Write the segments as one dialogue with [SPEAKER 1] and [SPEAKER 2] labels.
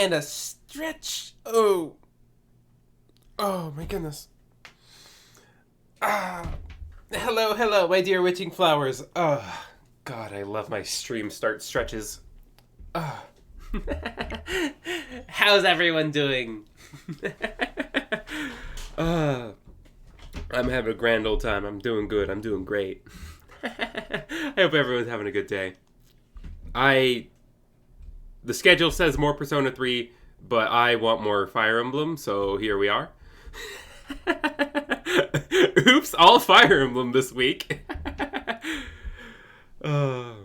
[SPEAKER 1] and a stretch. Oh my goodness. Hello, my dear witching flowers. Oh, God, I love my stream start stretches. How's everyone doing? I'm having a grand old time. I'm doing good. I'm doing great. I hope everyone's having a good day. The schedule says more Persona 3, but I want more Fire Emblem, so here we are. Oops, all Fire Emblem this week. But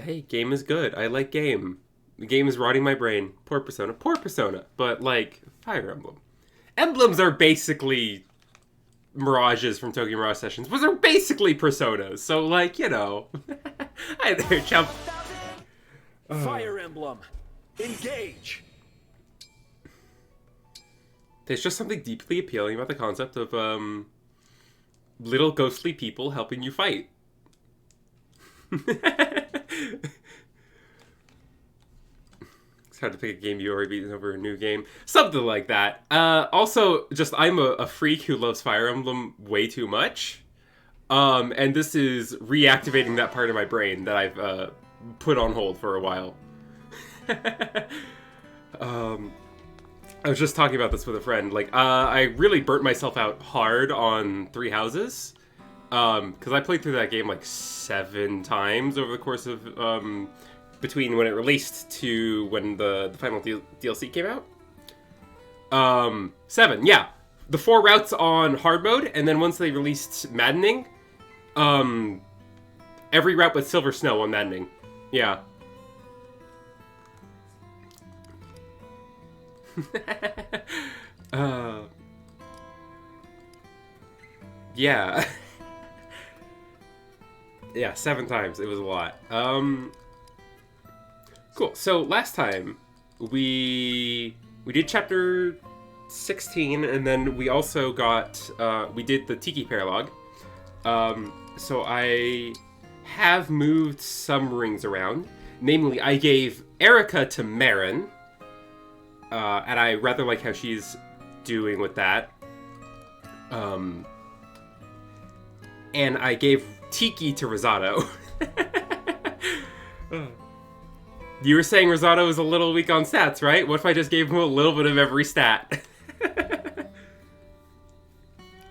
[SPEAKER 1] hey, game is good. I like game. The game is rotting my brain. Poor Persona. But, like, Fire Emblem. Emblems are basically mirages from Tokyo Mirage Sessions, but they're basically Personas. So, like, you know. Hi there, chump.
[SPEAKER 2] Fire Emblem Engage.
[SPEAKER 1] There's just something deeply appealing about the concept of little ghostly people helping you fight. It's hard to pick a game you already beaten over a new game. Something like that. Also, just I'm a freak who loves Fire Emblem way too much. And this is reactivating that part of my brain that I've put on hold for a while. I was just talking about this with a friend. Like, I really burnt myself out hard on Three Houses. Because I played through that game like 7 times over the course of, between when it released to when the final DLC came out. 7, yeah. The 4 routes on hard mode, and then once they released Maddening, every route but Silver Snow on Maddening. Yeah. Yeah. Yeah, 7 times. It was a lot. Cool. So last time we did chapter 16, and then we also got we did the Tiki Paralog. So I have moved some rings around. Namely, I gave Erica to Marin. And I rather like how she's doing with that. And I gave Tiki to Rosado. You were saying Rosado is a little weak on stats, right? What if I just gave him a little bit of every stat?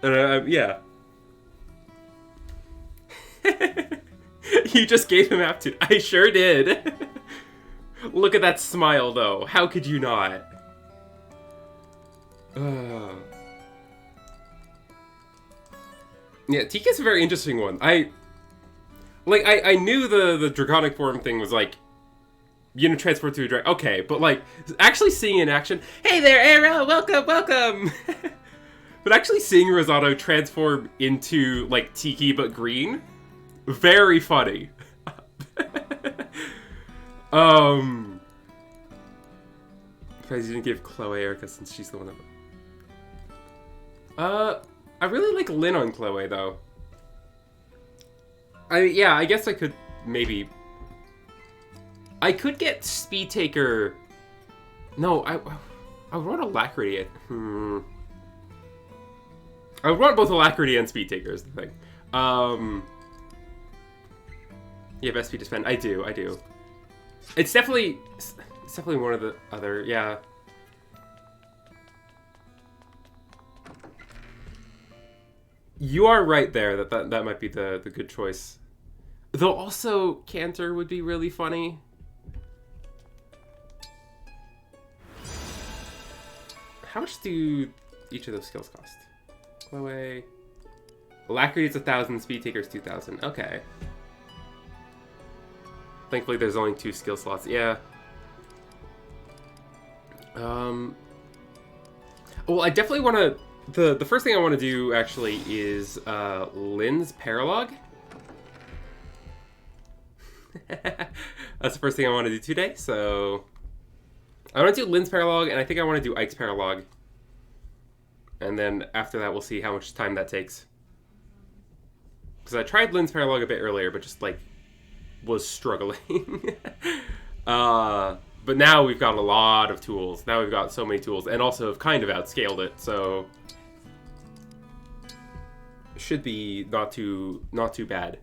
[SPEAKER 1] Yeah. You just gave him aptitude. I sure did. Look at that smile, though. How could you not? Yeah, Tika's a very interesting one. I knew the draconic form thing was like, you know, transport to a dragon. Okay, but like, actually seeing it in action, hey there, Arrow, welcome! But actually seeing Rosado transform into, like, Tiki but green, very funny. Surprised you didn't give Chloe Erica since she's the one that... I really like Lynn on Chloe, though. I guess I could maybe... I could get Speed Taker... No, I would want Alacrity. I would want both Alacrity and Speed Taker is the thing. Yeah, best speed to spend. I do. It's definitely one of the other, yeah. You are right there that might be the good choice. Though also Cantor would be really funny. How much do each of those skills cost? Chloe. Alacrity is 1,000, Speed Taker is 2,000. Okay. Thankfully there's only 2 skill slots. Yeah. Well, I definitely want to... The first thing I want to do, actually, is Lynn's Paralog. That's the first thing I want to do today, so... I want to do Lynn's Paralog, and I think I want to do Ike's Paralog. And then after that, we'll see how much time that takes. Because I tried Lynn's Paralog a bit earlier, but just, like, was struggling. But But now we've got a lot of tools. Now we've got so many tools, and also have kind of outscaled it, so it should be not too bad.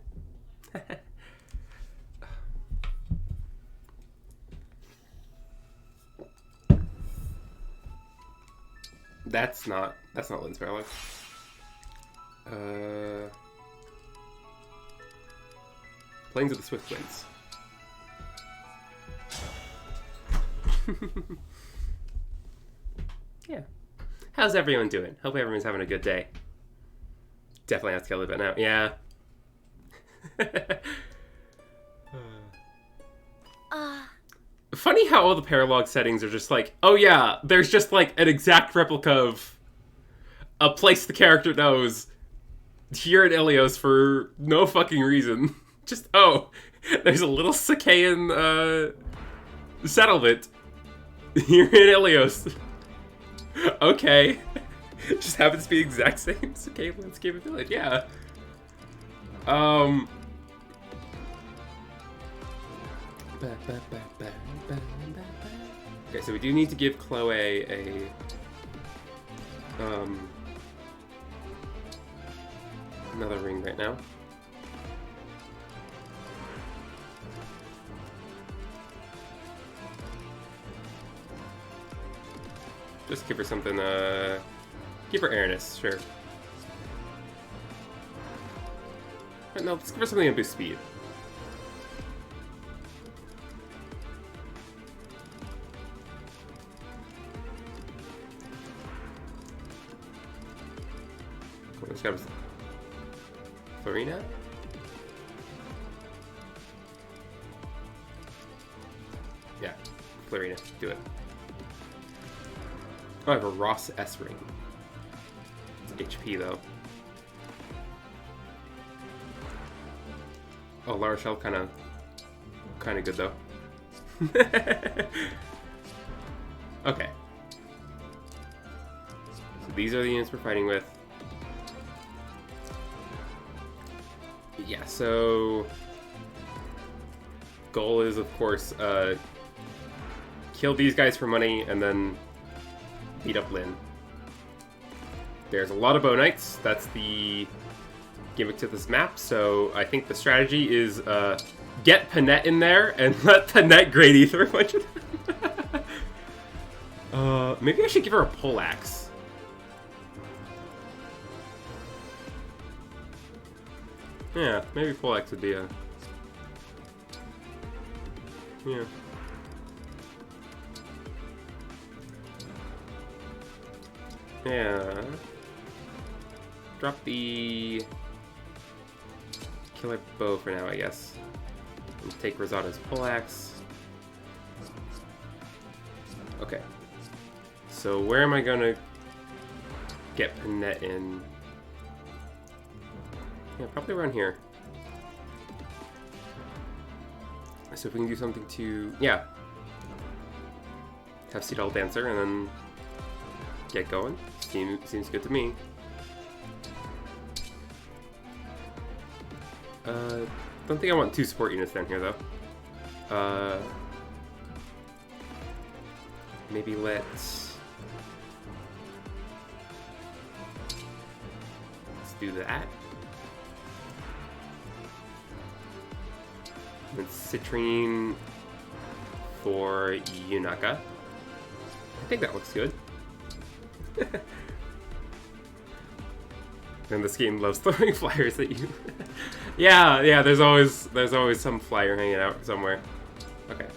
[SPEAKER 1] That's not Lens Parallax. Planes of the Swift Winds. Yeah. How's everyone doing? Hope everyone's having a good day. Definitely have to kill a bit now. Yeah. Funny how all the paralog settings are just like, oh yeah, there's just like an exact replica of a place the character knows here in Ilios for no fucking reason. Just, oh, there's a little Sakaean settlement here in Ilios. Okay. Just happens to be the exact same Sakaean landscape and village, yeah. Okay, so we do need to give Chloe a another ring right now. Just give her something, give her airness, sure. No, let's give her something to boost speed. Cool, let's grab Florina. Yeah, Florina, do it. Oh, I have a Ross S ring. It's HP though. Oh, La Rochelle kind of good though. Okay. So these are the units we're fighting with. Yeah. So goal is, of course, kill these guys for money and then beat up Lyn. There's a lot of Bow Knights. That's the gimmick to this map. So I think the strategy is get Panette in there and let Panette Great Ether a bunch of them. Maybe I should give her a poleaxe. Yeah, maybe poleaxe would be a... Yeah. Yeah. Drop the killer bow for now, I guess. And take Rosato's poleaxe. Okay. So where am I gonna get Panette in? Yeah, probably around here. So if we can do something to... Yeah. Have Seedall Dancer and then get going. Seems good to me. Don't think I want 2 support units down here though. Maybe let's do that. And Citrine for Yunaka. I think that looks good. And this game loves throwing flyers at you. yeah, there's always some flyer hanging out somewhere. Okay.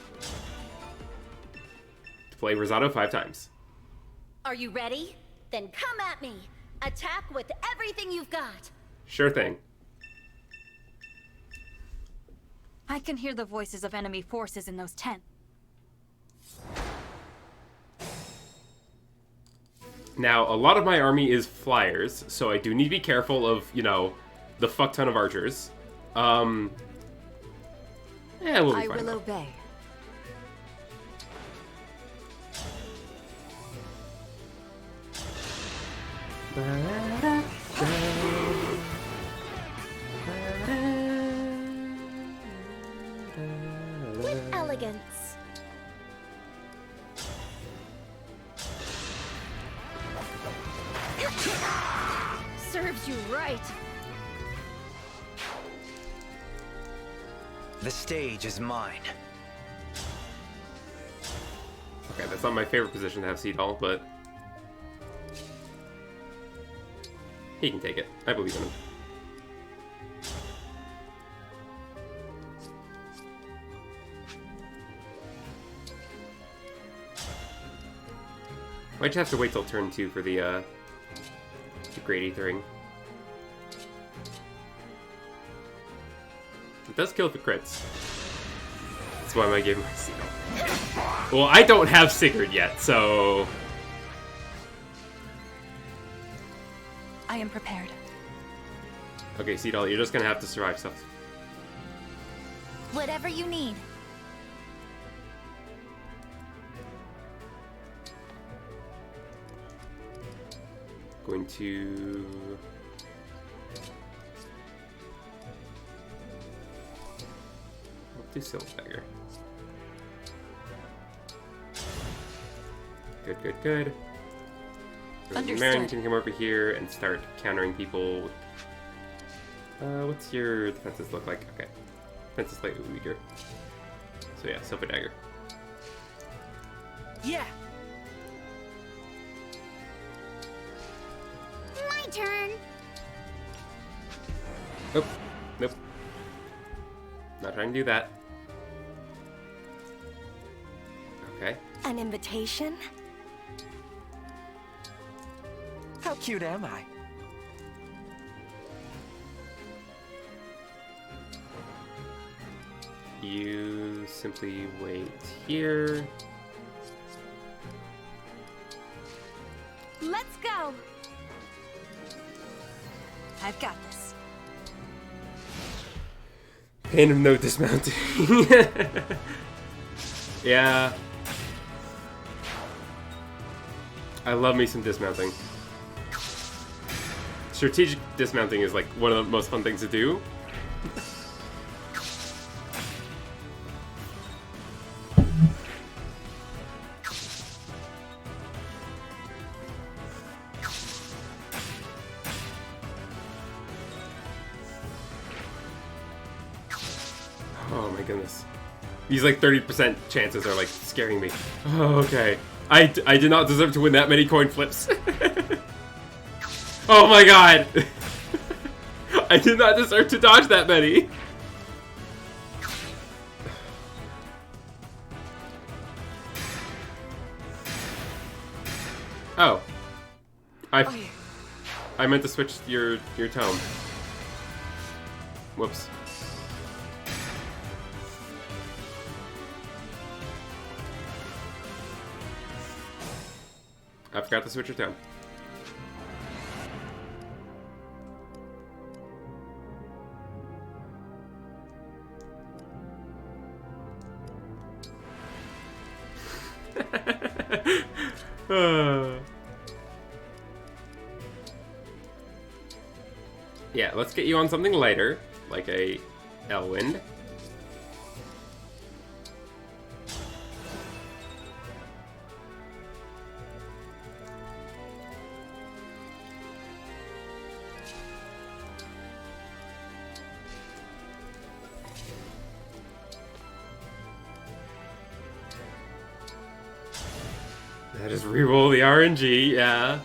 [SPEAKER 1] To play Rosato 5 times.
[SPEAKER 3] Are you ready? Then come at me. Attack with everything you've got.
[SPEAKER 1] Sure thing.
[SPEAKER 4] I can hear the voices of enemy forces in those tents.
[SPEAKER 1] Now, a lot of my army is flyers, so I do need to be careful of, you know, the fuck ton of archers. Yeah, we'll be fine.
[SPEAKER 4] I will obey.
[SPEAKER 3] With elegance. Serves you right.
[SPEAKER 5] The stage is mine.
[SPEAKER 1] Okay, that's not my favorite position to have Seedall, but he can take it. I believe in him. Might just have to wait till turn 2 for the Grady thing. It does kill if it crits. That's why I gave him my Seedall. Well, I don't have Sigurd yet, so...
[SPEAKER 4] I am prepared.
[SPEAKER 1] Okay, Seedall, you're just gonna have to survive stuff.
[SPEAKER 3] Whatever you need.
[SPEAKER 1] Going to... Let's do Silver Dagger. Good, good, good.
[SPEAKER 4] Understood.
[SPEAKER 1] Marin can come over here and start countering people. What's your defenses look like? Okay. Defense is slightly weaker. So yeah, Silver Dagger.
[SPEAKER 2] Yeah.
[SPEAKER 3] My turn.
[SPEAKER 1] Nope. Nope. Not trying to do that. Okay.
[SPEAKER 3] An invitation?
[SPEAKER 5] How cute am I?
[SPEAKER 1] You simply wait here.
[SPEAKER 3] Let's go.
[SPEAKER 4] I've got this.
[SPEAKER 1] Pain of no dismounting. Yeah. I love me some dismounting. Strategic dismounting is like one of the most fun things to do. Oh my goodness. These like 30% chances are like scaring me. Oh, okay. I did not deserve to win that many coin flips. Oh my god! I did not deserve to dodge that many! Oh. I meant to switch your tone. Whoops. I forgot to switch your tone. Yeah, let's get you on something lighter, like a Elwind. I just reroll the RNG, yeah.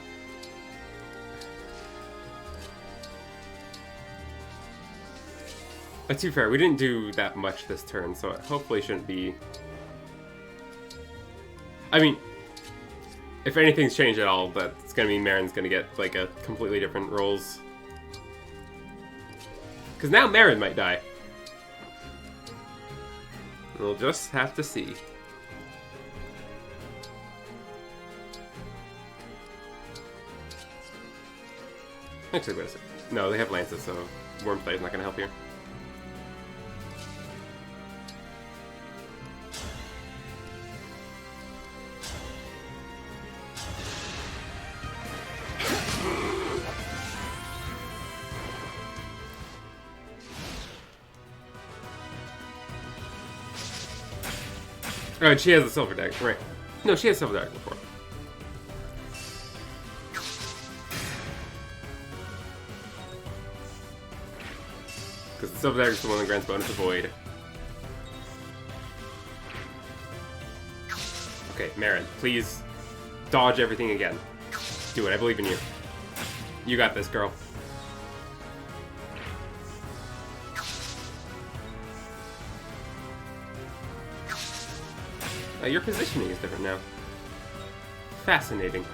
[SPEAKER 1] But to be fair, we didn't do that much this turn, so it hopefully shouldn't be... I mean, if anything's changed at all, that's gonna mean Marin's gonna get, like, a completely different rolls. Because now Marin might die. We'll just have to see. Actually, wait a second. No, they have Lances, so Wormplay is not gonna help here. Oh, and she has the Silver Dagger, right. No, she has Silver Dagger before. Because the Silver Dagger is the one that grants bonus to Void. Okay, Marin, please dodge everything again. Do it, I believe in you. You got this, girl. Your positioning is different now. Fascinating.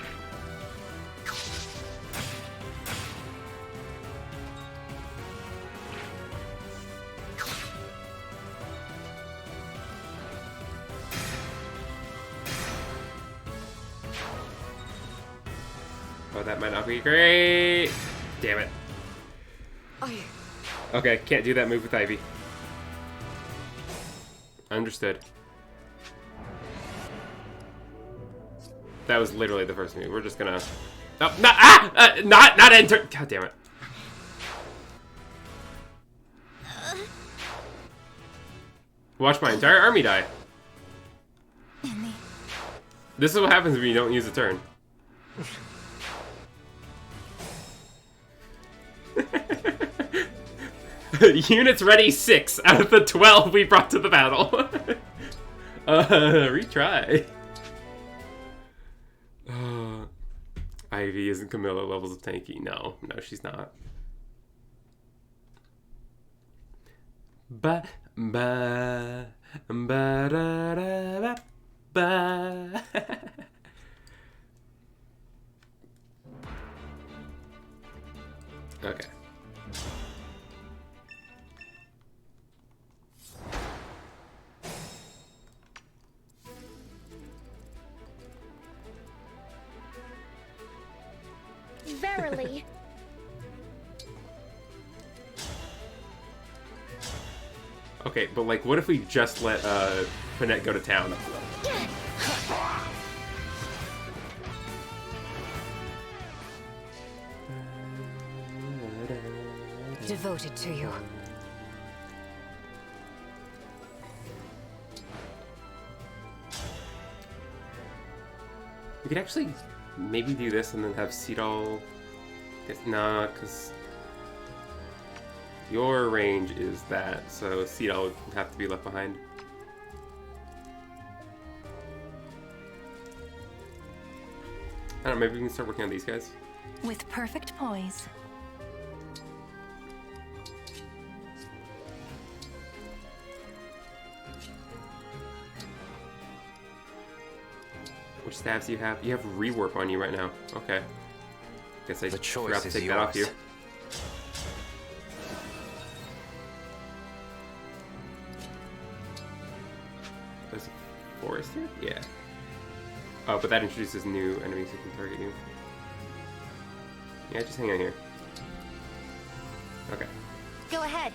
[SPEAKER 1] Oh, that might not be great. Damn it. Okay, can't do that move with Ivy. Understood. That was literally the first move. We're just gonna... Oh, not enter... God damn it. Watch my entire army die. This is what happens when you don't use a turn. Units ready 6 out of the 12 we brought to the battle. Retry. Ivy isn't Camilla levels of tanky. No, she's not. Ba ba ba da da ba ba. Okay.
[SPEAKER 3] Verily.
[SPEAKER 1] Okay, but like, what if we just let Finette go to town?
[SPEAKER 4] Devoted to you.
[SPEAKER 1] We could actually maybe do this and then have Cedal. Nah, because your range is that, so Cedal would have to be left behind. I don't know, maybe we can start working on these guys.
[SPEAKER 4] With perfect poise.
[SPEAKER 1] Which stabs do you have? You have rewarp on you right now. Okay. Guess I forgot to take that off you. There's a forest here? Yeah. Oh, but that introduces new enemies who can target you. Yeah, just hang on here. Okay.
[SPEAKER 3] Go ahead.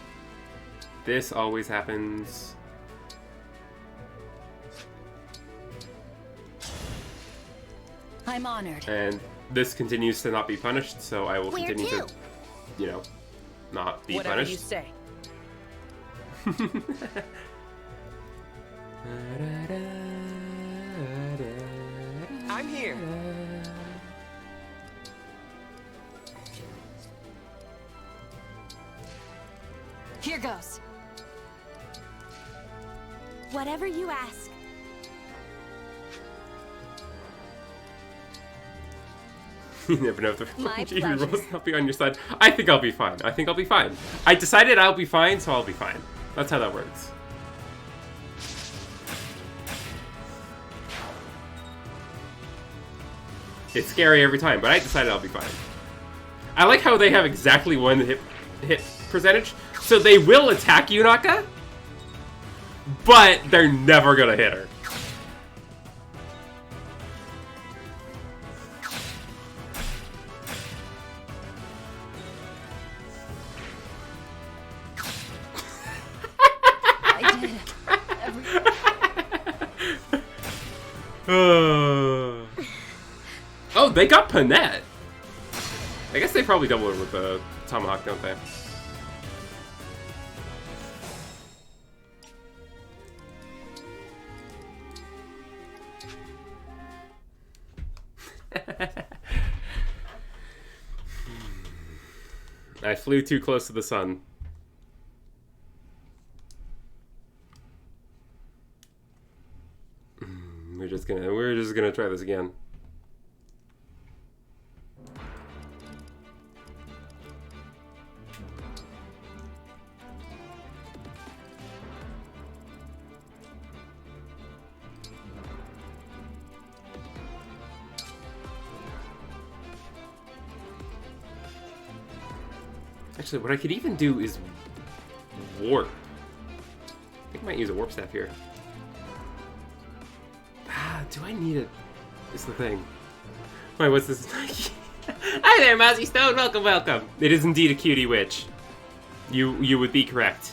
[SPEAKER 1] This always happens.
[SPEAKER 4] I'm honored.
[SPEAKER 1] And this continues to not be punished, so I will
[SPEAKER 3] Where
[SPEAKER 1] continue
[SPEAKER 3] to?
[SPEAKER 1] to, you know, not be
[SPEAKER 6] Whatever
[SPEAKER 1] punished.
[SPEAKER 6] you say.
[SPEAKER 5] I'm here.
[SPEAKER 4] Here goes.
[SPEAKER 3] Whatever you ask.
[SPEAKER 1] You never know if the
[SPEAKER 3] My
[SPEAKER 1] GP
[SPEAKER 3] pleasure.
[SPEAKER 1] rules not be on your side. I think I'll be fine. I think I'll be fine. I decided I'll be fine, so I'll be fine. That's how that works. It's scary every time, but I decided I'll be fine. I like how they have exactly one hit percentage, so they will attack you, Naka, but they're never gonna hit her.
[SPEAKER 4] I did.
[SPEAKER 1] Oh, they got Panette. I guess they probably double it with the Tomahawk, don't they? I flew too close to the sun. gonna try this again. Actually, what I could even do is warp. I think I might use a warp staff here. Ah, do I need it? Is the thing. Wait, what's this? Hi there, Mozzie Stone. Welcome, welcome. It is indeed a cutie witch. You would be correct.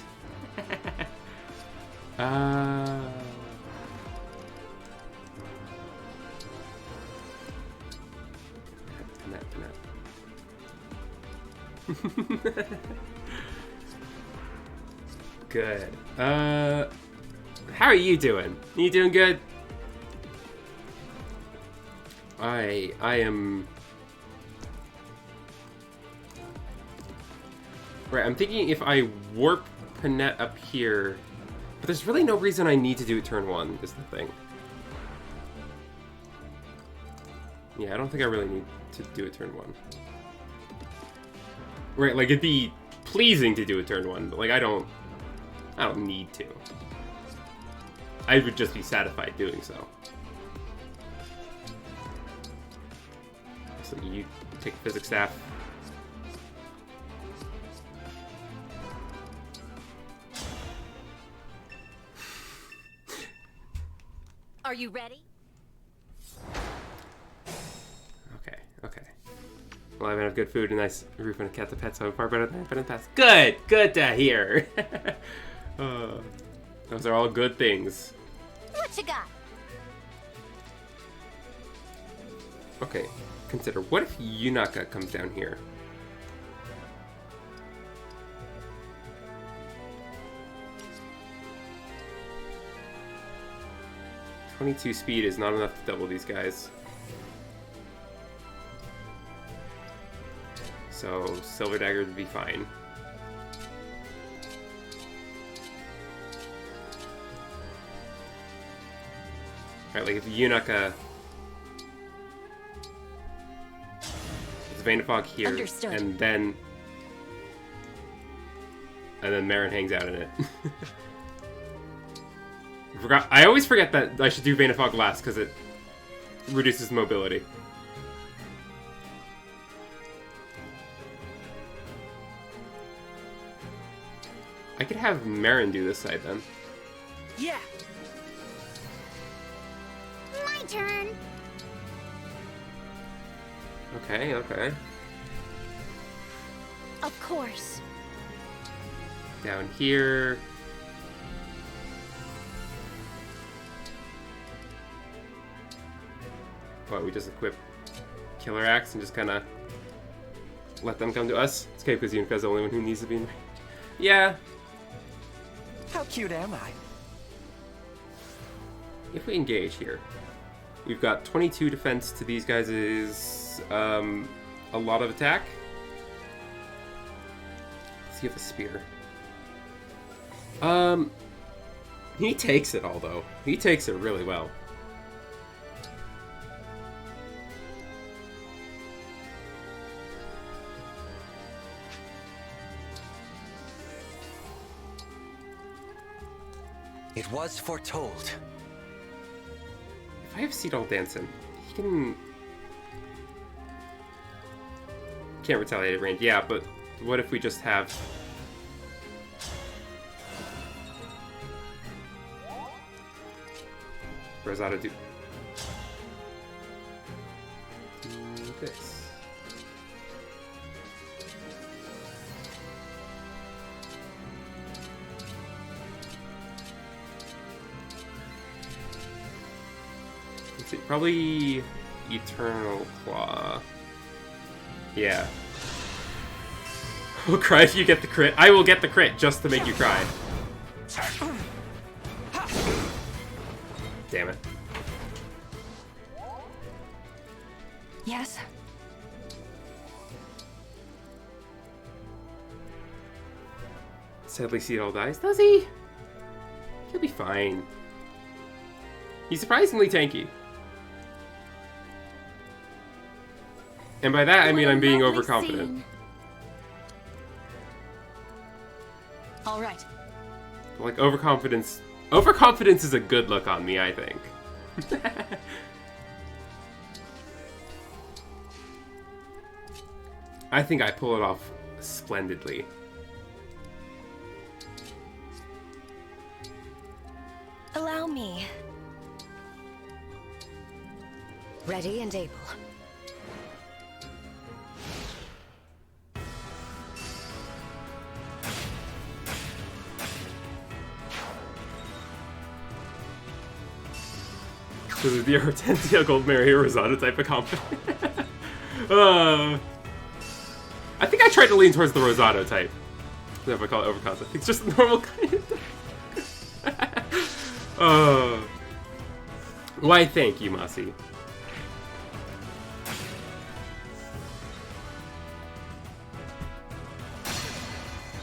[SPEAKER 1] Good. How are you doing? You doing good? I am... Right, I'm thinking if I warp Panette up here... But there's really no reason I need to do it turn 1, is the thing. Yeah, I don't think I really need to do it turn 1. Right, like, it'd be pleasing to do it turn 1, but, like, I don't need to. I would just be satisfied doing so. So you take physics staff.
[SPEAKER 3] Are you ready?
[SPEAKER 1] Okay. Well, I have good food, a nice roof, and a cat to pet, so far better than I've been in the past. Good to hear. Those are all good things.
[SPEAKER 3] What you got?
[SPEAKER 1] Okay, consider, what if Yunaka comes down here? .22 speed is not enough to double these guys. So, Silver Dagger would be fine. Alright, like if Yunaka... It's Vein of Fog here,
[SPEAKER 3] Understood.
[SPEAKER 1] and then Marin hangs out in it. I always forget that I should do Vein of Fog last, because it reduces mobility. I could have Marin do this side then.
[SPEAKER 2] Yeah.
[SPEAKER 3] My turn.
[SPEAKER 1] Okay.
[SPEAKER 3] Of course.
[SPEAKER 1] Down here. What, we just equip Killer Axe and just kind of let them come to us? It's okay because Yunka's the only one who needs to be in. Yeah.
[SPEAKER 5] How cute am I?
[SPEAKER 1] If we engage here, we've got 22 defense to these guys is a lot of attack. Let's see if a spear. He takes it all though. He takes it really well.
[SPEAKER 5] It was foretold.
[SPEAKER 1] If I have Seedall Dancing, he can... Can't retaliate at range. Yeah, but what if we just have... Rosada do this. Let's see, probably Eternal Claw. Yeah. We'll cry if you get the crit. I will get the crit just to make you cry. Damn it.
[SPEAKER 4] Yes?
[SPEAKER 1] Sadly, Seedall dies. Does he? He'll be fine. He's surprisingly tanky. And by that, I mean
[SPEAKER 3] What a
[SPEAKER 1] I'm being
[SPEAKER 3] lovely
[SPEAKER 1] overconfident.
[SPEAKER 3] scene.
[SPEAKER 4] All right.
[SPEAKER 1] Like, overconfidence... Overconfidence is a good look on me, I think. I think I pull it off splendidly.
[SPEAKER 6] Allow me. Ready and able.
[SPEAKER 1] So the Hortensia Gold Mary Rosado type of confidence. I think I tried to lean towards the Rosado type. If I call it overconfident. It's just a normal kind of why, thank you, Masi.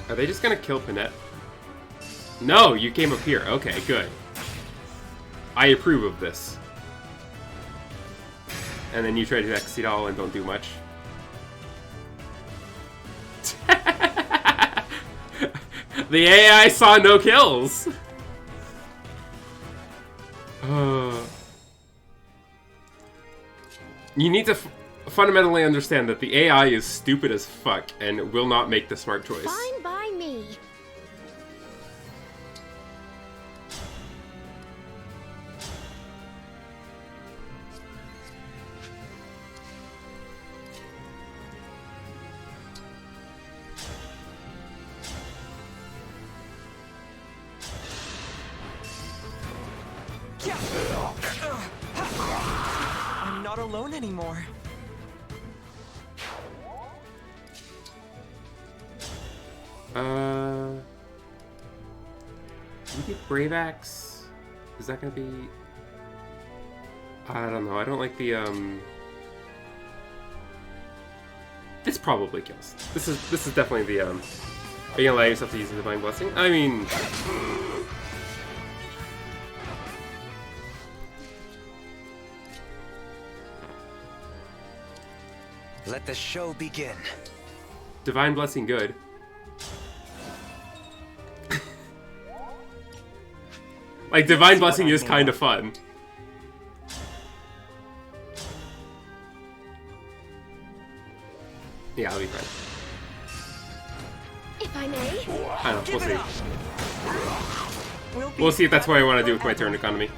[SPEAKER 1] Are they just gonna kill Panette? No, you came up here. Okay, good. I approve of this. And then you try to exceed all and don't do much. The AI saw no kills! You need to fundamentally understand that the AI is stupid as fuck and will not make the smart choice.
[SPEAKER 3] Fine by me.
[SPEAKER 5] I'm not alone anymore.
[SPEAKER 1] Maybe Brave Axe? Is that gonna be... I don't know, I don't like the, This probably kills. This is definitely the, Are you gonna allow yourself to use the Divine Blessing? I mean...
[SPEAKER 5] Let the show begin.
[SPEAKER 1] Divine Blessing good. Like, Divine Blessing is kind of fun. Yeah, I'll be fine.
[SPEAKER 3] If I may.
[SPEAKER 1] I don't know, we'll see. We'll see if that's what I want to do with my turn economy.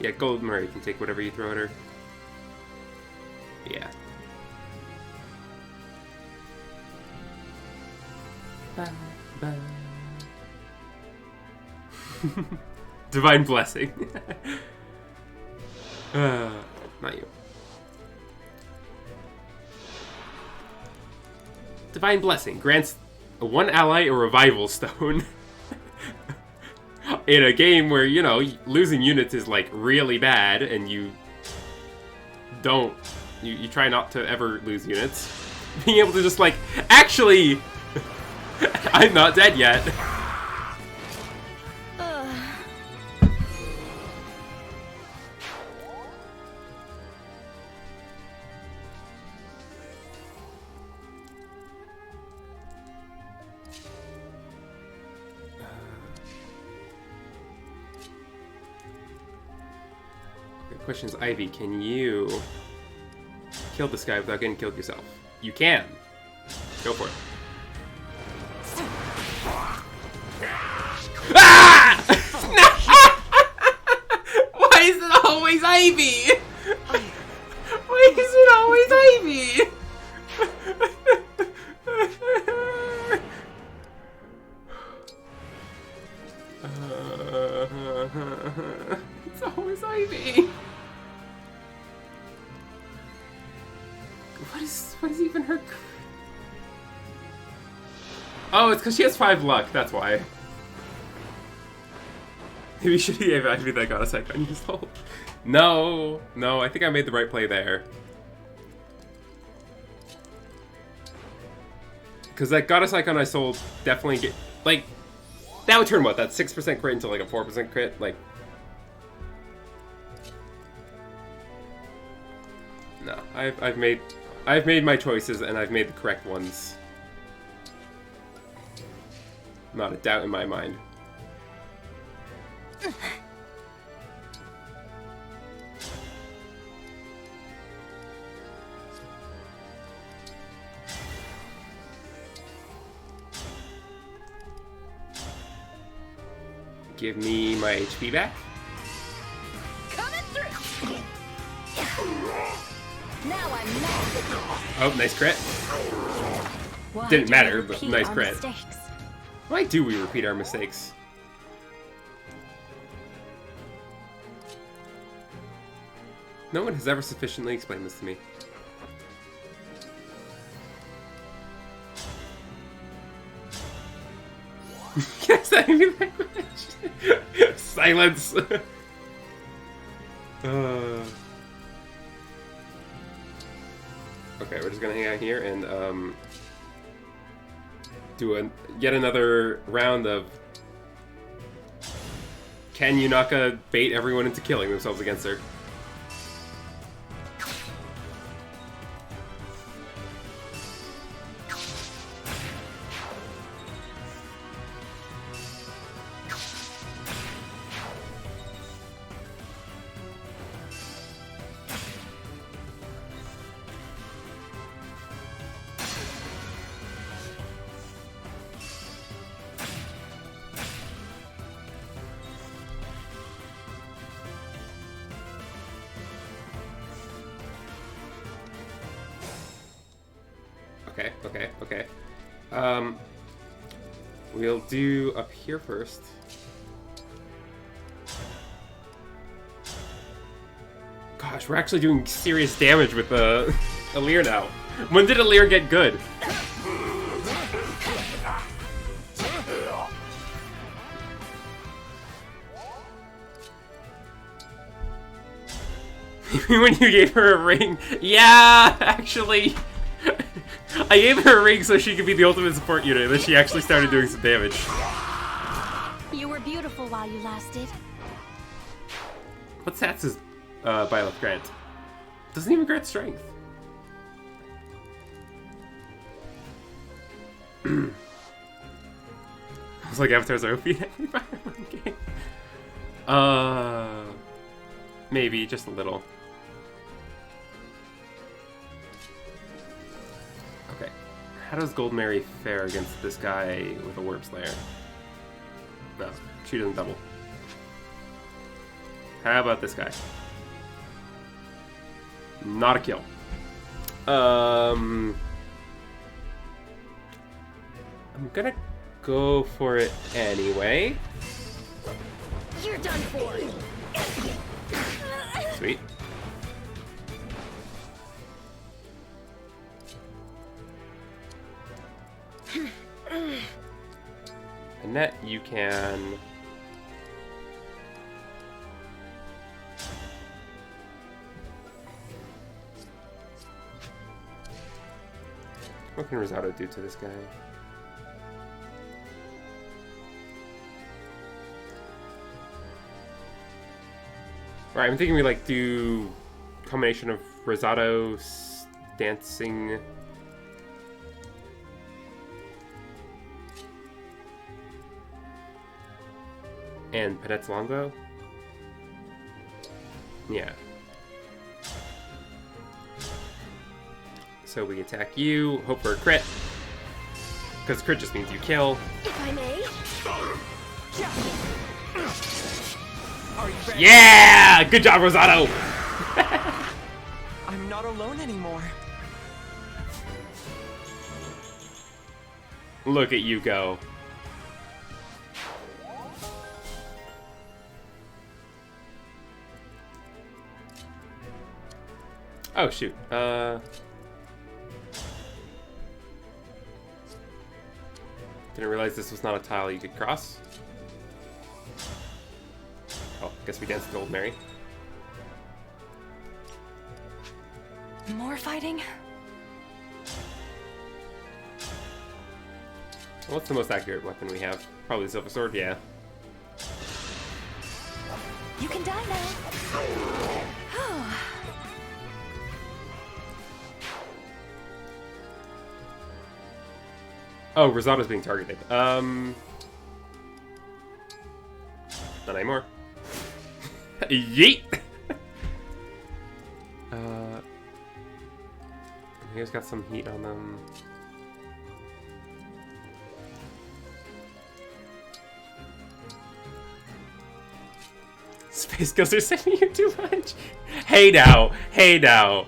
[SPEAKER 1] Yeah, Gold Murray can take whatever you throw at her. Yeah. Divine Blessing. Not you. Divine Blessing grants one ally a revival stone. In a game where, you know, losing units is like really bad and you don't, you try not to ever lose units. Being able to just like, actually, I'm not dead yet. Question is, Ivy, can you kill this guy without getting killed yourself? You can. Go for it. Ah! Why is it always Ivy? Why is it always Ivy? It's always Ivy. What is even her? Oh, it's because she has 5 luck. That's why. Maybe you should have gave Ivy that got a sec on yourself. No, I think I made the right play there. Because that goddess icon I sold definitely get like that would turn what, that 6% crit into like a 4% crit, like. No, I've made my choices and I've made the correct ones. Not a doubt in my mind. Give me my HP back.
[SPEAKER 3] Coming through. Now I'm mad.
[SPEAKER 1] Oh, nice crit.
[SPEAKER 4] Why
[SPEAKER 1] Didn't
[SPEAKER 4] do
[SPEAKER 1] matter,
[SPEAKER 4] we
[SPEAKER 1] but
[SPEAKER 4] repeat
[SPEAKER 1] nice
[SPEAKER 4] our
[SPEAKER 1] crit.
[SPEAKER 4] mistakes?
[SPEAKER 1] Why do we repeat our mistakes? No one has ever sufficiently explained this to me. Yes, I mean language. Silence. Okay, we're just gonna hang out here and do yet another round of can Yunaka bait everyone into killing themselves against her? Okay. We'll do up here first. Gosh, we're actually doing serious damage with Alir now. When did Alir get good? When you gave her a ring? Yeah, actually. I gave her a ring so she could be the ultimate support unit, and then she actually started doing some damage.
[SPEAKER 4] You were beautiful while you lasted.
[SPEAKER 1] What stats does Byleth grant? Doesn't even grant strength. I was like, avatars are OP in every Fire Emblem game. Maybe, just a little. Okay. How does Gold Mary fare against this guy with a Warp Slayer? No, she doesn't double. How about this guy? Not a kill. I'm gonna go for it anyway.
[SPEAKER 3] You're done for.
[SPEAKER 1] Sweet. Annette, you can... What can Rosado do to this guy? Alright, I'm thinking we like do combination of Rosado dancing and Panette's longbow. Yeah. So we attack you, hope for a crit. Because crit just means you kill.
[SPEAKER 3] If I may.
[SPEAKER 1] Yeah! Good job, Rosado!
[SPEAKER 5] I'm not alone anymore.
[SPEAKER 1] Look at you go. Oh, shoot. Didn't realize this was not a tile you could cross. Oh, guess we danced Gold Mary.
[SPEAKER 6] More fighting?
[SPEAKER 1] What's the most accurate weapon we have? Probably the Silver Sword, yeah.
[SPEAKER 6] You can die now.
[SPEAKER 1] Oh, Rosada's being targeted. Not anymore. Yeet! Here's got some heat on them. Space Ghosts are sending you too much. Hey now! Hey now!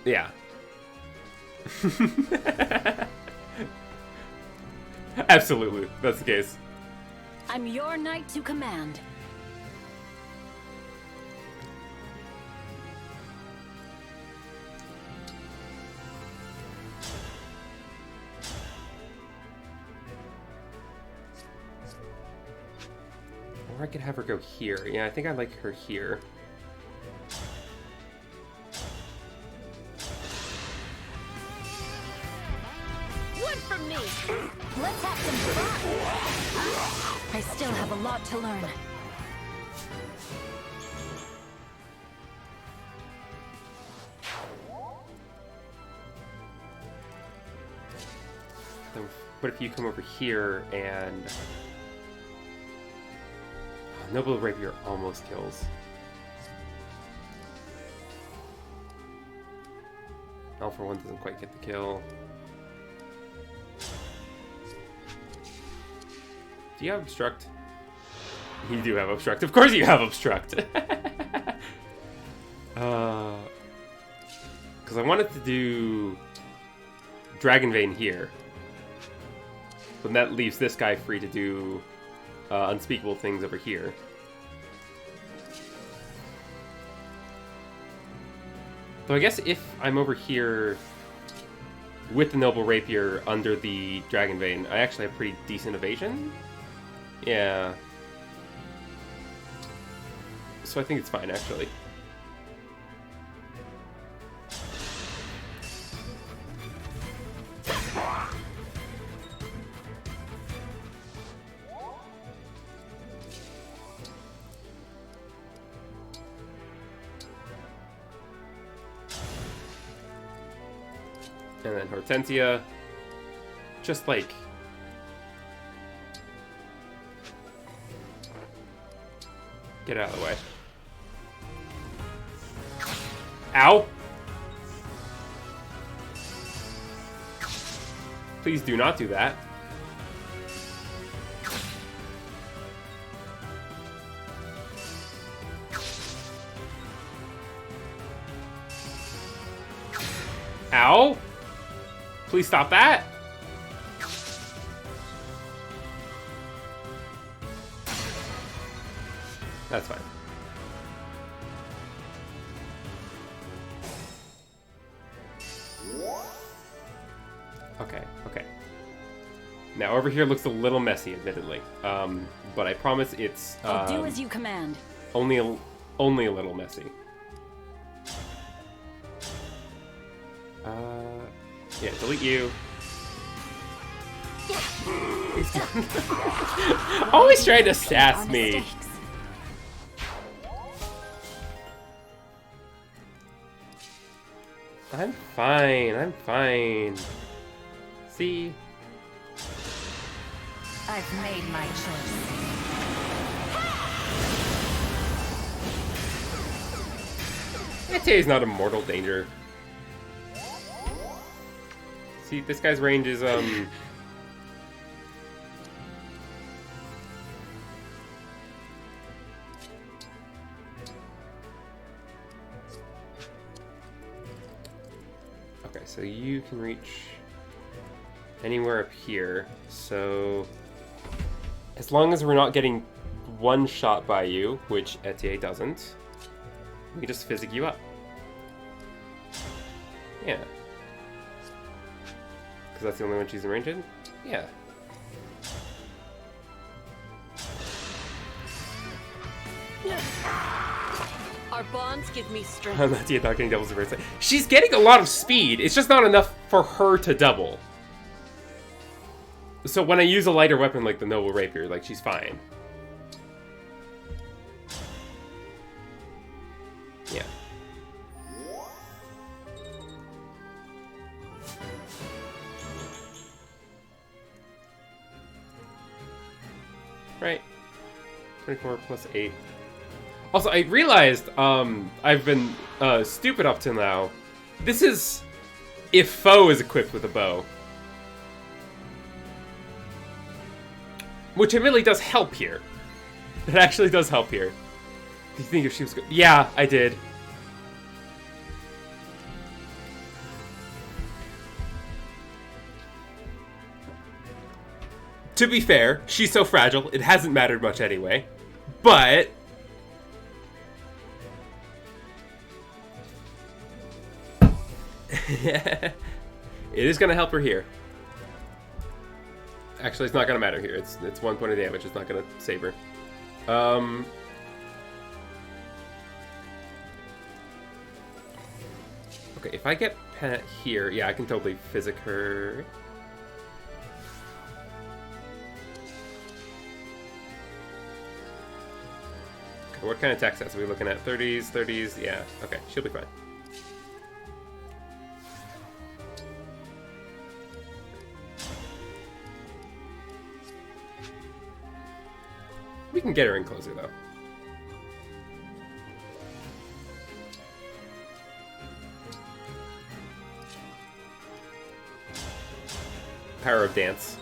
[SPEAKER 1] Yeah. Absolutely, that's the case.
[SPEAKER 3] I'm your knight to command.
[SPEAKER 1] Or I could have her go here. Yeah, I think I like her here.
[SPEAKER 3] One from me. Let's have some fun. I still have a lot to learn.
[SPEAKER 1] So, what if you come over here and... Noble Rapier almost kills. All for One doesn't quite get the kill. Do you have Obstruct? You do have Obstruct. Of course you have Obstruct! Because I wanted to do Dragon Vein here. But that leaves this guy free to do unspeakable things over here. So I guess if I'm over here with the Noble Rapier under the Dragon Vein, I actually have pretty decent evasion. Yeah. So I think it's fine, actually. And then Hortensia, just like... Get out of the way. Ow! Please do not do that. Ow! Please stop that! That's fine. Okay, okay. Now over here looks a little messy, admittedly. But I promise it's
[SPEAKER 3] I'll do as you command.
[SPEAKER 1] only a little messy. Yeah, delete you. Always trying to sass me. I'm fine, I'm fine. See?
[SPEAKER 4] I've made my choice.
[SPEAKER 1] Ete is not a mortal danger. See, this guy's range is, Okay, so you can reach anywhere up here. So, as long as we're not getting one shot by you, which Etier doesn't, we just physic you up. Yeah. Because that's the only one she's in range in? Yeah.
[SPEAKER 3] Our bonds give me strength.
[SPEAKER 1] I'm not not getting doubles the first time. She's getting a lot of speed. It's just not enough for her to double. So when I use a lighter weapon like the Noble Rapier, like, she's fine. Yeah. Right. 24 plus 8. Also, I realized, I've been, stupid up till now. This is if foe is equipped with a bow. Which admittedly does help here. It actually does help here. Do you think if she was good? Yeah, I did. To be fair, she's so fragile, it hasn't mattered much anyway. But it is gonna help her here. Actually, it's not gonna matter here. It's 1 point of damage. It's not gonna save her. Okay, if I get Pet here, yeah, I can totally physic her. Okay, what kind of attack stats are we looking at? 30s, 30s, yeah. Okay, she'll be fine. We can get her in closer, though. Power of Dance.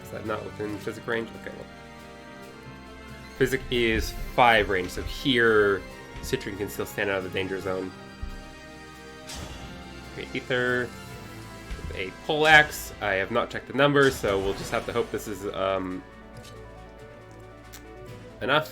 [SPEAKER 1] Is that not within physic range? Okay, well. Physic is 5 range, so here Citrin can still stand out of the danger zone. Okay, Ether with a poleaxe. I have not checked the numbers, so we'll just have to hope this is enough.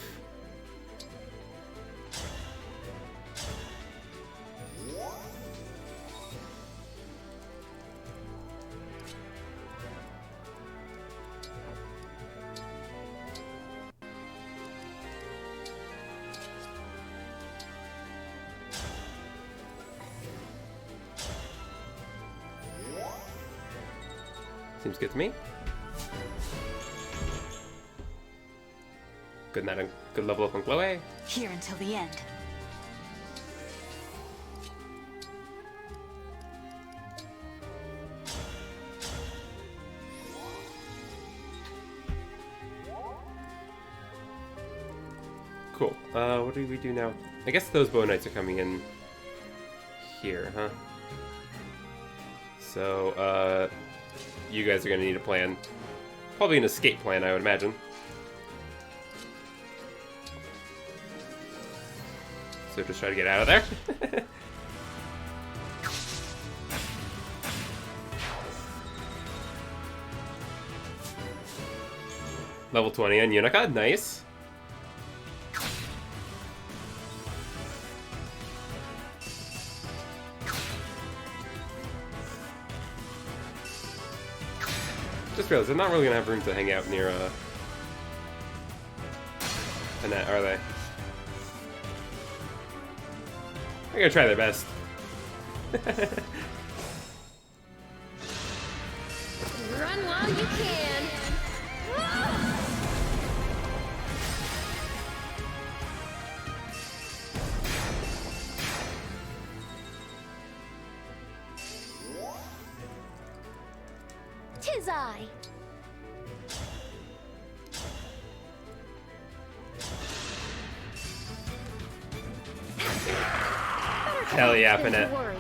[SPEAKER 1] Seems good to me. Good night, good level up on Chloe.
[SPEAKER 6] Here until the end.
[SPEAKER 1] Cool. What do we do now? I guess those bow knights are coming in here, huh? So, you guys are gonna need a plan. Probably an escape plan, I would imagine. So just try to get out of there. Level 20 on Unica, nice. Just realized they're not really gonna have room to hang out near Annette, are they? They're gonna try their best.
[SPEAKER 3] Run while you can. Tis I.
[SPEAKER 1] Hell yeah,
[SPEAKER 3] Than to
[SPEAKER 1] Finette.
[SPEAKER 3] worry.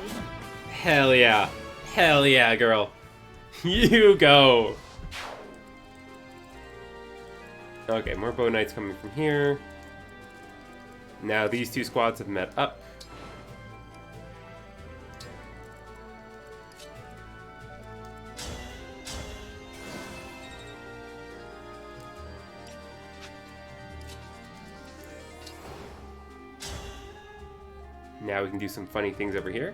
[SPEAKER 1] Hell yeah. Hell yeah, girl. You go. Okay, more bow knights coming from here. Now these two squads have met up. Now we can do some funny things over here.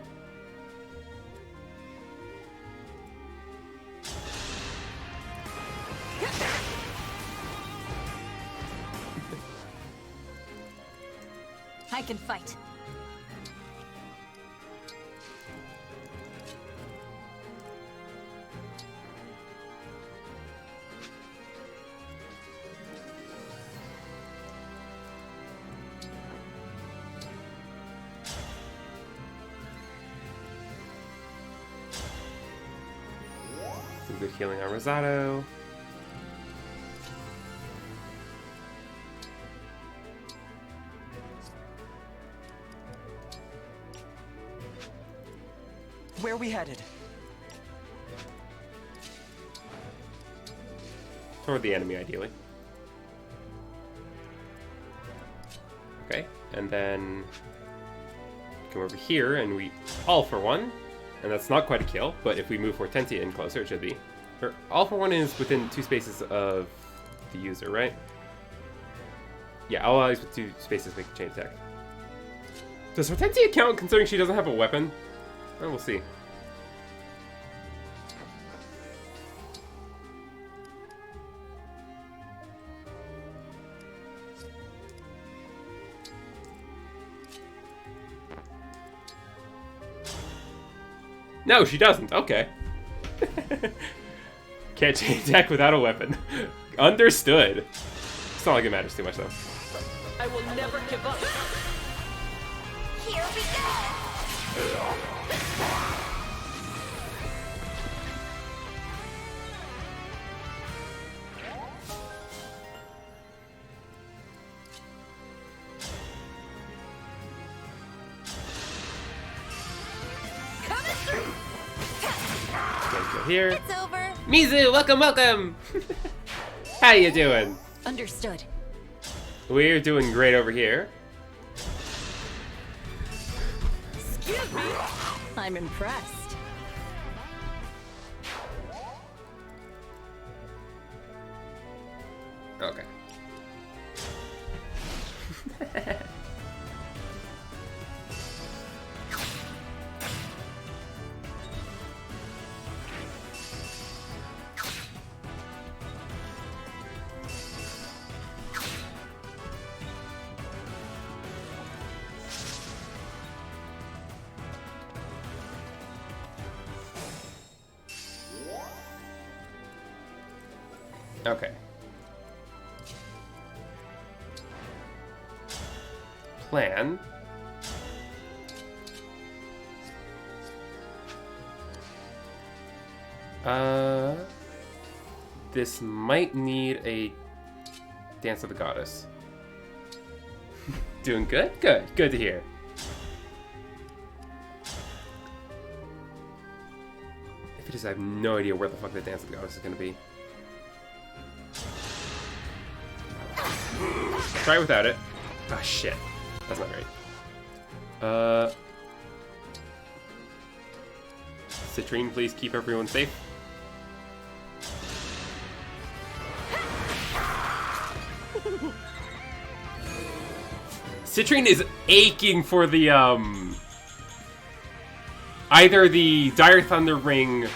[SPEAKER 4] I can fight.
[SPEAKER 1] Some good healing on Rosado.
[SPEAKER 5] Where are we headed?
[SPEAKER 1] Toward the enemy, ideally. Okay, and then come over here, and we all for one, and that's not quite a kill, but if we move Hortensia in closer, it should be. Or, all for one is within 2 spaces of the user, right? Yeah, all allies with 2 spaces make a chain attack. Does Hortensia count considering she doesn't have a weapon? Well, we'll see. No, she doesn't. Okay. Can't chain attack without a weapon. Understood. It's not like it matters too much, though.
[SPEAKER 2] I will never give up.
[SPEAKER 3] Here we go!
[SPEAKER 1] Go here.
[SPEAKER 3] It's over!
[SPEAKER 1] Mizu, welcome, welcome! How you doing?
[SPEAKER 4] Understood.
[SPEAKER 1] We're doing great over here.
[SPEAKER 3] Excuse me!
[SPEAKER 4] I'm impressed.
[SPEAKER 1] Okay. Okay. Plan. This might need a Dance of the Goddess. Doing good? Good. Good to hear. If it is, I have no idea where the fuck the Dance of the Goddess is gonna be. Try without it. Ah, shit. That's not great. Citrine, please keep everyone safe. Citrine is aching for the, either the Dire Thunder Ring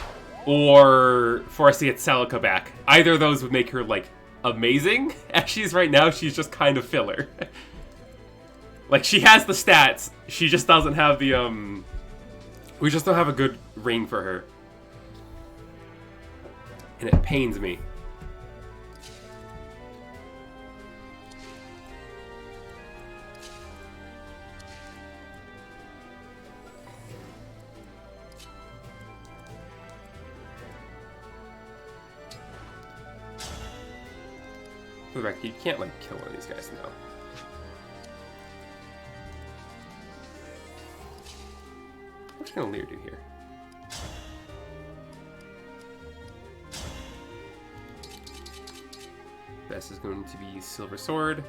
[SPEAKER 1] or for us to get Celica back. Either of those would make her, like, amazing. As she's right now, she's just kind of filler. Like, she has the stats, she just doesn't have the, we just don't have a good ring for her. And it pains me. For the record, you can't, like, kill one of these guys now. What's gonna Lear do here? Best is going to be Silver Sword.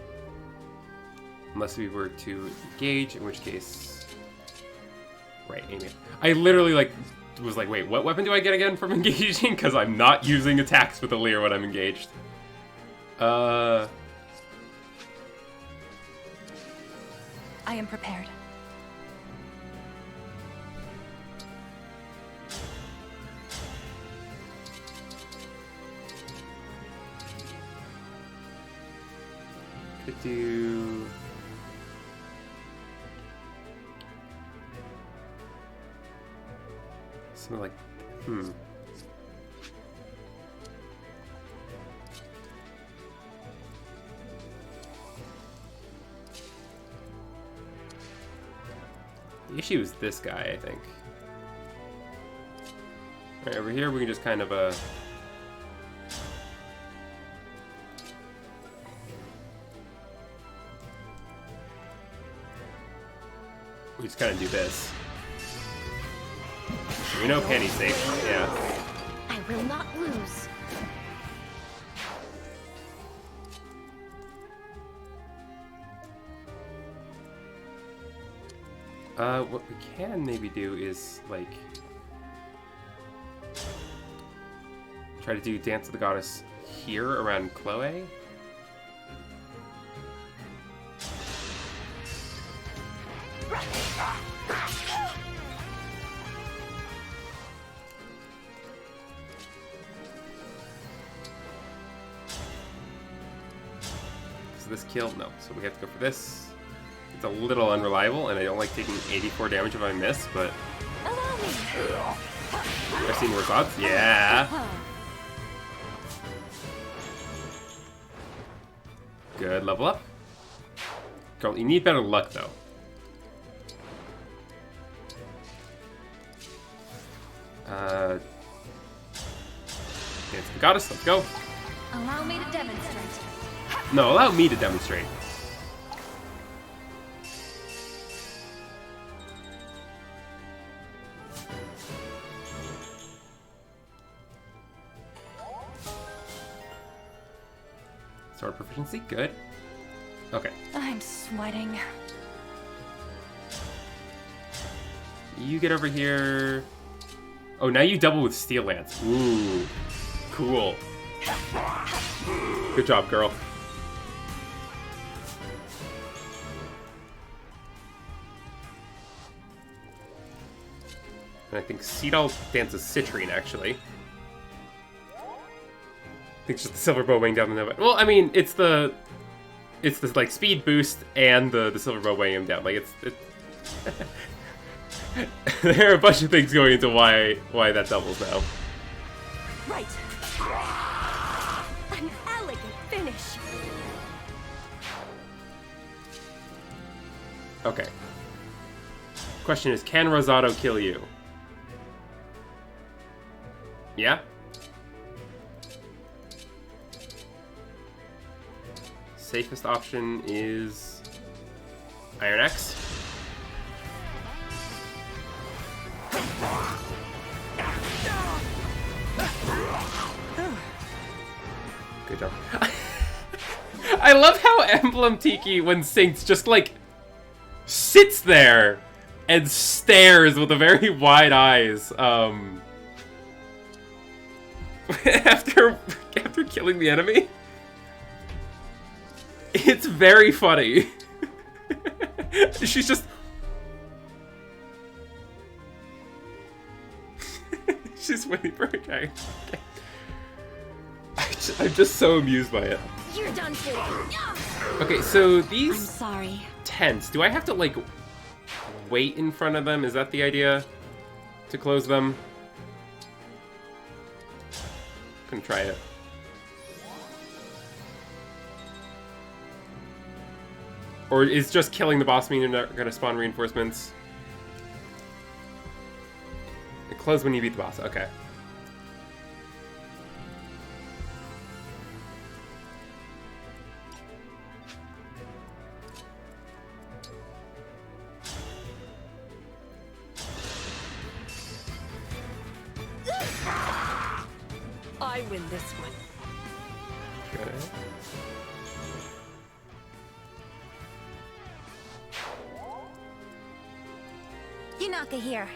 [SPEAKER 1] Unless we were to engage, in which case... Right, aim it. I literally, like, was like, wait, what weapon do I get again from engaging? Because I'm not using attacks with the Lear when I'm engaged.
[SPEAKER 4] I am prepared.
[SPEAKER 1] Could do... Something like, The issue is this guy, I think. Alright, over here we can just kind of, we just kind of do this. We know Penny's safe, yeah.
[SPEAKER 3] I will not lose.
[SPEAKER 1] What we can maybe do is, like, try to do Dance of the Goddess here around Chloe. So this kill? No. So we have to go for this. It's a little unreliable, and I don't like taking 84 damage if I miss, but...
[SPEAKER 3] Allow me.
[SPEAKER 1] I've seen worse odds. Yeah! Good, level up. Girl, you need better luck, though. Dance of the Goddess, let's go.
[SPEAKER 3] Allow me to demonstrate.
[SPEAKER 1] No, allow me to demonstrate. Sword proficiency, good. Okay.
[SPEAKER 6] I'm sweating.
[SPEAKER 1] You get over here. Oh, now you double with Steel Lance. Ooh. Cool. Good job, girl. And I think Seedall dances Citrine, actually. I think it's just the Silver Bow weighing down the Nova. Well, I mean, it's the like speed boost and the Silver Bow weighing him down. Like it's there are a bunch of things going into why that doubles now.
[SPEAKER 6] Right. An elegant finish.
[SPEAKER 1] Okay. Question is, can Rosado kill you? Yeah? Safest option is Iron Axe. Good job. I love how Emblem Tiki, when synced, just like sits there and stares with a very wide eyes. After killing the enemy. It's very funny. She's just... She's waiting for a guy. I'm just so amused by it.
[SPEAKER 3] You're done for.
[SPEAKER 1] Okay, so
[SPEAKER 6] I'm
[SPEAKER 1] these
[SPEAKER 6] sorry.
[SPEAKER 1] tents, do I have to, like, wait in front of them? Is that the idea? To close them? I'm gonna try it. Or is just killing the boss mean you're not gonna spawn reinforcements? And close when you beat the boss, okay.
[SPEAKER 6] I win this one.
[SPEAKER 1] Good.
[SPEAKER 3] Yunaka here.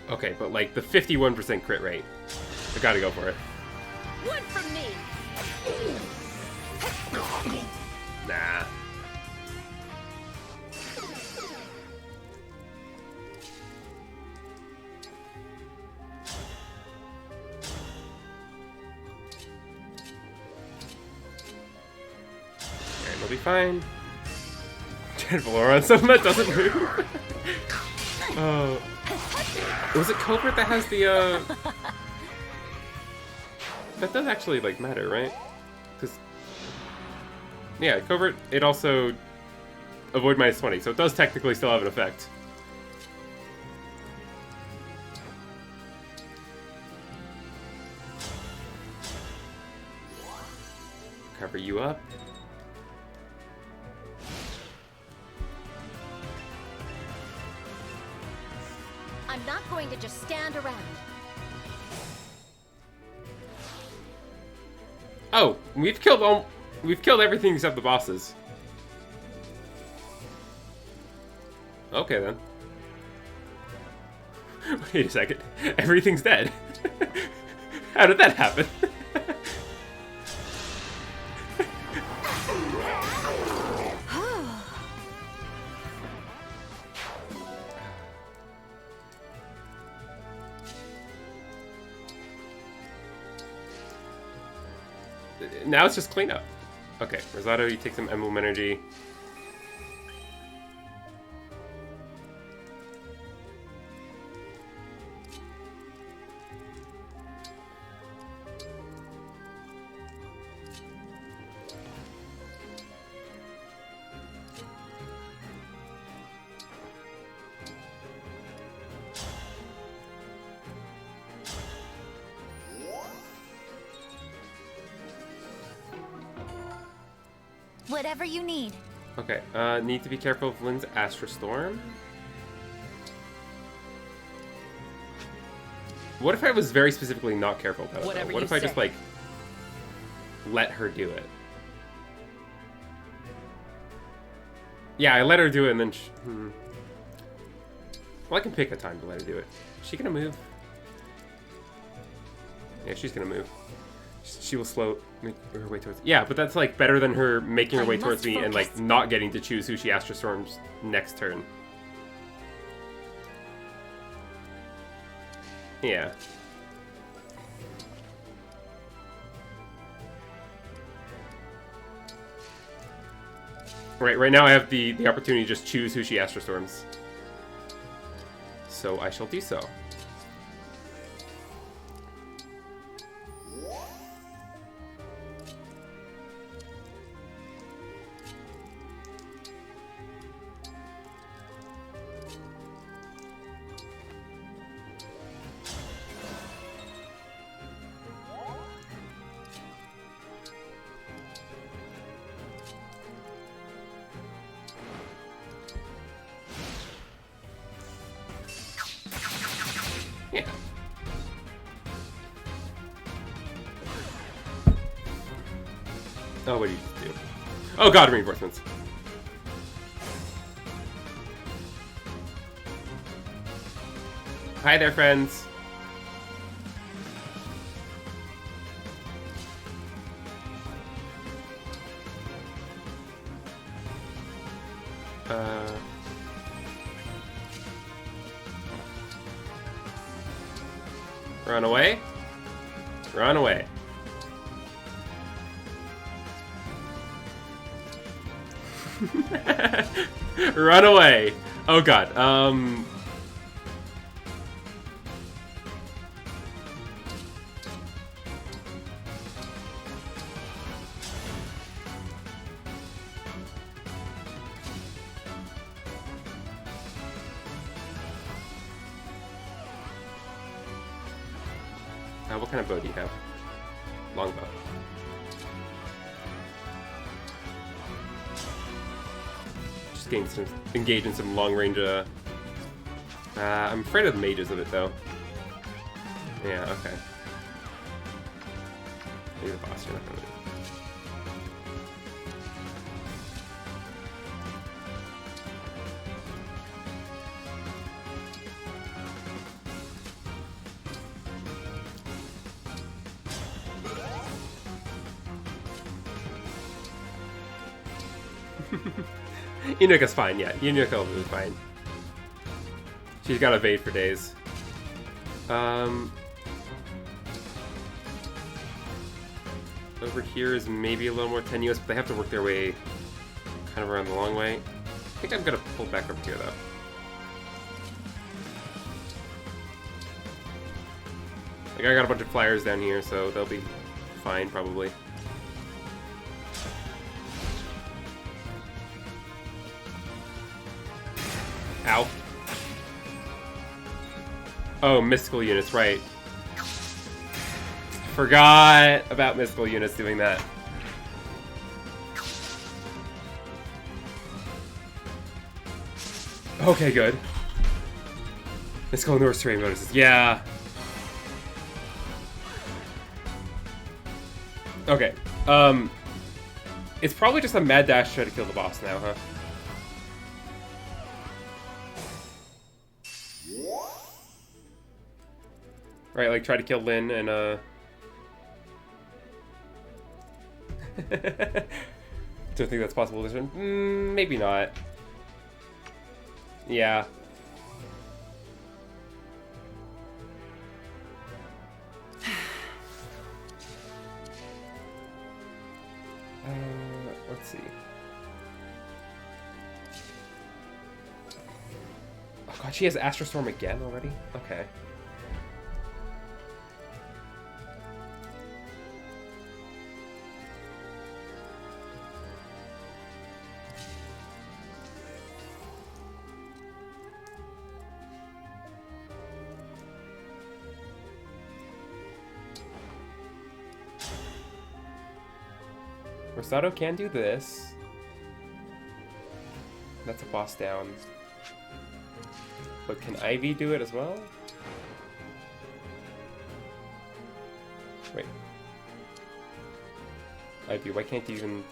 [SPEAKER 1] Okay, but like the 51% crit rate. I gotta go for it.
[SPEAKER 3] One from me.
[SPEAKER 1] Nah. She'll be fine. Trying to blow on something that doesn't move. Oh. Was it Covert that has the, That does actually, like, matter, right? Because... Yeah, Covert, it also... Avoid -20, so it does technically still have an effect. Cover you up.
[SPEAKER 3] I'm not going to just stand around.
[SPEAKER 1] Oh, we've killed everything except the bosses. Okay then. Wait a second. Everything's dead. How did that happen? Now it's just cleanup. Okay, Rosado, you take some Emblem Energy.
[SPEAKER 3] Whatever you need.
[SPEAKER 1] Okay, need to be careful of Lynn's Astra Storm. What if I was very specifically not careful about it?
[SPEAKER 2] Whatever
[SPEAKER 1] What
[SPEAKER 2] you
[SPEAKER 1] if I
[SPEAKER 2] say.
[SPEAKER 1] just, like, let her do it? Yeah, I let her do it and then Well, I can pick a time to let her do it. Is she gonna move? Yeah, she's gonna move. She will make her way towards... Yeah, but that's, like, better than her making her
[SPEAKER 3] I
[SPEAKER 1] way
[SPEAKER 3] must
[SPEAKER 1] towards me and, like,
[SPEAKER 3] focus.
[SPEAKER 1] not getting to choose who she Astra Storms next turn. Yeah. Right now I have the opportunity to just choose who she Astra Storms. So I shall do so. Yeah. Oh, what did you do? Oh god, reinforcements. Hi there, friends. Run away. Run away. Run away. Oh god. What kind of bow do you have? Longbow. Just getting some engage in some long range. I'm afraid of the mages of it though. Yeah. Okay. Maybe the boss. You're not gonna do. Yunuka's fine, yeah. Yunuka will be fine. She's got evade for days. Over here is maybe a little more tenuous, but they have to work their way kind of around the long way. I think I'm gonna pull back over here though. Like I got a bunch of flyers down here, so they'll be fine probably. Ow. Oh, mystical units, right. Forgot about mystical units doing that. Okay, good. Mystical North Terrain bonuses. Yeah. Okay. It's probably just a mad dash to try to kill the boss now, huh? Right, like try to kill Lyn and don't think that's possible this one. Maybe not. Yeah. Let's see. Oh god, she has Astrostorm again already? Okay. Rosado can do this. That's a boss down. But can Ivy do it as well? Wait. Ivy, why can't you even...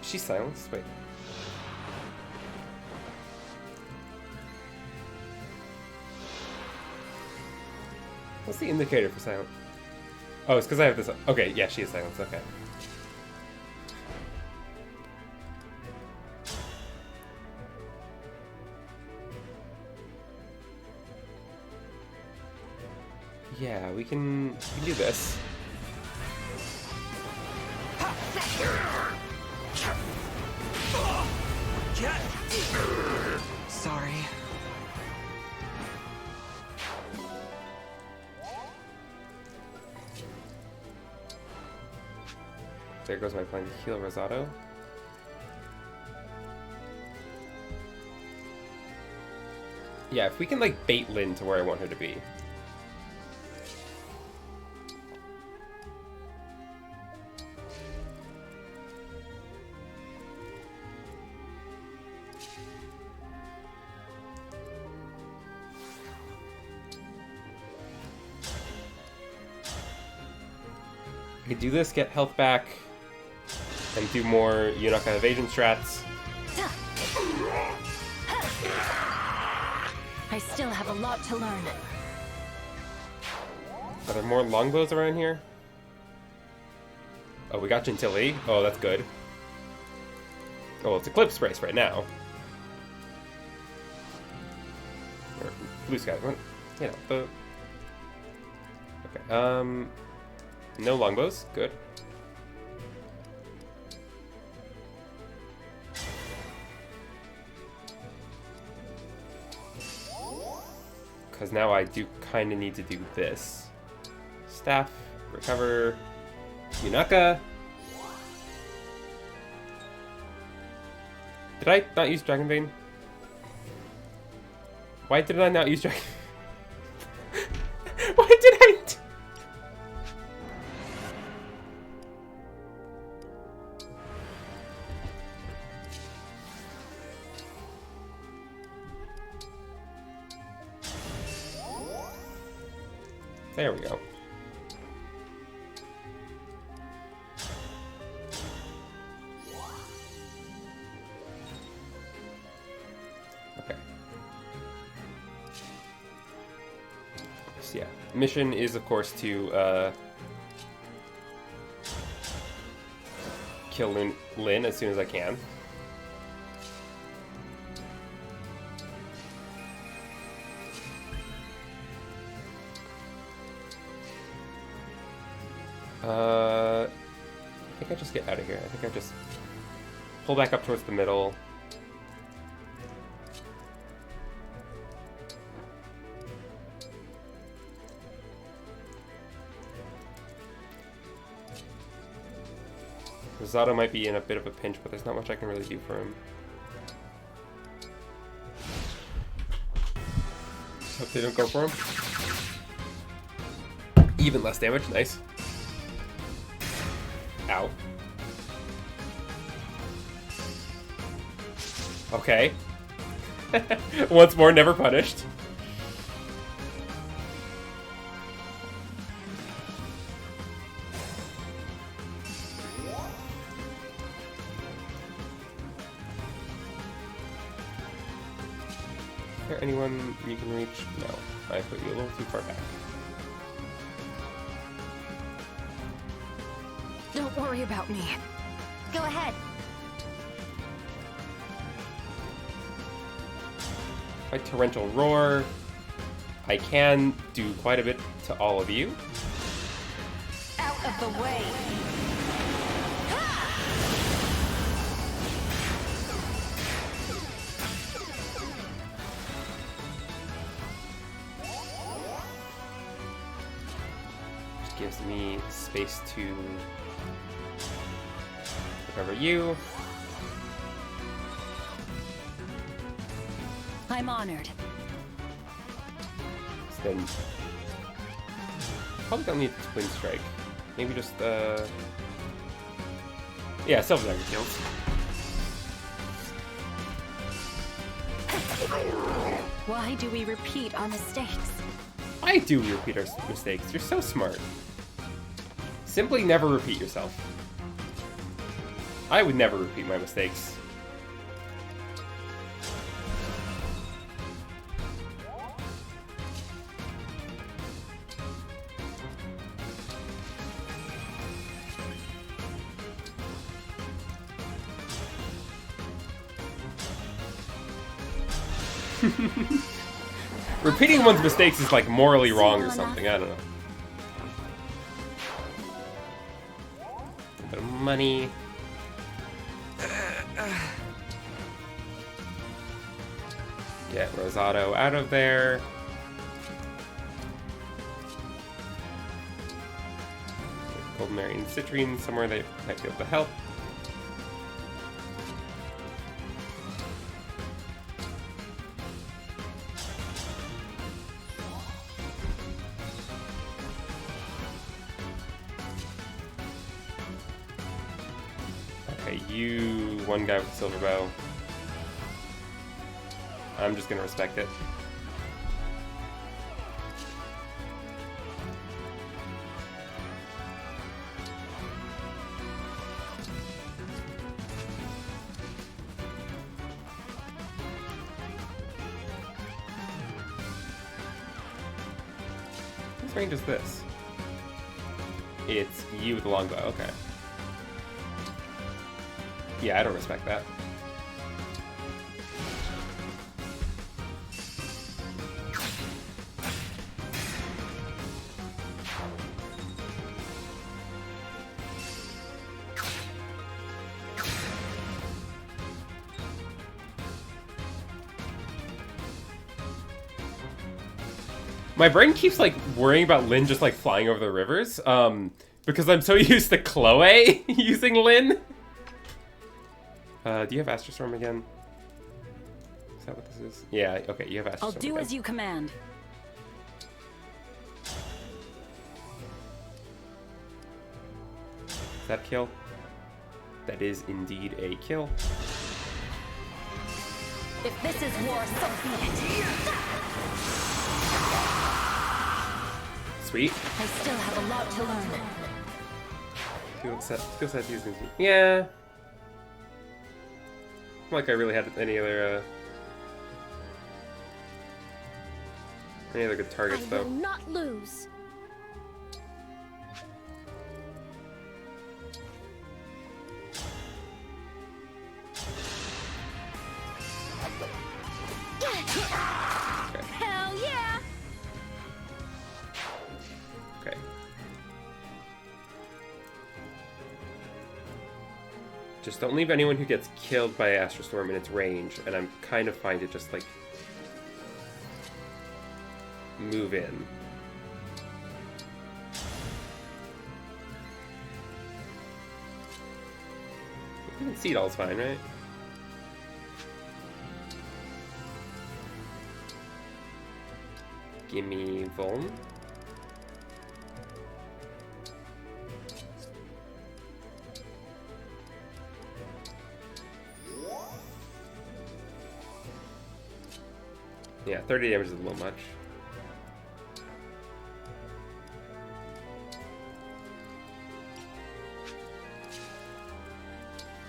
[SPEAKER 1] She's silenced? Wait. What's the indicator for silence? Oh, it's because I have this... Okay, yeah, she is silenced, okay. Yeah, we can do this.
[SPEAKER 5] Sorry.
[SPEAKER 1] There goes my plan to heal Rosado. Yeah, if we can like bait Lyn to where I want her to be. I could do this, get health back, and do more Yunaka evasion strats.
[SPEAKER 3] I still have a lot to learn.
[SPEAKER 1] Are there more longbows around here? Oh, we got Gentility. Oh, that's good. Oh, it's Eclipse Race right now. Or Blue Sky. You know, the... Okay, no longbows. Good. Because now I do kind of need to do this. Staff, recover, Yunaka. Did I not use Dragon Vein? Why did I not use Dragon Why did I... There we go. Okay. So yeah, mission is of course to kill Lyn as soon as I can. think I just get out of here. I think I just pull back up towards the middle. Rosado might be in a bit of a pinch, but there's not much I can really do for him. Hope they don't go for him. Even less damage, nice. Ow. Okay. Once more, never punished. Is there anyone you can reach? No. I put you a little too far back.
[SPEAKER 4] Don't worry about me.
[SPEAKER 3] Go ahead.
[SPEAKER 1] My torrential roar. I can do quite a bit to all of you.
[SPEAKER 4] Out of the way.
[SPEAKER 1] Which gives me space to recover you.
[SPEAKER 4] I'm honored.
[SPEAKER 1] So then, probably don't need Twin Strike. Maybe just yeah, Silver Dagger kills.
[SPEAKER 4] Why do we repeat our mistakes?
[SPEAKER 1] Why do we repeat our mistakes? You're so smart. Simply never repeat yourself. I would never repeat my mistakes. Repeating one's mistakes is like morally wrong or something, I don't know. A bit of money. Get Rosado out of there. Get Golden Mary and Citrine somewhere they might be able to help. Okay, you one guy with Silver Bow. I'm just gonna respect it. Whose range is this? It's you with the longbow, okay. Yeah, I don't respect that. My brain keeps like worrying about Lyn just like flying over the rivers, because I'm so used to Chloe using Lyn. Do you have Astrostorm again? Is that what this is? Yeah, okay, you have Astrostorm
[SPEAKER 4] I'll do
[SPEAKER 1] again.
[SPEAKER 4] as you command.
[SPEAKER 1] Is that a kill? That is indeed a kill.
[SPEAKER 4] If this is war, so be it.
[SPEAKER 1] Sweet.
[SPEAKER 4] I still have a lot to learn.
[SPEAKER 1] Skill set using. Yeah. Not like I really had any other good targets
[SPEAKER 6] I
[SPEAKER 1] though.
[SPEAKER 6] will not lose.
[SPEAKER 1] Okay.
[SPEAKER 6] Hell yeah!
[SPEAKER 1] Okay. Just don't leave anyone who gets killed by Astral Storm in its range, and I'm kind of fine to just, like, move in. Even Seed All's fine, right? Gimme Vuln. Yeah, 30 damage is a little much.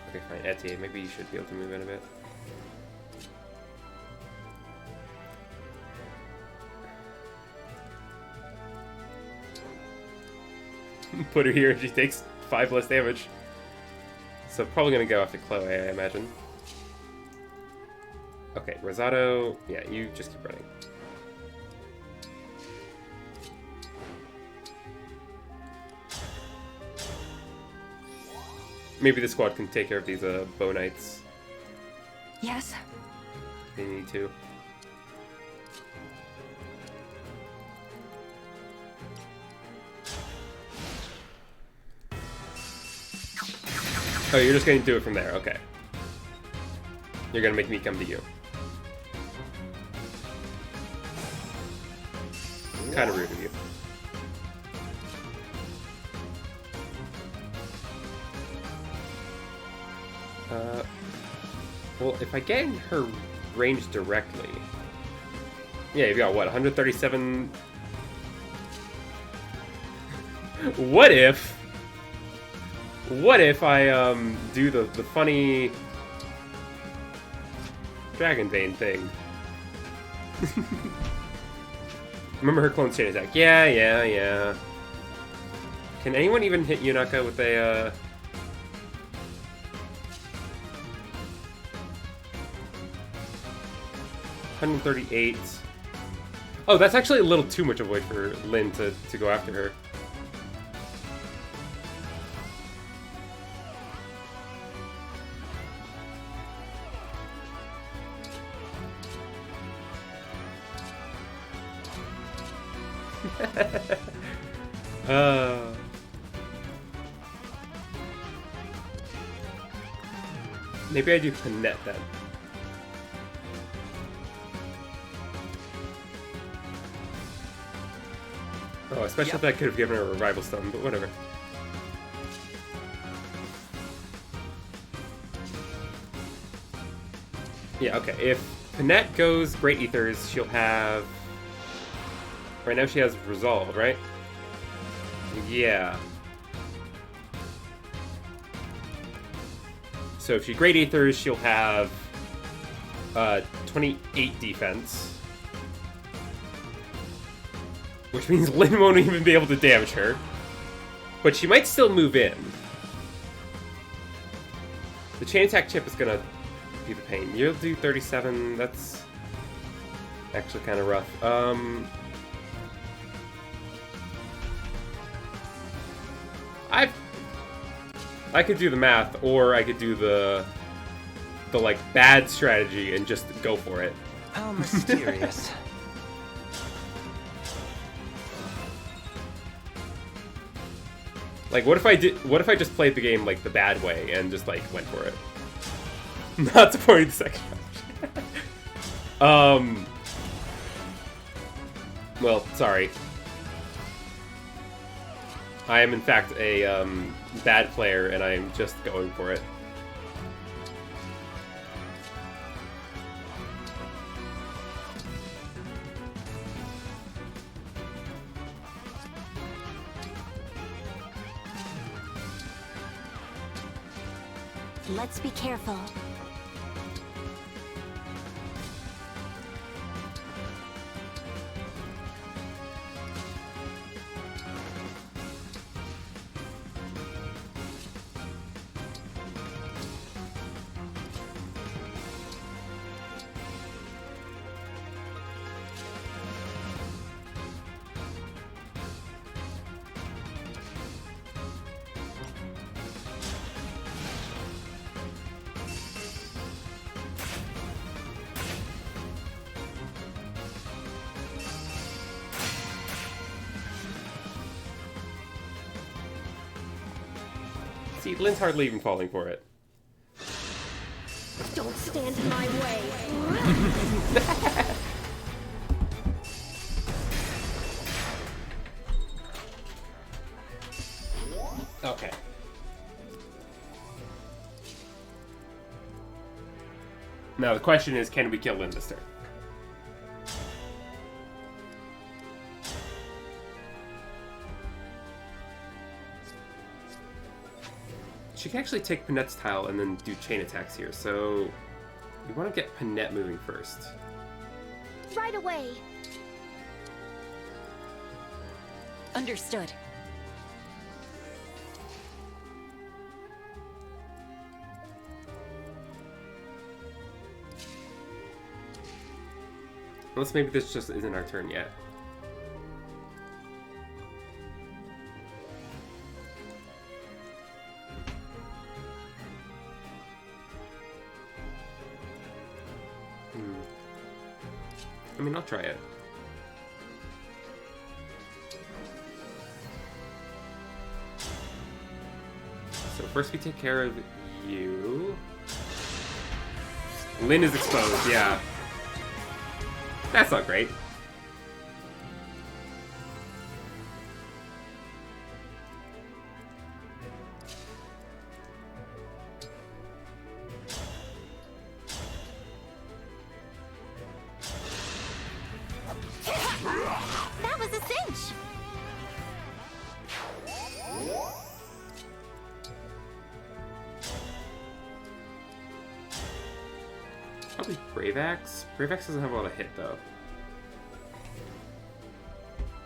[SPEAKER 1] Okay, fine. Etienne, maybe you should be able to move in a bit. Put her here and she takes 5 less damage. So probably gonna go after Chloe, I imagine. Okay, Rosado, yeah, you just keep running. Maybe the squad can take care of these Bow Knights.
[SPEAKER 3] Yes?
[SPEAKER 1] They need to. Oh, you're just going to do it from there, okay. You're going to make me come to you. Kind of rude of you. Well, if I get in her range directly... Yeah, you've got, what, 137... What if I, do the funny... Dragon Vein thing? Remember her clone's chain attack? Yeah. Can anyone even hit Yunaka with a, 138. Oh, that's actually a little too much of a way for Lyn to go after her. Maybe I do Panette then. Oh, especially if I could have given her a Revival Stone, but whatever. Yeah, okay. If Panette goes Great Ethers, she'll have... Right now she has Resolve, right? Yeah. So if she Great Ethers, she'll have 28 defense. Which means Lyn won't even be able to damage her. But she might still move in. The chain attack chip is gonna be the pain. You'll do 37, that's actually kind of rough. I could do the math, or I could do the like bad strategy and just go for it.
[SPEAKER 5] How mysterious.
[SPEAKER 1] Like, what if I just played the game like the bad way and just like went for it? Not supporting the second strategy. Well, sorry. I am in fact a bad player, and I am just going for it.
[SPEAKER 3] Let's be careful.
[SPEAKER 1] See, Lynn's hardly even falling for it.
[SPEAKER 6] Don't stand in my way.
[SPEAKER 1] Okay. Now the question is, can we kill Lynn this turn? She can actually take Panette's tile and then do chain attacks here, so we want to get Panette moving first.
[SPEAKER 6] Right away.
[SPEAKER 4] Understood.
[SPEAKER 1] Unless maybe this just isn't our turn yet. I mean, I'll try it. So first we take care of you. Lynn is exposed, yeah. That's not great.
[SPEAKER 6] That was a cinch.
[SPEAKER 1] Probably Brave Axe. Brave Axe doesn't have a lot of hit, though.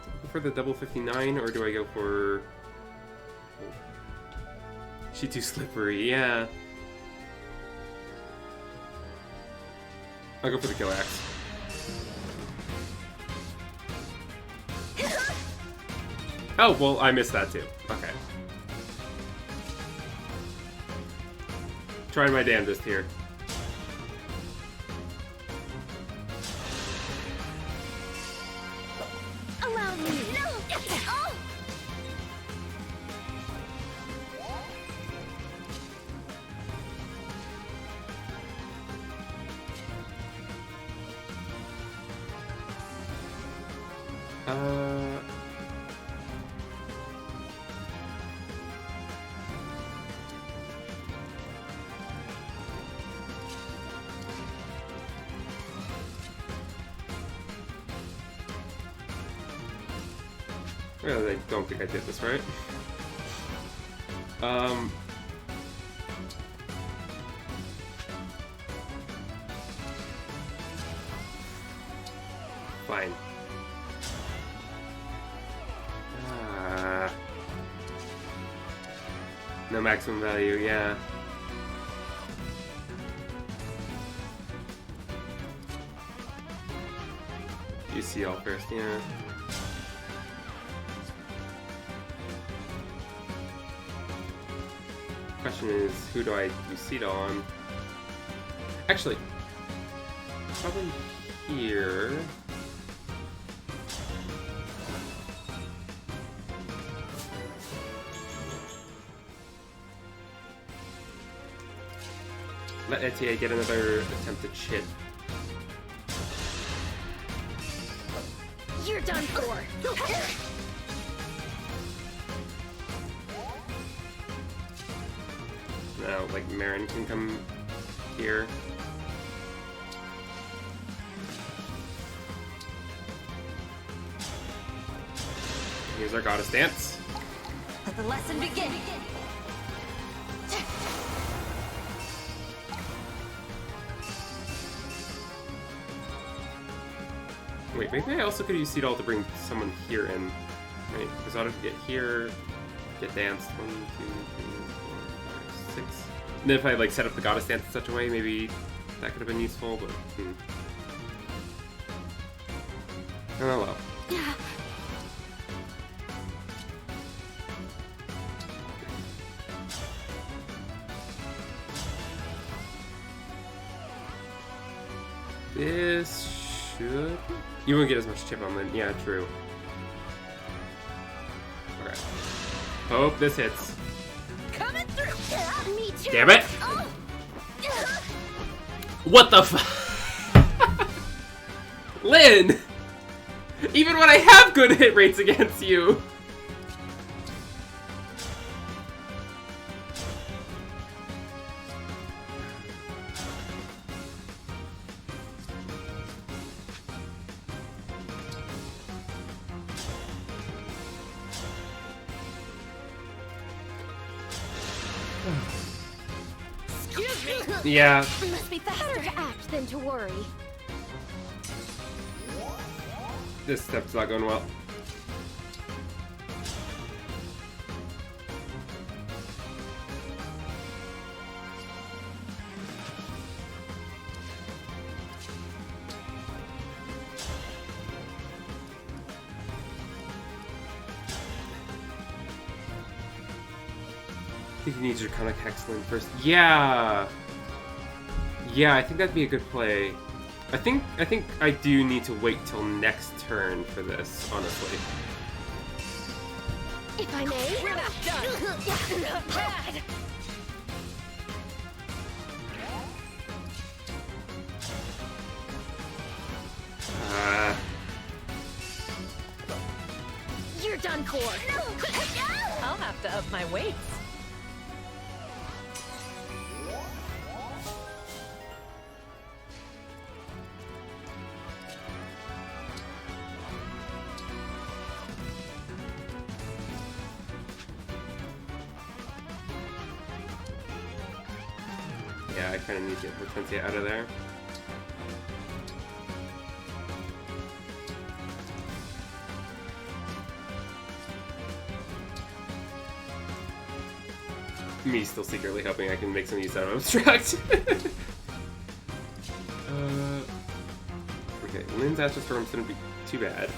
[SPEAKER 1] Do I go for the double 59, or do I go for... She too slippery, yeah. I'll go for the Kill Axe. Oh, well, I missed that, too. Okay. Trying my damnedest here.
[SPEAKER 6] Allow me. No. Oh.
[SPEAKER 1] Well, I don't think I did this right. Fine. No maximum value, yeah. You see all first, yeah. Question is, who do I use Seed on? Actually, probably here. Let Etienne get another attempt at shit.
[SPEAKER 6] You're done for.
[SPEAKER 1] Now, like, Marin can come here. Here's our goddess dance.
[SPEAKER 4] Let the lesson begin.
[SPEAKER 1] Wait, maybe I also could use Seed All to bring someone here in. Right? Because I ought to get here, get danced. 1, 2, 3, 4, 5, 6. And then if I like set up the goddess dance in such a way, maybe that could have been useful, but oh well. This should... You won't get as much chip on Lynn. Yeah, true. Okay. Hope this hits.
[SPEAKER 3] Coming through.
[SPEAKER 6] Me too.
[SPEAKER 1] Damn it!
[SPEAKER 6] Oh.
[SPEAKER 1] What the f- Lynn! Even when I have good hit rates against you!
[SPEAKER 3] Excuse me.
[SPEAKER 1] Yeah,
[SPEAKER 6] We must be faster to act than to worry.
[SPEAKER 1] this step's not going well. I think you need your Draconic Hexlin first. Yeah! Yeah, I think that'd be a good play. I think I do need to wait till next turn for this, honestly.
[SPEAKER 6] If I may.
[SPEAKER 3] We're not done. Bad.
[SPEAKER 6] You're done for.
[SPEAKER 3] I'll have to up my weights.
[SPEAKER 1] Yeah, I kind of need to get Hortensia out of there. Me still secretly hoping I can make some use out of Abstract. Okay, Lynn's Astrostorm's gonna be too bad.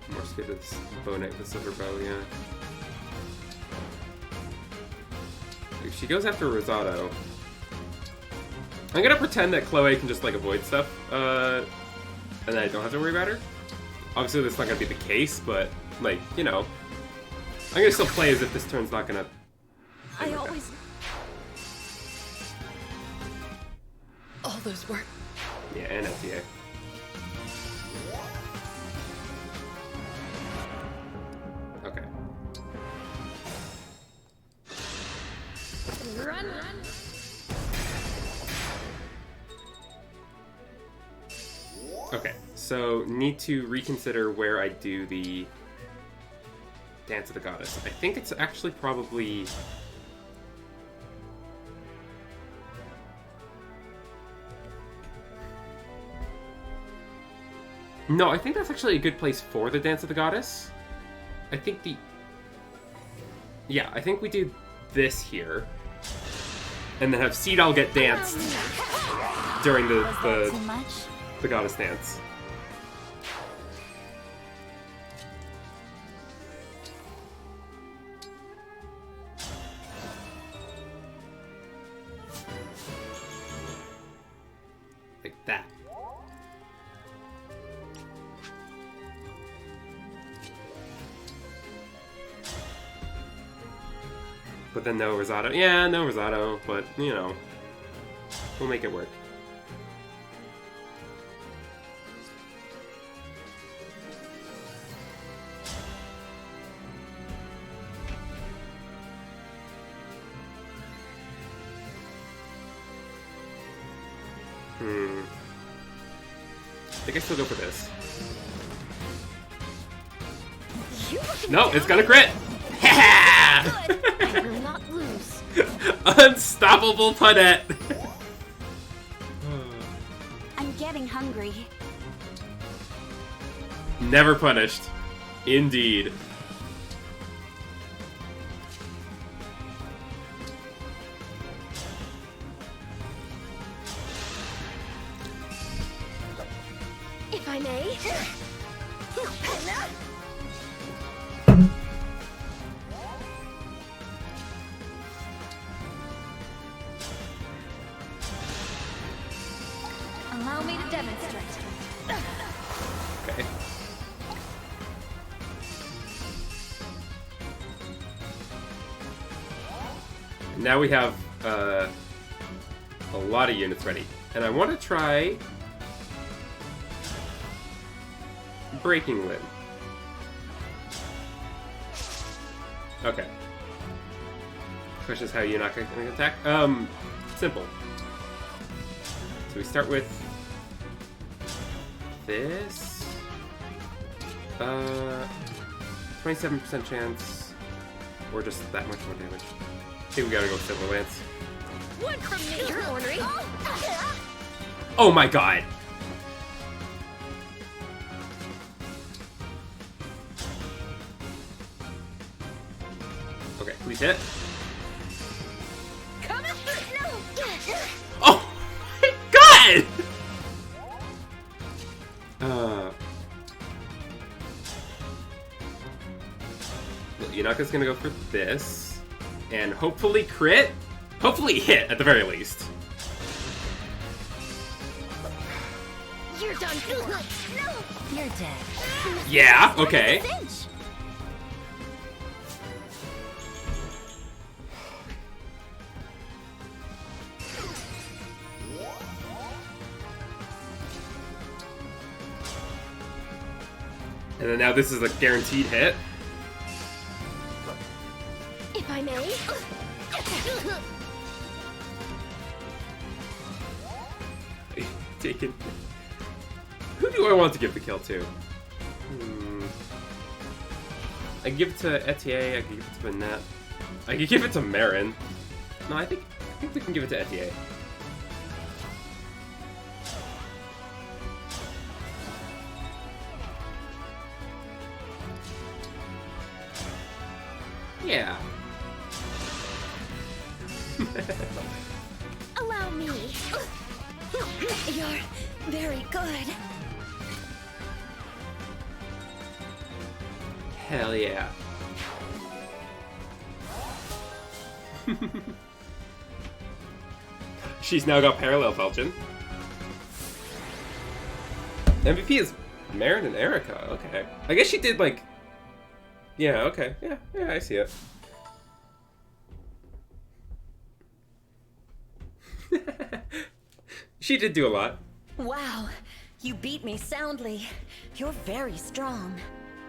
[SPEAKER 1] More scared of this bow neck, the silver bow, yeah. If she goes after Rosado, I'm gonna pretend that Chloe can just like avoid stuff, and then I don't have to worry about her. Obviously that's not gonna be the case, but like, you know, I'm gonna still play as if this turn's not gonna.
[SPEAKER 3] I always. All those were.
[SPEAKER 1] Yeah, and FTA. Okay.
[SPEAKER 6] Run.
[SPEAKER 1] Okay, so need to reconsider where I do the Dance of the Goddess. I think it's actually probably... No, I think that's actually a good place for the Dance of the Goddess. I think the... Yeah, I think we do this here. And then have Seedall get danced during
[SPEAKER 4] Was that too much?
[SPEAKER 1] the Goddess dance. Like that. But then no Rosado. Yeah, no Rosado, but, you know, we'll make it work. I think I still go for this. No, it's got a crit!
[SPEAKER 6] I will not lose.
[SPEAKER 1] Unstoppable Punette!
[SPEAKER 4] I'm getting hungry.
[SPEAKER 1] Never punished. Indeed.
[SPEAKER 6] If I may.
[SPEAKER 4] Allow me to demonstrate.
[SPEAKER 1] Okay. Now we have a lot of units ready. And I want to try Breaking Limb. Okay. Question is how you're not going to attack? Simple. So we start with this. 27% chance, or just that much more damage. I think we gotta go Silver Lance.
[SPEAKER 6] One from me. You're ornery.
[SPEAKER 1] Oh my god! Okay, please hit.
[SPEAKER 6] Come on. No.
[SPEAKER 1] Oh my god! Yanaka's gonna go for this, and hopefully crit? Hopefully hit, at the very least.
[SPEAKER 6] You're done for. No.
[SPEAKER 3] You're dead.
[SPEAKER 1] Yeah, okay.
[SPEAKER 3] Cinch.
[SPEAKER 1] And then now this is a guaranteed hit.
[SPEAKER 6] If I may.
[SPEAKER 1] Taken. Who do I want to give the kill to? I can give it to Etier, I can give it to Banette. I could give it to Marin. No, I think we can give it to Etier. Yeah.
[SPEAKER 6] Allow me.
[SPEAKER 3] You're very good.
[SPEAKER 1] Hell yeah. She's now got Parallel Falchion. MVP is Marin and Erica. Okay. I guess she did like... Yeah, okay. Yeah, I see it. She did do a lot.
[SPEAKER 3] Wow, you beat me soundly. You're very strong.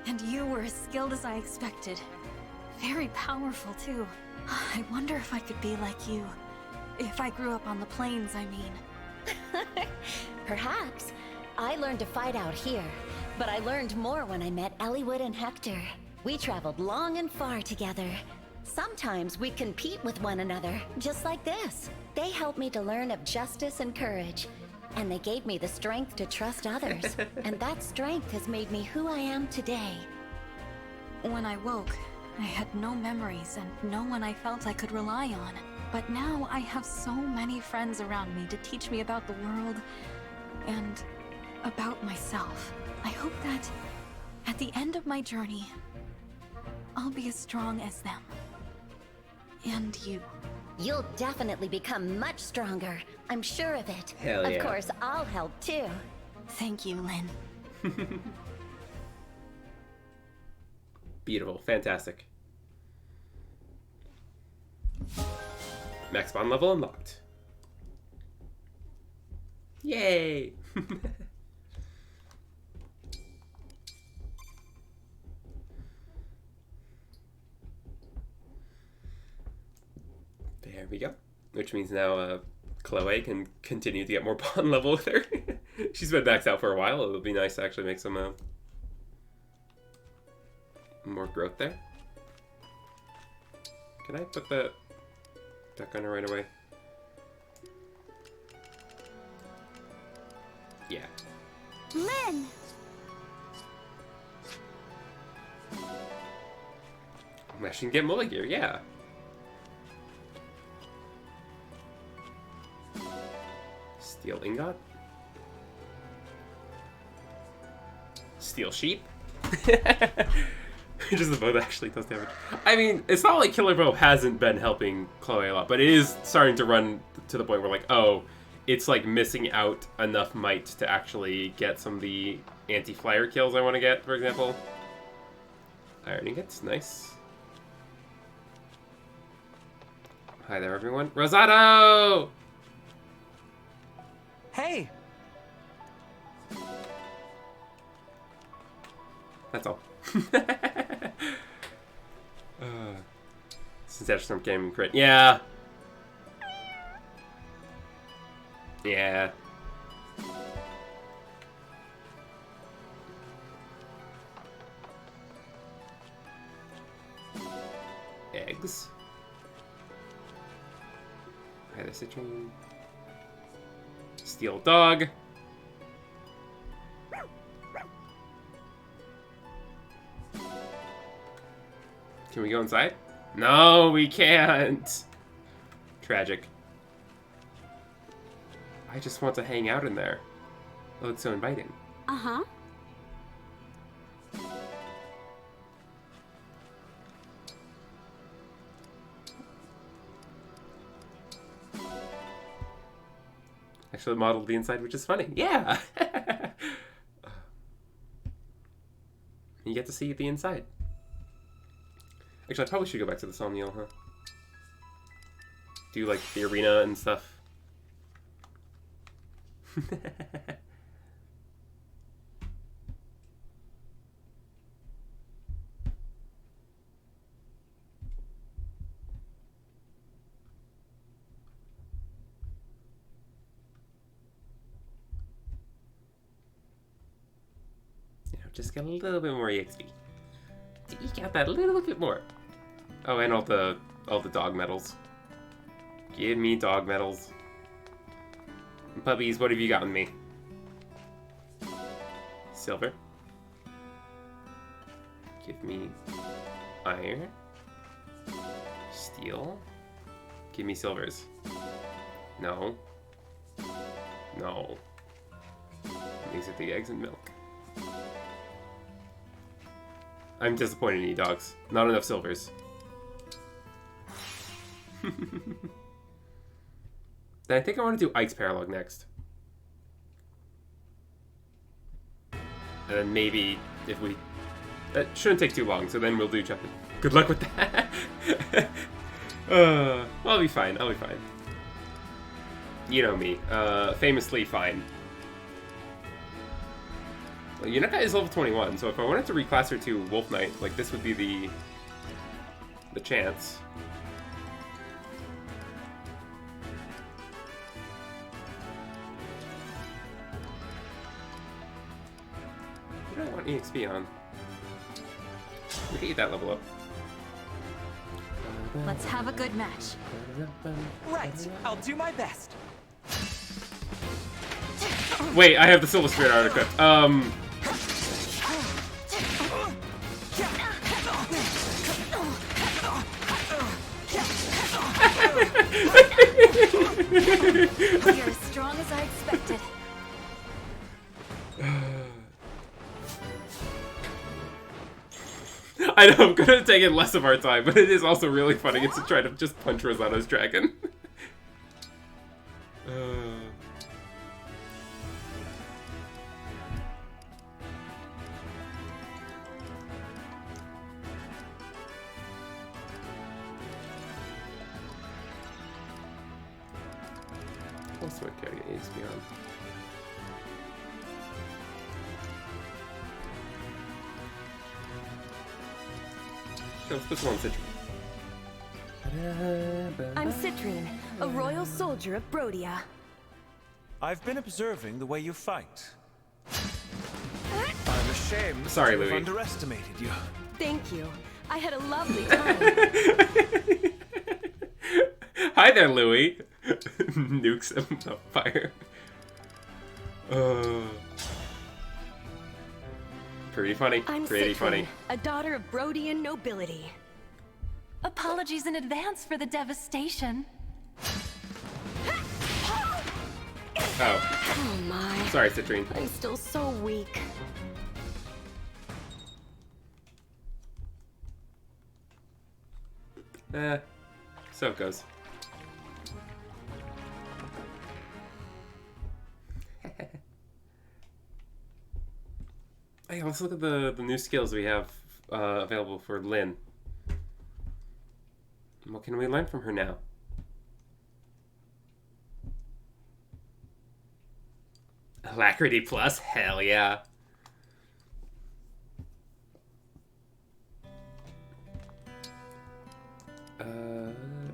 [SPEAKER 4] And you were as skilled as I expected. Very powerful, too. I wonder if I could be like you. If I grew up on the plains, I mean.
[SPEAKER 3] Perhaps. I learned to fight out here, but I learned more when I met Eliwood and Hector. We traveled long and far together. Sometimes we compete with one another, just like this. They helped me to learn of justice and courage, and they gave me the strength to trust others. And that strength has made me who I am today.
[SPEAKER 4] When I woke, I had no memories and no one I felt I could rely on. But now I have so many friends around me to teach me about the world and about myself. I hope that at the end of my journey, I'll be as strong as them. And you.
[SPEAKER 3] You'll definitely become much stronger. I'm sure of it.
[SPEAKER 1] Hell yeah.
[SPEAKER 3] Of course, I'll help too.
[SPEAKER 4] Thank you, Lynn.
[SPEAKER 1] Beautiful. Fantastic. Max bond level unlocked. Yay! There we go. Which means now Chloe can continue to get more bond level with her. She's been maxed out for a while. It'll be nice to actually make some more growth there. Can I put that on her right away? Yeah.
[SPEAKER 6] Lynn!
[SPEAKER 1] I should get Mully gear, yeah. Steel ingot? Steel sheep? Just the bow that actually does damage. I mean, it's not like Killer Bow hasn't been helping Chloe a lot, but it is starting to run to the point where, like, oh, it's like missing out enough might to actually get some of the anti-flyer kills I want to get, for example. Iron ingots, nice. Hi there, everyone. Rosado!
[SPEAKER 5] Hey!
[SPEAKER 1] That's all. Since Edgestorm came crit. Yeah. Yeah. Eggs. Hi there, Citrine. Steel dog. Can we go inside? No, we can't. Tragic. I just want to hang out in there. Oh, it's so inviting.
[SPEAKER 6] Uh-huh.
[SPEAKER 1] Actually modeled the inside, which is funny. Yeah! You get to see the inside. Actually, I probably should go back to the Somniel, huh? Do, like, the arena and stuff. Just get a little bit more EXP. To eke out that a little bit more. Oh, and all the dog medals. Give me dog medals. Puppies, what have you got with me? Silver. Give me iron. Steel. Give me silvers. No. No. These are the eggs and milk. I'm disappointed in you, dogs. Not enough silvers. Then I think I want to do Ike's Paralog next. And then maybe if we... That shouldn't take too long, so then we'll do chapter... Good luck with that! Well, I'll be fine. I'll be fine. You know me. Famously fine. Well, Yunaka is level 21, so if I wanted to reclass her to Wolf Knight, like, this would be the chance. What do I want EXP on? We can get that level up.
[SPEAKER 4] Let's have a good match.
[SPEAKER 5] Right, I'll do my best.
[SPEAKER 1] Wait, I have the Silver Spirit art equipped.
[SPEAKER 4] You're as strong as I expected.
[SPEAKER 1] I know, I'm gonna take it less of our time, but it is also really funny to try to just punch Rosato's dragon. Also, I gotta get EXP on. So let's put some on Citrine.
[SPEAKER 6] I'm Citrine, a royal soldier of Brodia.
[SPEAKER 7] I've been observing the way you fight. I'm ashamed
[SPEAKER 1] Sorry,
[SPEAKER 7] to have
[SPEAKER 1] Louis.
[SPEAKER 7] underestimated you.
[SPEAKER 6] Thank you. I had a lovely time.
[SPEAKER 1] Hi there, Louis. Nukes him on fire. Pretty funny.
[SPEAKER 6] I'm
[SPEAKER 1] Pretty
[SPEAKER 6] Citrine,
[SPEAKER 1] funny.
[SPEAKER 6] a daughter of Brodian nobility.
[SPEAKER 4] Apologies in advance for the devastation.
[SPEAKER 1] Oh,
[SPEAKER 6] Oh my.
[SPEAKER 1] sorry, Citrine.
[SPEAKER 6] I'm still so weak.
[SPEAKER 1] So it goes. yeah, let's look at the new skills we have available for Lynn. What can we learn from her now? Alacrity plus? Hell yeah.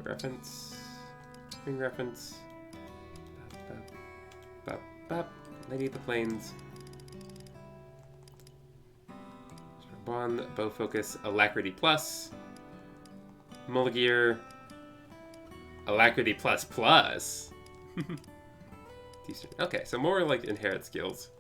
[SPEAKER 1] Reference. Ring reference. Bop, bop. Lady of the Plains. One, bow focus, alacrity plus. Mulligear, alacrity plus plus. Decent. Okay, so more like inherent skills.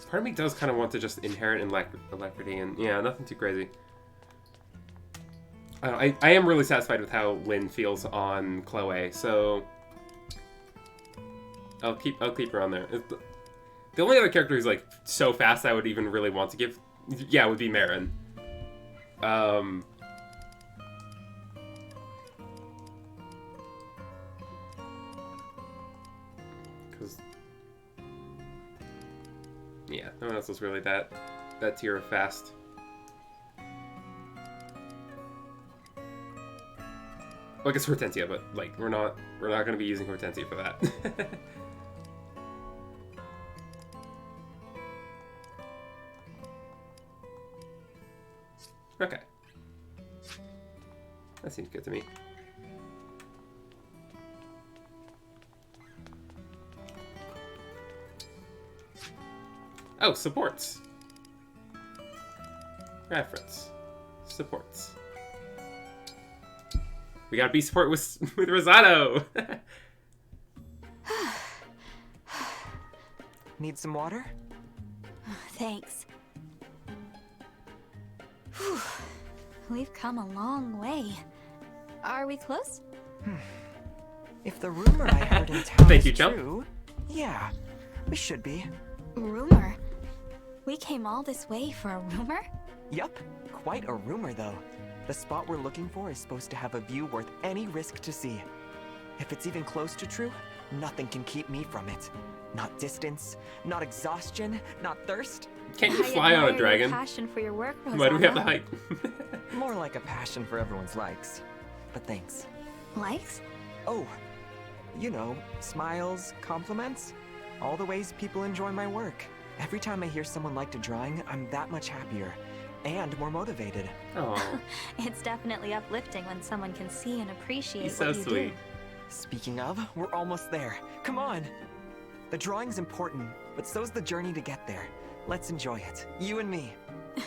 [SPEAKER 1] Part of me does kind of want to just inherit in alacrity, and yeah, nothing too crazy. I am really satisfied with how Lynn feels on Chloe, so I'll keep her on there. The only other character who's like so fast I would even really want to give, yeah, would be Marin. Because yeah, no one else was really that tier of fast. Well, I guess Hortensia, but like we're not gonna be using Hortensia for that. Okay. That seems good to me. Oh, supports. Reference. Supports. We gotta be support with Rosado!
[SPEAKER 5] Need some water?
[SPEAKER 4] Thanks. Whew. We've come a long way. Are we close?
[SPEAKER 5] If the rumor I heard in town
[SPEAKER 1] Thank you,
[SPEAKER 5] is
[SPEAKER 1] Chump.
[SPEAKER 5] true, yeah, we should be.
[SPEAKER 4] Rumor? We came all this way for a rumor?
[SPEAKER 5] Yup, quite a rumor though. The spot we're looking for is supposed to have a view worth any risk to see. If it's even close to true, nothing can keep me from it. Not distance, not exhaustion, not thirst.
[SPEAKER 1] Can't you
[SPEAKER 4] I
[SPEAKER 1] fly on a
[SPEAKER 4] admire your
[SPEAKER 1] dragon?
[SPEAKER 4] passion for your work,
[SPEAKER 1] Why do we have to
[SPEAKER 4] Rosado.
[SPEAKER 1] hike?
[SPEAKER 5] More like a passion for everyone's likes. But thanks.
[SPEAKER 4] Likes?
[SPEAKER 5] Oh, you know, smiles, compliments, all the ways people enjoy my work. Every time I hear someone liked a drawing, I'm that much happier and more motivated.
[SPEAKER 1] Oh,
[SPEAKER 4] It's definitely uplifting when someone can see and appreciate
[SPEAKER 1] he's
[SPEAKER 4] what
[SPEAKER 1] so
[SPEAKER 4] you
[SPEAKER 1] sweet.
[SPEAKER 4] do.
[SPEAKER 5] Speaking of, we're almost there. Come on! The drawing's important, but so's the journey to get there. Let's enjoy it. You and me.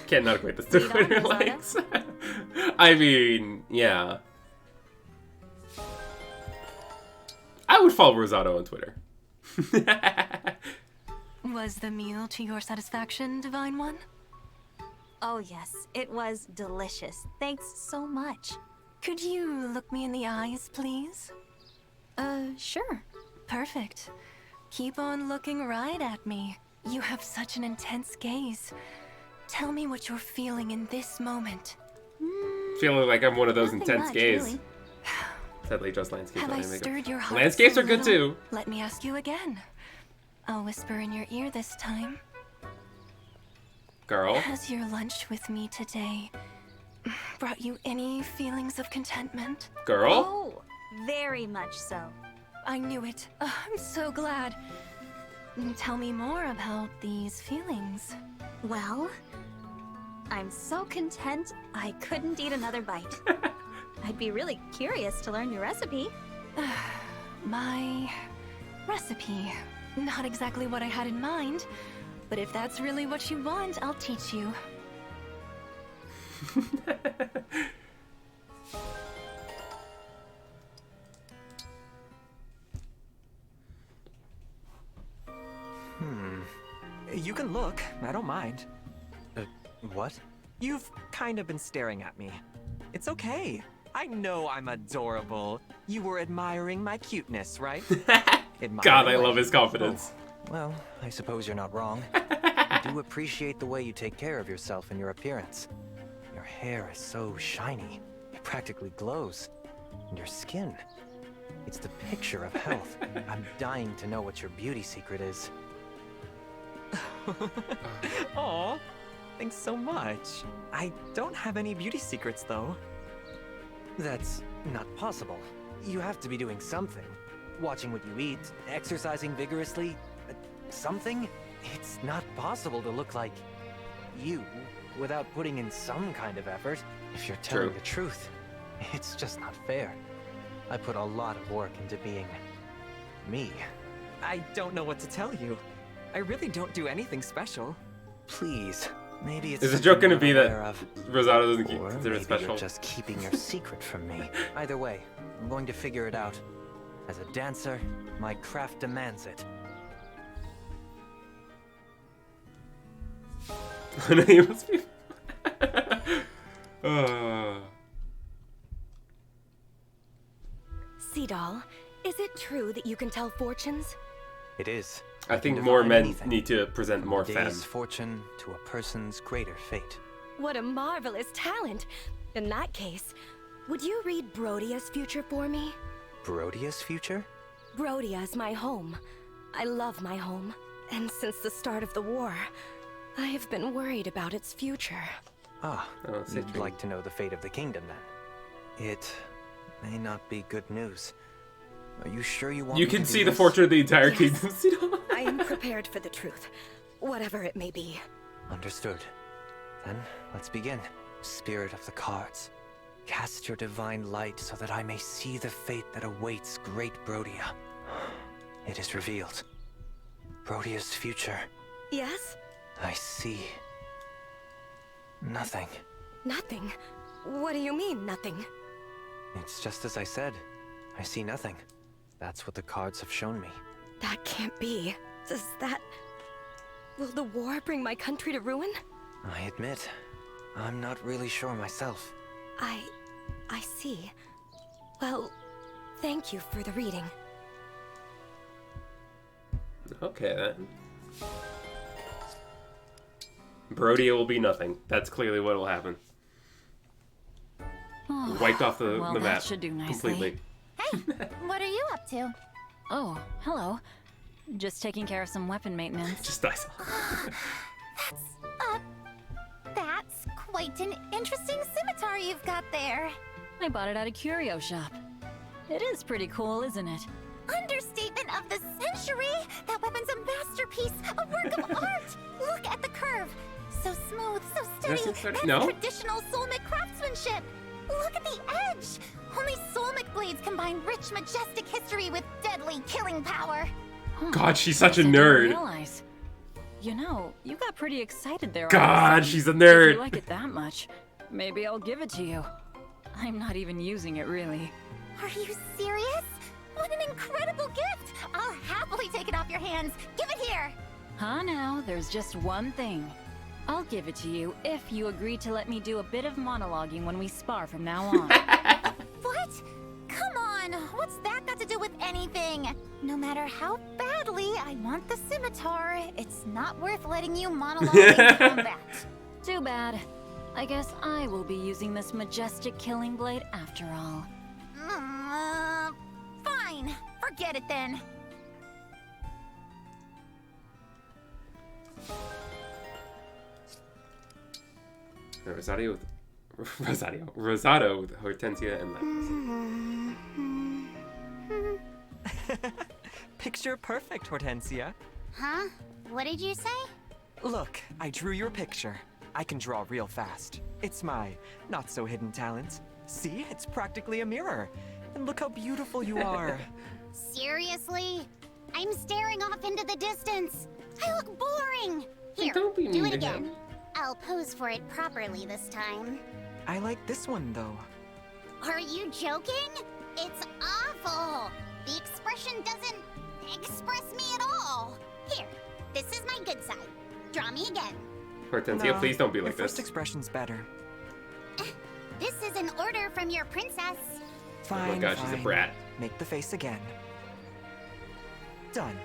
[SPEAKER 1] Cannot equate this to
[SPEAKER 4] Lead on,
[SPEAKER 1] Twitter
[SPEAKER 4] Rosado.
[SPEAKER 1] likes. I mean, yeah. I would follow Rosado on Twitter.
[SPEAKER 8] Was the meal to your satisfaction, Divine One?
[SPEAKER 4] Oh yes, it was delicious. Thanks so much.
[SPEAKER 8] Could you look me in the eyes, please?
[SPEAKER 4] Sure.
[SPEAKER 8] Perfect. Keep on looking right at me. You have such an intense gaze. Tell me what you're feeling in this moment.
[SPEAKER 1] Feeling like I'm one of those
[SPEAKER 4] Nothing
[SPEAKER 1] intense
[SPEAKER 4] much,
[SPEAKER 1] gays.
[SPEAKER 4] really.
[SPEAKER 1] Sadly, just landscapes.
[SPEAKER 8] Have
[SPEAKER 1] on
[SPEAKER 8] I
[SPEAKER 1] my makeup.
[SPEAKER 8] stirred your heart?
[SPEAKER 1] Landscapes
[SPEAKER 8] so
[SPEAKER 1] are good
[SPEAKER 8] little?
[SPEAKER 1] too.
[SPEAKER 8] Let me ask you again. I'll whisper in your ear this time.
[SPEAKER 1] Girl.
[SPEAKER 8] Has your lunch with me today brought you any feelings of contentment?
[SPEAKER 1] Girl?
[SPEAKER 4] Oh, very much so.
[SPEAKER 8] I knew it. I'm so glad. Tell me more about these feelings.
[SPEAKER 4] Well, I'm so content I couldn't eat another bite. I'd be really curious to learn your recipe.
[SPEAKER 8] My recipe. Not exactly what I had in mind, but if that's really what you want, I'll teach you.
[SPEAKER 5] You can look, I don't mind.
[SPEAKER 7] What?
[SPEAKER 5] You've kind of been staring at me. It's okay. I know I'm adorable. You were admiring my cuteness, right?
[SPEAKER 1] God, I love his confidence.
[SPEAKER 9] Well, I suppose you're not wrong. I do appreciate the way you take care of yourself and your appearance. Your hair is so shiny. It practically glows. And your skin. It's the picture of health. I'm dying to know what your beauty secret is.
[SPEAKER 5] Aw, thanks so much. I don't have any beauty secrets, though.
[SPEAKER 9] That's not possible. You have to be doing something. Watching what you eat, exercising vigorously, something? It's not possible to look like you without putting in some kind of effort. If you're telling
[SPEAKER 1] True.
[SPEAKER 9] the truth, it's just not fair. I put a lot of work into being me.
[SPEAKER 5] I don't know what to tell you. I really don't do anything special.
[SPEAKER 9] Please, maybe it's
[SPEAKER 1] Is the
[SPEAKER 9] something
[SPEAKER 1] joke gonna
[SPEAKER 9] you're
[SPEAKER 1] be
[SPEAKER 9] not
[SPEAKER 1] that
[SPEAKER 9] aware of.
[SPEAKER 1] Rosado doesn't
[SPEAKER 9] Or
[SPEAKER 1] consider it
[SPEAKER 9] maybe
[SPEAKER 1] special?
[SPEAKER 9] you're just keeping your secret from me. Either way, I'm going to figure it out. As a dancer, my craft demands it.
[SPEAKER 1] I know you must be. uh,
[SPEAKER 6] Seadoll, is it true that you can tell fortunes?
[SPEAKER 9] It is.
[SPEAKER 1] I think
[SPEAKER 9] can
[SPEAKER 1] more
[SPEAKER 9] divine
[SPEAKER 1] men
[SPEAKER 9] anything.
[SPEAKER 1] need to present more
[SPEAKER 9] A day's
[SPEAKER 1] femme.
[SPEAKER 9] fortune to a person's greater fate.
[SPEAKER 6] What a marvelous talent. In that case, would you read Brodia's future for me?
[SPEAKER 9] Brodia's future?
[SPEAKER 6] Brodia's my home. I love my home. And since the start of the war, I have been worried about its future.
[SPEAKER 9] Ah,
[SPEAKER 1] Oh, it's
[SPEAKER 9] you'd
[SPEAKER 1] interesting.
[SPEAKER 9] like to know the fate of the kingdom then. It may not be good news. Are you sure you want
[SPEAKER 1] You
[SPEAKER 9] me
[SPEAKER 1] can
[SPEAKER 9] to do
[SPEAKER 1] see the
[SPEAKER 9] this?
[SPEAKER 1] fortune of the entire
[SPEAKER 6] Yes.
[SPEAKER 1] kingdom. Seadoll.
[SPEAKER 6] I am prepared for the truth, whatever it may be.
[SPEAKER 9] Understood. Then, let's begin. Spirit of the cards, cast your divine light so that I may see the fate that awaits great Brodia. It is revealed. Brodia's future.
[SPEAKER 6] Yes?
[SPEAKER 9] I see. Nothing.
[SPEAKER 6] Nothing. What do you mean, nothing?
[SPEAKER 9] It's just as I said. I see nothing. That's what the cards have shown me.
[SPEAKER 6] That can't be. Does that... Will the war bring my country to ruin?
[SPEAKER 9] I admit, I'm not really sure myself.
[SPEAKER 6] I see. Well, thank you for the reading.
[SPEAKER 1] Okay then. Brodia will be nothing. That's clearly what will happen. Wiped off the,
[SPEAKER 8] well,
[SPEAKER 1] the
[SPEAKER 8] that
[SPEAKER 1] map
[SPEAKER 8] should do nicely.
[SPEAKER 1] completely.
[SPEAKER 3] What are you up to?
[SPEAKER 8] Oh, hello. Just taking care of some weapon maintenance.
[SPEAKER 1] Just dice.
[SPEAKER 3] That's quite an interesting scimitar you've got there.
[SPEAKER 8] I bought it at a curio shop. It is pretty cool, isn't it?
[SPEAKER 3] Understatement of the century! That weapon's a masterpiece, a work of art! Look at the curve! So smooth, so steady!
[SPEAKER 1] That's
[SPEAKER 3] That's
[SPEAKER 1] no?
[SPEAKER 3] traditional Solmic craftsmanship! Look at the edge! Only Solmic blades combine rich, majestic history with deadly killing power!
[SPEAKER 1] God, she's such a
[SPEAKER 8] Guess I didn't
[SPEAKER 1] nerd.
[SPEAKER 8] realize. You know, you got pretty excited there. all of a
[SPEAKER 1] God,
[SPEAKER 8] sudden.
[SPEAKER 1] she's a
[SPEAKER 8] If
[SPEAKER 1] nerd.
[SPEAKER 8] you like it that much, maybe I'll give it to you. I'm not even using it really.
[SPEAKER 3] Are you serious? What an incredible gift! I'll happily take it off your hands. Give it here!
[SPEAKER 8] Huh now, there's just one thing. I'll give it to you if you agree to let me do a bit of monologuing when we spar from now on.
[SPEAKER 3] What? Come on! What's that got to do with anything? No matter how badly I want the scimitar, it's not worth letting you monologue in combat.
[SPEAKER 8] Too bad. I guess I will be using this majestic killing blade after all.
[SPEAKER 3] Fine. Forget it then.
[SPEAKER 1] Rosado with Hortensia and Lex.
[SPEAKER 5] Picture perfect, Hortensia.
[SPEAKER 3] Huh? What did you say?
[SPEAKER 5] Look, I drew your picture. I can draw real fast. It's my not-so-hidden talent. See? It's practically a mirror. And look how beautiful you are.
[SPEAKER 3] Seriously? I'm staring off into the distance. I look boring. Here,
[SPEAKER 1] Don't be
[SPEAKER 3] do
[SPEAKER 1] mean
[SPEAKER 3] it
[SPEAKER 1] to
[SPEAKER 3] again.
[SPEAKER 1] him.
[SPEAKER 3] I'll pose for it properly this time.
[SPEAKER 5] I like this one, though.
[SPEAKER 3] Are you joking? It's awful. The expression doesn't express me at all. Here, this is my good side. Draw me again.
[SPEAKER 1] Hortensia,
[SPEAKER 5] No,
[SPEAKER 1] please don't be
[SPEAKER 5] your
[SPEAKER 1] like
[SPEAKER 5] first
[SPEAKER 1] this.
[SPEAKER 5] expression's better.
[SPEAKER 3] This is an order from your princess.
[SPEAKER 5] Fine,
[SPEAKER 1] Oh my god, she's a
[SPEAKER 5] fine.
[SPEAKER 1] brat.
[SPEAKER 5] Make the face again. Done.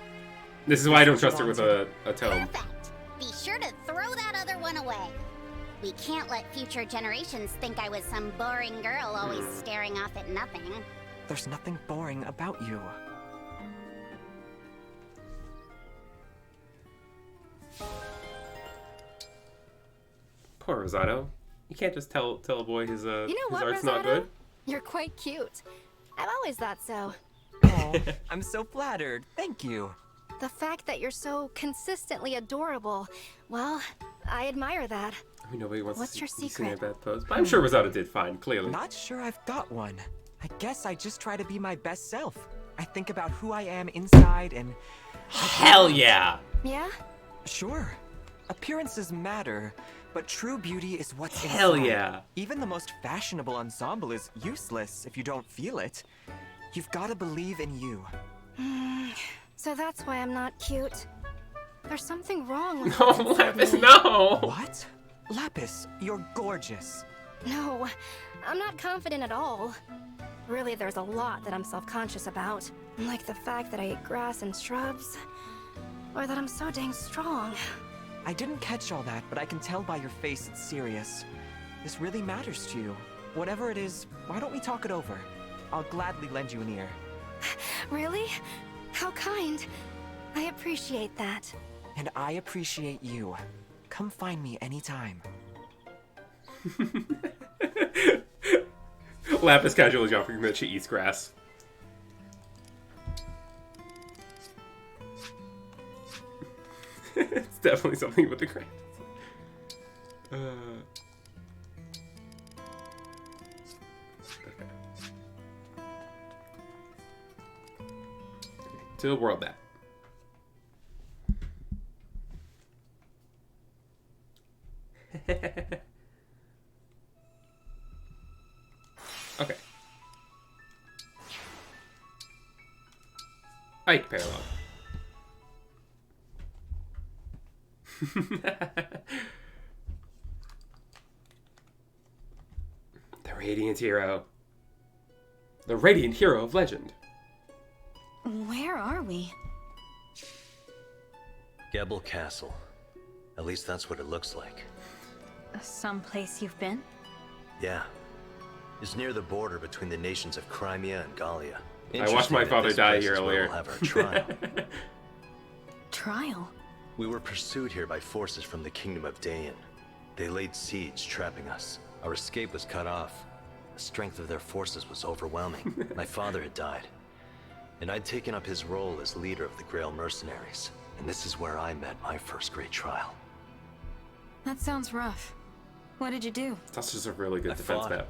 [SPEAKER 1] This is why I don't trust her with a tome.
[SPEAKER 3] Perfect. Be sure to throw that other one away. We can't let future generations think I was some boring girl always staring off at nothing.
[SPEAKER 5] There's nothing boring about you.
[SPEAKER 1] Poor Rosato. You can't just tell a boy his
[SPEAKER 6] You know
[SPEAKER 1] his
[SPEAKER 6] what,
[SPEAKER 1] art's
[SPEAKER 6] Rosato?
[SPEAKER 1] not good.
[SPEAKER 6] You're quite cute. I've always thought so.
[SPEAKER 5] Oh, I'm so flattered. Thank you.
[SPEAKER 6] The fact that you're so consistently adorable, well, I admire that.
[SPEAKER 1] I mean, nobody wants
[SPEAKER 6] What's
[SPEAKER 1] to
[SPEAKER 6] your
[SPEAKER 1] see you in a
[SPEAKER 6] secret?
[SPEAKER 1] bad pose, but I'm sure Rosato did fine, clearly.
[SPEAKER 5] Not sure I've got one. I guess I just try to be my best self. I think about who I am inside and...
[SPEAKER 1] Hell yeah!
[SPEAKER 6] Yeah?
[SPEAKER 5] Sure. Appearances matter, but true beauty is what's
[SPEAKER 1] Hell
[SPEAKER 5] inside.
[SPEAKER 1] yeah.
[SPEAKER 5] Even the most fashionable ensemble is useless if you don't feel it. You've got to believe in you.
[SPEAKER 6] So that's why I'm not cute. There's something wrong with
[SPEAKER 1] No,
[SPEAKER 6] what's inside
[SPEAKER 1] Lapis,
[SPEAKER 6] me.
[SPEAKER 1] no!
[SPEAKER 5] What? Lapis, you're gorgeous.
[SPEAKER 6] No, I'm not confident at all. Really, there's a lot that I'm self-conscious about. Like the fact that I eat grass and shrubs. Or that I'm so dang strong.
[SPEAKER 5] I didn't catch all that, but I can tell by your face it's serious. This really matters to you. Whatever it is, why don't we talk it over? I'll gladly lend you an ear.
[SPEAKER 6] Really? How kind. I appreciate that.
[SPEAKER 5] And I appreciate you. Come find me anytime.
[SPEAKER 1] Lapis casually jumping that she eats grass. It's definitely something with the grass. Okay. To the world map. Okay. Ike parallel. The Radiant Hero. The Radiant Hero of Legend.
[SPEAKER 4] Where are we?
[SPEAKER 10] Gebel Castle. At least that's what it looks like.
[SPEAKER 4] Someplace you've been?
[SPEAKER 10] Yeah. It's near the border between the nations of Crimea and Gallia.
[SPEAKER 1] I watched my father die here earlier.
[SPEAKER 10] We'll have our trial.
[SPEAKER 4] Trial?
[SPEAKER 10] We were pursued here by forces from the Kingdom of Dayan. They laid siege, trapping us. Our escape was cut off. The strength of their forces was overwhelming. My father had died. And I'd taken up his role as leader of the Grail mercenaries. And this is where I met my first great trial.
[SPEAKER 4] That sounds rough. What did you do?
[SPEAKER 1] That's just a really good
[SPEAKER 10] I
[SPEAKER 1] defense
[SPEAKER 10] fought
[SPEAKER 1] map.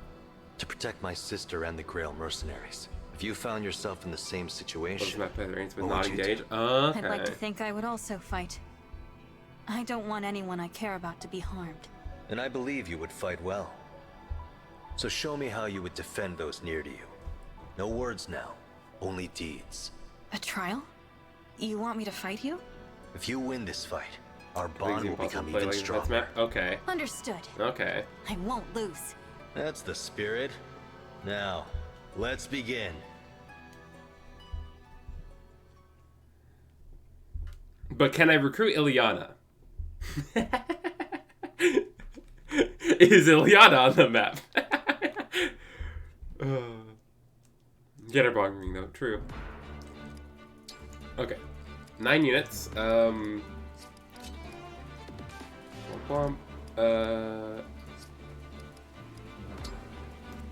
[SPEAKER 10] to protect my sister and the Grail mercenaries. If you found yourself in the same
[SPEAKER 1] Those
[SPEAKER 10] situation,
[SPEAKER 1] map patterns with
[SPEAKER 10] What
[SPEAKER 1] not
[SPEAKER 10] would you
[SPEAKER 1] engage.
[SPEAKER 10] do?
[SPEAKER 1] Okay.
[SPEAKER 4] I'd like to think I would also fight. I don't want anyone I care about to be harmed.
[SPEAKER 10] and I believe you would fight well. So show me how you would defend those near to you. No words now, only deeds.
[SPEAKER 4] A trial? You want me to fight you?
[SPEAKER 10] If you win this fight, our
[SPEAKER 1] I think
[SPEAKER 10] bond
[SPEAKER 1] it's
[SPEAKER 10] will
[SPEAKER 1] impossible
[SPEAKER 10] become
[SPEAKER 1] to play
[SPEAKER 10] even
[SPEAKER 1] like a defense
[SPEAKER 10] stronger.
[SPEAKER 1] map. Okay.
[SPEAKER 4] Understood.
[SPEAKER 1] Okay.
[SPEAKER 4] I won't lose.
[SPEAKER 10] That's the spirit. Now, let's begin.
[SPEAKER 1] But can I recruit Ilyana? Is Ilyana on the map? Get her bong ring though, true. Okay. 9 units. Womp womp.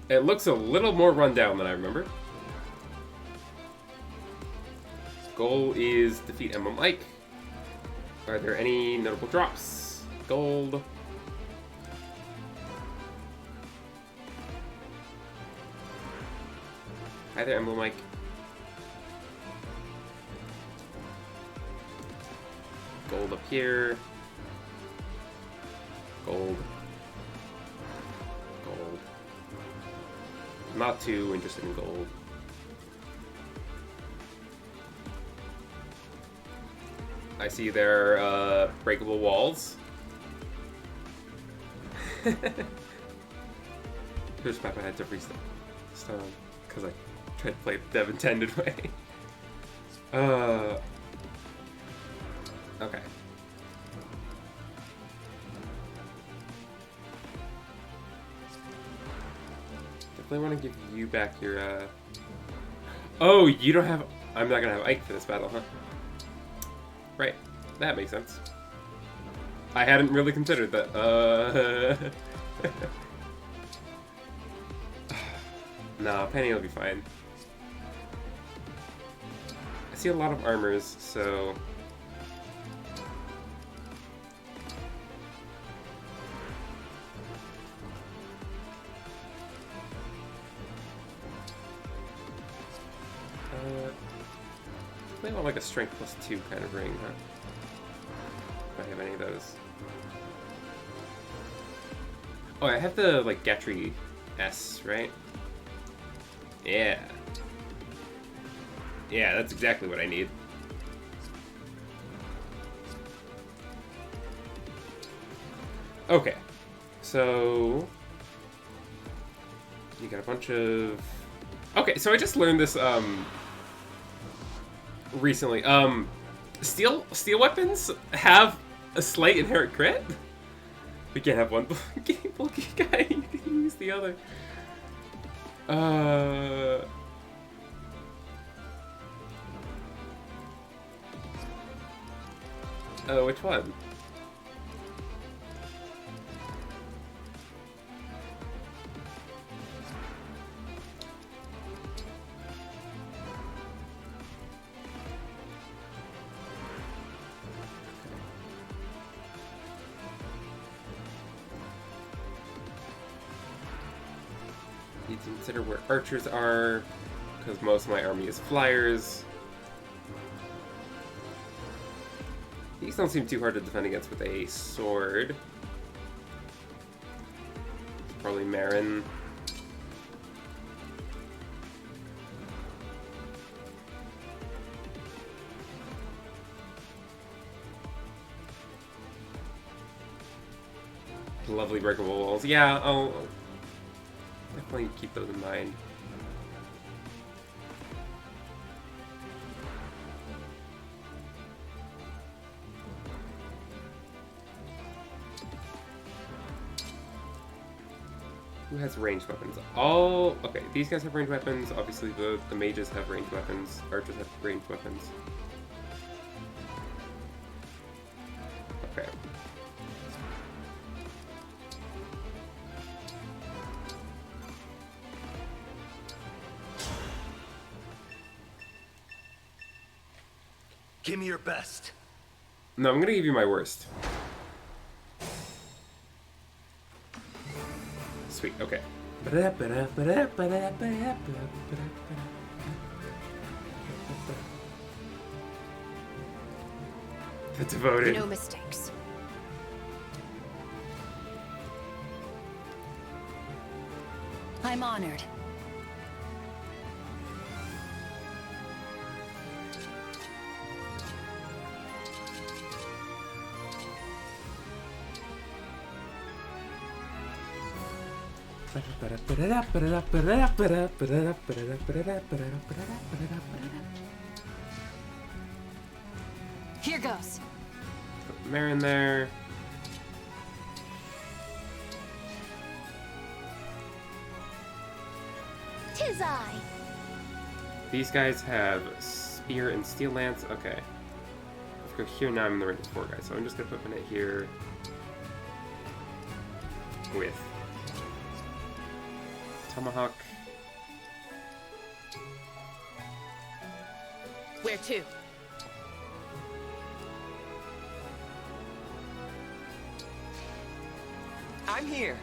[SPEAKER 1] It looks a little more run down than I remember. Goal is defeat Emblem Ike. Are there any notable drops? Gold. Hi there, Emblem Ike. Gold up here. Gold. Gold. Not too interested in gold. I see there breakable walls. There's Papa had to restone because I tried to play it the dev intended way. Okay. Definitely want to give you back your Oh, you don't have... I'm not gonna have Ike for this battle, huh? Right. That makes sense. I hadn't really considered that. No, Penny will be fine. I see a lot of armors, so... I want like a strength +2 kind of ring, huh? If I have any of those. Oh, I have the like Gatry S, right? Yeah. Yeah, that's exactly what I need. Okay. So you got a bunch of... Okay, so I just learned this recently. Steel weapons have a slight inherent crit. We can't have one bulky guy. You can use the other. Oh, which one? Need to consider where archers are, because most of my army is flyers. These don't seem too hard to defend against with a sword. It's probably Marin. Lovely breakable walls. Yeah, I'll definitely keep those in mind. Who has ranged weapons? All... Okay, these guys have ranged weapons. Obviously, the mages have ranged weapons. Archers have ranged weapons. Okay.
[SPEAKER 10] Give me your best.
[SPEAKER 1] No, I'm gonna give you my worst. Sweet, okay. The devoted.
[SPEAKER 6] No mistakes.
[SPEAKER 3] I'm honored.
[SPEAKER 8] Here goes.
[SPEAKER 1] Put Marin there.
[SPEAKER 3] Tis I.
[SPEAKER 1] These guys have spear and steel lance. Okay. Let's go here now. I'm in the range of 4 guys, so I'm just gonna put Minute here with Tomahawk.
[SPEAKER 2] Where to?
[SPEAKER 5] I'm here.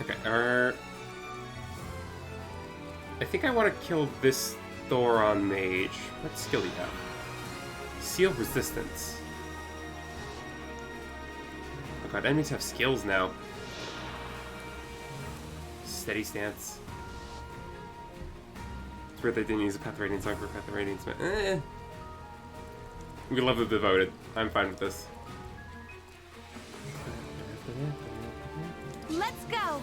[SPEAKER 1] Okay, I think I want to kill this Thoron mage. What skill do you have? Seal resistance. Oh god, enemies have skills now. Steady stance. It's weird they didn't use a Path of Radiance song for Path of Radiance, but we love the devoted. I'm fine with this.
[SPEAKER 8] Let's go.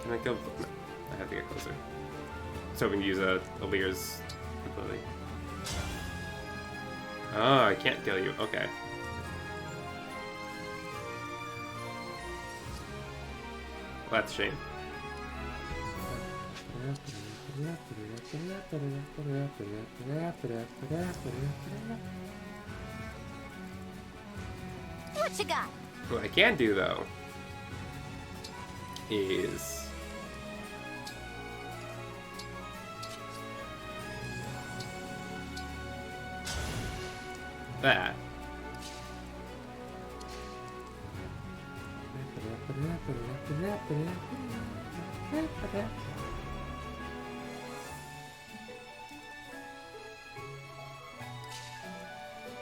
[SPEAKER 1] Can I kill? No, I have to get closer. So we can use Alir's ability. Oh, I can't kill you. Okay. Well, that's a shame.
[SPEAKER 3] What you got?
[SPEAKER 1] What I can do, though, is... that.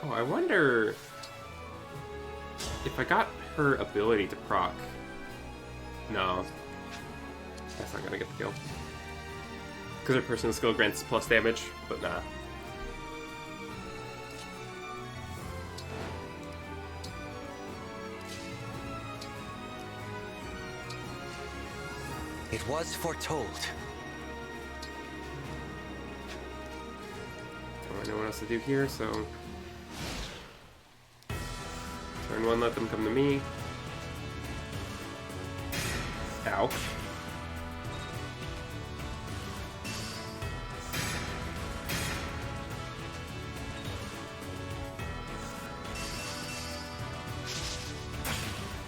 [SPEAKER 1] Oh, I wonder if I got her ability to proc. No. That's not gonna get the kill. Because her personal skill grants plus damage, but nah.
[SPEAKER 9] It was foretold.
[SPEAKER 1] I know what else to do here, so... Turn 1, let them come to me. Ow.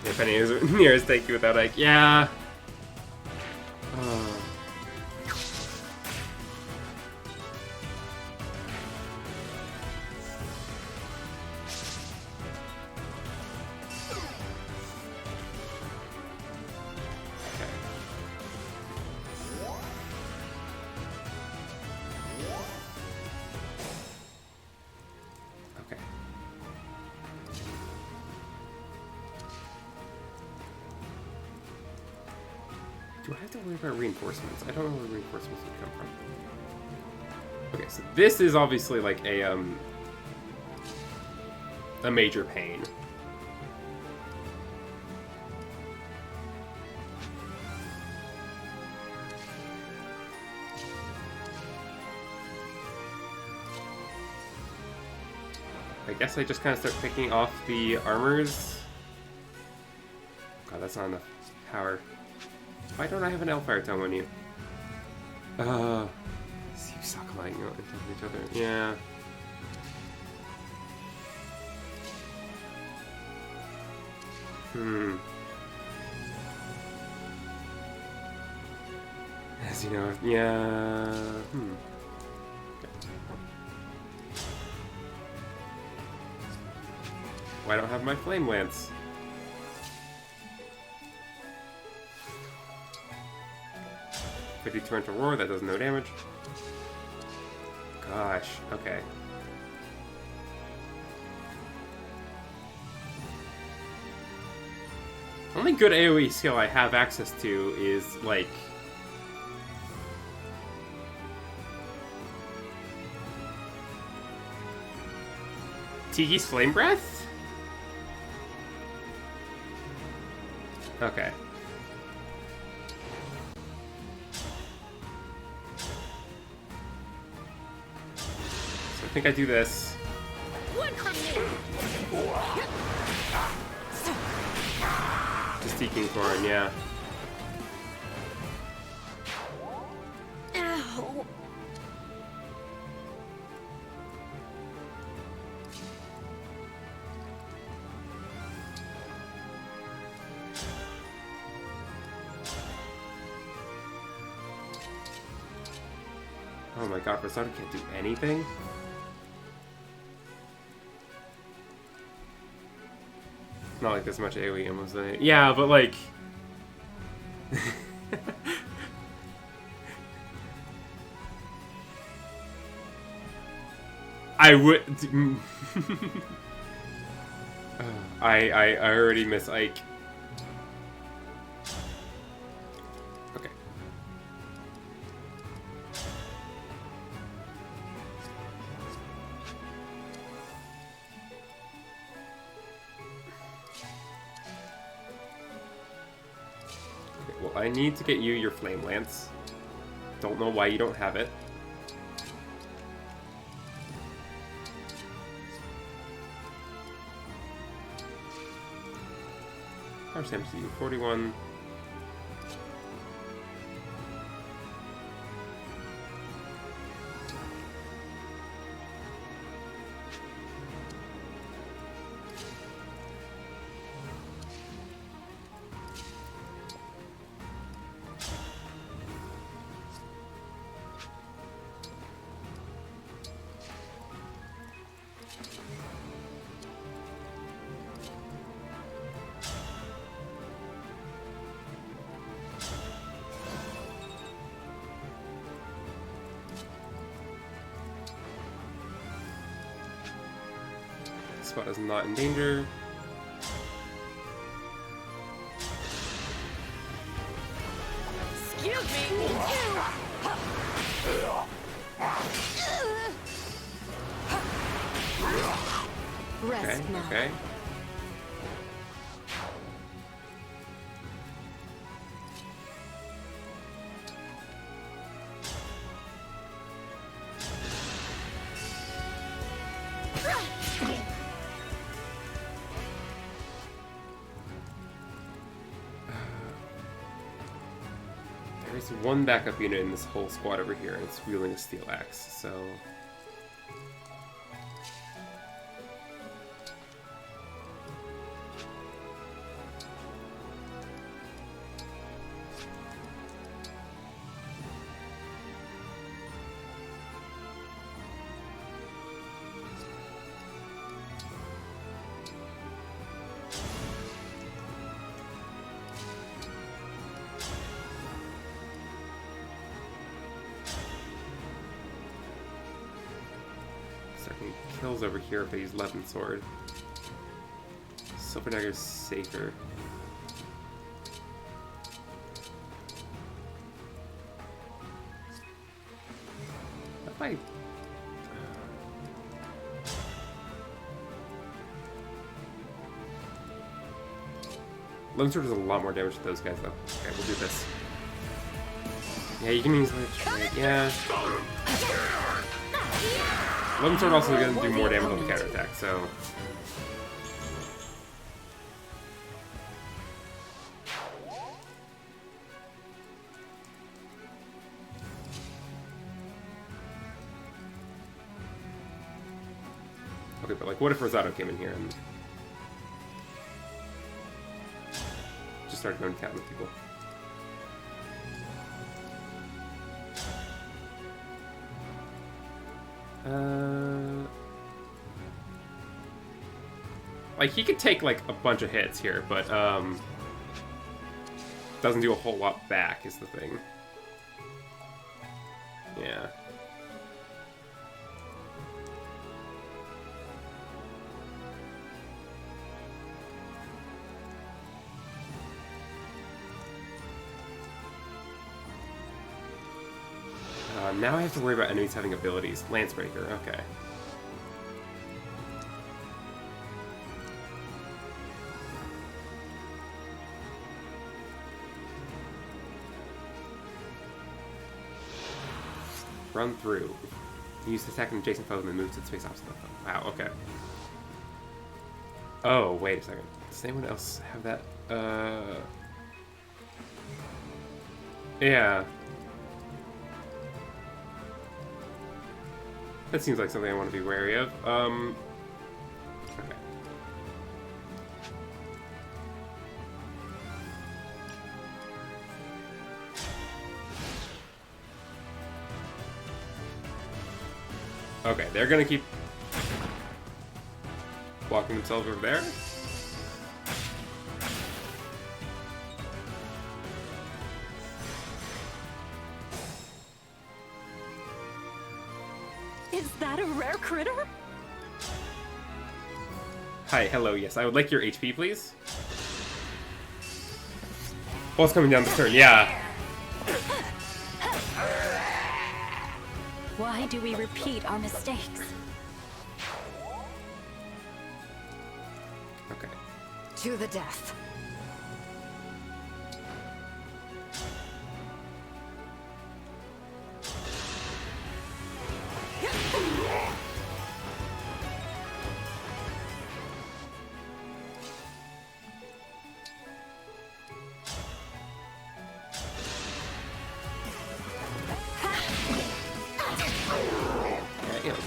[SPEAKER 1] If any is near as tanky without like, yeah. Do I have to worry about reinforcements? I don't know where reinforcements would come from. Okay, so this is obviously like a major pain. I guess I just kind of start picking off the armors. God, that's not enough power. Why don't I have an L-Fire tongue on you? You suck lying on top of each other. Yeah. As you know, yeah. Why don't I have my Flame Lance? If you turn to roar, that does no damage. Gosh, okay. Only good AoE skill I have access to is like Tiki's Flame Breath? Okay. I think I do this.
[SPEAKER 6] One from
[SPEAKER 1] Just King Thorin, yeah.
[SPEAKER 6] Ow.
[SPEAKER 1] Oh my god, Rosado can't do anything? Not like there's much AoE almost in it. Yeah, but like... I would... I already miss Ike. Okay. Well, I need to get you your Flame Lance. Don't know why you don't have it. Power stamps to you, 41. Spot is not in danger.
[SPEAKER 2] Excuse me.
[SPEAKER 3] Rest
[SPEAKER 1] Okay,
[SPEAKER 3] now.
[SPEAKER 1] okay. There's one backup unit in this whole squad over here, and it's wielding a steel axe, so... Second kills over here if I use Levin Sword. Silver Dagger's safer. If I... Levin Sword does a lot more damage to those guys though. Okay, we'll do this. Yeah, you can easily trade. Yeah. Levin Sword also going to do more damage on the counterattack, so... Okay, but like, what if Rosado came in here and... just started going to town with people? Like, he could take, like, a bunch of hits here, but, doesn't do a whole lot back, is the thing. Yeah. Now I have to worry about enemies having abilities. Lancebreaker, okay. Run through. Use the attack on adjacent foe and then move to the space opposite the foe. Wow, okay. Oh, wait a second. Does anyone else have that? Yeah. That seems like something I want to be wary of. Okay. Okay, they're gonna keep blocking themselves over there.
[SPEAKER 8] Is that a rare critter?
[SPEAKER 1] Hi, hello, yes. I would like your HP, please. Boss coming down this turn, yeah.
[SPEAKER 4] Why do we repeat our mistakes?
[SPEAKER 1] Okay.
[SPEAKER 3] To the death.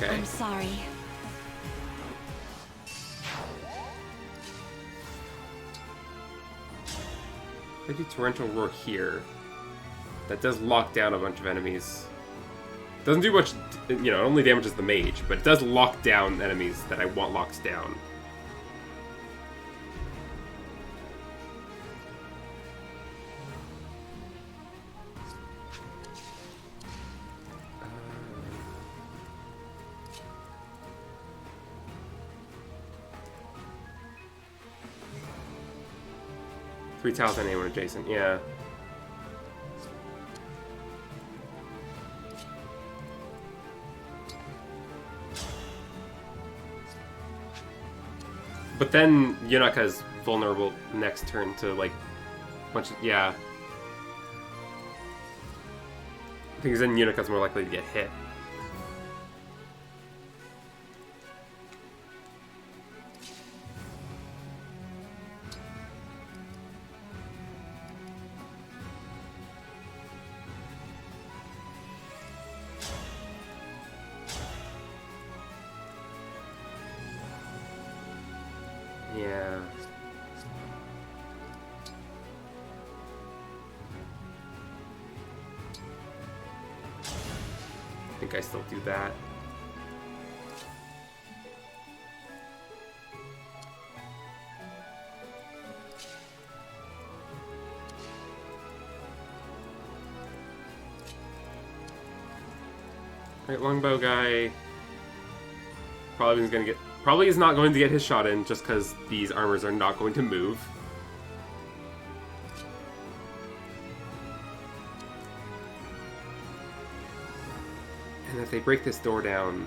[SPEAKER 1] Okay.
[SPEAKER 4] I'm sorry.
[SPEAKER 1] I do Torrential Roar here. That does lock down a bunch of enemies. Doesn't do much, you know, it only damages the mage, but it does lock down enemies that I want locked down. 3 tiles on anyone adjacent, yeah. But then Yunaka's vulnerable next turn to like bunch of, yeah. Because then Yunaka's more likely to get hit. Yeah. I think I still do that. Alright, longbow guy probably is not going to get his shot in just because these armors are not going to move. And if they break this door down...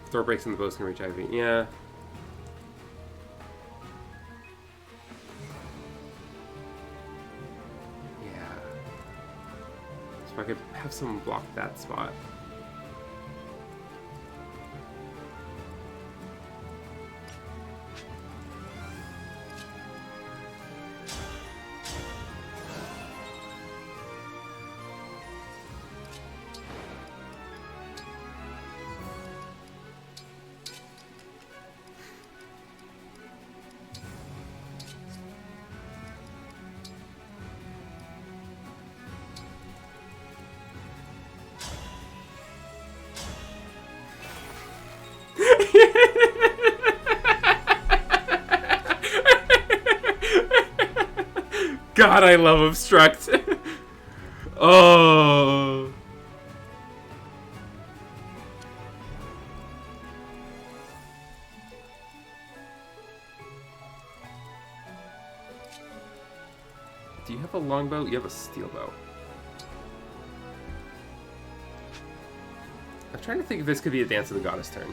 [SPEAKER 1] If door breaks and the bows can reach Ivy. Yeah. I could have someone block that spot. God, I love obstruct. Oh. Do you have a longbow? You have a steel bow. I'm trying to think if this could be a Dance of the Goddess turn.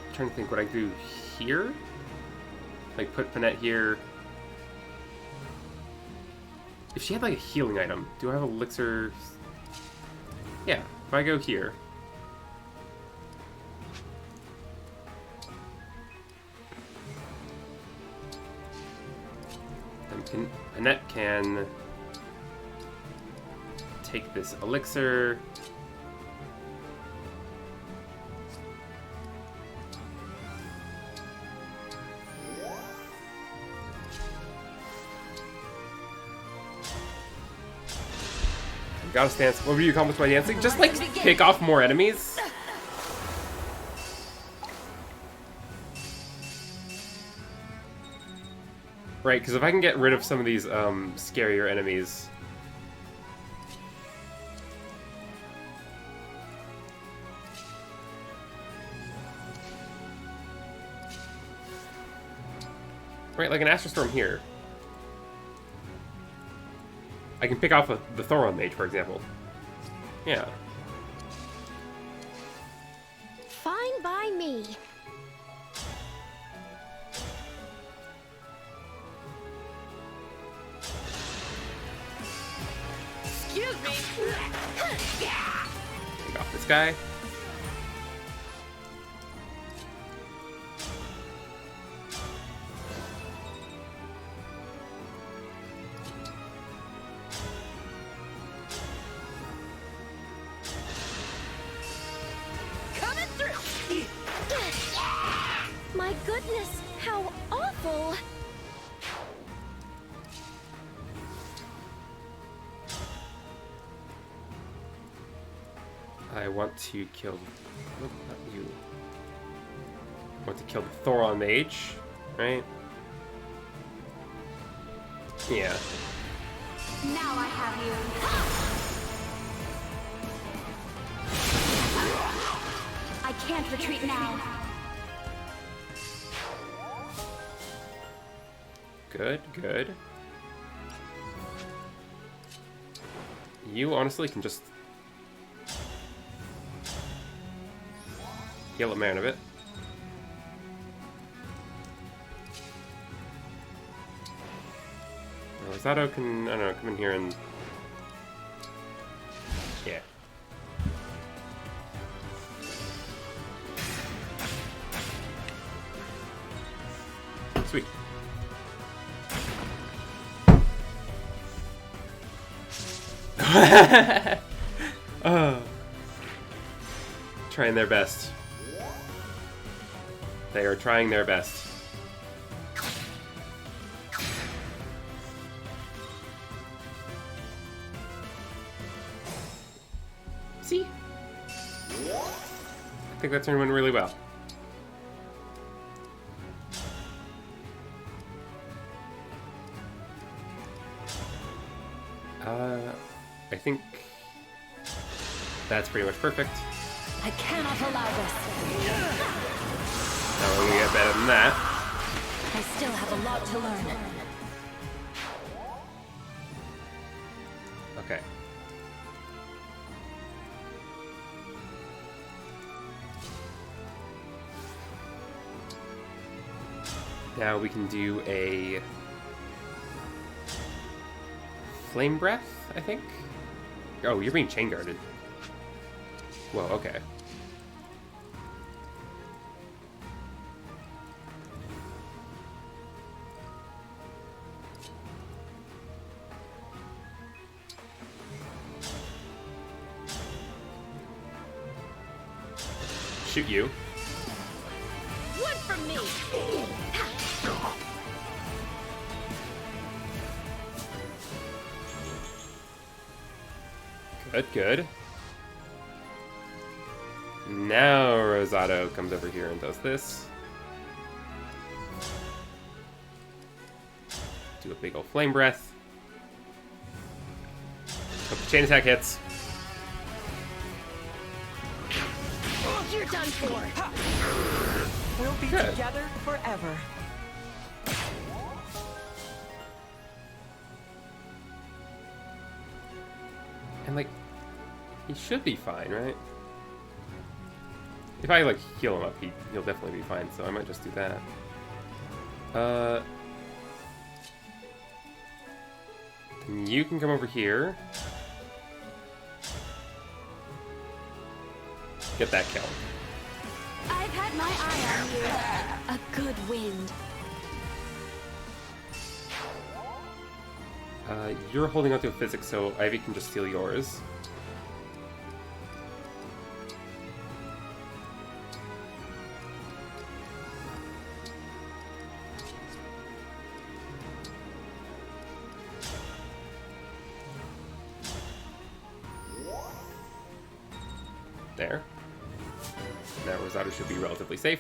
[SPEAKER 1] I'm trying to think what I do here. Like put Panette here. If she had like a healing item, do I have elixir? Yeah, if I go here. Then Panette can take this elixir. Goddess dance. What would you accomplish by dancing? Just like pick off more enemies. Right, because if I can get rid of some of these scarier enemies. Right, like an Astrostorm here. I can pick off the Thoron Mage, for example. Yeah.
[SPEAKER 6] Fine by me.
[SPEAKER 2] Excuse me.
[SPEAKER 1] Take off this guy.
[SPEAKER 6] My goodness, how awful!
[SPEAKER 1] I want to kill... What about you? I want to kill the Thoron Mage, right? Yeah.
[SPEAKER 11] Now I have you. I can't retreat now.
[SPEAKER 1] Good, good. You honestly can just heal a man of it. Rosado can, I don't know, come in here and... Yeah. Sweet. Oh. Trying their best. They are trying their best. See? I think that turn went really well. I think that's pretty much perfect.
[SPEAKER 3] I cannot allow this.
[SPEAKER 1] Now we're gonna get better than that.
[SPEAKER 3] I still have a lot to learn.
[SPEAKER 1] Okay. Now we can do a flame breath, I think? Oh, you're being chain guarded. Whoa, okay. Shoot you.
[SPEAKER 11] One from me.
[SPEAKER 1] Good, good. Now Rosado comes over here and does this. Do a big old flame breath. Hope the chain attack hits.
[SPEAKER 11] You're done for.
[SPEAKER 5] We'll be
[SPEAKER 1] Good.
[SPEAKER 5] together forever.
[SPEAKER 1] And like, he should be fine, right? If I like heal him up, he'll definitely be fine. So I might just do that. Then you can come over here. Get that kill.
[SPEAKER 11] I've had my eye on you. A good wind.
[SPEAKER 1] You're holding onto a physics, so Ivy can just steal yours. There. Now Rosado should be relatively safe.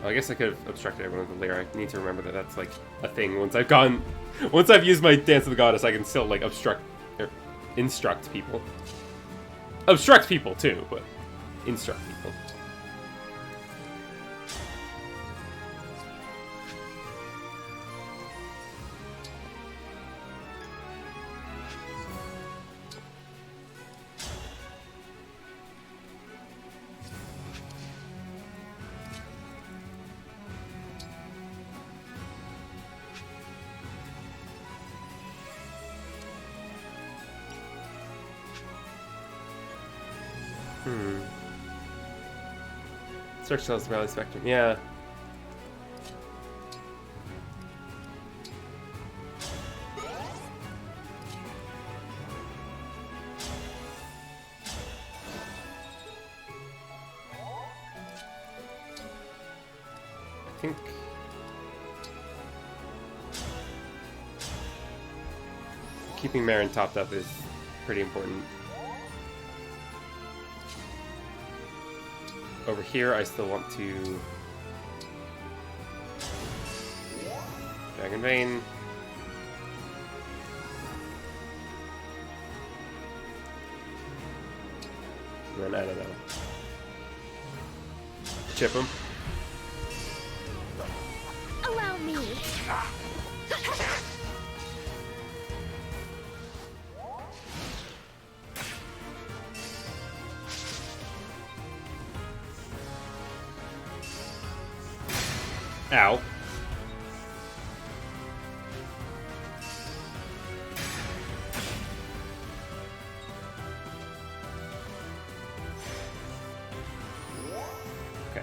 [SPEAKER 1] Oh, I guess I could have obstructed everyone with the lair. I need to remember that that's like a thing. Once I've used my Dance of the Goddess, I can still like instruct people. Obstruct people too, but instruct people. Search tells the Rally Spectrum. Yeah. I think... keeping Marin topped up is pretty important. Over here, I still want to Dragon Vein. And then I don't know. Chip him.
[SPEAKER 11] Allow me.
[SPEAKER 1] Ow. Okay.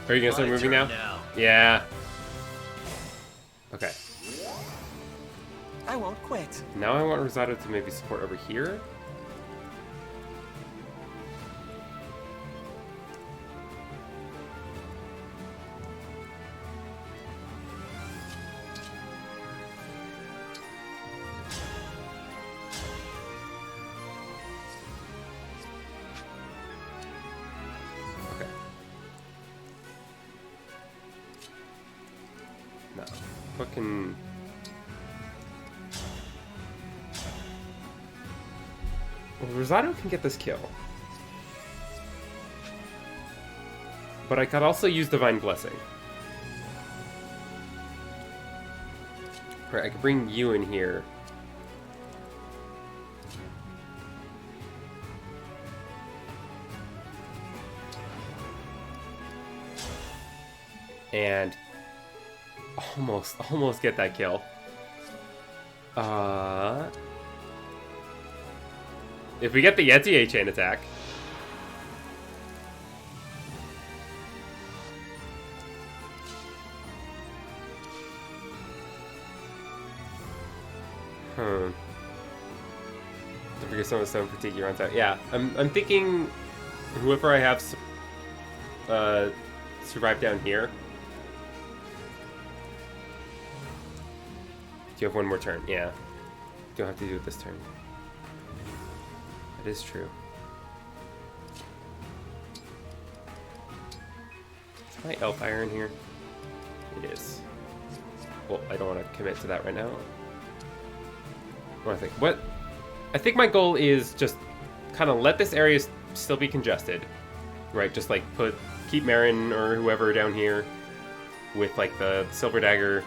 [SPEAKER 1] Are you gonna start moving now? Yeah. Okay.
[SPEAKER 5] I won't quit.
[SPEAKER 1] Now I want Rosado to maybe support over here. Okay. Now, what can... Well, Rosado can get this kill. But I could also use Divine Blessing. Right, I could bring you in here. And almost get that kill. If we get the Yeti A-Chain attack. To figure some of the stone fatigue runs out. Yeah, I'm thinking whoever I have survive down here. Do you have one more turn? Yeah. Don't have to do it this turn. That is true. Is my Elf Iron here? It is. Well, I don't want to commit to that right now. What do I think? I think my goal is just kind of let this area still be congested, right? Just like keep Marin or whoever down here with like the Silver Dagger.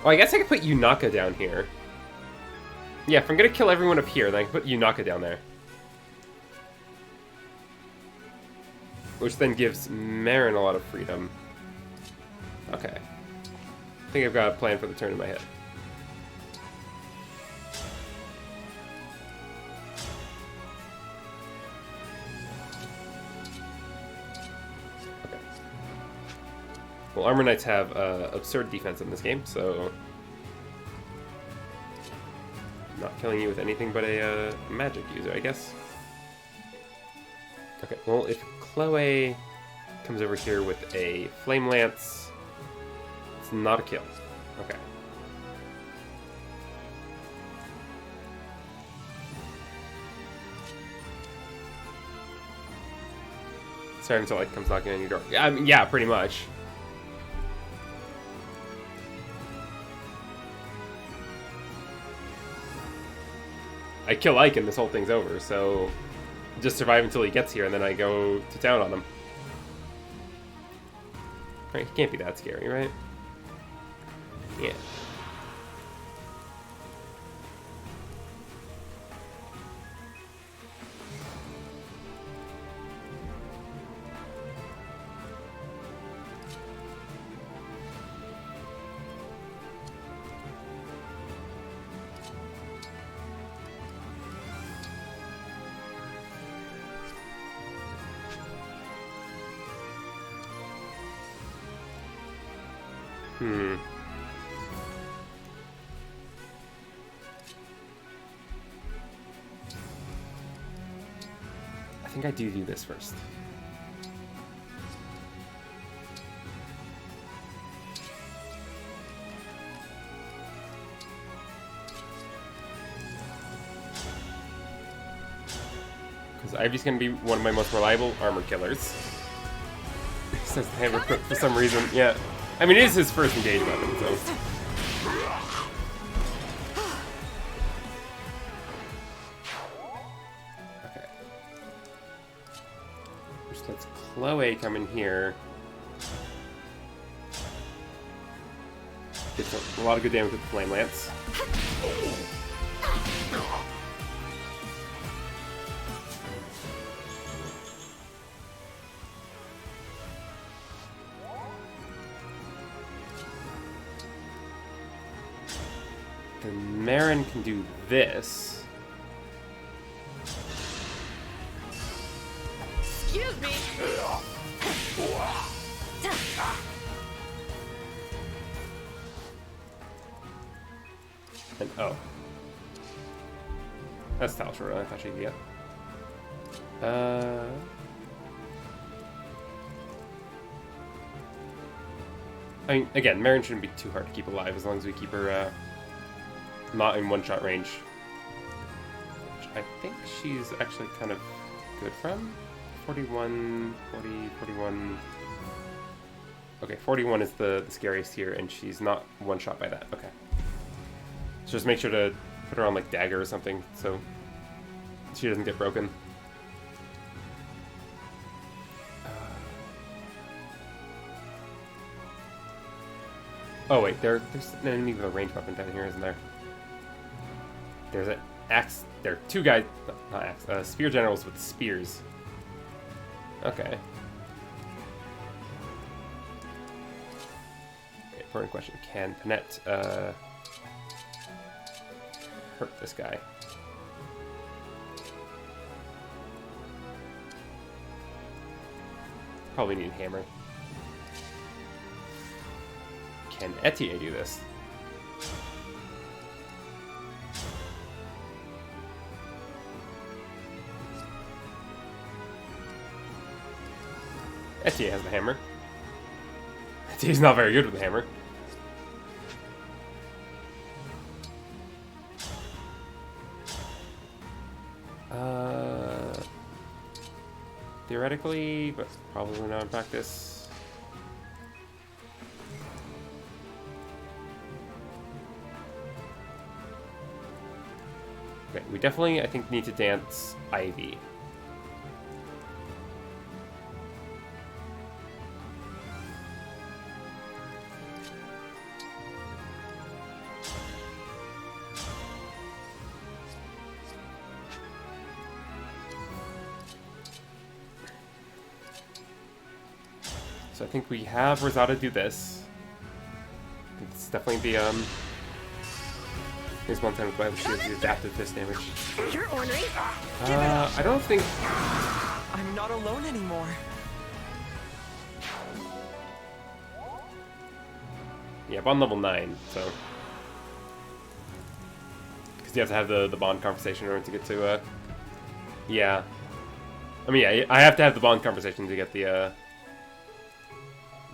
[SPEAKER 1] Oh, I guess I could put Yunaka down here. Yeah, if I'm gonna kill everyone up here, then I can put Yunaka down there. Which then gives Marin a lot of freedom. Okay. I think I've got a plan for the turn in my head. Okay. Well, Armor Knights have absurd defense in this game, so... not killing you with anything but a magic user, I guess. Okay, well, if Chloe comes over here with a Flame Lance, it's not a kill. Okay. Sorry until it comes knocking on your door. I mean, yeah, pretty much. I kill Ike and this whole thing's over, so just survive until he gets here and then I go to town on him. Right, he can't be that scary, right? Yeah. I think I do this first. Because Ivy's going to be one of my most reliable armor killers. Says the hammer for some reason. Yeah. I mean, it is his first engage weapon, so. Okay. Just lets Chloe come in here. Gets a lot of good damage with the Flame Lance. Then Marin can do this.
[SPEAKER 8] Excuse me.
[SPEAKER 1] And oh. That's Talshore, I thought she'd get. I mean, again, Marin shouldn't be too hard to keep alive as long as we keep her not in one-shot range. Which I think she's actually kind of good from. 41, 40, 41... Okay, 41 is the scariest here, and she's not one-shot by that. Okay. So just make sure to put her on, like, dagger or something, so she doesn't get broken. Oh wait, there's an enemy with a ranged weapon down here, isn't there? There's an axe. There are two guys, not axe, spear generals with spears. Okay. Okay, important question. Can Panette hurt this guy? Probably need a hammer. Can Etienne do this? Etienne has the hammer. Etienne's not very good with the hammer. Theoretically, but probably not in practice. Okay, we definitely, I think, need to dance Ivy. So I think we have Rosada do this. It's definitely the There's one time with she has the adaptive fist damage.
[SPEAKER 6] You're ornery.
[SPEAKER 1] I don't think.
[SPEAKER 5] I'm not alone anymore.
[SPEAKER 1] Yeah, bond level 9, so. Because you have to have the bond conversation in order to get to, yeah. I mean, yeah, I have to have the bond conversation to get the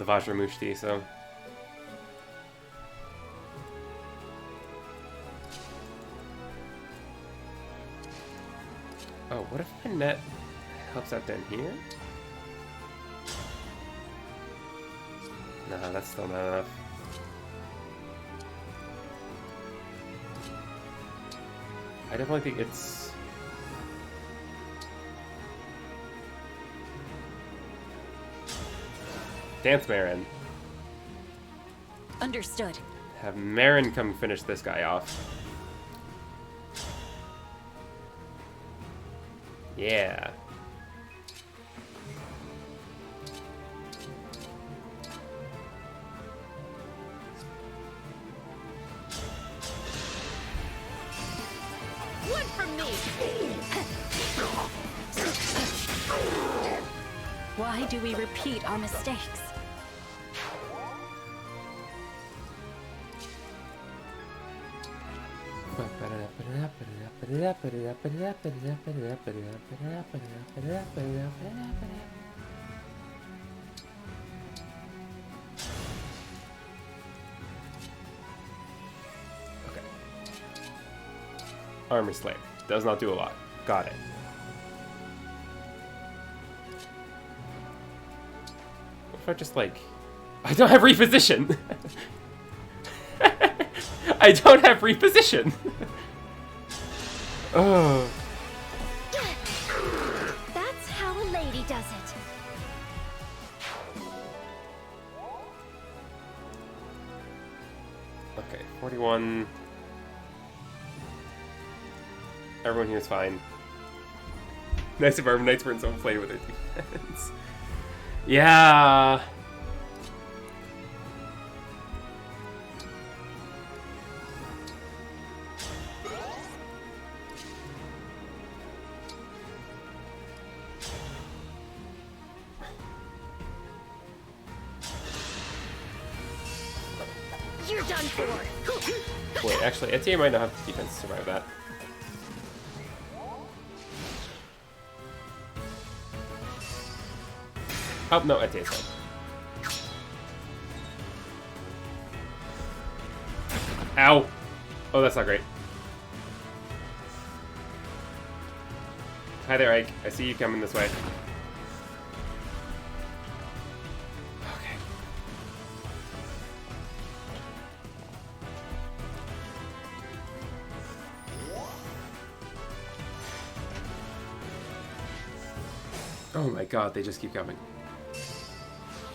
[SPEAKER 1] Vajramushti, so. Oh, what if Panette helps out down here? No, that's still not enough. I definitely think it's... Dance Marin.
[SPEAKER 3] Understood.
[SPEAKER 1] Have Marin come finish this guy off. Yeah.
[SPEAKER 8] One from me.
[SPEAKER 4] Why do we repeat our mistakes?
[SPEAKER 1] Okay. Armor Slave. Does not do a lot. Got it. if I just, like... I don't have reposition! I don't have reposition! Oh.
[SPEAKER 3] That's how a lady does it.
[SPEAKER 1] Okay, 41. Everyone here is fine. Nice if our knights weren't so inflated with their defense. Yeah.
[SPEAKER 3] You're done for.
[SPEAKER 1] Wait, actually, Etienne might not have defense to survive that. Oh, no, Etienne's fine. Ow! Oh, that's not great. Hi there, Ike. I see you coming this way. Okay. Oh my god, they just keep coming.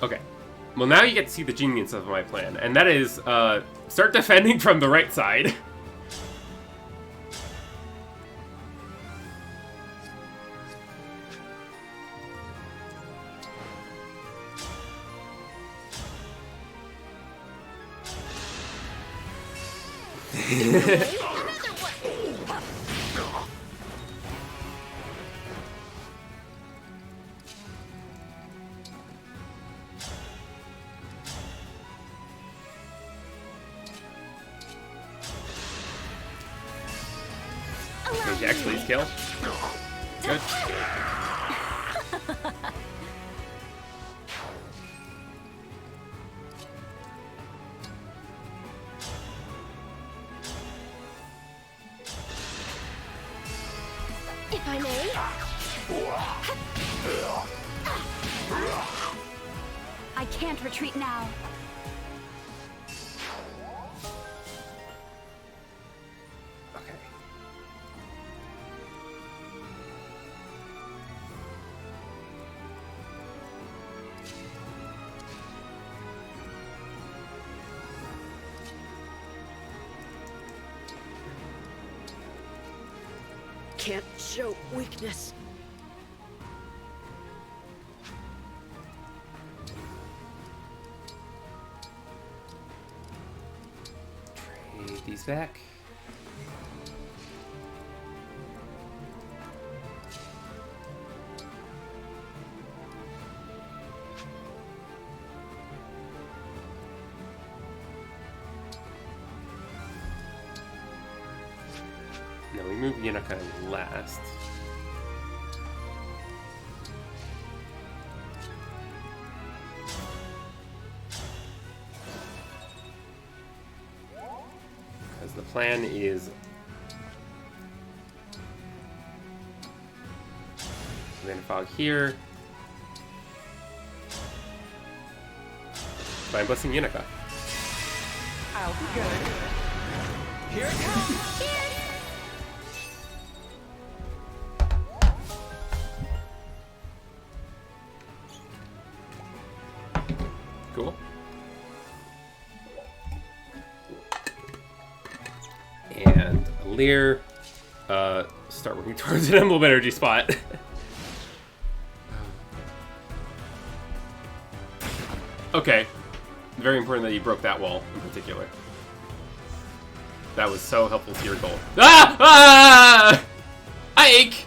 [SPEAKER 1] Okay. Well, now you get to see the genius of my plan, and that is, start defending from the right side. Okay, Jax, please kill. Good.
[SPEAKER 3] If I may.
[SPEAKER 11] I can't retreat now.
[SPEAKER 1] Okay.
[SPEAKER 2] Can't show weakness.
[SPEAKER 1] Trade these back. No, we move Yanaka last. Because the plan is Land Fog here. By blessing Yanaka.
[SPEAKER 5] I'll be good. Here it comes!
[SPEAKER 1] Cool. And Lear, start working towards an Emblem Energy spot. Okay. Very important that you broke that wall in particular. That was so helpful to your goal. Ah! Ah! Ike!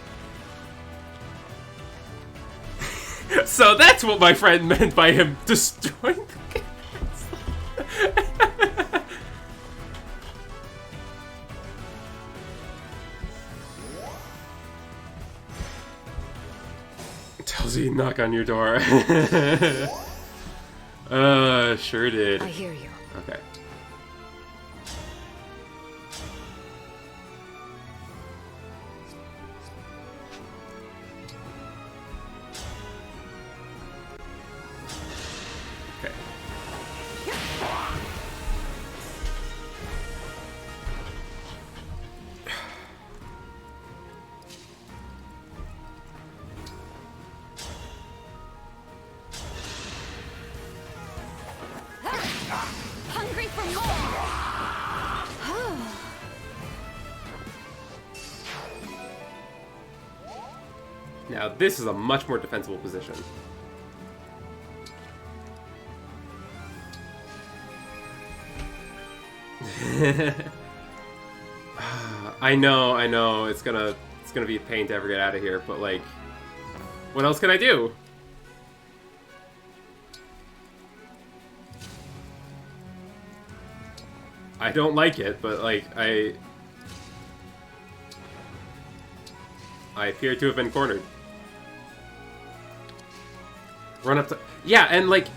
[SPEAKER 1] So that's what my friend meant by him destroying the castle. Tells you to knock on your door. Sure did.
[SPEAKER 8] I hear you.
[SPEAKER 1] Okay. Okay.
[SPEAKER 11] Hungry for more!
[SPEAKER 1] Now this is a much more defensible position. I know, it's gonna be a pain to ever get out of here, but like, what else can I do? I don't like it, but like, I appear to have been cornered. Run up to... Yeah, and like...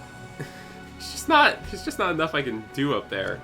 [SPEAKER 1] There's just not enough I can do up there.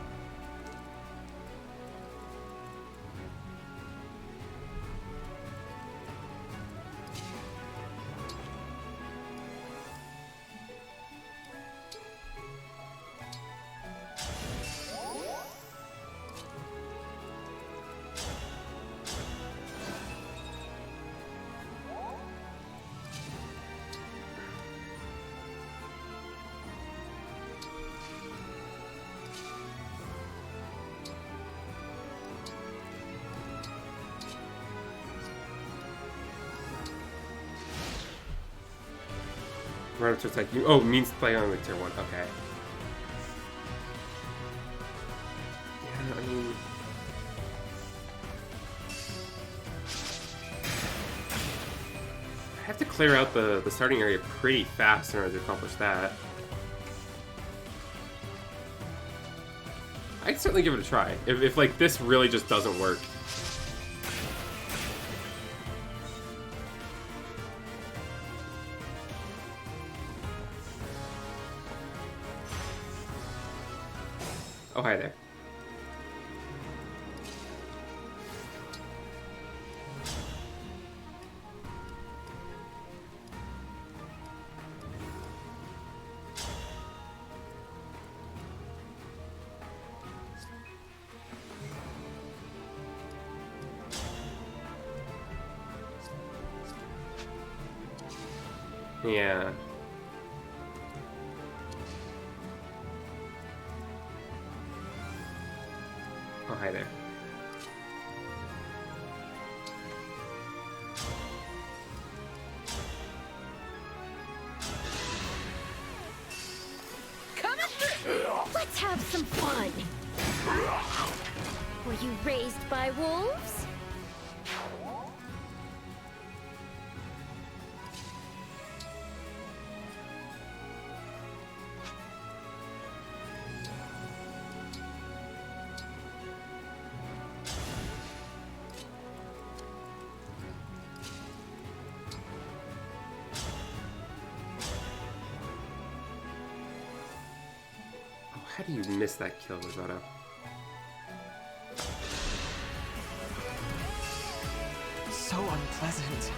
[SPEAKER 1] Run up to attack you. Oh, means play on like tier 1. Okay. Yeah, I mean... I have to clear out the starting area pretty fast in order to accomplish that. I can certainly give it a try. If like, this really just doesn't work. Oh, hi there. Yeah. Oh, hi there.
[SPEAKER 11] Let's have some fun! Were you raised by wolves?
[SPEAKER 1] How do you miss that kill, Risotto?
[SPEAKER 5] So unpleasant.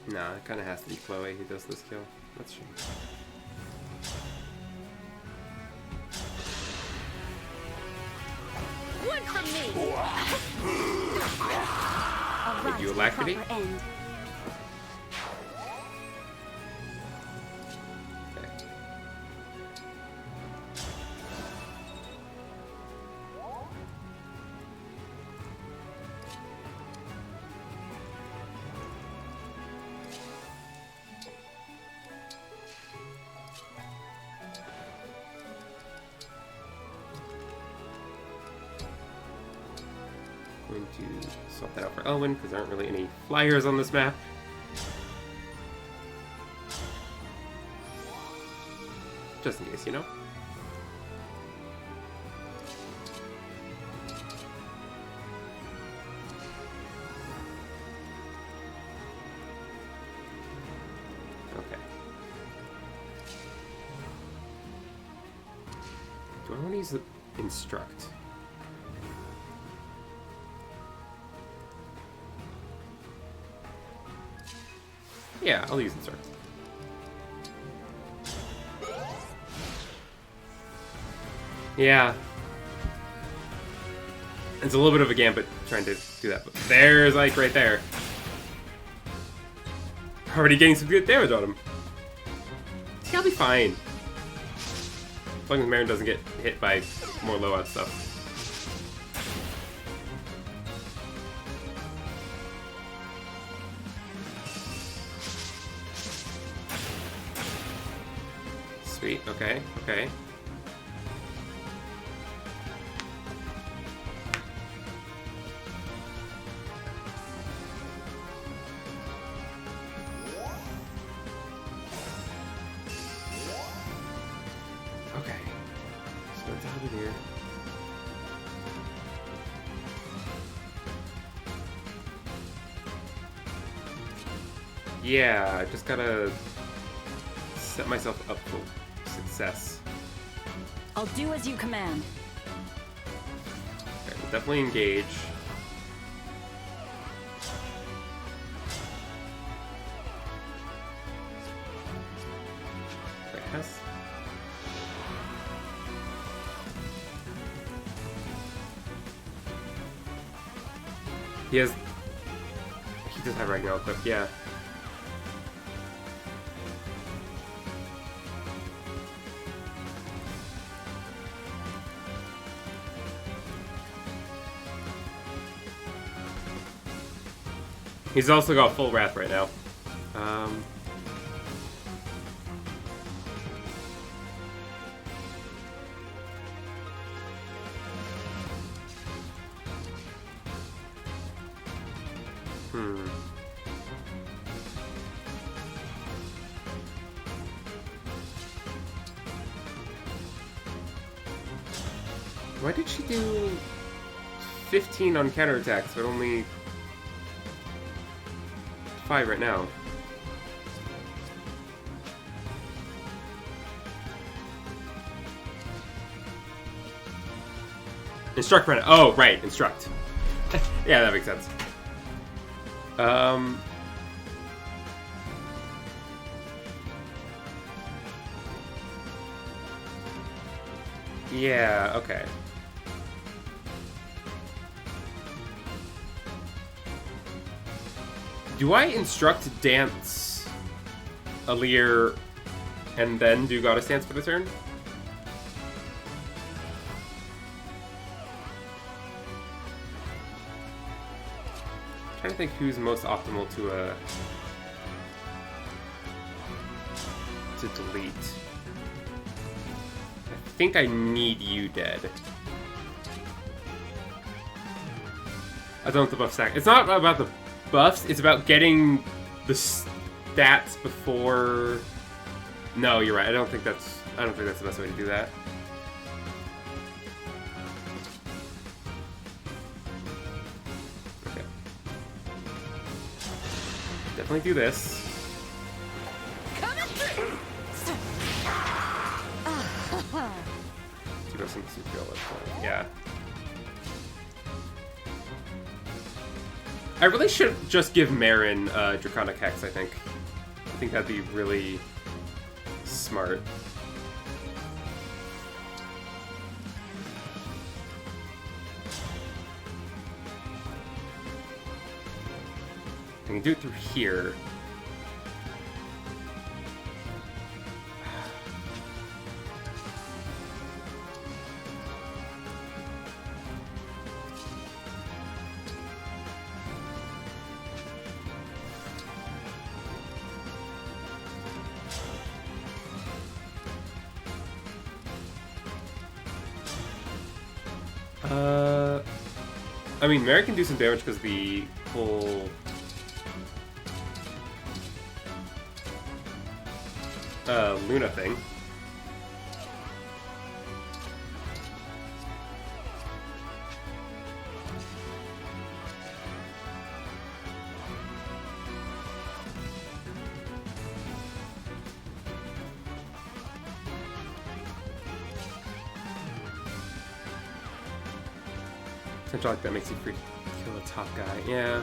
[SPEAKER 1] Nah, it kind of has to be Chloe who does this kill. That's true.
[SPEAKER 11] One from me!
[SPEAKER 1] Did you alacrity? Okay. going to swap that out for Elwyn, because there aren't really any flyers on this map. Just in case, you know? Okay. Do I want to use the instruct? Yeah, I'll use instruct. Yeah. It's a little bit of a gambit trying to do that, but there's Ike right there. Already getting some good damage on him. He'll be fine. As long as Marin doesn't get hit by more low out stuff. Sweet, okay, okay. Okay. So it's out of here. Yeah, I just gotta set myself up for success.
[SPEAKER 3] I'll do as you command.
[SPEAKER 1] Okay, we'll definitely engage. Yes. He does have Ragnarok, but yeah. He's also got full wrath right now. Why did she do 15 on counterattacks, but only 5 right now? Instruct right now. Oh, right, instruct. Yeah, that makes sense. Yeah, okay. Do I instruct Dance Alir and then do Goddess Dance for the turn? I'm trying to think who's most optimal to delete. I think I need you dead. I don't want the buff stack. It's not about the buffs, it's about getting the stats before... No, you're right. I don't think that's the best way to do that. Okay. Definitely do this. Do some super at this point. Yeah. I really should just give Marin Draconic Hex, I think. I think that'd be really smart. I can do it through here. I mean, Mary can do some damage because the whole... Luna thing. Potential like that makes you free to kill the top guy. Yeah.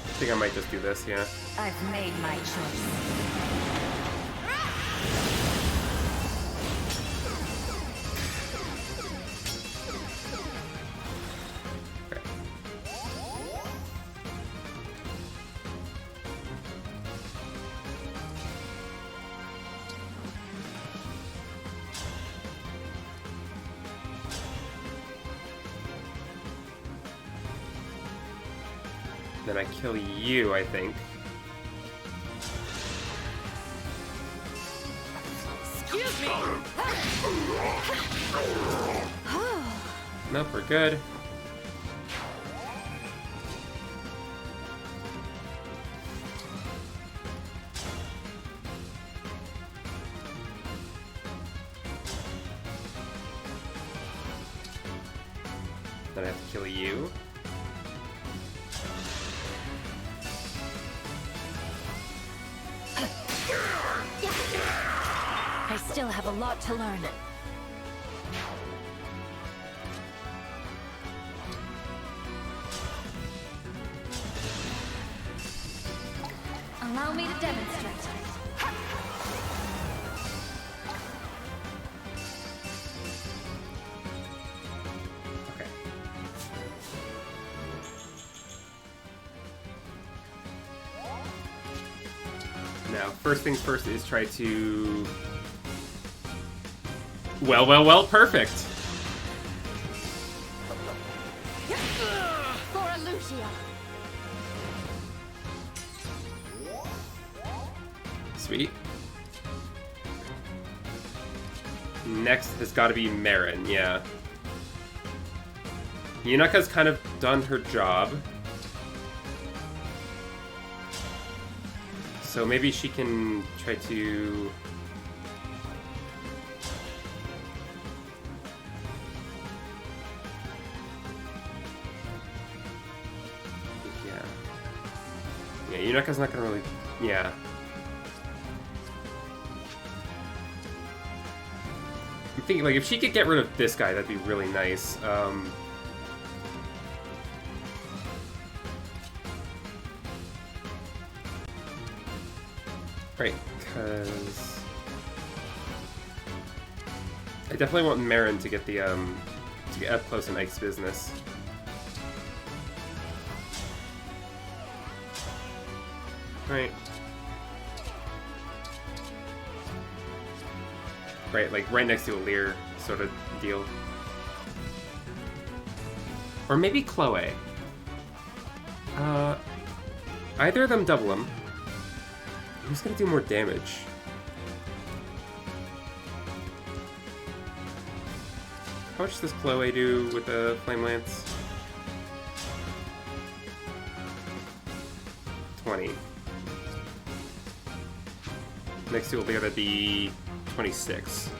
[SPEAKER 1] I think I might just do this, yeah.
[SPEAKER 3] I've made my choice.
[SPEAKER 1] Then I kill you, I think.
[SPEAKER 11] Excuse me.
[SPEAKER 1] Nope, we're good. Then I have to kill you.
[SPEAKER 8] I still have a lot to learn.
[SPEAKER 11] Allow me to demonstrate.
[SPEAKER 1] Okay. Now, first things first is try to... Well, perfect.
[SPEAKER 11] For Lucia.
[SPEAKER 1] Sweet. Next has got to be Marin, yeah. Yunaka's kind of done her job. So maybe she can try to... Yeah, Yunaka's not gonna really... Yeah. I'm thinking, like, if she could get rid of this guy, that'd be really nice. Right, because... I definitely want Marin to get the, to get up close in Ike's business. Right. Right, like right next to a Lear sort of deal. Or maybe Chloe. Either of them double him. Who's gonna do more damage? How much does Chloe do with the Flame Lance? 20. Next two will be able to be 26.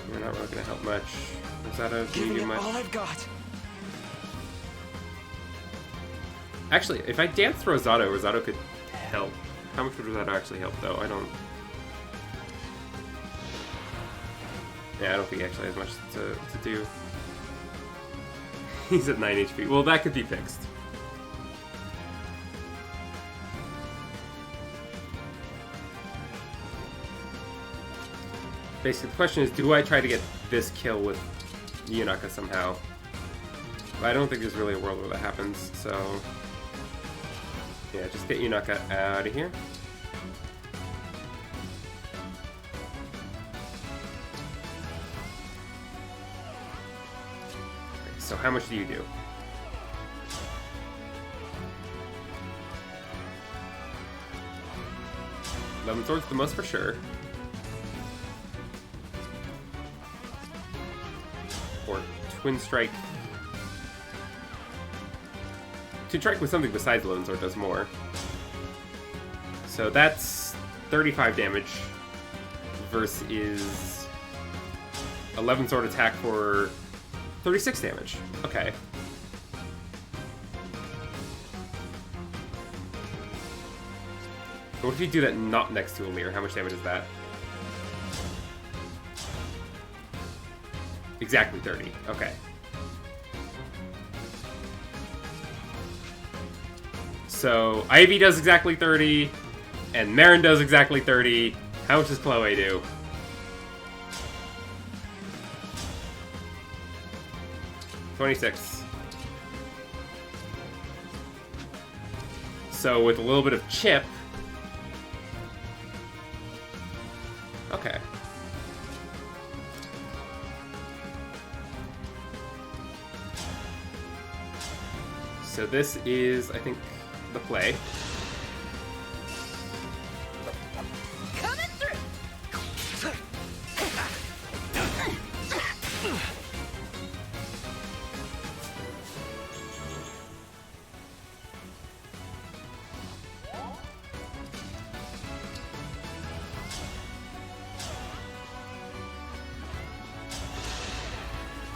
[SPEAKER 1] You're not really gonna help much. Rosado, can you do much?
[SPEAKER 5] All I've got.
[SPEAKER 1] Actually, if I danced Rosado, Rosado could help. How much would Rosado actually help, though? I don't... Yeah, I don't think he actually has much to do. He's at 9 HP. Well, that could be fixed. Basically, the question is, do I try to get this kill with Yunaka somehow. But I don't think there's really a world where that happens, so... Yeah, just get Yunaka out of here. Okay, so how much do you do? Eleven swords the most for sure. Or twin strike. Twin strike with something besides 11 sword does more. So that's 35 damage versus 11 sword attack for 36 damage. Okay. What if you do that not next to a mirror? How much damage is that? Exactly 30. Okay. So Ivy does exactly 30, and Marin does exactly 30. How much does Chloe do? $26. So with a little bit of chip. Okay. So this is, I think, the play.
[SPEAKER 2] Coming through.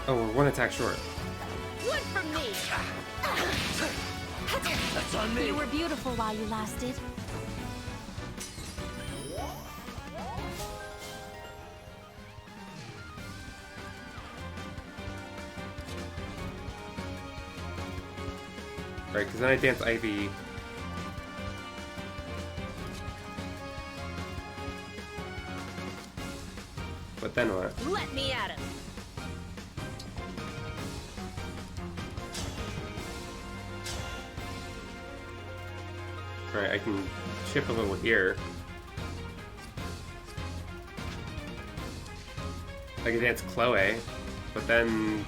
[SPEAKER 1] Oh, we're one attack short.
[SPEAKER 2] One from me.
[SPEAKER 7] That's on me.
[SPEAKER 11] You were beautiful while you lasted.
[SPEAKER 1] Right, because then I dance Ivy. But then what?
[SPEAKER 2] Let me at him.
[SPEAKER 1] Right, I can chip a little here. I can dance Chloe, but then...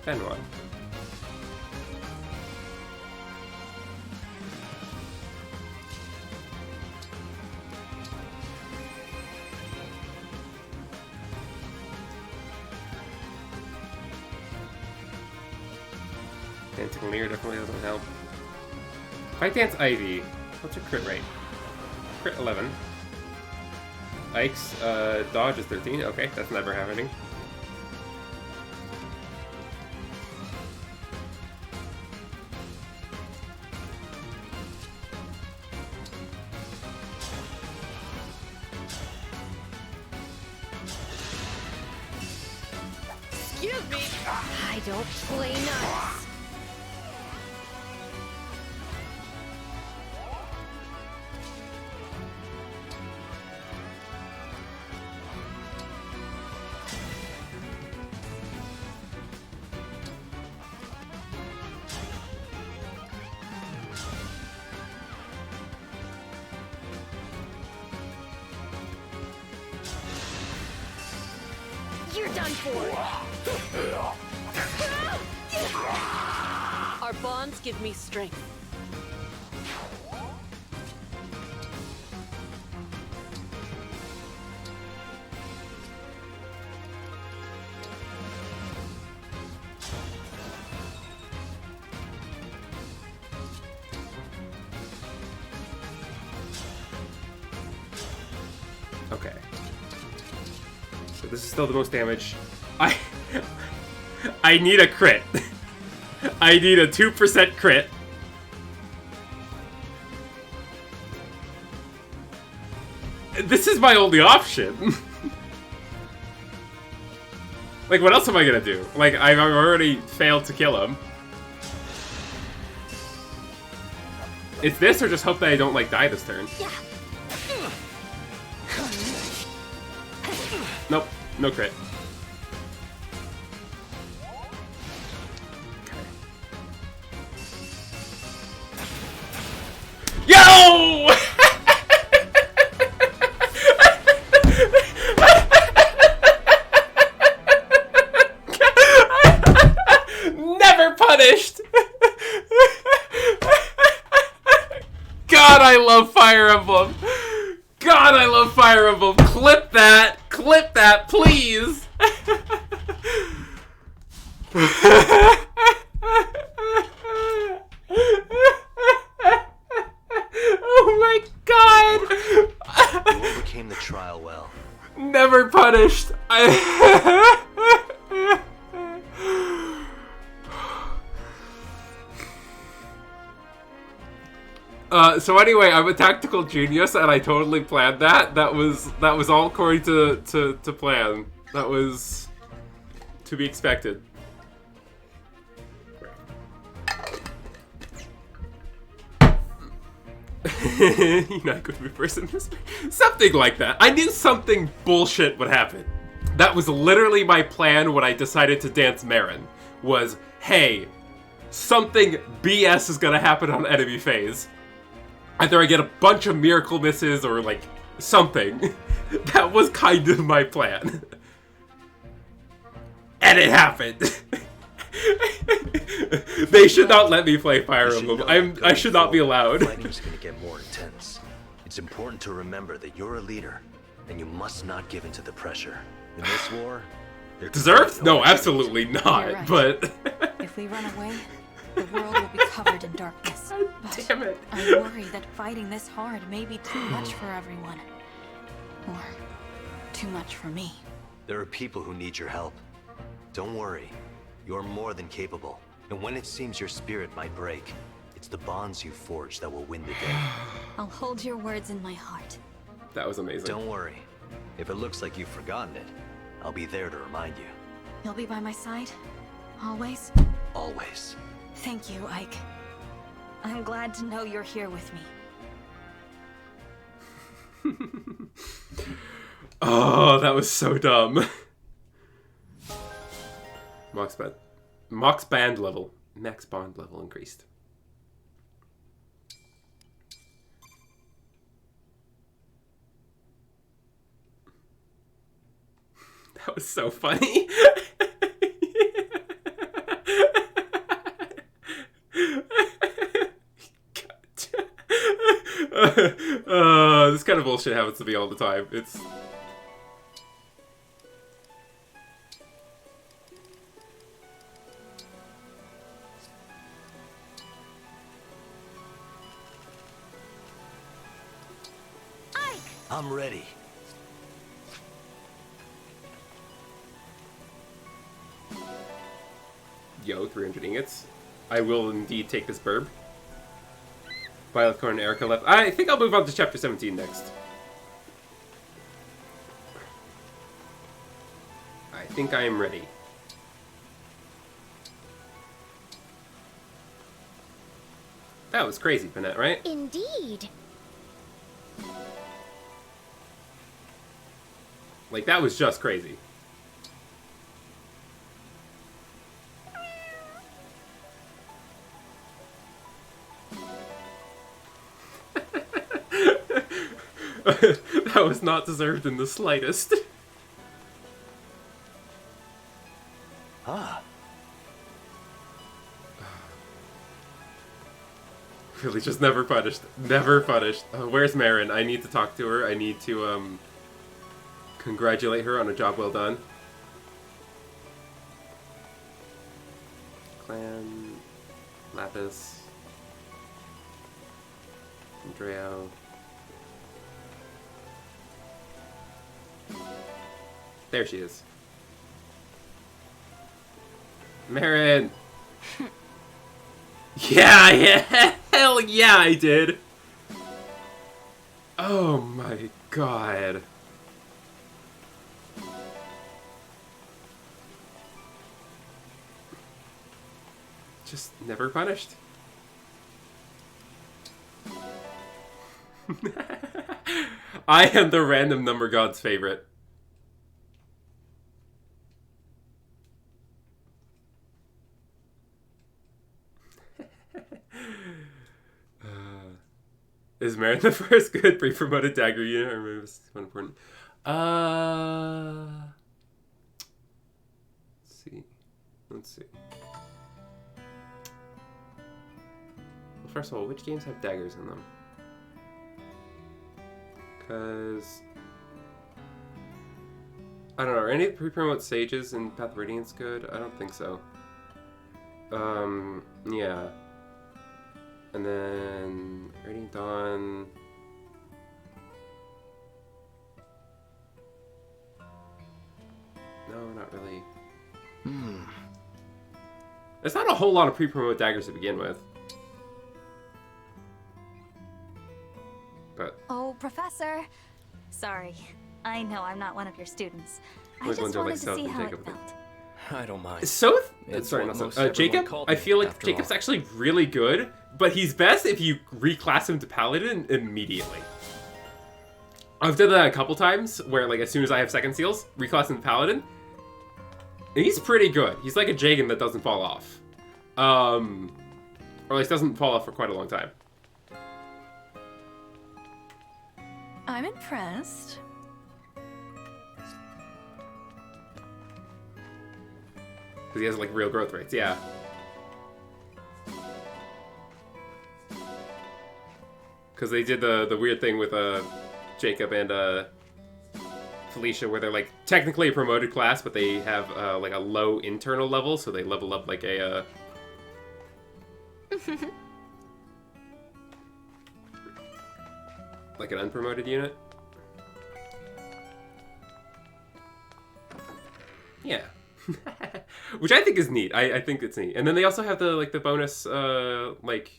[SPEAKER 1] Then what? Dancing Lear definitely doesn't help. If I dance Ivy, what's her crit rate? Crit 11. Ike's dodge is 13. Okay, that's never happening.
[SPEAKER 2] Excuse me. I don't play nice. You're done for. Our bonds give me strength.
[SPEAKER 1] Okay. So this is still the most damage. I need a crit. I need a 2% crit. This is my only option. Like, what else am I gonna do? Like, I've already failed to kill him. It's this, or just hope that I don't, like, die this turn. No crit. Yo! Never punished! God, I love Fire Emblem! God, I love Fire Emblem! Clip that! Clip that, please! Oh my god!
[SPEAKER 10] You overcame the trial well.
[SPEAKER 1] Never punished. So anyway, I'm a tactical genius, and I totally planned that. That was all according to plan. That was to be expected. You're not going to be person. Something like that. I knew something bullshit would happen. That was literally my plan when I decided to dance Marin. Was, hey, something BS is gonna happen on enemy phase. Either I get a bunch of miracle misses or like something. That was kind of my plan. And it happened. They should not let me play Fire Emblem. I should not be allowed.
[SPEAKER 10] Fighting's gonna get more intense. It's important to remember that you're a leader, and you must not give in to the pressure. In this war,
[SPEAKER 1] deserved? No, absolutely not.
[SPEAKER 4] Right.
[SPEAKER 1] But
[SPEAKER 4] if we run away, the world will be covered in darkness. But
[SPEAKER 1] damn it!
[SPEAKER 4] I worry that fighting this hard may be too much for everyone, or too much for me.
[SPEAKER 10] There are people who need your help. Don't worry. You're more than capable. And when it seems your spirit might break, it's the bonds you forge that will win the day.
[SPEAKER 4] I'll hold your words in my heart.
[SPEAKER 1] That was amazing.
[SPEAKER 10] Don't worry. If it looks like you've forgotten it, I'll be there to remind you.
[SPEAKER 4] You'll be by my side? Always?
[SPEAKER 10] Always.
[SPEAKER 4] Thank you, Ike. I'm glad to know you're here with me.
[SPEAKER 1] Oh, that was so dumb. Max band level increased. That was so funny. This kind of bullshit happens to me all the time. It's...
[SPEAKER 10] I'm ready.
[SPEAKER 1] Yo, 300 ingots. I will indeed take this burb. Violet Corn and Erica left. I think I'll move on to chapter 17 next. I think I am ready. That was crazy, Panette, right?
[SPEAKER 6] Indeed.
[SPEAKER 1] Like, that was just crazy. That was not deserved in the slightest.
[SPEAKER 10] Ah.
[SPEAKER 1] Really, just never punished. Never punished. Where's Marin? I need to talk to her. I need to, congratulate her on a job well done. Clan... Lapis... Andreo... There she is. Marin! Yeah, hell yeah I did! Oh my god. Just never punished. I am the random number god's favorite. Is Marin the first good pre-promoted dagger unit, or maybe it's one important? Let's see. Well, first of all, which games have daggers in them? Because I don't know. Are any of the pre-promote sages in Path of Radiance good? I don't think so. Yeah. And then Radiant Dawn. No, not really. There's not a whole lot of pre-promote daggers to begin with. But
[SPEAKER 4] Oh, Professor. Sorry. I know I'm not one of your students. I
[SPEAKER 1] Which
[SPEAKER 4] just
[SPEAKER 1] ones are
[SPEAKER 4] wanted
[SPEAKER 1] like
[SPEAKER 4] to
[SPEAKER 1] South
[SPEAKER 4] see
[SPEAKER 1] and
[SPEAKER 4] how
[SPEAKER 1] Jacob?
[SPEAKER 4] it felt.
[SPEAKER 12] I don't mind.
[SPEAKER 1] Soth?
[SPEAKER 12] It's
[SPEAKER 1] Sorry,
[SPEAKER 12] what
[SPEAKER 1] not
[SPEAKER 12] most
[SPEAKER 1] Soth.
[SPEAKER 12] everyone
[SPEAKER 1] Jacob?
[SPEAKER 12] called
[SPEAKER 1] I
[SPEAKER 12] me,
[SPEAKER 1] feel like
[SPEAKER 12] after
[SPEAKER 1] Jacob's
[SPEAKER 12] all.
[SPEAKER 1] actually really good, but he's best if you reclass him to Paladin immediately. I've done that a couple times, where like as soon as I have second seals, reclass him to Paladin. And he's pretty good. He's like a Jagan that doesn't fall off. Or at least doesn't fall off for quite a long time.
[SPEAKER 8] I'm impressed.
[SPEAKER 1] Because he has like real growth rates, yeah. Because they did the weird thing with Jacob and Felicia, where they're like technically a promoted class, but they have like a low internal level, so they level up like a like an unpromoted unit. Yeah. Which I think is neat. I think it's neat. And then they also have the like the bonus like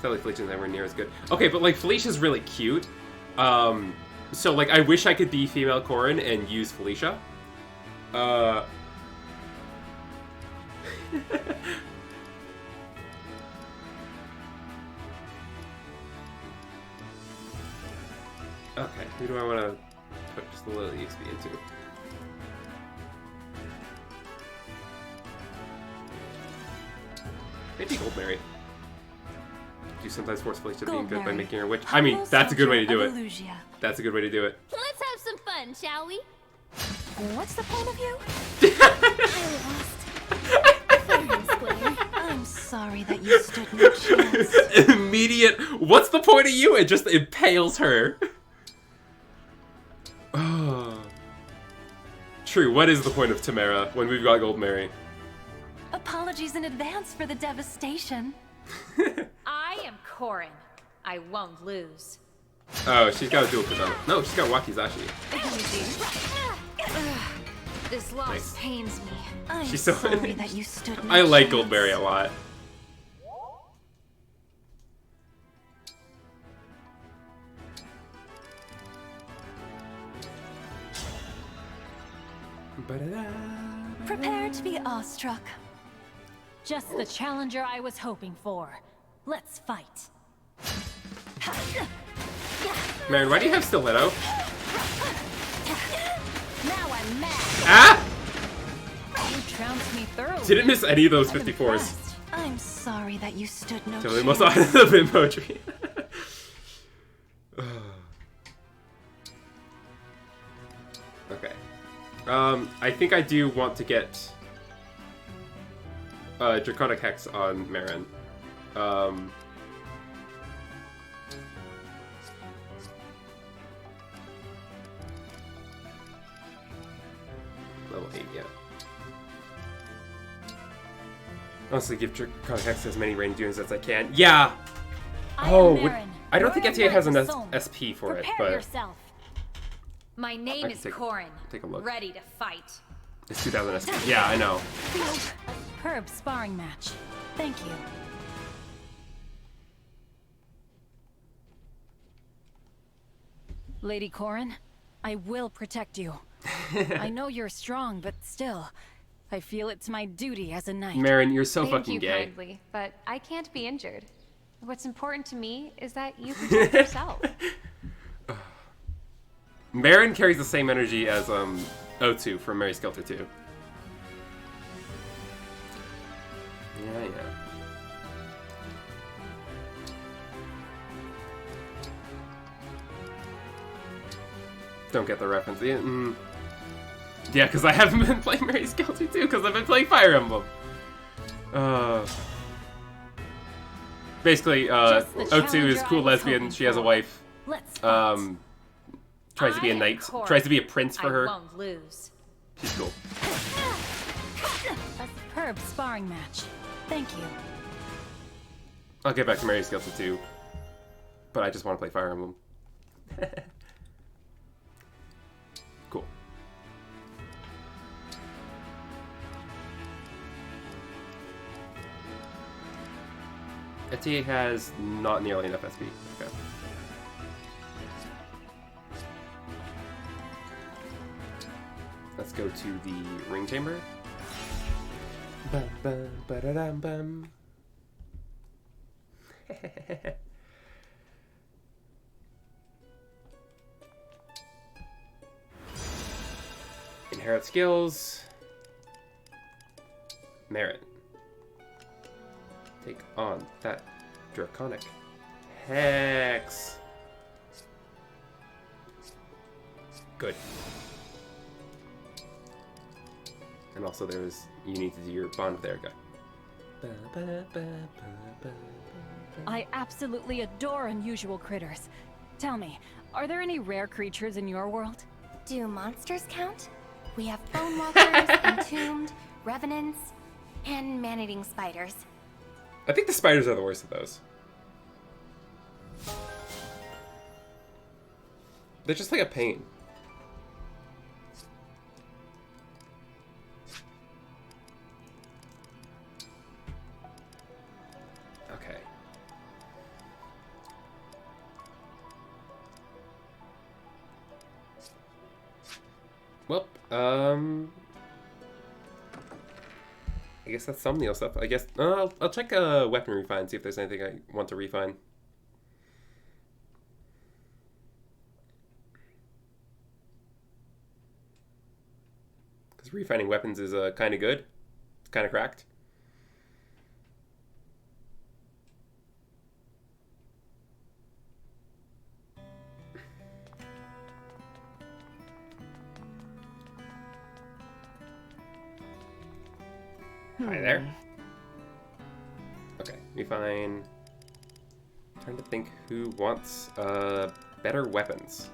[SPEAKER 1] sadly Felicia's nowhere near as good. Okay, but like Felicia's really cute. So like I wish I could be female Corrin and use Felicia. Okay, who do I want to put just a little EXP into? Maybe Goldberry. Do you sometimes force Felicia being good by making her witch? I mean, that's a good way to do it. That's a good way to do it.
[SPEAKER 11] Let's have some fun, shall we?
[SPEAKER 8] What's the point of you? I'm sorry that you stood no chance.
[SPEAKER 1] Immediate. What's the point of you? It just impales her. True. What is the point of Tamara when we've got Gold Mary?
[SPEAKER 8] Apologies in advance for the devastation.
[SPEAKER 2] I am Corrin. I won't lose.
[SPEAKER 1] Oh, she's got a dual katana. No, she's got Wakizashi.
[SPEAKER 2] This loss
[SPEAKER 1] Nice.
[SPEAKER 2] pains me.
[SPEAKER 8] I'm
[SPEAKER 1] She's so.
[SPEAKER 8] sorry that you stood no
[SPEAKER 1] I like
[SPEAKER 8] chance.
[SPEAKER 1] Goldberry a lot.
[SPEAKER 8] Prepare to be awestruck.
[SPEAKER 2] Just the challenger I was hoping for. Let's fight.
[SPEAKER 1] Marin, why do you have Stiletto?
[SPEAKER 2] Now I'm mad.
[SPEAKER 1] Ah!
[SPEAKER 2] You trounced me thoroughly.
[SPEAKER 1] Didn't miss any of those
[SPEAKER 2] I'm
[SPEAKER 1] 54s.
[SPEAKER 2] impressed.
[SPEAKER 8] I'm sorry that you stood no
[SPEAKER 1] Totally
[SPEAKER 8] chance.
[SPEAKER 1] most of the bimbo tree. Okay. I think I do want to get Draconic Hex on Marin. Level 8, yeah. Honestly, give Draconic Hex as many range units as I can. Yeah! Oh, I don't think NTA has an SP for it,
[SPEAKER 2] Prepare
[SPEAKER 1] but
[SPEAKER 2] yourself. My name
[SPEAKER 1] I
[SPEAKER 2] is
[SPEAKER 1] can
[SPEAKER 2] Corrin.
[SPEAKER 1] take a look.
[SPEAKER 2] Ready to fight.
[SPEAKER 1] It's 2000 SP. Yeah, I know.
[SPEAKER 2] Superb sparring match. Thank you. Lady Corrin, I will protect you. I know you're strong, but still, I feel it's my duty as a knight.
[SPEAKER 1] Marin, you're so
[SPEAKER 13] Thank
[SPEAKER 1] fucking
[SPEAKER 13] you
[SPEAKER 1] gay.
[SPEAKER 13] kindly, but I can't be injured. What's important to me is that you protect yourself.
[SPEAKER 1] Marin carries the same energy as O2 from Mary Skelter 2. Yeah, yeah. Don't get the reference. Yeah, because I haven't been playing Mary's Guilty too, because I've been playing Fire Emblem. Basically, Otsu is cool lesbian. She has a wife. Tries to be a knight. Tries to be a prince for her.
[SPEAKER 2] I won't lose.
[SPEAKER 1] She's cool.
[SPEAKER 2] A superb sparring match. Thank you.
[SPEAKER 1] I'll get back to Mary's Guilty too, but I just want to play Fire Emblem. Cool. Etier has not nearly enough SP. Okay. Let's go to the ring chamber. Bum, bum, ba-da-dum, bum. Inherit skills. Merit. Take on that draconic hex. Good. And also there's, you need to do your bond with Erica.
[SPEAKER 2] I absolutely adore unusual critters. Tell me, are there any rare creatures in your world?
[SPEAKER 6] Do monsters count? We have bone walkers, entombed, revenants, and man-eating spiders.
[SPEAKER 1] I think the spiders are the worst of those. They're just like a pain. Okay. Well, I guess that's thumbnail stuff. I guess I'll check weapon refine, see if there's anything I want to refine. Because refining weapons is kind of good. It's kind of cracked. Hi there. Okay, refine. Trying to think who wants better weapons.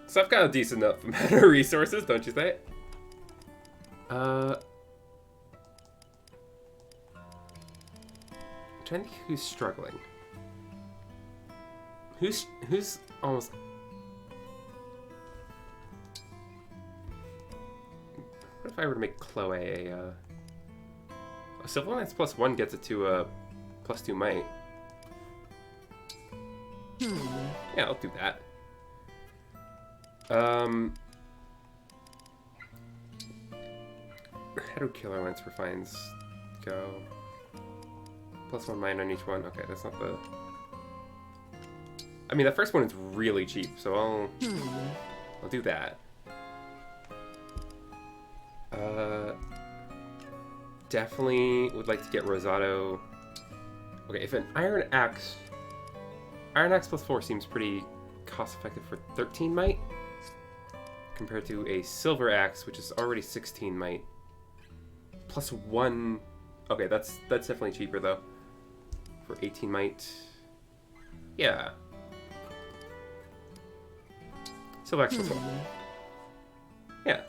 [SPEAKER 1] So I've got a decent enough amount of resources, don't you think? I'm trying to think who's struggling. Who's almost. What if I were to make Chloe a Civil Knights +1 gets it to a +2 might. Yeah, I'll do that. How do Killer Lance refines go? +1 might on each one. Okay, that's not the. I mean, that first one is really cheap, so I'll do that. Definitely would like to get Rosado. Okay, if an Iron Axe +4 seems pretty cost effective for 13 might, compared to a Silver Axe, which is already 16 might. +1. Okay, that's definitely cheaper though. For 18 might. Yeah. Silver Axe +1. Yeah.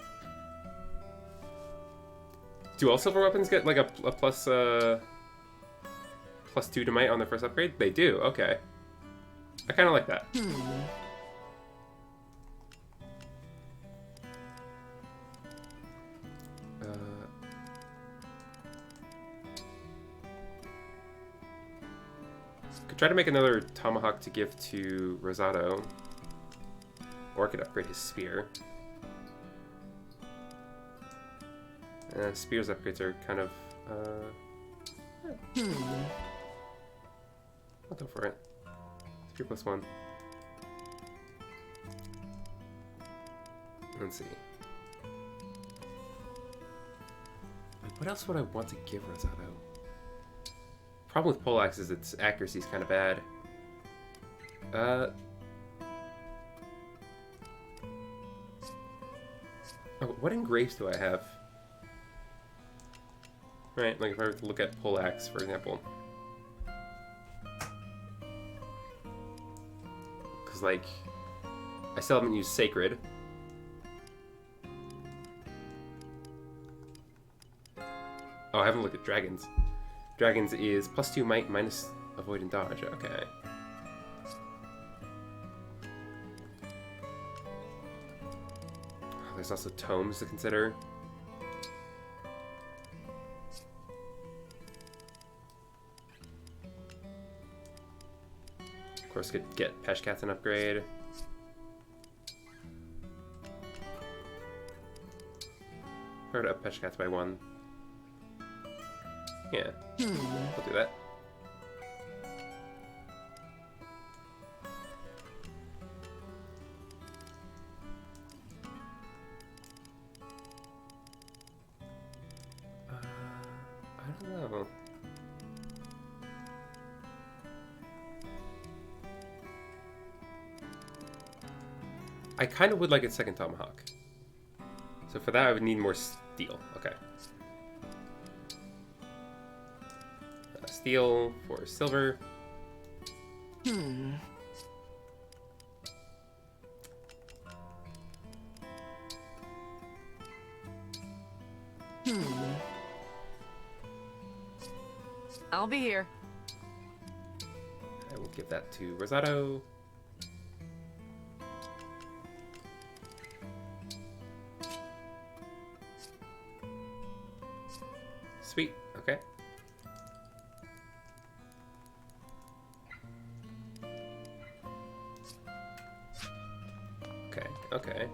[SPEAKER 1] Do all silver weapons get like a +2 to might on their first upgrade? They do, okay. I kind of like that. Could try to make another tomahawk to give to Rosado. Or I could upgrade his spear. Spears upgrades are kind of, I'll go for it. Spear +1. Let's see. What else would I want to give Rosado? Problem with poleaxe is its accuracy is kind of bad. Oh, what engraves do I have? Right, like if I were to look at poleaxe, for example. Because, like, I still haven't used sacred. Oh, I haven't looked at dragons. Dragons is +2 might minus avoid and dodge. Okay. There's also tomes to consider. Of course, could get Peshkats an upgrade. Or to up Peshkats by 1. Yeah, I'll do that. I don't know. I kind of would like a second tomahawk. So for that, I would need more steel. Okay. Steel for silver.
[SPEAKER 12] I'll be here.
[SPEAKER 1] I will give that to Rosato. Sweet. Okay. Okay.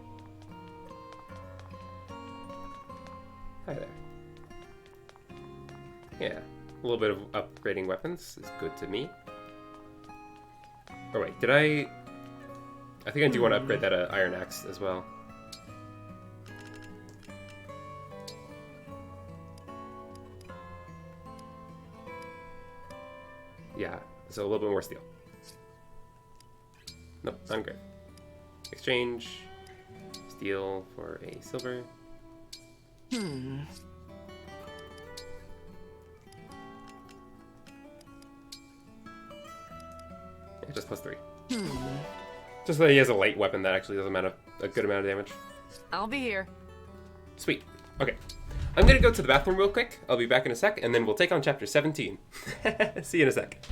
[SPEAKER 1] Hi there. Yeah, a little bit of upgrading weapons is good to me. Oh wait, did I think I do want to upgrade that Iron Axe as well. Yeah, so a little bit more steel. Nope, I'm good. Exchange steel for a silver. Yeah, just +3. Just so he has a light weapon that actually does a good amount of damage.
[SPEAKER 12] I'll be here.
[SPEAKER 1] Sweet. Okay. I'm gonna go to the bathroom real quick. I'll be back in a sec, and then we'll take on chapter 17. See you in a sec.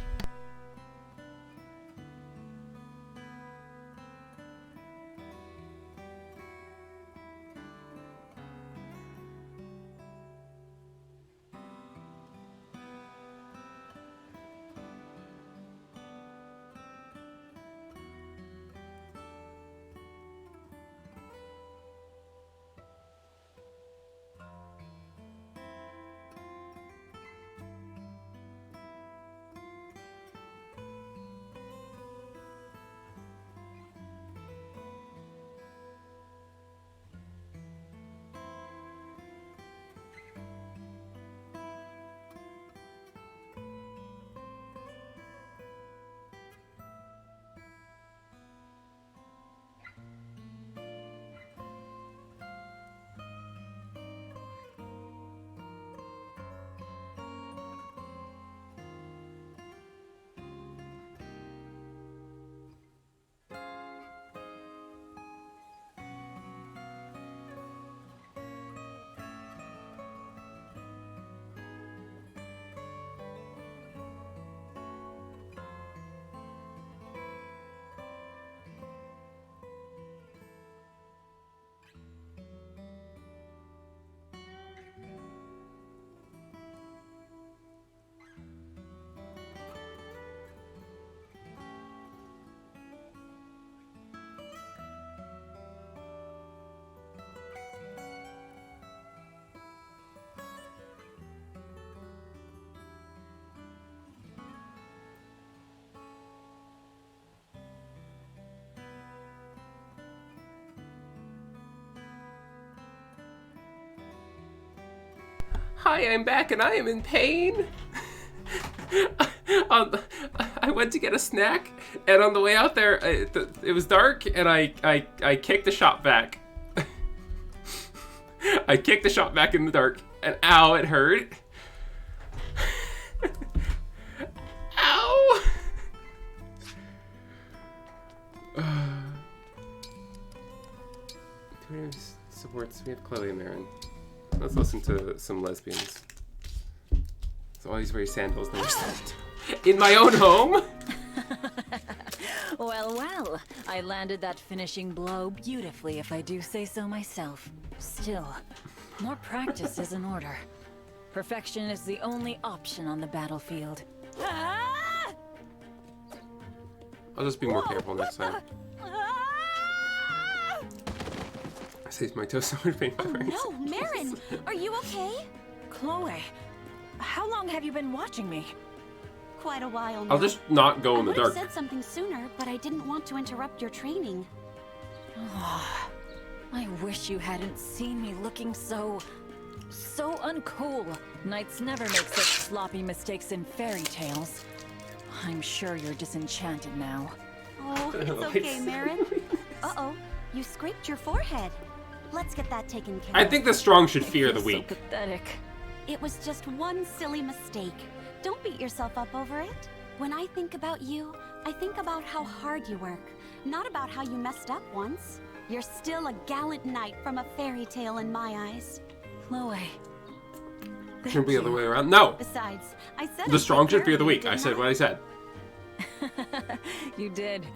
[SPEAKER 1] Hi, I'm back and I am in pain. I went to get a snack, and on the way out there, it was dark, and I kicked the shop back. I kicked the shot back in the dark, and ow, it hurt. Ow! Supports. We have Chloe and Marin. Let's listen to some lesbians. So always wear sandals, never stepped in my own home.
[SPEAKER 2] Well, well, I landed that finishing blow beautifully, if I do say so myself. Still, more practice is in order. Perfection is the only option on the battlefield.
[SPEAKER 1] I'll just be more careful next time. I saved my toe so much pain.
[SPEAKER 8] Oh no, Marin! Are you okay?
[SPEAKER 2] Chloe, how long have you been watching me?
[SPEAKER 8] Quite a while now.
[SPEAKER 1] I'll just not go in the
[SPEAKER 8] I
[SPEAKER 1] dark.
[SPEAKER 8] would have said something sooner, but I didn't want to interrupt your training.
[SPEAKER 2] I wish you hadn't seen me looking so uncool. Knights never make such sloppy mistakes in fairy tales. I'm sure you're disenchanted now.
[SPEAKER 8] Oh, it's okay, Marin. Uh-oh, you scraped your forehead. Let's get that taken care of.
[SPEAKER 1] I think the strong should fear the weak.
[SPEAKER 2] So pathetic.
[SPEAKER 8] It was just one silly mistake. Don't beat yourself up over it. When I think about you, I think about how hard you work, not about how you messed up once. You're still a gallant knight from a fairy tale in my eyes.
[SPEAKER 2] Chloe.
[SPEAKER 1] Shouldn't be the other way around. No!
[SPEAKER 8] Besides, I said
[SPEAKER 1] The strong should fear the weak. I said what I said.
[SPEAKER 2] You did.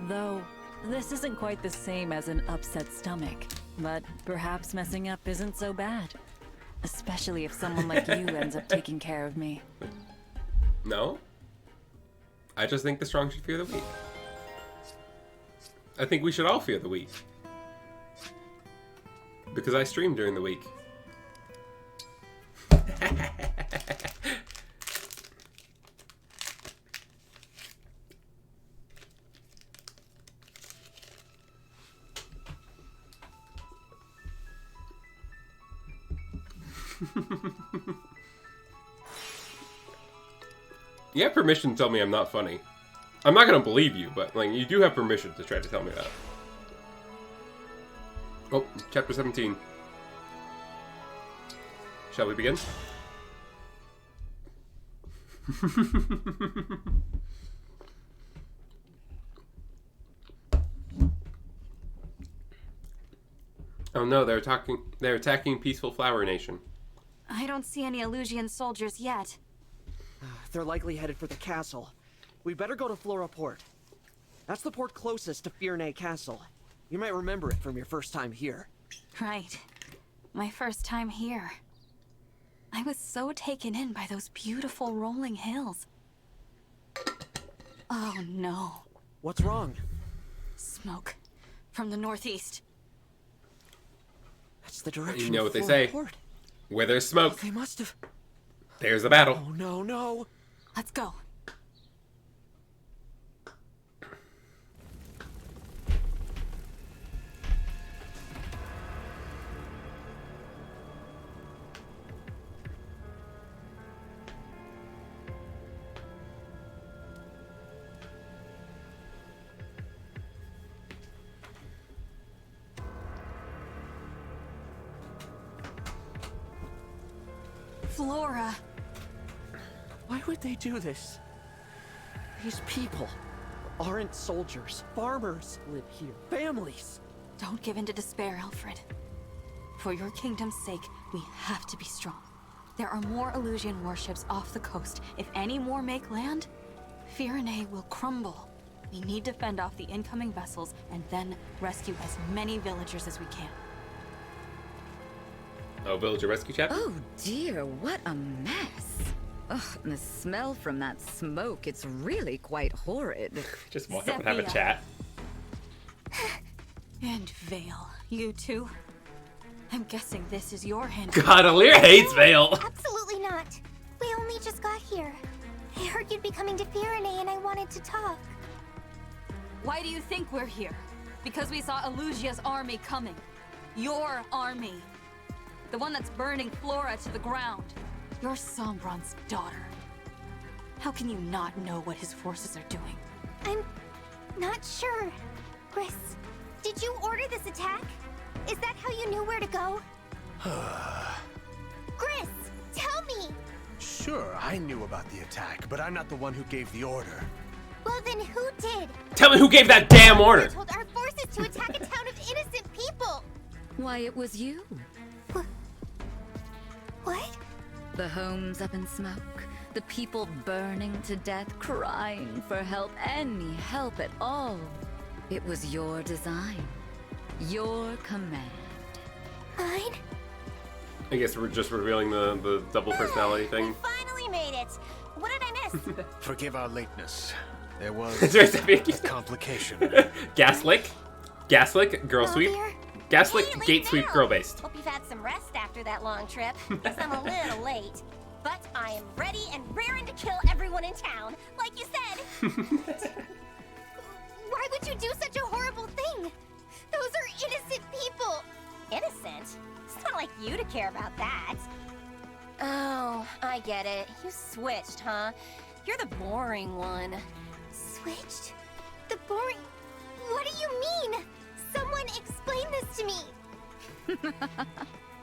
[SPEAKER 2] Though, this isn't quite the same as an upset stomach. But perhaps messing up isn't so bad. Especially if someone like you ends up taking care of me.
[SPEAKER 1] No? I just think the strong should fear the weak. I think we should all fear the weak. Because I stream during the week. You have permission to tell me I'm not funny. I'm not gonna believe you, but like you do have permission to try to tell me that. Oh, chapter 17. Shall we begin? Oh no, they're attacking Peaceful Flower Nation.
[SPEAKER 8] I don't see any Illusian soldiers yet.
[SPEAKER 14] They're likely headed for the castle. We better go to Flora Port. That's the port closest to Fiernay Castle. You might remember it from your first time here.
[SPEAKER 4] Right. My first time here. I was so taken in by those beautiful rolling hills. Oh no.
[SPEAKER 14] What's wrong?
[SPEAKER 4] Smoke. From the northeast.
[SPEAKER 14] That's the direction
[SPEAKER 1] You know
[SPEAKER 14] of
[SPEAKER 1] what they
[SPEAKER 14] Flora
[SPEAKER 1] say.
[SPEAKER 14] Port.
[SPEAKER 1] Where there's smoke,
[SPEAKER 14] They must have...
[SPEAKER 1] there's a battle.
[SPEAKER 14] Oh no, no.
[SPEAKER 4] Let's go. Flora.
[SPEAKER 14] Why would they do this? These people aren't soldiers. Farmers live here. Families.
[SPEAKER 4] Don't give in to despair, Alfred. For your kingdom's sake, we have to be strong. There are more Illusian warships off the coast. If any more make land, Fiernay will crumble. We need to fend off the incoming vessels and then rescue as many villagers as we can.
[SPEAKER 1] Oh, villager rescue chapter?
[SPEAKER 15] Oh dear, what a mess. Ugh, and the smell from that smoke, it's really quite horrid.
[SPEAKER 1] Just walk up and have a chat.
[SPEAKER 4] And Vale, you too? I'm guessing this is your hand.
[SPEAKER 1] God, Alir hates Vale.
[SPEAKER 6] Absolutely not. We only just got here. I heard you'd be coming to Fiernay and I wanted to talk.
[SPEAKER 4] Why do you think we're here? Because we saw Elusia's army coming. Your army. The one that's burning Flora to the ground. You're Sombron's daughter. How can you not know what his forces are doing?
[SPEAKER 6] I'm not sure. Gris, did you order this attack? Is that how you knew where to go?
[SPEAKER 11] Gris, tell me!
[SPEAKER 16] Sure, I knew about the attack, but I'm not the one who gave the order.
[SPEAKER 11] Well, then who did?
[SPEAKER 1] Tell me who gave that damn order!
[SPEAKER 11] Told our forces to attack a town of innocent people!
[SPEAKER 15] Why, it was you.
[SPEAKER 11] What?
[SPEAKER 15] The homes up in smoke, the people burning to death, crying for help, any help at all. It was your design, your command.
[SPEAKER 11] Mine?
[SPEAKER 1] I guess we're just revealing the double personality thing.
[SPEAKER 11] Finally made it! What did I miss?
[SPEAKER 16] Forgive our lateness. There was
[SPEAKER 1] There's a
[SPEAKER 16] a complication.
[SPEAKER 1] Gaslick, girl sweep. Gaslick, gate sweep, girl based.
[SPEAKER 11] Hope you've had some rest after that long trip, because I'm a little late. But I am ready and raring to kill everyone in town, like you said. Why would you do such a horrible thing? Those are innocent people. Innocent? It's not like you to care about that. Oh, I get it. You switched, huh? You're the boring one. Switched? The boring... What do you mean? Someone explain this to me.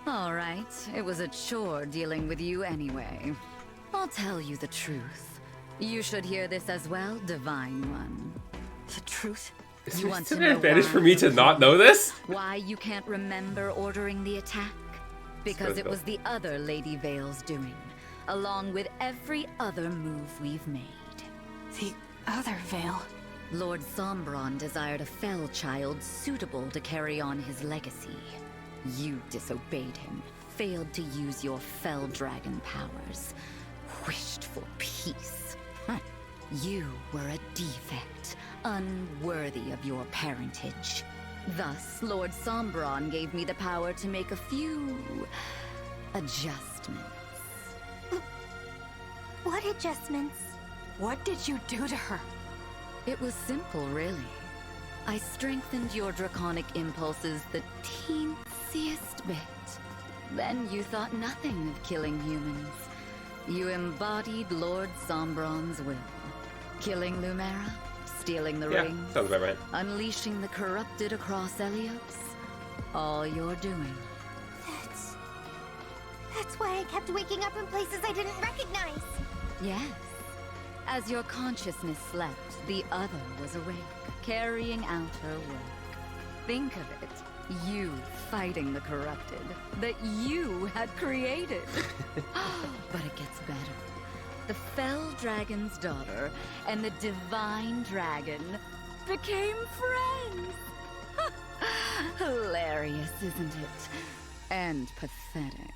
[SPEAKER 15] All right, it was a chore dealing with you anyway. I'll tell you the truth. You should hear this as well, Divine One.
[SPEAKER 14] The truth?
[SPEAKER 15] You want
[SPEAKER 1] Is
[SPEAKER 15] to
[SPEAKER 1] it
[SPEAKER 15] know
[SPEAKER 1] an advantage
[SPEAKER 15] why?
[SPEAKER 1] for me to not know this?
[SPEAKER 15] Why you can't remember ordering the attack? Because it was the other Lady Vale's doing, along with every other move we've made.
[SPEAKER 4] The other Vale?
[SPEAKER 15] Lord Sombron desired a fell child suitable to carry on his legacy. You disobeyed him, failed to use your fell dragon powers, wished for peace. You were a defect, unworthy of your parentage. Thus, Lord Sombron gave me the power to make a few adjustments.
[SPEAKER 11] What adjustments?
[SPEAKER 4] What did you do to her?
[SPEAKER 15] It was simple, really. I strengthened your draconic impulses the teensiest bit. Then you thought nothing of killing humans. You embodied Lord Sombron's will. Killing Lumera, stealing the
[SPEAKER 1] Yeah,
[SPEAKER 15] rings,
[SPEAKER 1] sounds about right.
[SPEAKER 15] unleashing the corrupted across Elios. All you're doing.
[SPEAKER 11] That's why I kept waking up in places I didn't recognize.
[SPEAKER 15] Yes. As your consciousness slept, the other was awake, carrying out her work. Think of it. You fighting the corrupted that you had created. But it gets better. The Fell Dragon's daughter and the Divine Dragon became friends. Hilarious, isn't it? And pathetic.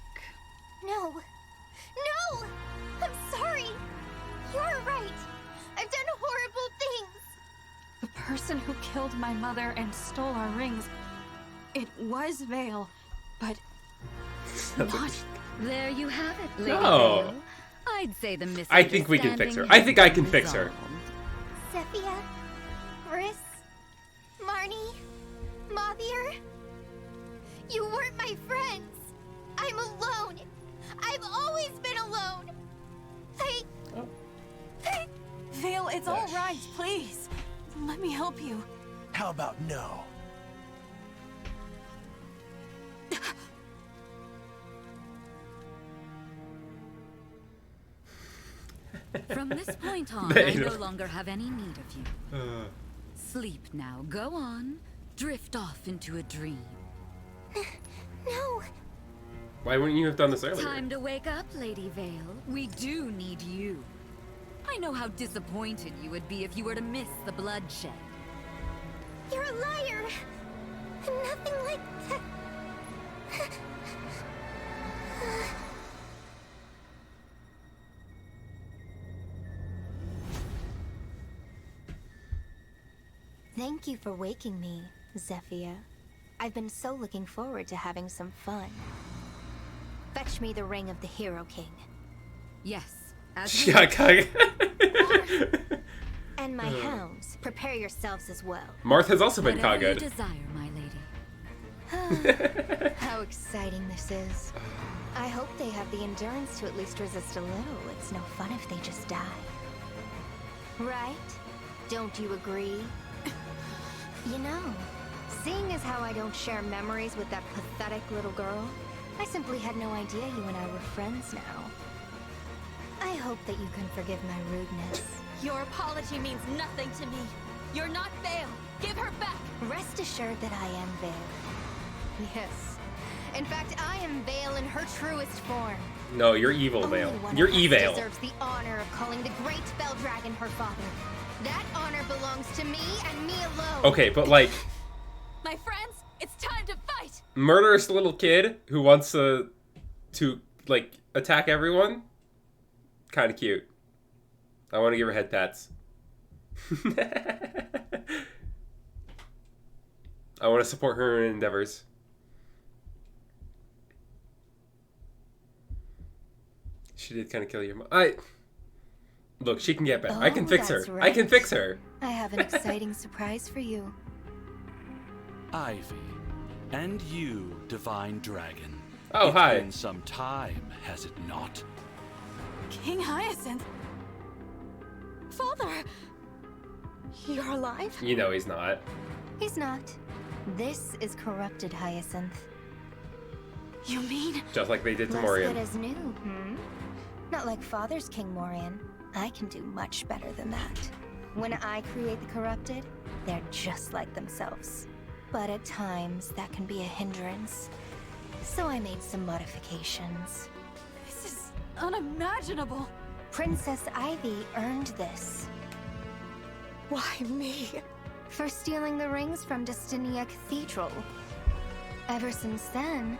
[SPEAKER 11] No. No! I'm sorry. You're right. I've done horrible things.
[SPEAKER 4] The person who killed my mother and stole our rings, it was Vale, but not...
[SPEAKER 15] There you have it, Lady
[SPEAKER 1] No.
[SPEAKER 15] Vale. I'd say the
[SPEAKER 1] I think we can fix her. I think I can fix her.
[SPEAKER 11] Zephyr, Briss, Marnie, Mothier. You weren't my friends. I'm alone. I've always been alone.
[SPEAKER 4] Vale, it's all right, please. Let me help you.
[SPEAKER 16] How about no?
[SPEAKER 15] From this point on, I no longer have any need of you. Sleep now. Go on. Drift off into a dream.
[SPEAKER 11] No.
[SPEAKER 1] Why wouldn't you have done this earlier?
[SPEAKER 15] Time to wake up, Lady Vale. We do need you. I know how disappointed you would be if you were to miss the bloodshed.
[SPEAKER 11] You're a liar. Nothing like that. Thank you for waking me, Zephyr. I've been so looking forward to having some fun. Fetch me the ring of the Hero King.
[SPEAKER 15] Yes.
[SPEAKER 1] Yeah, kind
[SPEAKER 11] And my hounds, prepare yourselves as well.
[SPEAKER 1] Marth has also been
[SPEAKER 15] Whatever you
[SPEAKER 1] good.
[SPEAKER 15] desire, my lady.
[SPEAKER 11] How exciting this is. I hope they have the endurance to at least resist a little. It's no fun if they just die. Right? Don't you agree? You know, seeing as how I don't share memories with that pathetic little girl,
[SPEAKER 6] I simply had no idea you and I were friends now. I hope that you can forgive my rudeness.
[SPEAKER 8] Your apology means nothing to me. You're not Vale. Give her back.
[SPEAKER 6] Rest assured that I am Vale. Yes. In fact, I am Vale in her truest form.
[SPEAKER 1] No, you're evil, Vale.
[SPEAKER 6] Only one
[SPEAKER 1] You're
[SPEAKER 6] of us
[SPEAKER 1] evil.
[SPEAKER 6] deserves the honor of calling the great Bell Dragon her father. That honor belongs to me and me alone.
[SPEAKER 1] Okay, but like,
[SPEAKER 8] My friends, it's time to fight.
[SPEAKER 1] murderous little kid who wants to like attack everyone. Kind of cute. I want to give her head pats. I want to support her endeavors. She did kind of kill your mom. Look, she can get better. I can fix her.
[SPEAKER 6] that's
[SPEAKER 1] I can fix her.
[SPEAKER 6] I have an exciting surprise for you.
[SPEAKER 7] Ivy, and you, Divine Dragon.
[SPEAKER 1] Oh, hi.
[SPEAKER 7] It's been some time, has it not?
[SPEAKER 8] King Hyacinth. Father.
[SPEAKER 6] You're alive?
[SPEAKER 1] You know he's not.
[SPEAKER 6] He's not. This is corrupted Hyacinth.
[SPEAKER 8] You mean?
[SPEAKER 1] Just like they did to
[SPEAKER 6] Less
[SPEAKER 1] Morian.
[SPEAKER 6] good as new, Not like Father's King Morian. I can do much better than that. When I create the corrupted, they're just like themselves. But at times, that can be a hindrance. So I made some modifications.
[SPEAKER 8] This is unimaginable.
[SPEAKER 6] Princess Ivy earned this.
[SPEAKER 8] Why me?
[SPEAKER 6] For stealing the rings from Destinia Cathedral. Ever since then,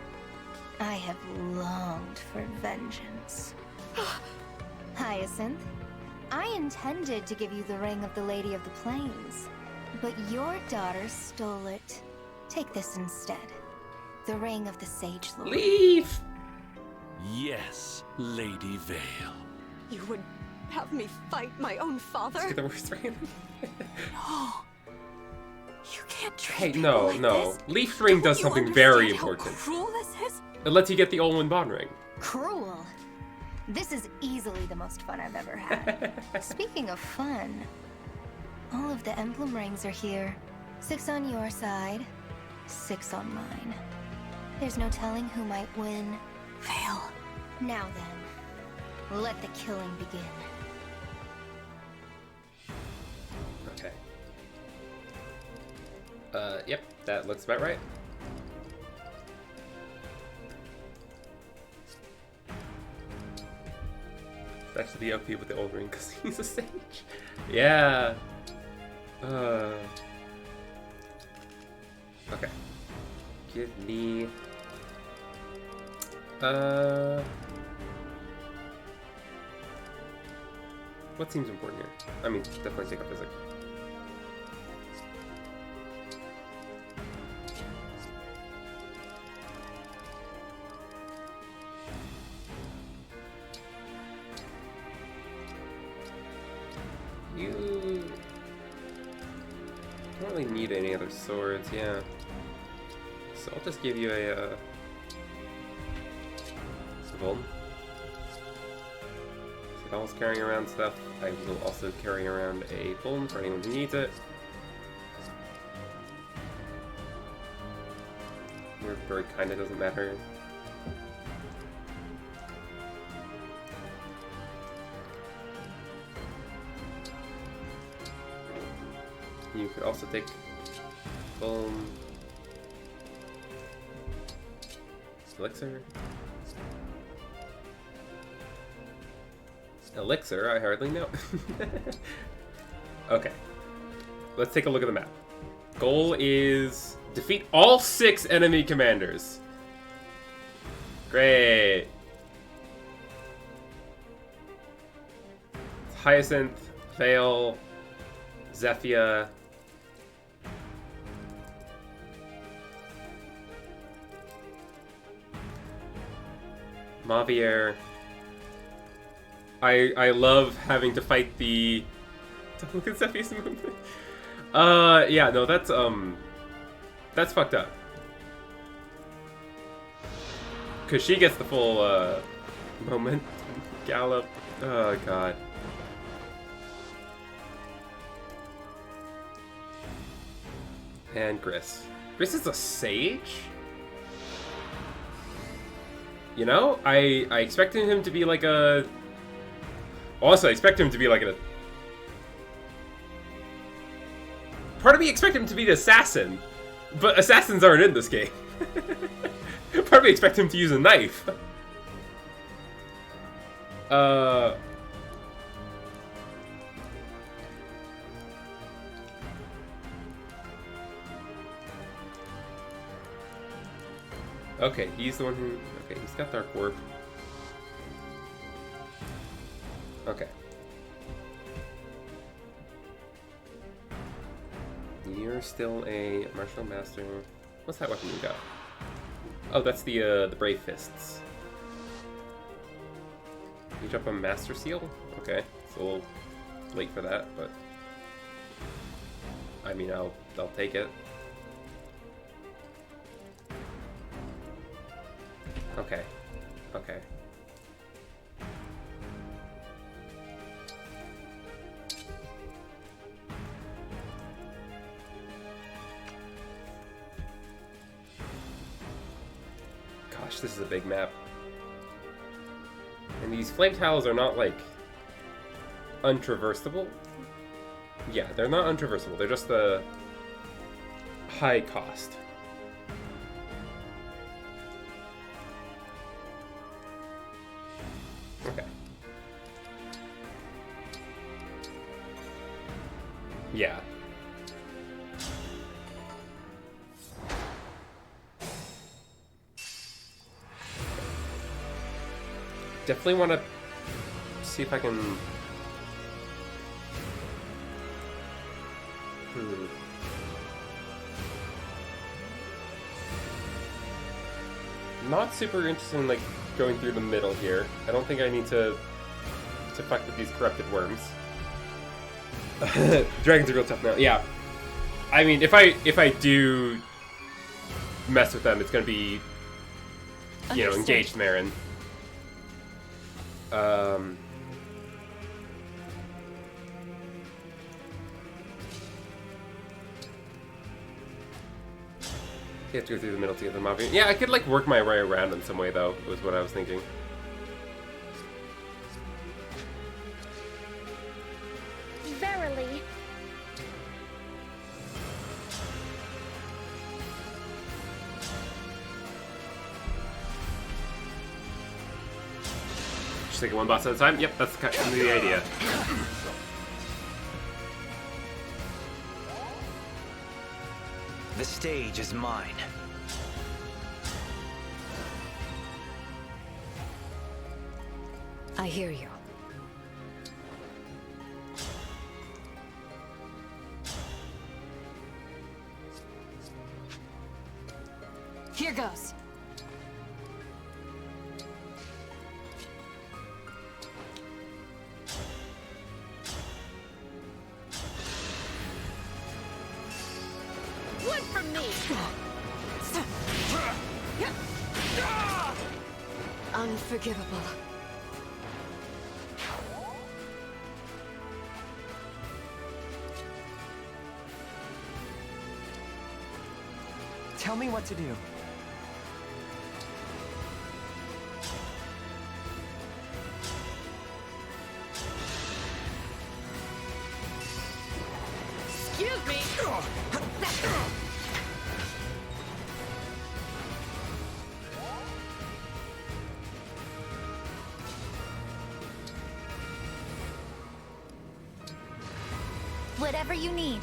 [SPEAKER 6] I have longed for vengeance. Hyacinth, I intended to give you the ring of the Lady of the Plains, but your daughter stole it. Take this instead. The ring of the Sage Lord.
[SPEAKER 1] Leave!
[SPEAKER 7] Yes, Lady Vale.
[SPEAKER 8] You would have me fight my own father?
[SPEAKER 1] Let's get the worst ring.
[SPEAKER 8] No. You can't treat
[SPEAKER 1] Hey,
[SPEAKER 8] people
[SPEAKER 1] no,
[SPEAKER 8] like
[SPEAKER 1] no.
[SPEAKER 8] this.
[SPEAKER 1] Leaf's ring does
[SPEAKER 8] Don't you
[SPEAKER 1] something very
[SPEAKER 8] understand how
[SPEAKER 1] important.
[SPEAKER 8] cruel this is?
[SPEAKER 1] It lets you get the Olwen Bond ring.
[SPEAKER 6] Cruel. This is easily the most fun I've ever had. Speaking of fun, all of the emblem rings are here. 6 on your side, 6 on mine. There's no telling who might win.
[SPEAKER 8] Vale.
[SPEAKER 6] Now then, let the killing begin.
[SPEAKER 1] Okay. Yep, that looks about right. It's actually the OP with the old ring because he's a sage. Yeah. Okay. Give me. What seems important here? I mean, definitely take up physics. You don't really need any other swords, yeah. So I'll just give you a Savon. So Val's carrying around stuff. I will also carry around a Buln for anyone who needs it. Your bird kinda doesn't matter. You could also take Buln. Elixir. Elixir? I hardly know. Okay. Let's take a look at the map. Goal is defeat all 6 enemy commanders. Great. Hyacinth, Vale, Zephia. Mavier. I love having to fight the. Don't look at Zephy's movement. Yeah, no, that's fucked up. Cause she gets the full moment gallop. Oh god. And Gris. Gris is a sage? You know, I expected him to be like a... Also, I expect him to be like a... Part of me expected him to be an assassin, but assassins aren't in this game. Part of me expect him to use a knife. Okay, he's the one who... Okay, he's got Dark Warp. Okay. You're still a martial master. What's that weapon you got? Oh, that's the Brave Fists. You drop a Master Seal? Okay, it's a little late for that, but... I mean, I'll take it. Okay. Okay. Gosh, this is a big map. And these flame tiles are not, like, untraversable. Yeah, they're not untraversable. They're just the high cost. Okay. Yeah. Definitely want to see if I can... Not super interested in, like, going through the middle here. I don't think I need to fuck with these corrupted worms. Dragons are real tough now. Yeah. I mean, if I do mess with them, it's gonna be, you know, engaged Marin. You have to go through the middle to get the mob. Yeah, I could, like, work my way around in some way, though, was what I was thinking.
[SPEAKER 11] Verily.
[SPEAKER 1] Just taking one boss at a time? Yep, that's kind of the idea.
[SPEAKER 5] The stage is mine.
[SPEAKER 15] I hear you.
[SPEAKER 4] Here goes.
[SPEAKER 11] One from me.
[SPEAKER 15] Unforgivable.
[SPEAKER 5] Tell me what to do.
[SPEAKER 11] Excuse me. Whatever you need.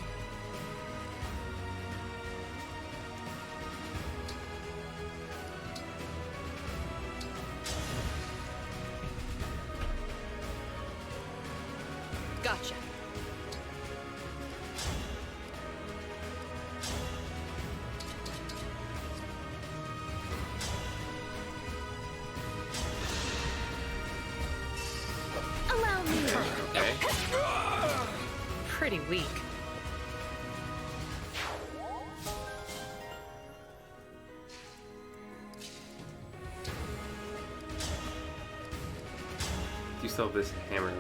[SPEAKER 12] Gotcha.
[SPEAKER 11] Allow me.
[SPEAKER 1] Okay.
[SPEAKER 12] Pretty weak.
[SPEAKER 1] You still have this hammer.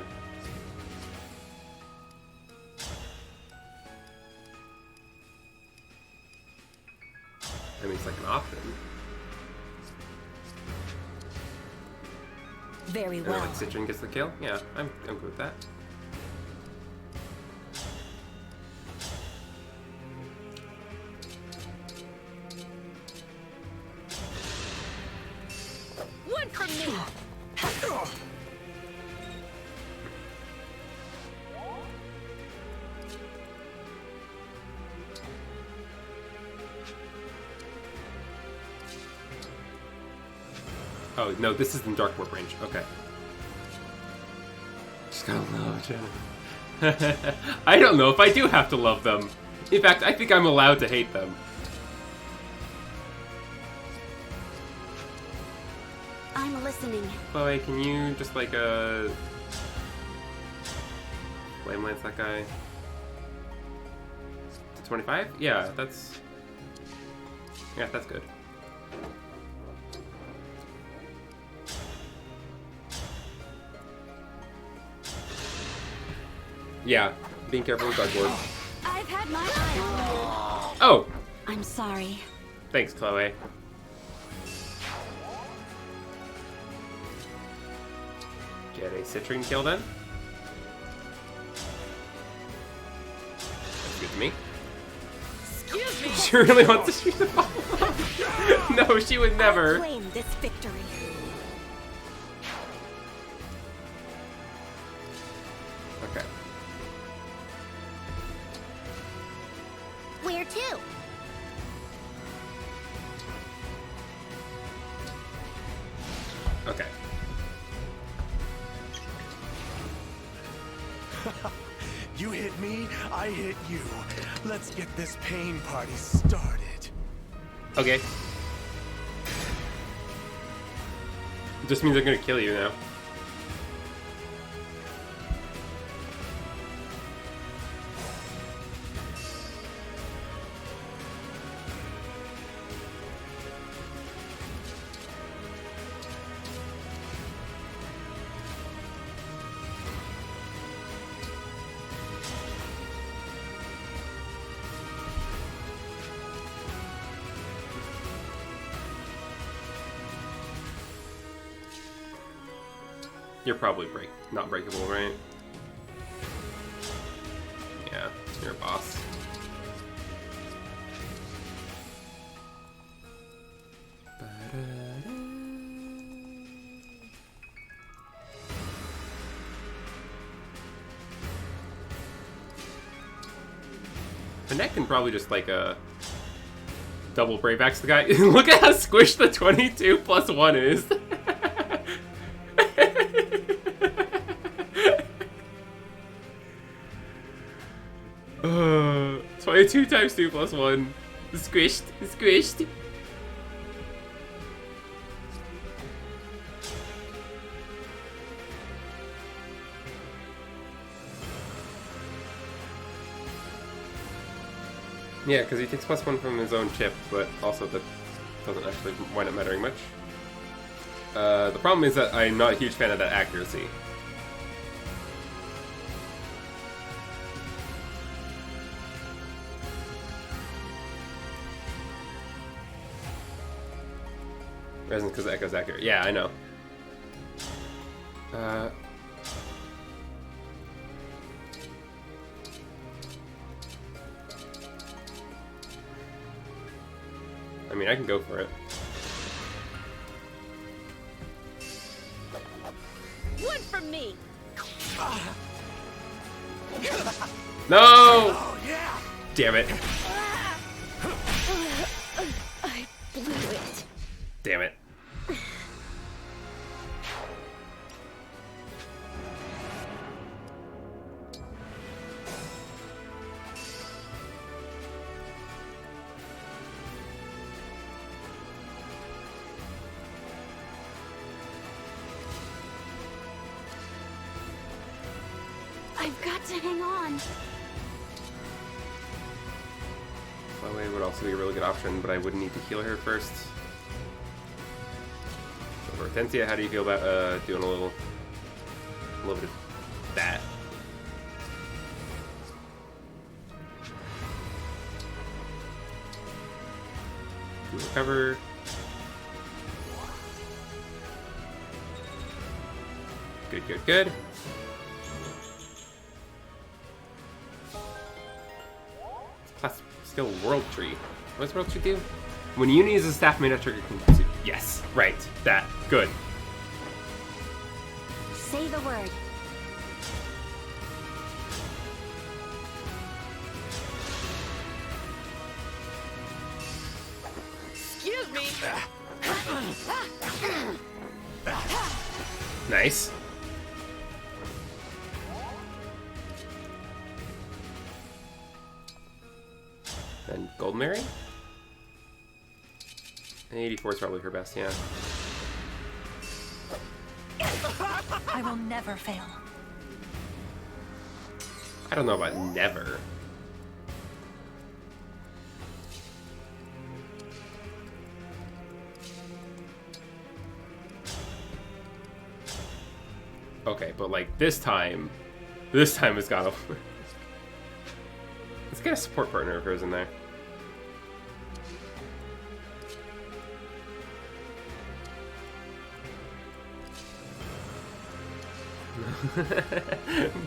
[SPEAKER 1] I mean, it's like an option.
[SPEAKER 8] Very
[SPEAKER 1] And
[SPEAKER 8] well.
[SPEAKER 1] like Citron gets the kill. Yeah, I'm good with that.
[SPEAKER 8] One from me.
[SPEAKER 1] Oh, no, this is in Dark Warp range. Okay. Just gotta love Jenna. I don't know if I do have to love them. In fact, I think I'm allowed to hate them.
[SPEAKER 8] I'm listening.
[SPEAKER 1] Chloe, can you just like, flame lance that guy? To 25? Yeah, that's good. Yeah, being careful with Dark Ward.
[SPEAKER 8] I've had my eye on you.
[SPEAKER 1] Oh!
[SPEAKER 8] I'm sorry.
[SPEAKER 1] Thanks, Chloe. Get a Citron kill then. That's good to me.
[SPEAKER 8] Excuse me.
[SPEAKER 1] She really wants to shoot the ball. No, she would never.
[SPEAKER 8] Claim this victory.
[SPEAKER 1] Okay.
[SPEAKER 11] Where to?
[SPEAKER 1] Okay.
[SPEAKER 16] You hit me, I hit you. Let's get this pain party started.
[SPEAKER 1] Okay. Just means I'm gonna kill you now. You're probably not breakable, right? Yeah, you're a boss. The neck can probably just like double Brave Axe the guy. Look at how squished the 22 plus 1 is. 22 times 2 plus 1. Squished. Squished. Yeah, because he takes +1 from his own chip, but also that doesn't actually wind up mattering much. The problem is that I'm not a huge fan of that accuracy. Resonance because Echo's accurate. Yeah, I know. I mean, I can go for it.
[SPEAKER 8] One from me.
[SPEAKER 1] No!
[SPEAKER 16] Oh, yeah.
[SPEAKER 1] Damn it.
[SPEAKER 8] I blew it.
[SPEAKER 1] Damn it.
[SPEAKER 8] I've got to hang on.
[SPEAKER 1] Chloe would also be a really good option, but I would need to heal her first. So Hortensia, how do you feel about doing a little bit of that? You recover. Good, good, good. Class skill World Tree. What does World Tree do? When Uni uses a staff made of trigger can... Yes, right. That. Good.
[SPEAKER 8] Say the word.
[SPEAKER 14] Excuse me!
[SPEAKER 1] Nice. And Gold Mary? 84 is probably her best, yeah.
[SPEAKER 2] I will never fail.
[SPEAKER 1] I don't know about never. Okay, but like this time has got to... Let's get a support partner of hers in there.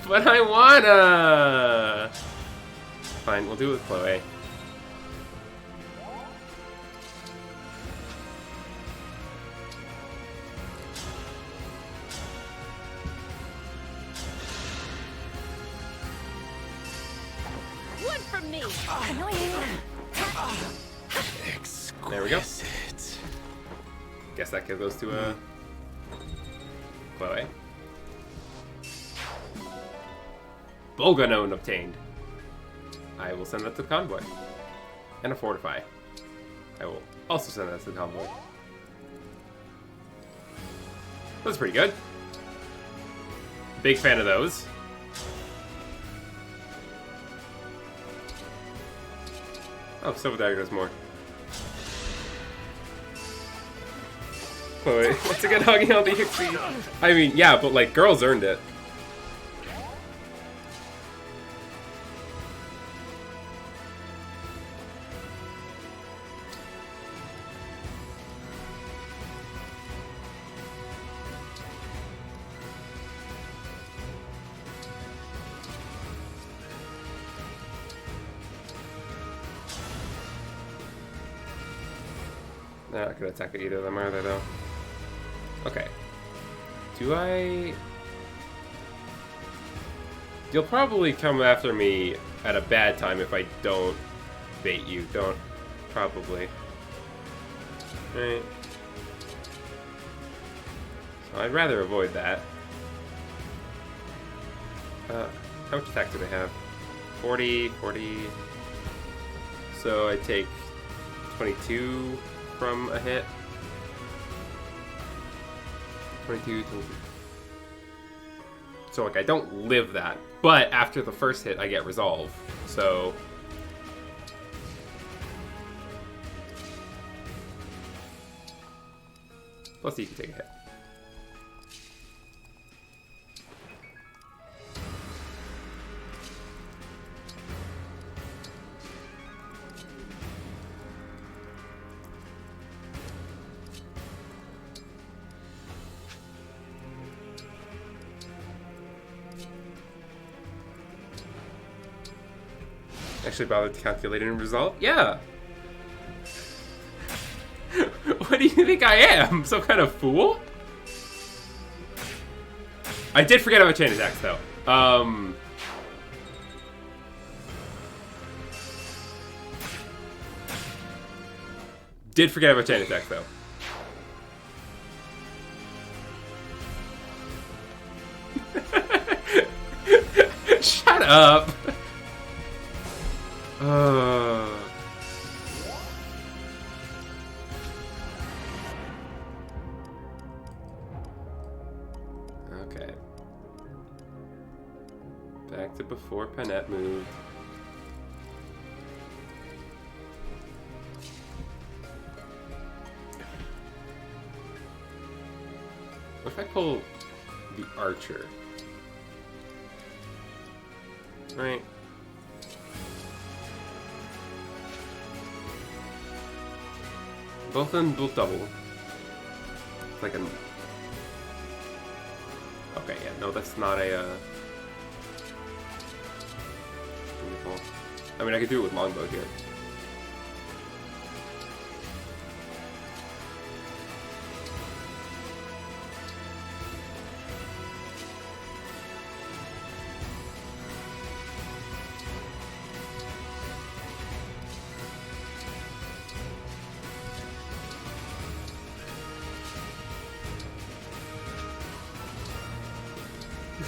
[SPEAKER 1] But I wanna! Fine, we'll do it with Chloe.
[SPEAKER 8] One from me.
[SPEAKER 1] There we go. Guess that goes to Chloe. Bolga Node obtained. I will send that to the convoy. And a fortify. I will also send that to the convoy. That's pretty good. Big fan of those. Oh, Silver Dagger does more. Chloe, once again hogging all the XP. I mean, yeah, but like, girls earned it. They're not gonna attack either of them, are they, though? Okay. Do I... You'll probably come after me at a bad time if I don't bait you. Don't. Probably. Right. So I'd rather avoid that. How much attack do they have? 40, 40... So I take 22 from a hit. 22, 22. So like I don't live that, but after the first hit I get resolve. So plus you can take a hit. Actually bothered to calculate and resolve? Yeah! What do you think I am? Some kind of fool? I did forget about chain attacks, though. Did forget about chain attacks, though. Shut up! Okay. Back to before Panette moved. What if I pull the archer? Right. Both of them will double. Like an... Okay, No, that's not a, I mean, I could do it with longbow here.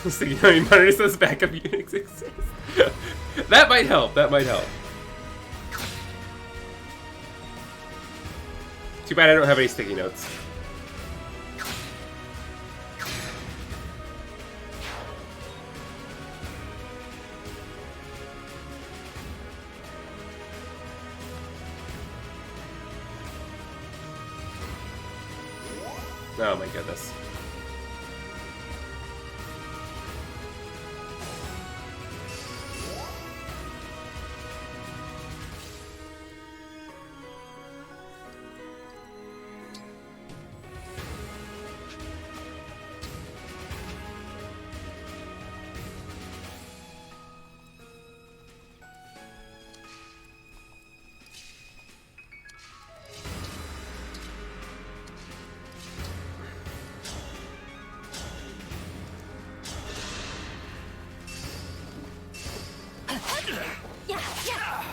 [SPEAKER 1] Sticky Honey Monitor says backup Unix exists. That might help, that might help. Too bad I don't have any sticky notes. Oh my goodness.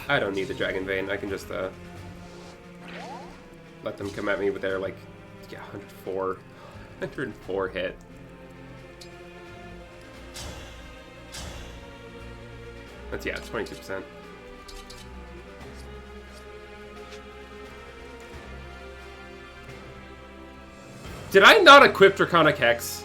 [SPEAKER 1] I don't need the Dragon Vein. I can just let them come at me with their like 104 hit. That's it's 22%. Did I not equip Draconic Hex?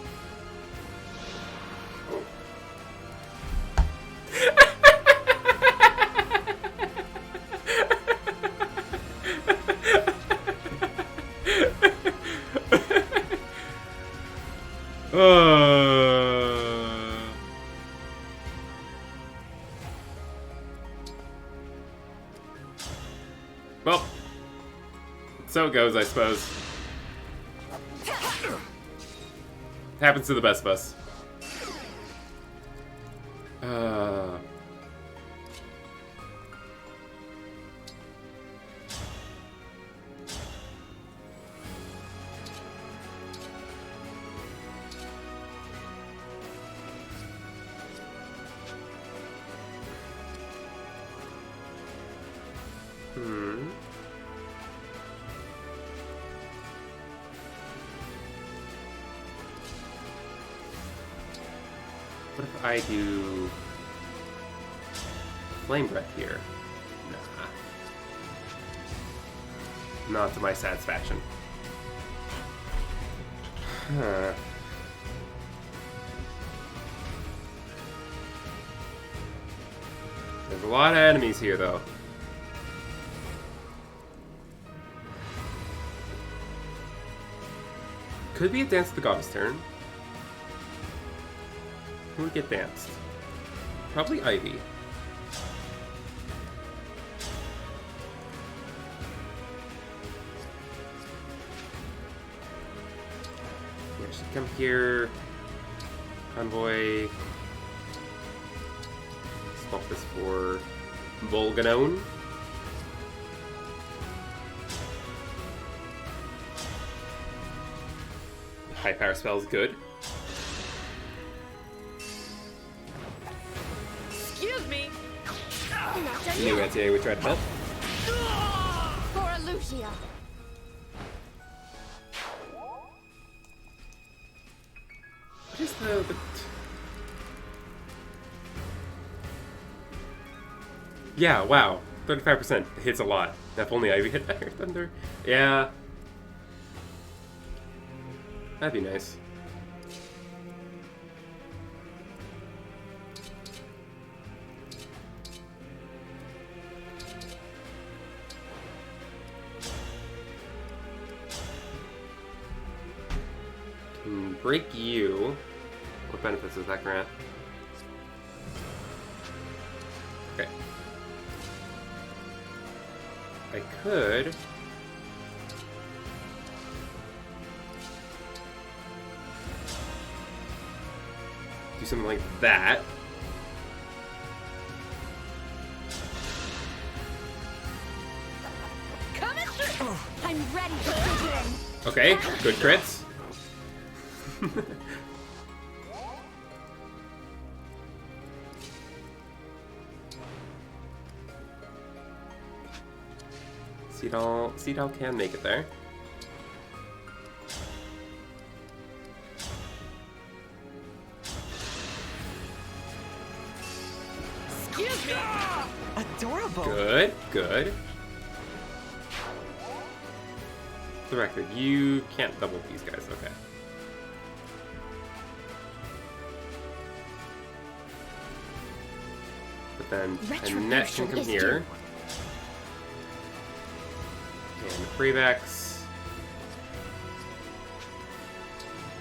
[SPEAKER 1] Well, so it goes, I suppose. Happens to the best of us. What if I do Flame Breath here? Nah. Not to my satisfaction. Huh. There's a lot of enemies here, though. Could be a Dance of the Goddess turn. Who would get danced? Probably Ivy. Yeah, she'd come here. Convoy. Swap this for Volganone. High power spell's good.
[SPEAKER 8] Excuse me.
[SPEAKER 1] New NTA we tried to help.
[SPEAKER 8] For Lucia.
[SPEAKER 1] What is the... Yeah, wow. 35% hits a lot. If only Ivy hit Fire Thunder. Yeah. That'd be nice. Can break you. What benefits does that grant? Okay. I could... do something like that.
[SPEAKER 8] Coming through! I'm ready to begin!
[SPEAKER 1] Okay, good crits. Seedall can make it there.
[SPEAKER 8] Excuse me!
[SPEAKER 5] Adorable!
[SPEAKER 1] Good, good. For the record, you can't double these guys, okay. But then Annette can come here. And Bravex.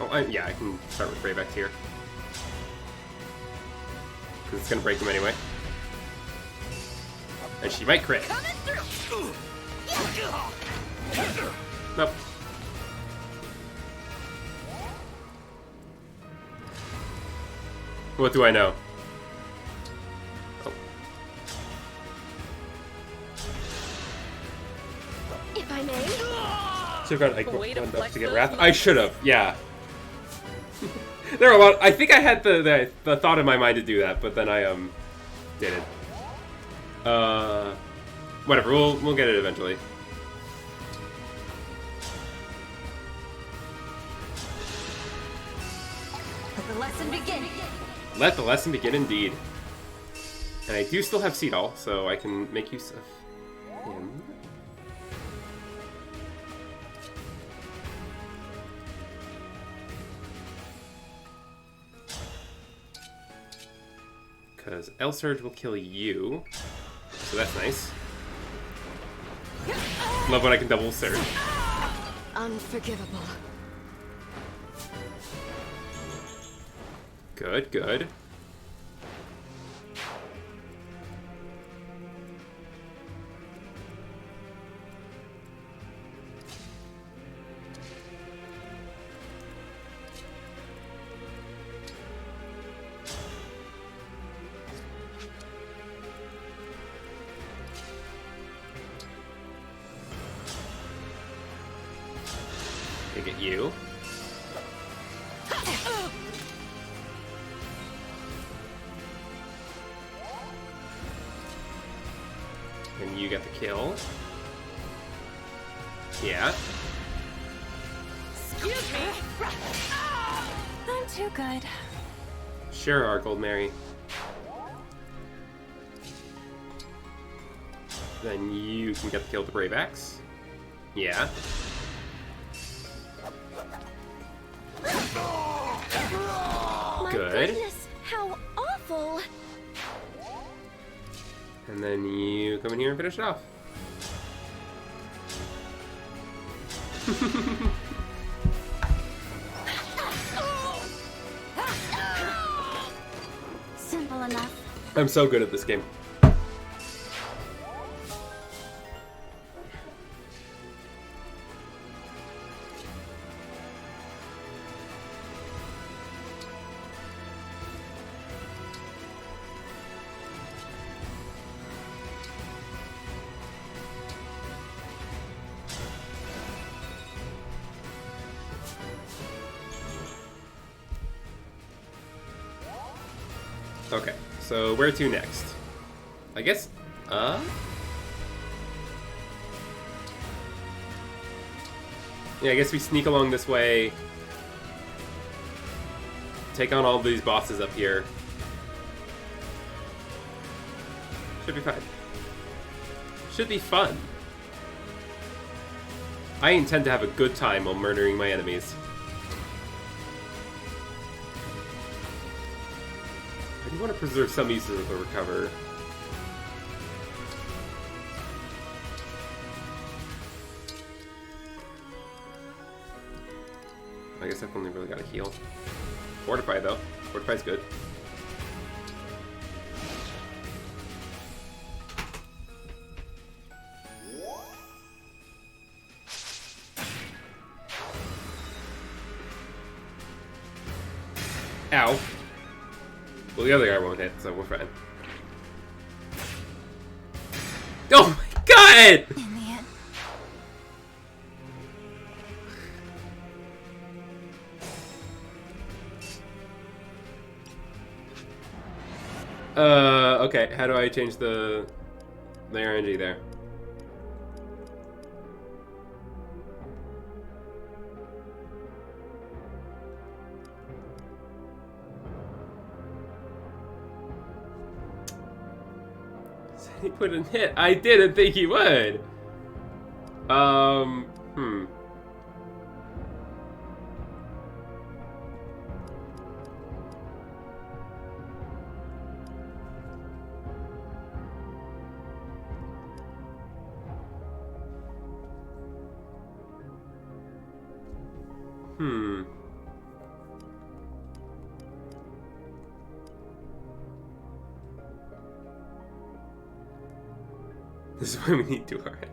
[SPEAKER 1] Oh, yeah, I can start with Bravex here. Because it's going to break him anyway. And she might crit. Nope. What do I know? Oh.
[SPEAKER 8] If I may.
[SPEAKER 1] Should have gone like one up to get Wrath. I should have, yeah. There are a lot. I think I had the thought in my mind to do that, but then I didn't. Whatever. We'll get it eventually.
[SPEAKER 8] Let the lesson begin.
[SPEAKER 1] Let the lesson begin, indeed. And I do still have Seedall, so I can make use of him. Because L-Surge will kill you, so that's nice. Love when I can double Surge.
[SPEAKER 8] Unforgivable.
[SPEAKER 1] Good, good. Gonna get you. And you got the kill. Yeah.
[SPEAKER 8] Excuse me.
[SPEAKER 2] I'm too good.
[SPEAKER 1] Sure, our Gold Mary. Then you can get the kill with the Brave Axe. Yeah.
[SPEAKER 8] My
[SPEAKER 1] Good.
[SPEAKER 8] goodness, how awful.
[SPEAKER 1] And then you come in here and finish it off.
[SPEAKER 8] Simple enough.
[SPEAKER 1] I'm so good at this game. Okay, so where to next? I guess, yeah, I guess we sneak along this way. Take on all these bosses up here. Should be fine. Should be fun. I intend to have a good time while murdering my enemies. I do want to preserve some uses of the recover. I guess I've only really got to heal. Fortify though. Fortify's good. Ow. Well, the other guy won't hit, so we're fine. Oh my god!
[SPEAKER 8] In the end.
[SPEAKER 1] Okay, how do I change the RNG there? He put in hit. I didn't think he would. Hmm. Hmm. This is why we need to alright.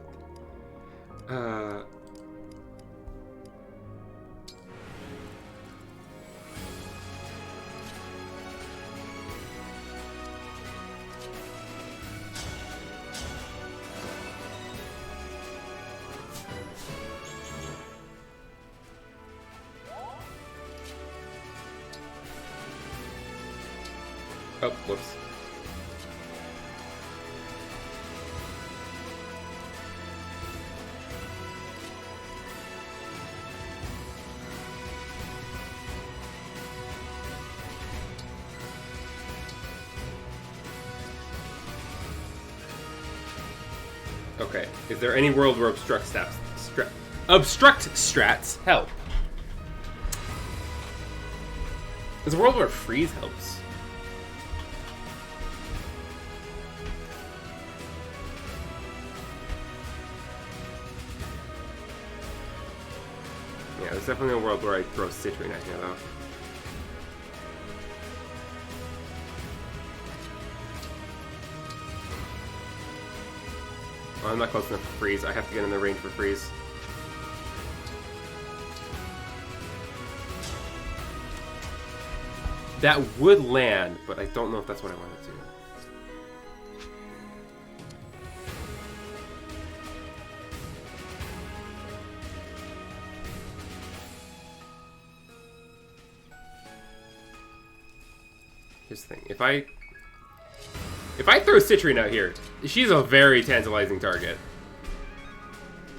[SPEAKER 1] Oh, whoops. Okay. Is there any world where obstruct strats help? There's a world where freeze helps. Yeah, there's definitely a world where I throw Citrine at here, though. Oh, I'm not close enough for freeze. I have to get in the range for freeze. That would land, but I don't know if that's what I wanted to. Here's the thing. If I throw Citrine out here, she's a very tantalizing target.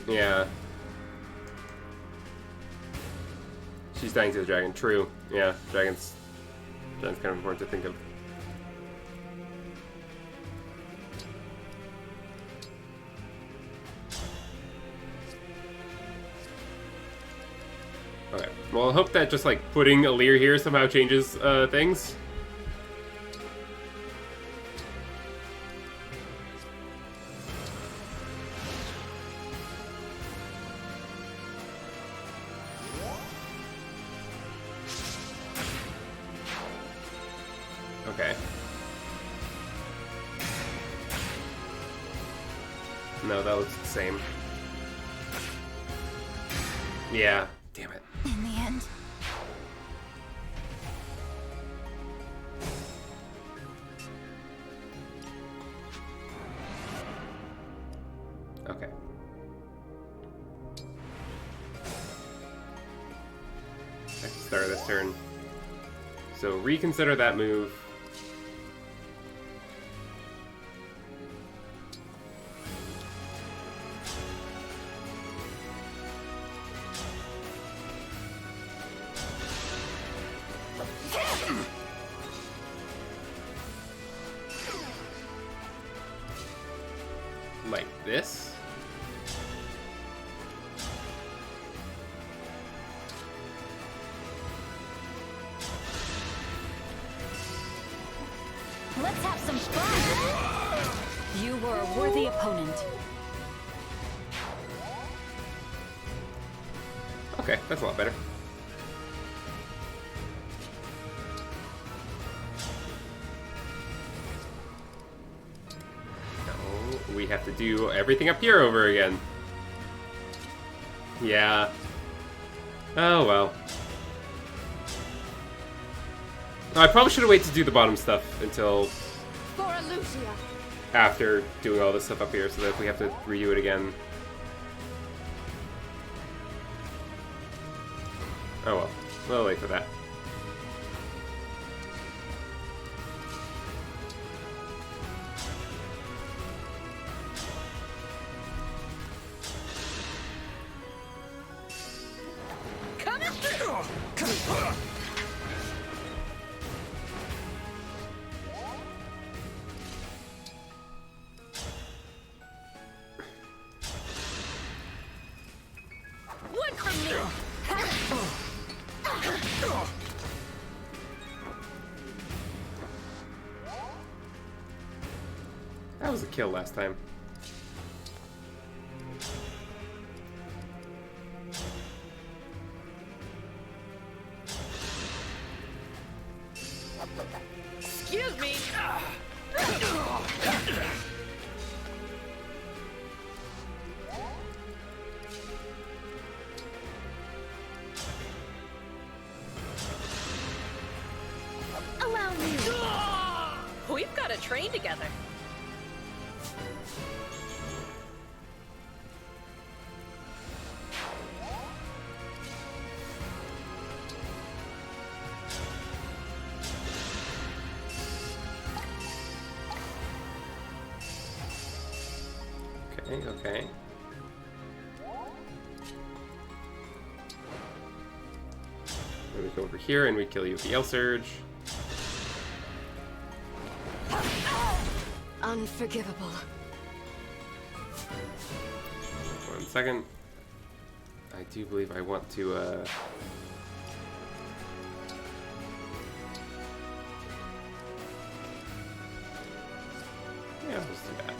[SPEAKER 1] Yeah. She's dying to the dragon. True. Yeah, dragon's kind of important to think of. Okay. Well, I hope that just like putting a Leer here somehow changes things. Okay. No, that looks the same. Yeah. Damn it.
[SPEAKER 8] In the end.
[SPEAKER 1] Okay. At the start of this turn. So reconsider that move. Like this.
[SPEAKER 2] Let's have some fun! You were a worthy opponent.
[SPEAKER 1] Okay, that's a lot better. No, we have to do everything up here over again. Yeah. Oh well. I probably should have waited to do the bottom stuff until
[SPEAKER 8] For Lucia.
[SPEAKER 1] after doing all this stuff up here, so that if we have to redo it again. Oh well, a little late for that.
[SPEAKER 8] Coming through. One from me.
[SPEAKER 1] That was a kill last time.
[SPEAKER 8] Excuse me. Allow me. We've got to train together.
[SPEAKER 1] Okay. Then we go over here and we kill you with the L Surge.
[SPEAKER 8] Unforgivable.
[SPEAKER 1] 1 second. I do believe I want to, yeah, let's do that.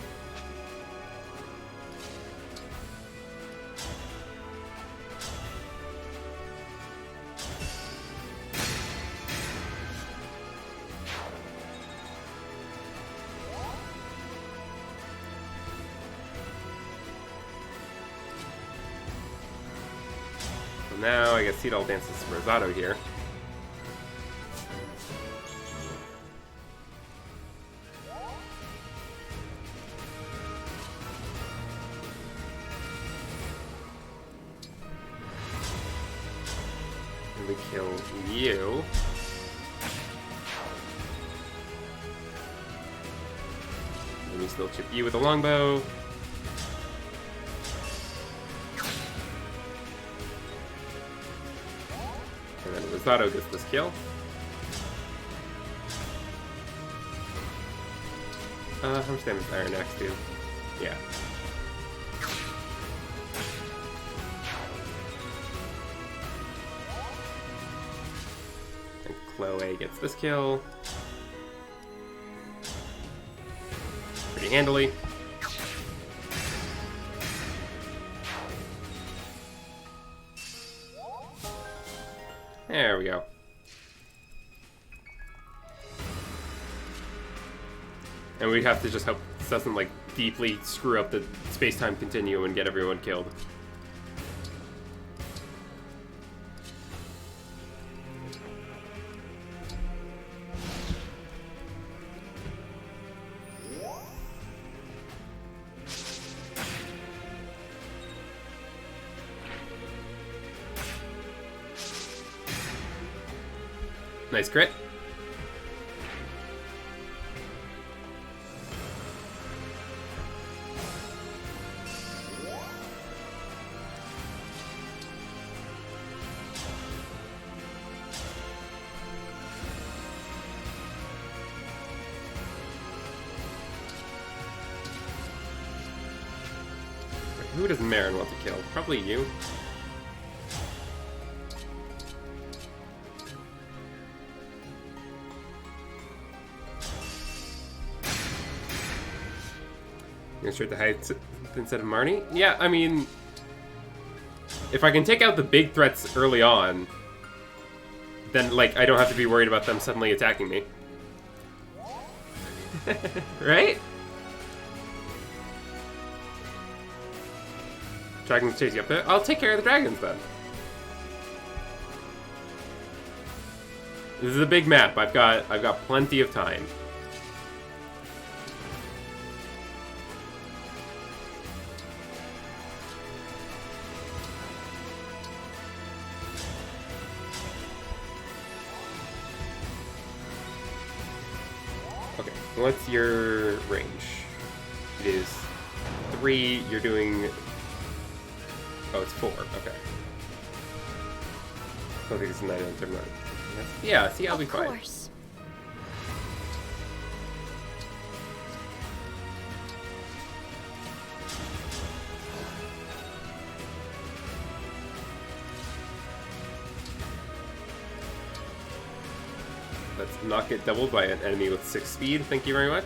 [SPEAKER 1] Now I guess Seedall dances Rosado here. And we kill you. And we still chip you with a longbow. And then Rosado gets this kill. How much damage does Iron Axe do? Yeah. And Chloe gets this kill. Pretty handily. There we go. And we have to just hope this doesn't, like, deeply screw up the space-time continuum and get everyone killed. Nice crit. Who does Marin want to kill? Probably you. You're straight to heights instead of Marnie? Yeah, I mean, if I can take out the big threats early on, then, like, I don't have to be worried about them suddenly attacking me. Right? Dragons chase you up there? I'll take care of the dragons then. This is a big map. I've got plenty of time. Okay, what's your range? It is 3. You're doing. Oh, it's 4. Okay. I don't think it's 9 on turn 1. Yeah, see, I'll be fine. Of course. Let's not get doubled by an enemy with 6 speed. Thank you very much.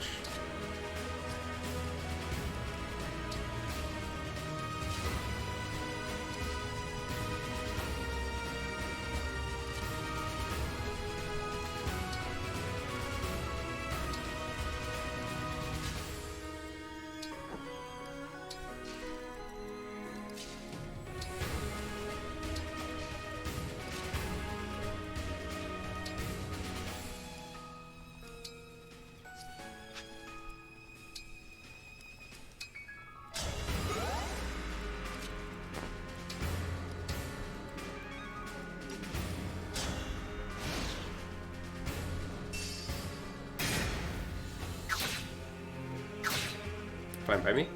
[SPEAKER 1] Fine by me.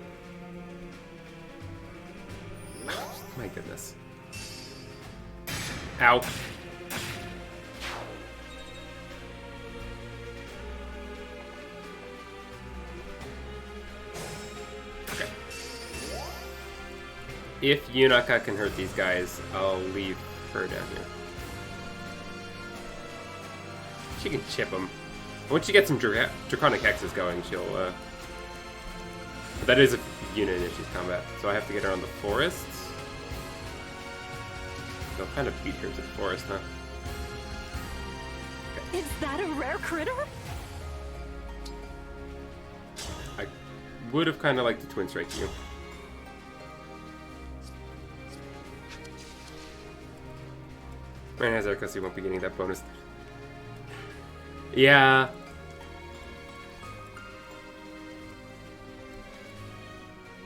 [SPEAKER 1] My goodness. Ow. Okay. If Yunaka can hurt these guys, I'll leave her down here. She can chip them. Once she gets some Draconic Hexes going, she'll, But that is a unit if she's combat, so I have to get her on the forests. They'll kind of beat her to the forest, huh? Okay.
[SPEAKER 2] Is that a rare critter?
[SPEAKER 1] I would have kind of liked to twin strike you. Man has because he won't be getting that bonus. Yeah.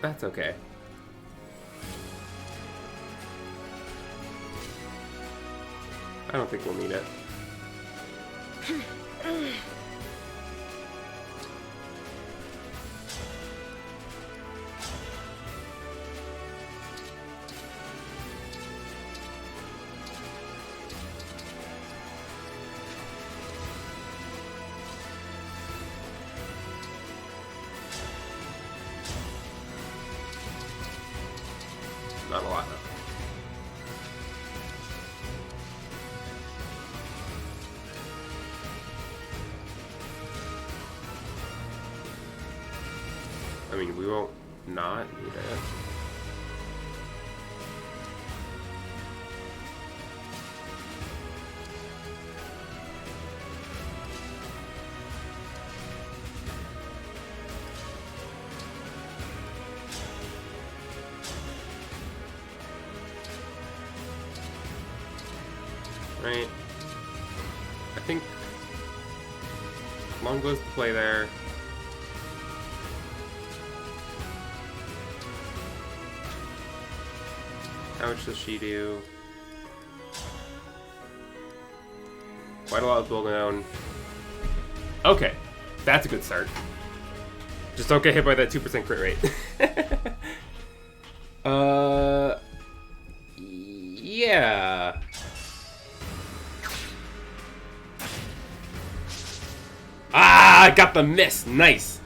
[SPEAKER 1] That's okay. I don't think we'll need it. Not a lot, though. I mean, we won't not need it. Right. I think Longlow's the play there. How much does she do? Quite a lot of build down. Okay, that's a good start. Just don't get hit by that 2% crit rate. Yeah. Ah, I got the miss. Nice.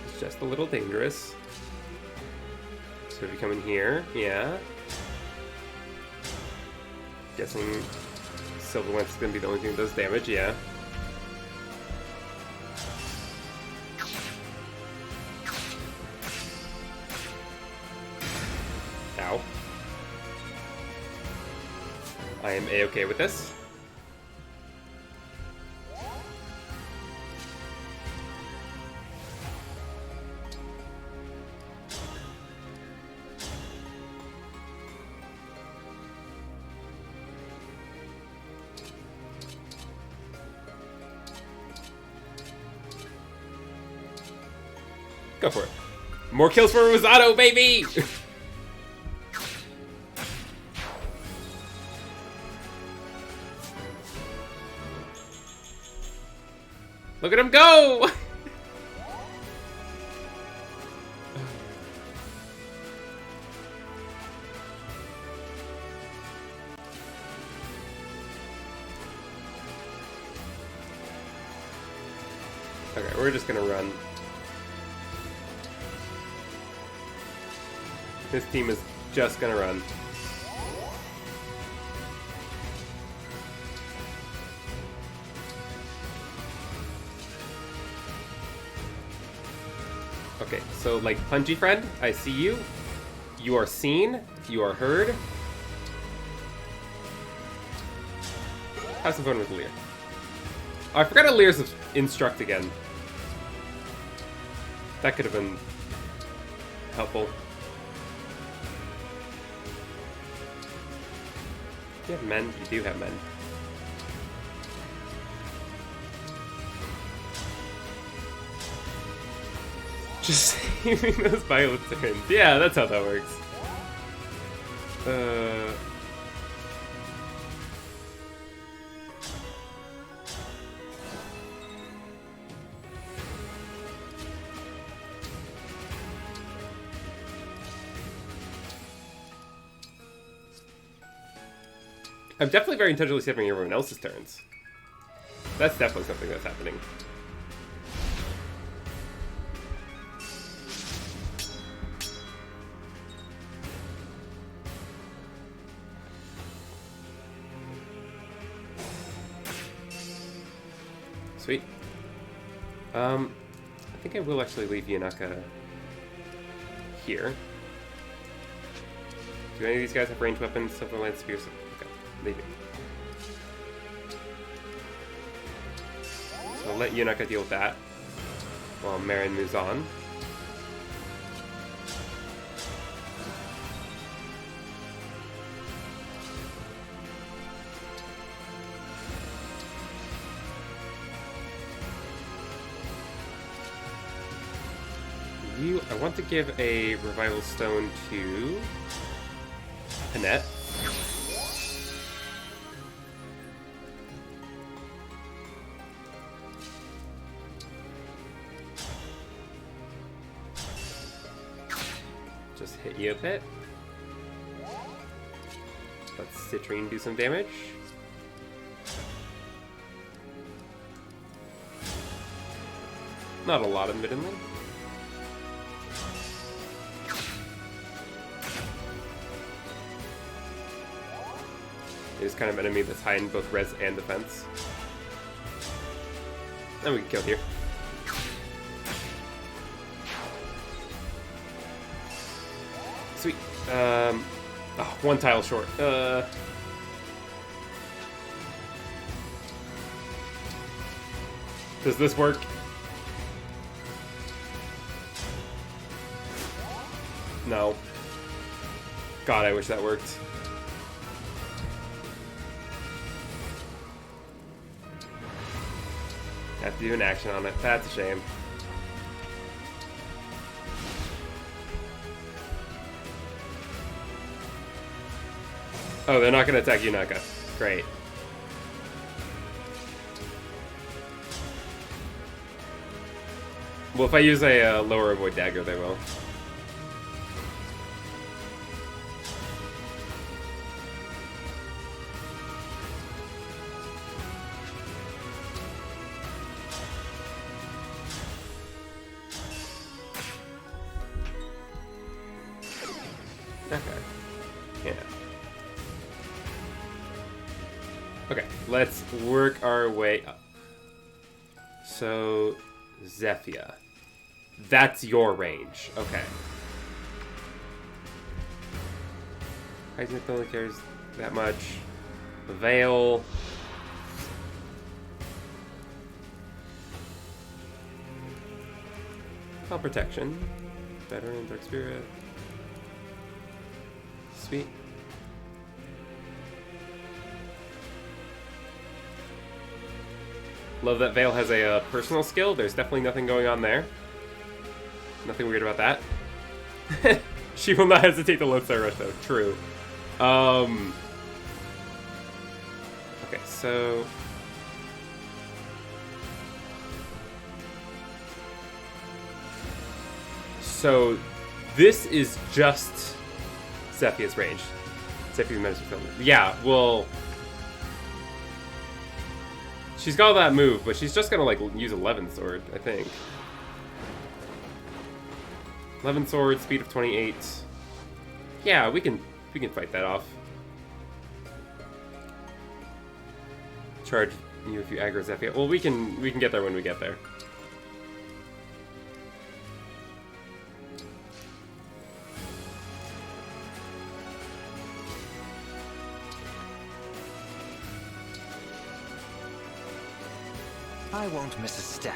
[SPEAKER 1] It's just a little dangerous. So if you come in here, yeah. Guessing Silver Lance is going to be the only thing that does damage, yeah. Ow. I am A-okay with this. Go for it. More kills for Rosato, baby! Look at him go! Okay, we're just gonna run. This team is just gonna run. Okay, so like Punchy Friend, I see you. You are seen. You are heard. Have some fun with Lear. Oh, I forgot to Lear's instruct again. That could have been helpful. Do you have men? You do have men. Just saving those violet turns. Yeah, that's how that works. I'm definitely very intentionally skipping everyone else's turns. That's definitely something that's happening. Sweet. I think I will actually leave Yanaka here. Do any of these guys have ranged weapons? Silver Lance Spears? Okay, they do. So I'll let Yanaka deal with that while Marin moves on. I want to give a Revival Stone to Annette. Just hit you a bit. Let Citrine do some damage. Not a lot, admittedly. It is kind of enemy that's high in both res and defense. And we can kill here. Sweet. Oh, one tile short. Does this work? No. God, I wish that worked. Have to do an action on it. That's a shame. Oh, they're not going to attack Yunaka. Great. Well, if I use a lower avoid dagger, they will. Let's work our way up. So, Zephia. That's your range. Okay. Isaac only cares that much. Veil. Call protection. Veteran, Dark Spirit. Sweet. Love that Veil has a personal skill. There's definitely nothing going on there. Nothing weird about that. She will not hesitate to Lodestar Rush, though. True. Okay, so... So, this is just Zephia's range. Zephia's medicine film. Yeah, well... She's got that move, but she's just gonna, like, use 11 Sword, I think. 11 Sword, speed of 28. Yeah, we can fight that off. Charge you if you aggro Zephia. Well, we can get there when we get there.
[SPEAKER 5] I won't miss a step.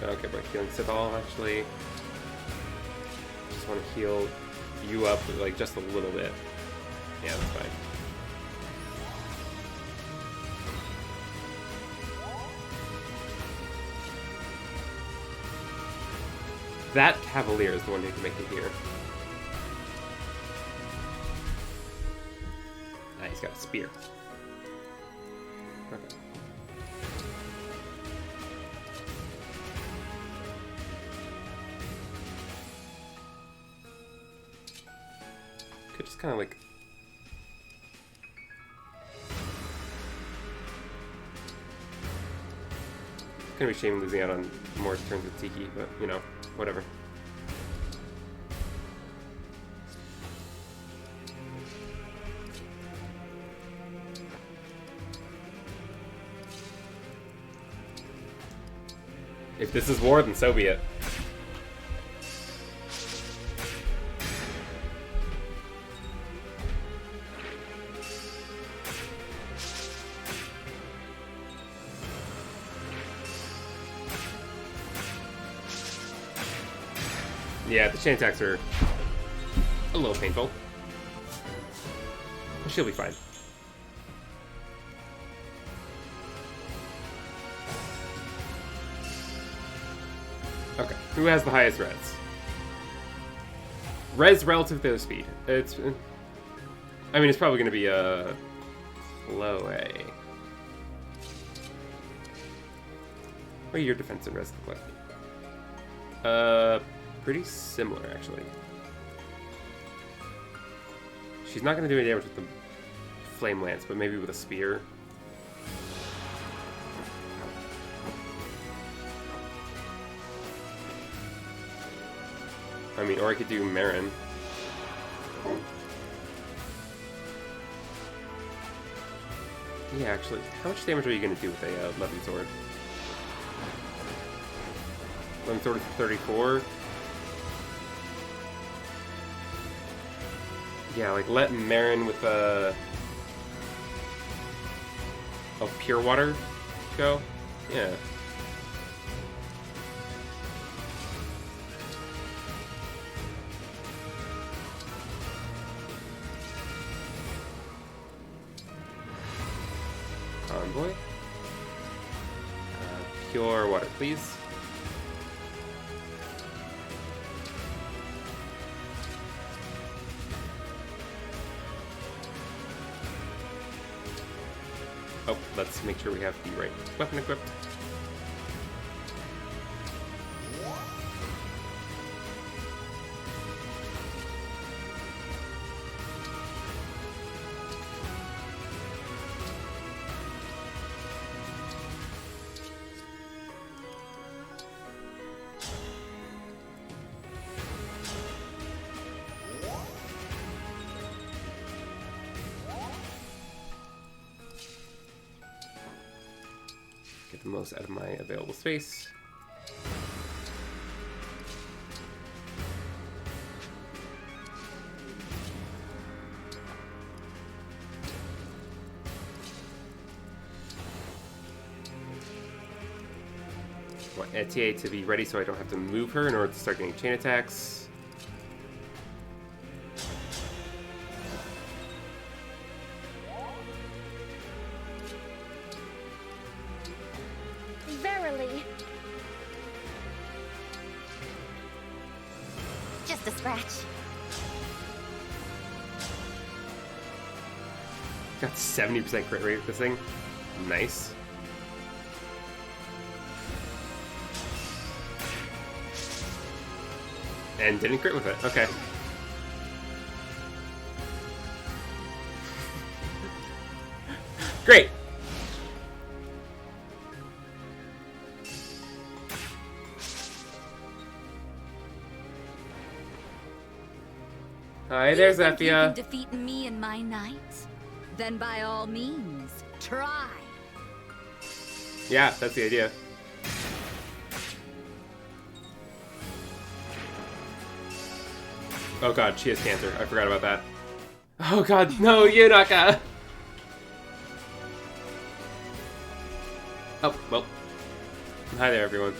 [SPEAKER 1] Okay, but healing Sithal, actually. Just want to heal you up, like, just a little bit. Yeah, that's fine. That Cavalier is the one who can make it here. Ah, he's got a spear. Okay. Could just kind of like... It's gonna be a shame losing out on more turns with Tiki, but you know, whatever. If this is war, then so be it. Yeah, the chain attacks are a little painful. She'll be fine. Okay, who has the highest res? Res relative to their speed. It's... I mean, it's probably going to be Chloe. What do your defense and res look like? Pretty similar, actually. She's not going to do any damage with the Flame Lance, but maybe with a spear. I mean, or I could do Marin. Yeah, actually, how much damage are you going to do with a 11 sword? 11 sword is 34. Yeah, like let Marin with a pure water go. Yeah. Convoy. Pure water, please. let's make sure we have the right weapon equipped. Get the most out of my available space. I want Etier to be ready so I don't have to move her in order to start getting chain attacks.
[SPEAKER 11] Verily. Just a scratch.
[SPEAKER 1] Got 70% crit rate with this thing. Nice. And didn't crit with it. Okay. Great. Hi there,
[SPEAKER 15] You think you
[SPEAKER 1] Zephyr.
[SPEAKER 15] can defeat me in my night? Then by all means, try.
[SPEAKER 1] Yeah, that's the idea. Oh god, she has cancer. I forgot about that. Oh god, no, Yunaka! Oh, well. Hi there, everyone.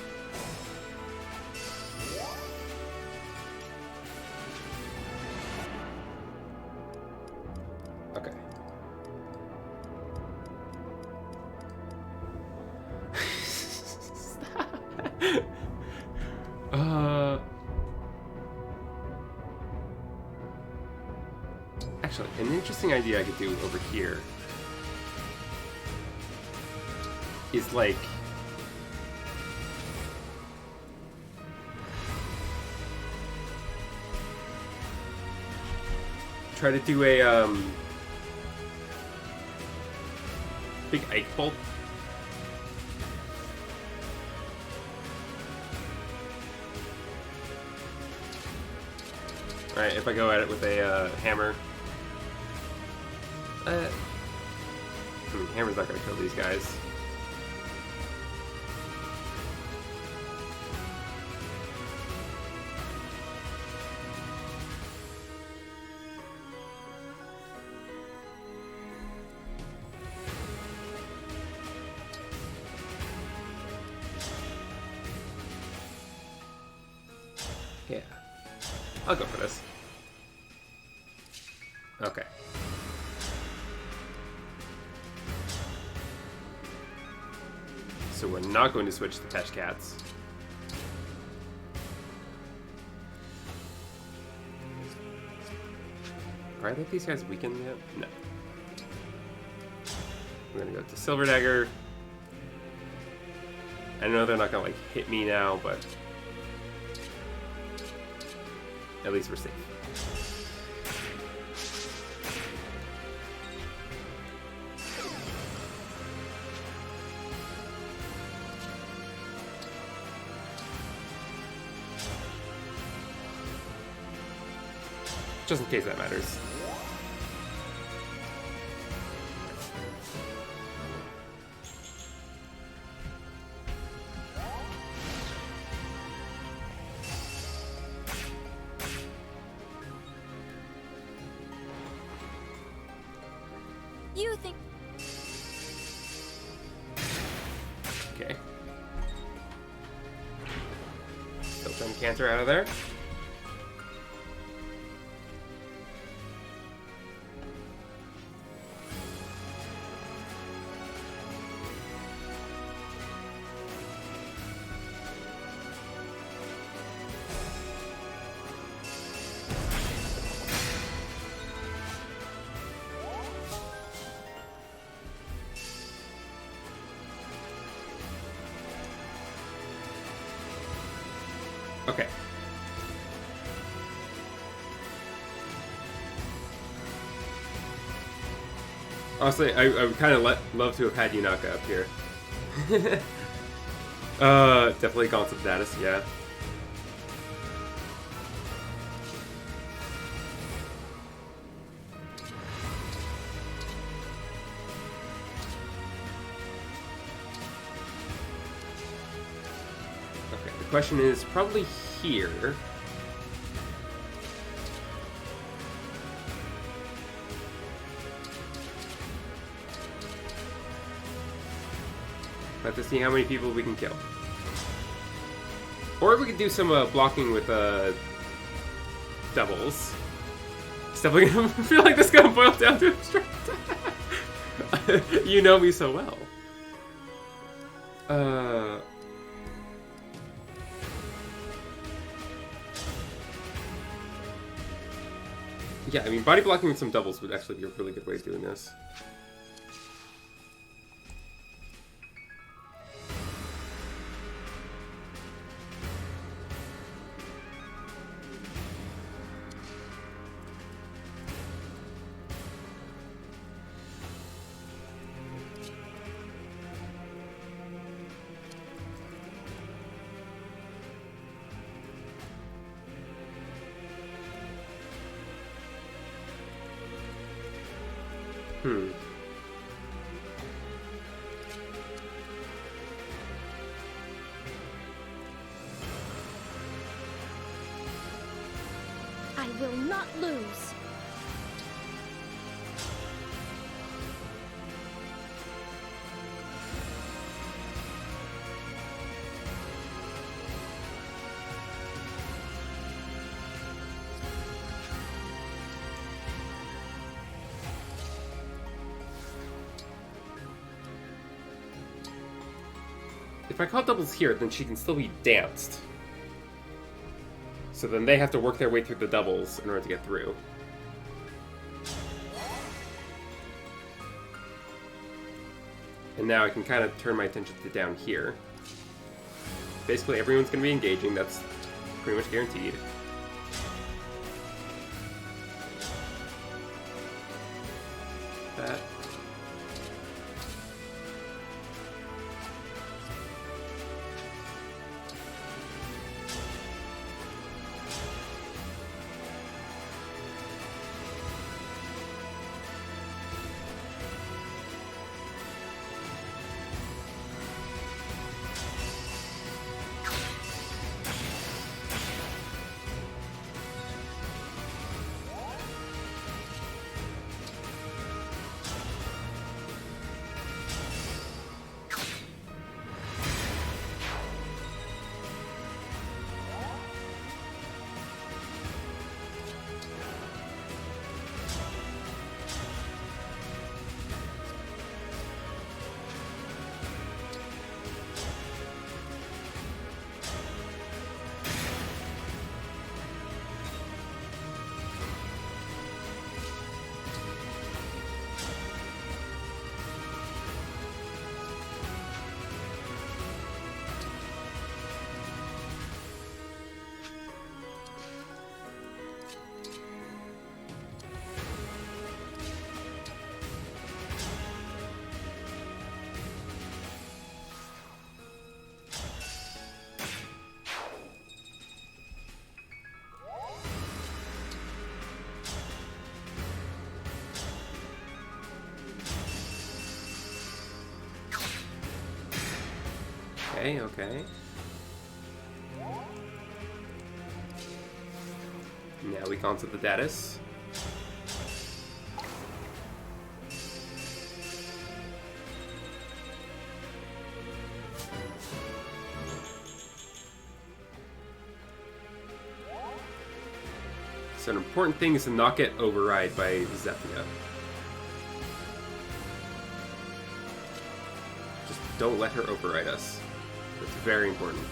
[SPEAKER 1] Okay. Actually, an interesting idea I could do over here is like try to do a big Ike bolt. Alright, if I go at it with a hammer. I mean, hammer's not gonna kill these guys. Yeah. I'll go for this. Okay. So we're not going to switch to Tesh Cats. Are either of these guys weakened yet? No. We're gonna go to Silver Dagger. I know they're not gonna like hit me now, but at least we're safe. Just in case that matters.
[SPEAKER 8] You think...
[SPEAKER 1] Okay. Still send Cancer out of there. Okay. Honestly, I would kind of love to have had Yunaka up here. Definitely Concept Status, yeah. Okay, the question is probably here. Have to see how many people we can kill. Or we could do some blocking with doubles. It's definitely gonna feel like this is gonna boil down to obstruct. You know me so well. Yeah, I mean, body blocking with some doubles would actually be a really good way of doing this.
[SPEAKER 11] I will not lose.
[SPEAKER 1] If I call doubles here, then she can still be danced. So then they have to work their way through the doubles in order to get through. And now I can kind of turn my attention to down here. Basically, everyone's going to be engaging. That's pretty much guaranteed. That. Okay, okay. Now we concept the status. So an important thing is to not get override by Zephia. Just don't let her override us. That's very important.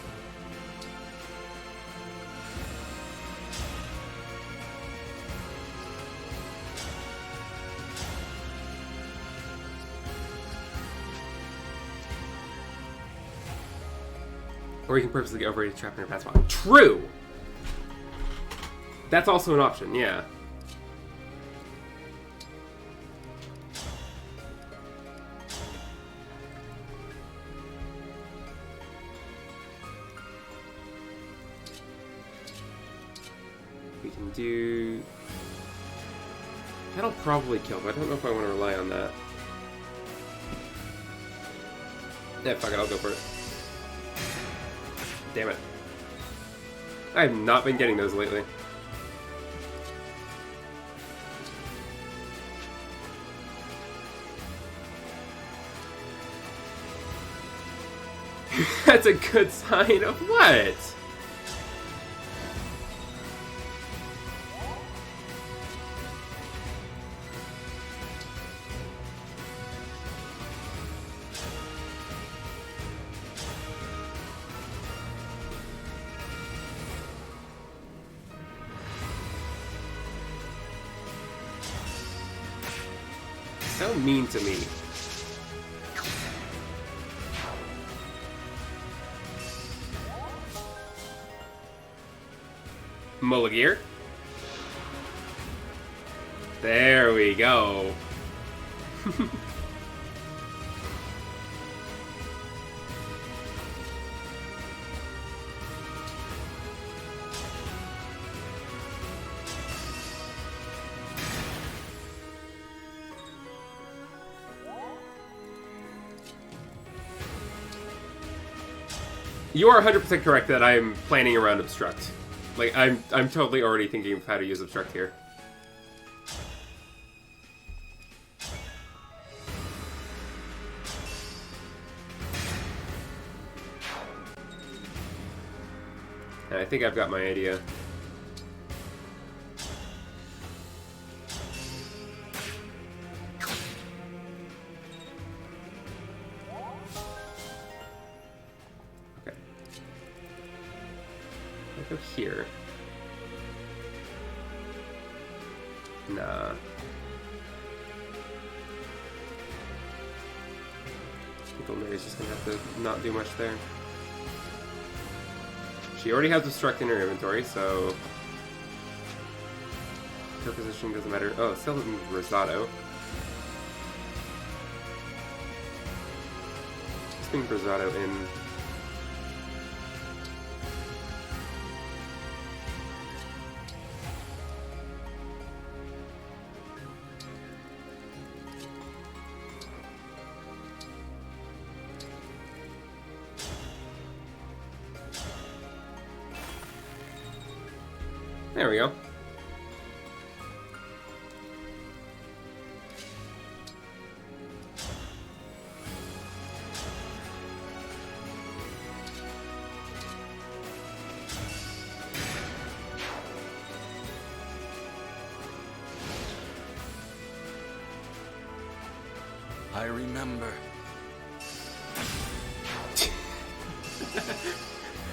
[SPEAKER 1] Or you can purposely get overrated trapped in a bad spot. True! That's also an option, yeah. We can do... That'll probably kill, but I don't know if I want to rely on that. Yeah, fuck it, I'll go for it. Damn it. I have not been getting those lately. That's a good sign of what? So mean to me. Mulligear. There we go. You are 100% correct that I'm planning around Obstruct. Like, I'm totally already thinking of how to use Obstruct here. And I think I've got my idea. Go here. Nah. Little Mary's just gonna have to not do much there. She already has Destruct in her inventory, so her position doesn't matter. Oh, still has Rosado. Let's bring Rosado in. There we go.
[SPEAKER 16] I remember.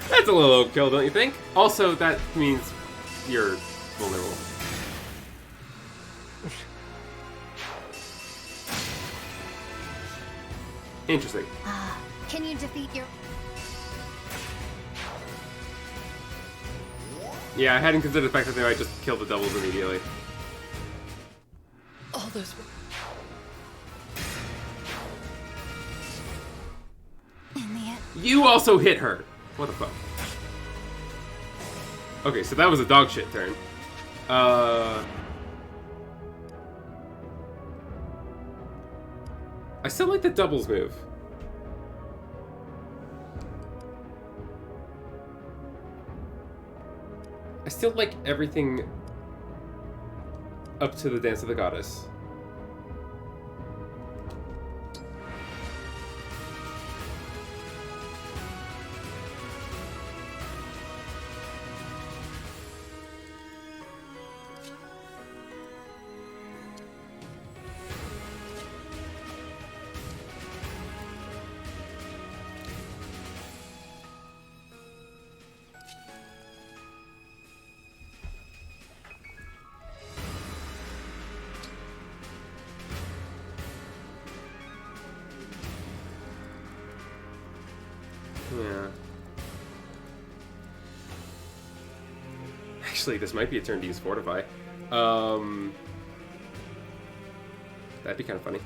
[SPEAKER 1] That's a little overkill, don't you think? Also, that means you're vulnerable. Interesting.
[SPEAKER 6] Can you defeat your...
[SPEAKER 1] Yeah, I hadn't considered the fact that they might just kill the doubles immediately.
[SPEAKER 6] All those... In the end...
[SPEAKER 1] You also hit her! What the fuck? Okay, so that was a dog shit turn. I still like the doubles move. I still like everything up to the Dance of the Goddess. Actually, this might be a turn to use Fortify. That'd be kind of funny.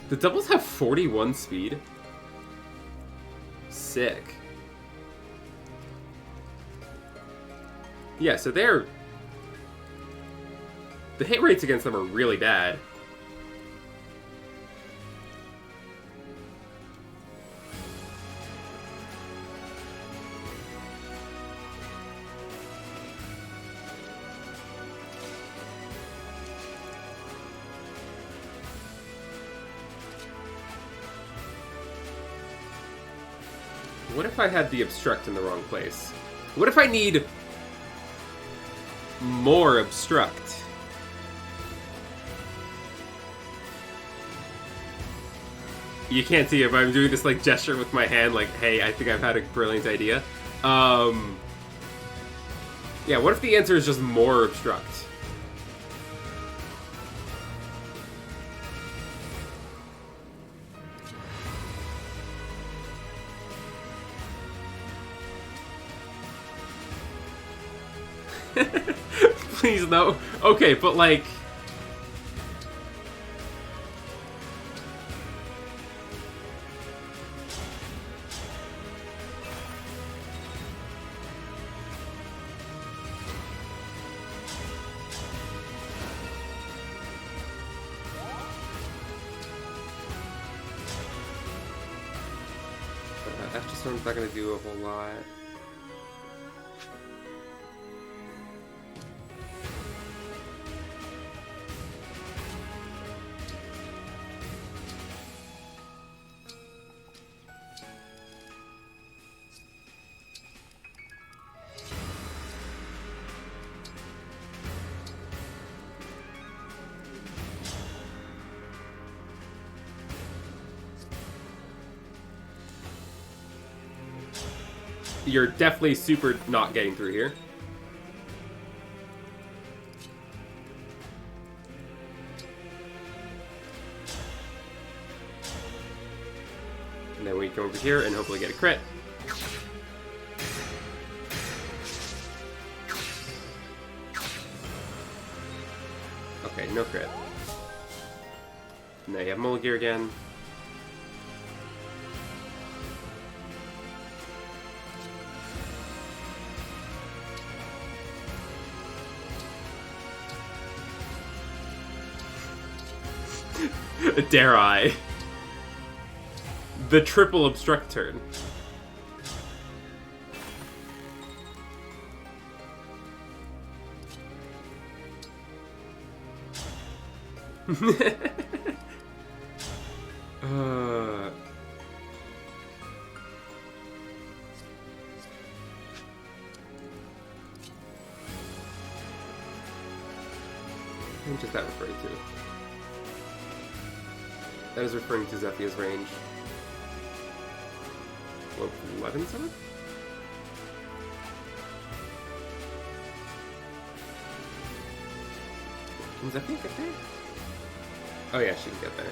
[SPEAKER 1] The doubles have 41 speed? Sick. Yeah, so they're... The hit rates against them are really bad. What if I had the obstruct in the wrong place? What if I need more obstruct? You can't see it, but I'm doing this like gesture with my hand like, hey, I think I've had a brilliant idea. Yeah, what if the answer is just more obstruct? Please no. Okay, but like... After Storm's not gonna do a whole lot. You're definitely super not getting through here. And then we come over here and hopefully get a crit. Okay, no crit. Now you have Mulligear again. Dare I? The triple obstruct turn. What is that referring to? That is referring to Zephia's range. What, 11 summon? Can Zephia get there? Oh yeah, she can get there.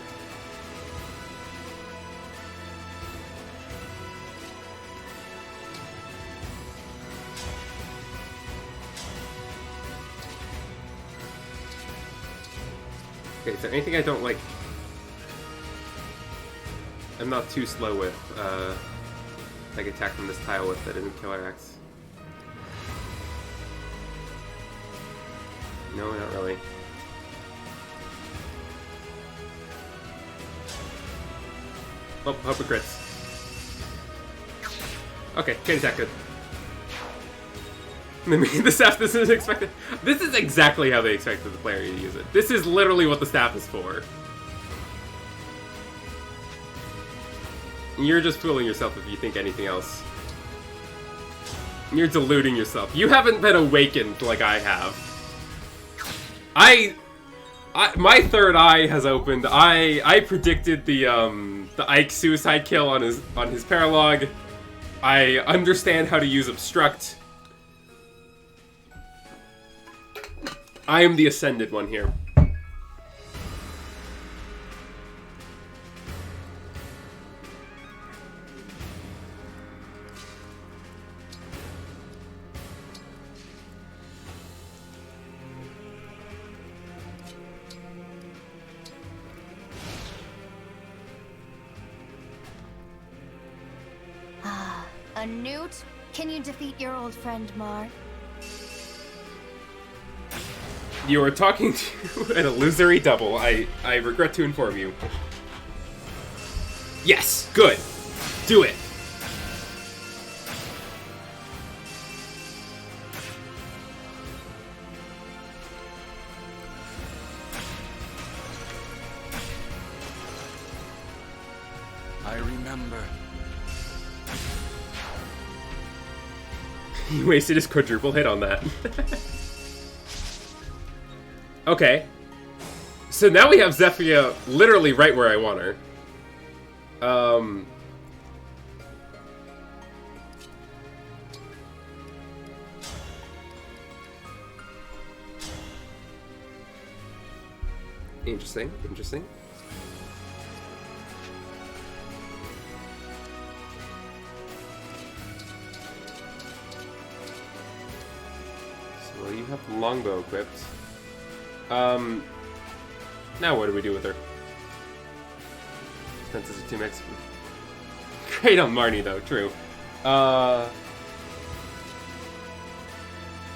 [SPEAKER 1] Okay, is there anything I don't like? I'm not too slow with, like, attack from this tile with that isn't Killer Axe. No, not really. Oh, hope it crits. Okay, can't attack good. The staff, this is expected. This is exactly how they expected the player to use it. This is literally what the staff is for. You're just fooling yourself if you think anything else. You're deluding yourself. You haven't been awakened like I have. My third eye has opened. I predicted the Ike suicide kill on his paralog. I understand how to use obstruct. I am the ascended one here.
[SPEAKER 6] A newt? Can you defeat your old friend Mar?
[SPEAKER 1] You are talking to an illusory double. I regret to inform you. Yes, good. Do it.
[SPEAKER 16] I remember.
[SPEAKER 1] He wasted his quadruple hit on that. Okay. So now we have Zephyr literally right where I want her. Interesting, interesting. So you have the longbow equipped. Now what do we do with her? Defenses are 2 max. Great on Marnie though, true.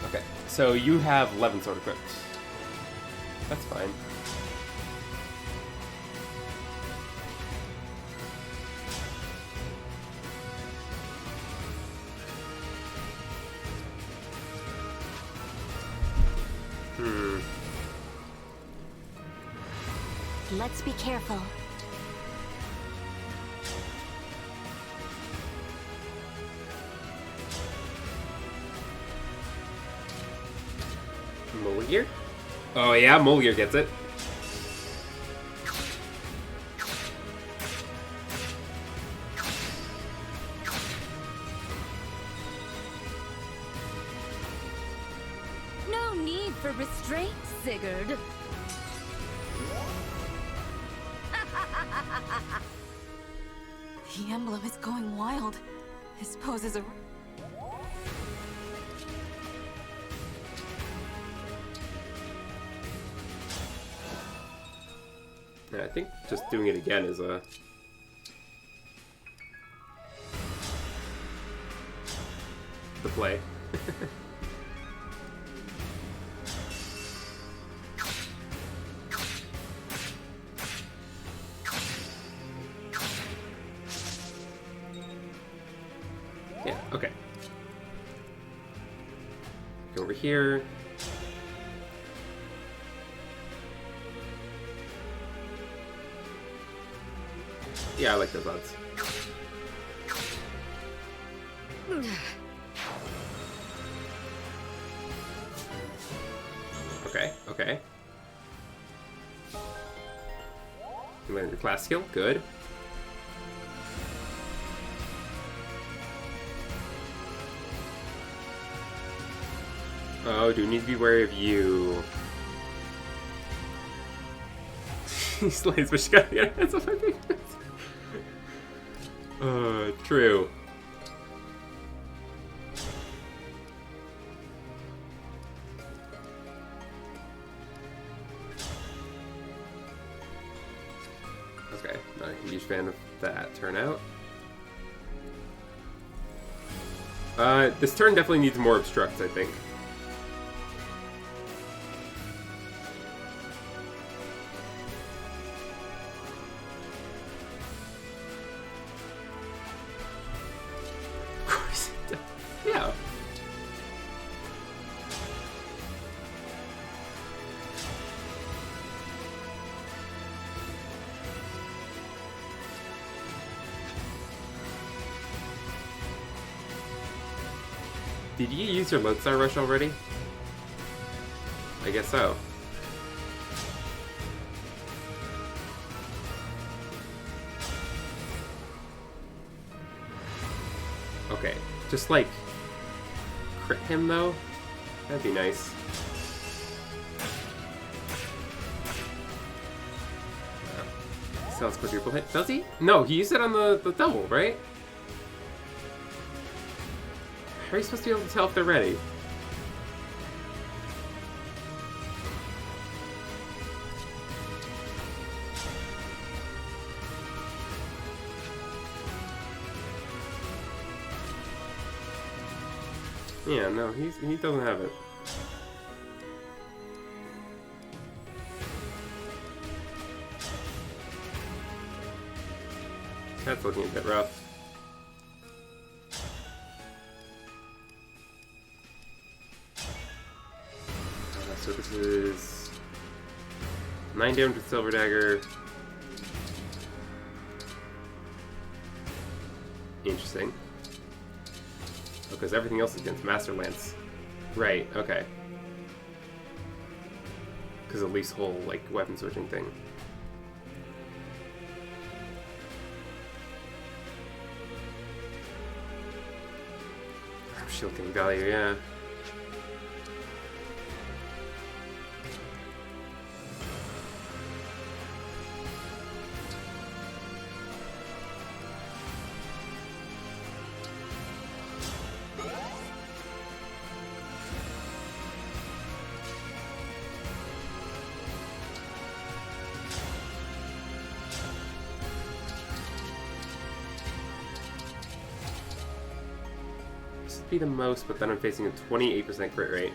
[SPEAKER 1] Okay, so you have 11 sword equipped. That's fine.
[SPEAKER 8] Let's be careful.
[SPEAKER 1] Mullier? Oh yeah, Mullier gets it.
[SPEAKER 15] No need for restraint, Sigurd.
[SPEAKER 4] The emblem is going wild. His pose is a...
[SPEAKER 1] Yeah, I think just doing it again is a... the play. Yeah, okay. Go over here. Yeah, I like those odds. Okay, okay. You learned your class skill, good. Oh, do need to be wary of you. He slays, but she got the hands on my fingers. True. Okay, not a huge fan of that turnout. This turn definitely needs more obstructs, I think. Yeah. Did you use your Lodestar Rush already? I guess so. Okay, just like crit him though? That'd be nice. Sounds quadruple hit. Does he? No, he used it on the double, right? How are you supposed to be able to tell if they're ready? Yeah, no, he doesn't have it. That's looking a bit rough. So this is 9 damage with Silver Dagger. Interesting. Because everything else is against Master Lance. Right, okay. Because of Leaf's whole, like, weapon switching thing. Shield getting value, yeah. Be the most, but then I'm facing a 28% crit rate.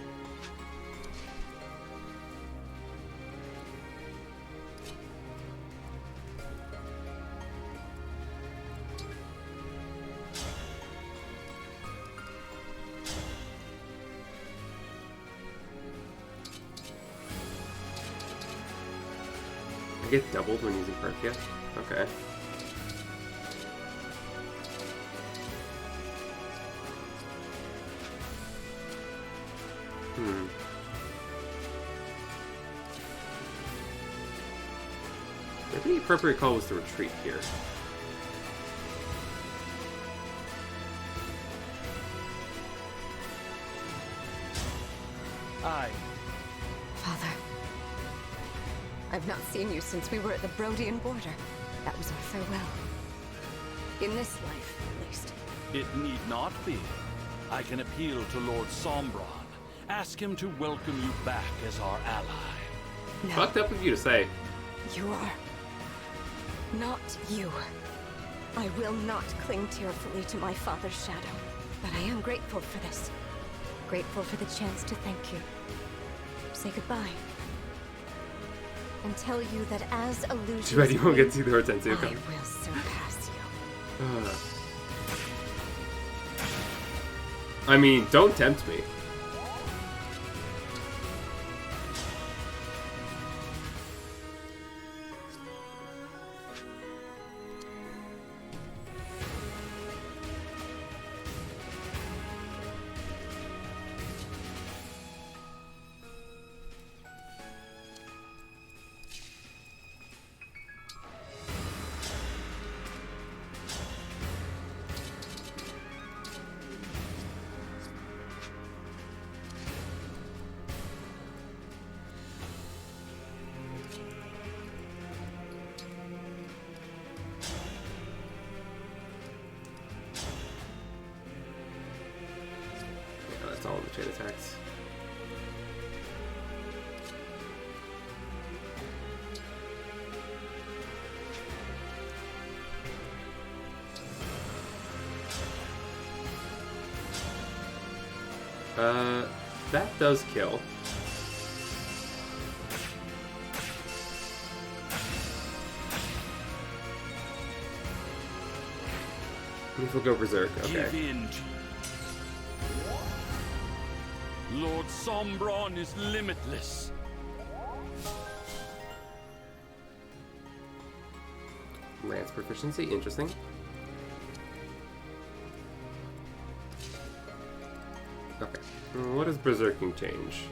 [SPEAKER 1] I get doubled when using Parkia? Okay. Maybe the appropriate call was to retreat here.
[SPEAKER 7] Aye.
[SPEAKER 17] Father. I've not seen you since we were at the Brodian border. That was our farewell. In this life, at least.
[SPEAKER 18] It need not be. I can appeal to Lord Sombron. Ask him to welcome you back as our ally.
[SPEAKER 17] No.
[SPEAKER 1] Fucked up of you to say.
[SPEAKER 17] You are not you. I will not cling tearfully to my father's shadow, but I am grateful for this. Grateful for the chance to thank you. Say goodbye. And tell you that as illusions
[SPEAKER 1] Too bad you won't get to see the Hortensia
[SPEAKER 17] I
[SPEAKER 1] come.
[SPEAKER 17] will surpass you.
[SPEAKER 1] I mean, don't tempt me. All in the chain attacks. That does kill. If we'll go Berserk, okay.
[SPEAKER 18] Give in. Lord Sombron is limitless.
[SPEAKER 1] Lance proficiency, interesting. what does berserking change?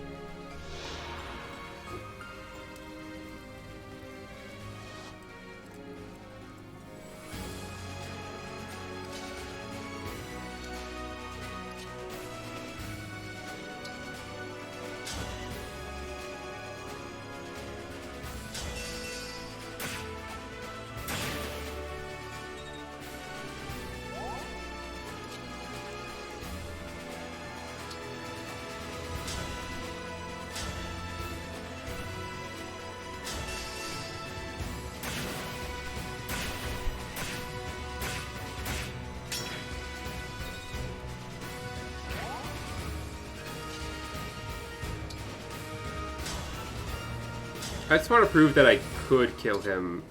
[SPEAKER 1] I just want to prove that I could kill him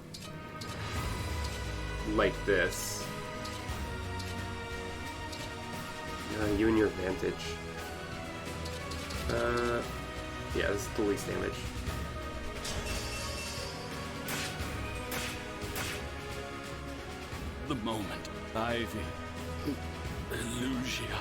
[SPEAKER 1] like this. You and your advantage. Yeah, this is the least damage.
[SPEAKER 18] The moment. Ivy. Illusia.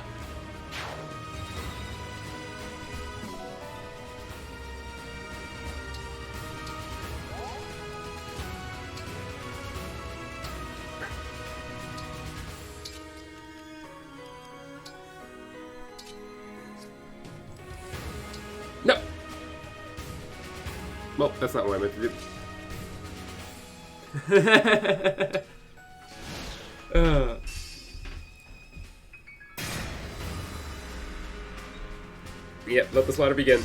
[SPEAKER 1] No! Well, that's not what I meant to do. Yeah, let the slaughter begin.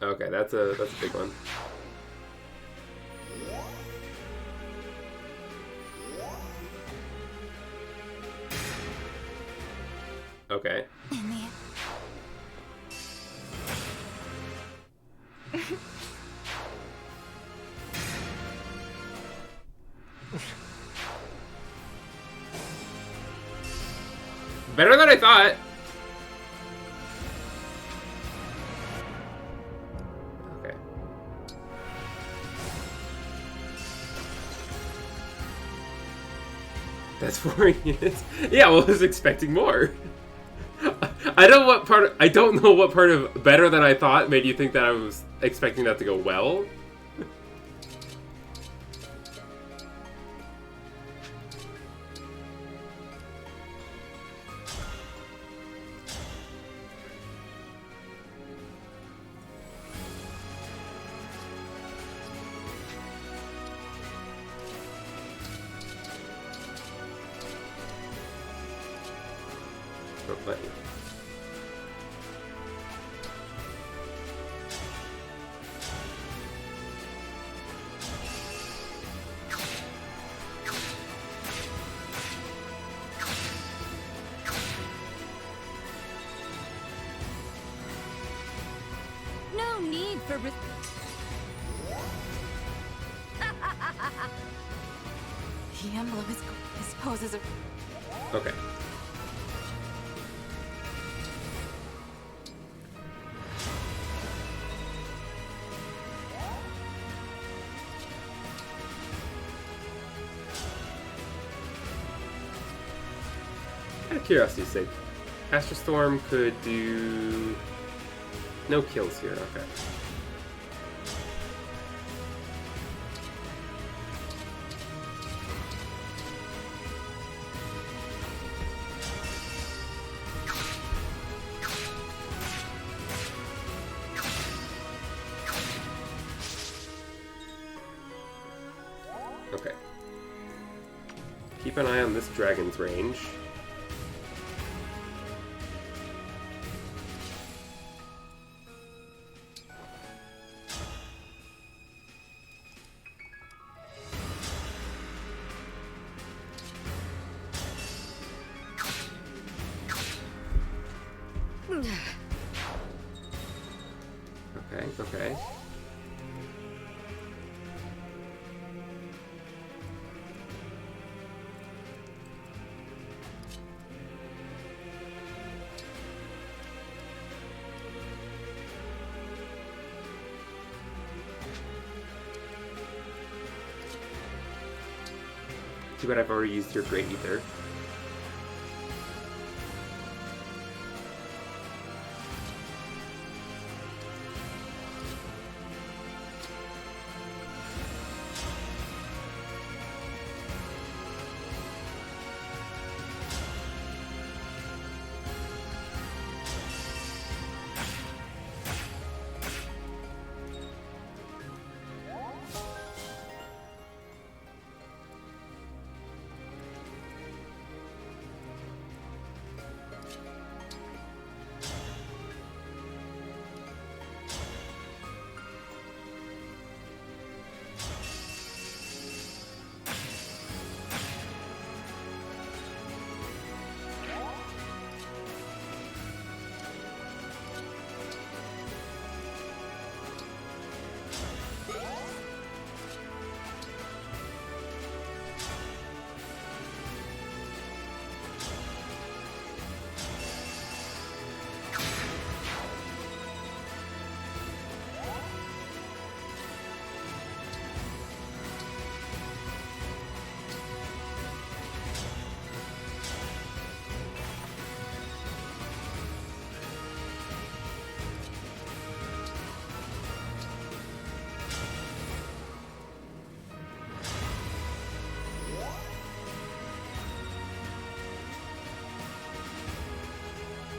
[SPEAKER 1] Okay, that's a big one. Okay. Better than I thought. Okay. That's 4 units. Yeah, well, I was expecting more. I don't know what part of better than I thought made you think that I was expecting that to go well. But
[SPEAKER 8] No need for The emblem poses a...
[SPEAKER 1] okay. Out of curiosity's sake, Astral Storm could do no kills here. Okay. Okay. Keep an eye on this dragon's range. Okay, okay. Too bad I've already used your Great Ether.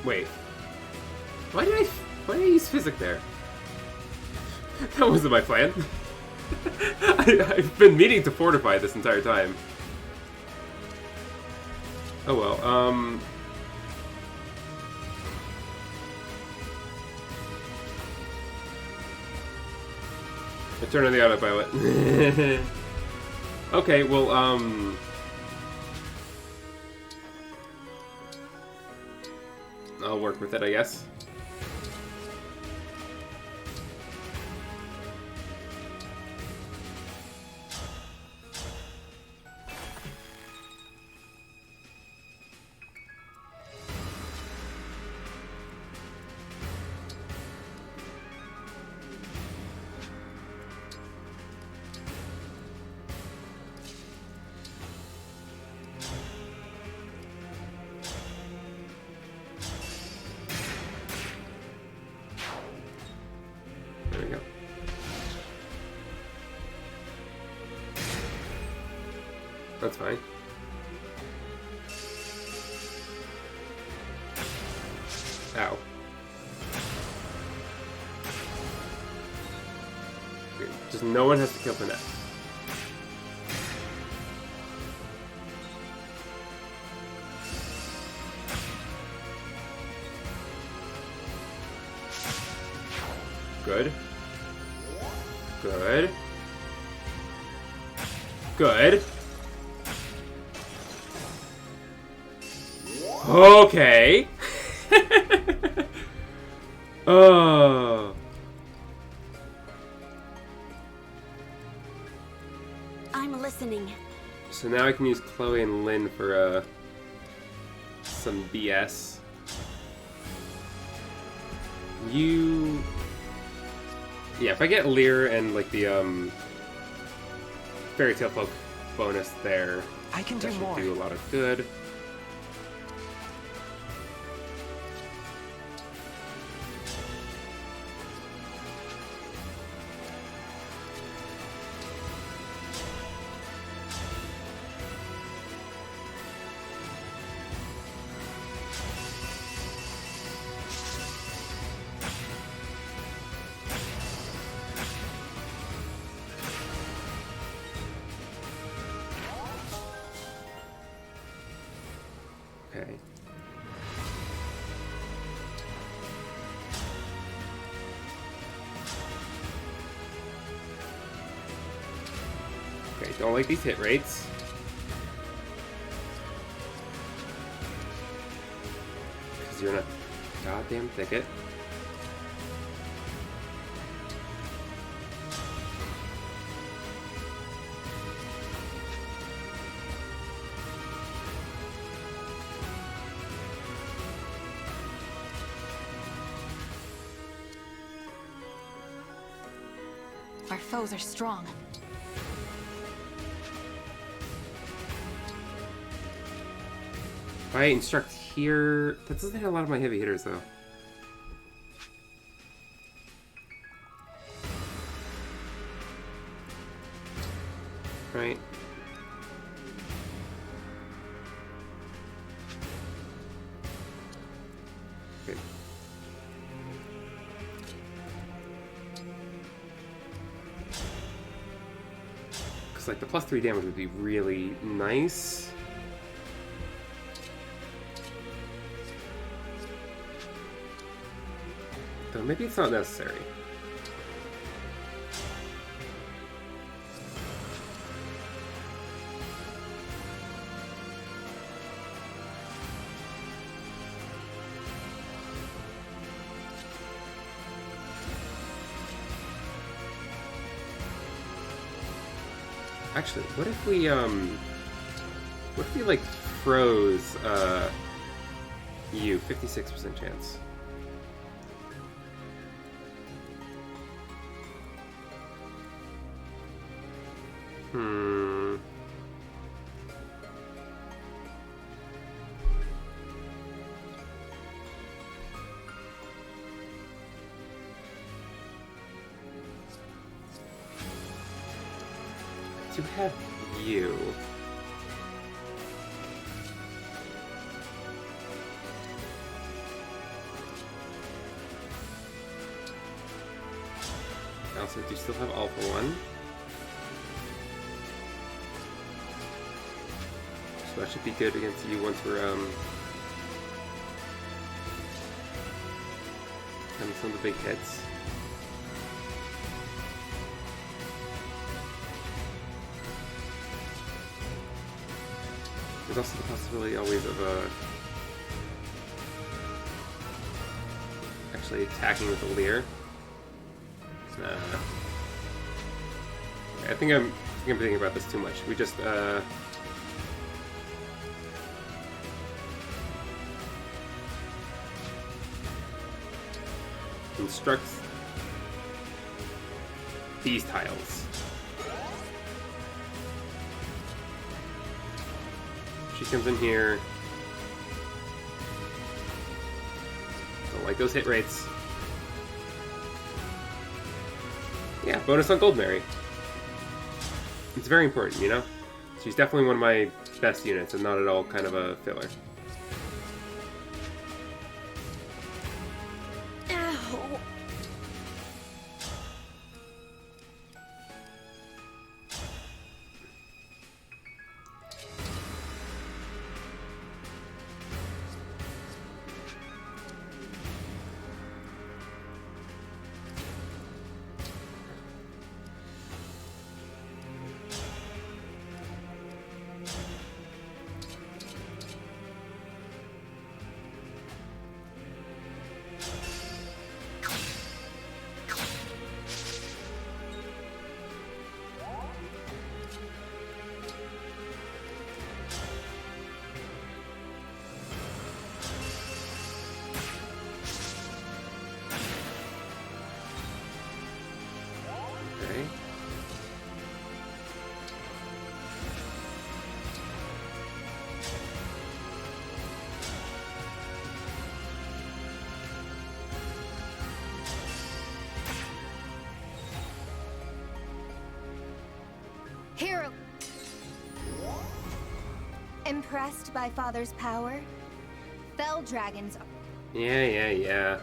[SPEAKER 1] Wait. Why did I use physic there? That wasn't my plan. I've been meaning to fortify this entire time. Oh well, I turn on the autopilot. Okay, well, I'll work with it, I guess. There we go. That's fine. Ow. Okay, just no one has to kill the net. Good. Good. Good. Okay. Oh.
[SPEAKER 8] I'm listening.
[SPEAKER 1] So now I can use Chloe and Lynn for some BS. Yeah, if I get Lear and like the Fairy Tale Folk bonus there,
[SPEAKER 5] I can do
[SPEAKER 1] that should
[SPEAKER 5] more.
[SPEAKER 1] do a lot of good. Okay. Okay, don't like these hit rates. Because you're in a goddamn thicket.
[SPEAKER 4] Our foes are strong.
[SPEAKER 1] I instruct here, that doesn't hit a lot of my heavy hitters though. Right. Okay. Because like the +3 damage would be really nice. Though maybe it's not necessary. Actually, what if we like froze you 56% chance. To have you. I also do still have Alpha 1. So that should be good against you once we're having some of the big hits. There's also the possibility always of actually attacking with the Leer. I think I'm thinking about this too much. We just instruct these tiles. She comes in here. Don't like those hit rates. Yeah, bonus on Gold Mary. It's very important, you know? She's definitely one of my best units and not at all kind of a filler.
[SPEAKER 17] Ow.
[SPEAKER 6] Hero. Impressed by Father's power? Fell dragons.
[SPEAKER 1] Yeah.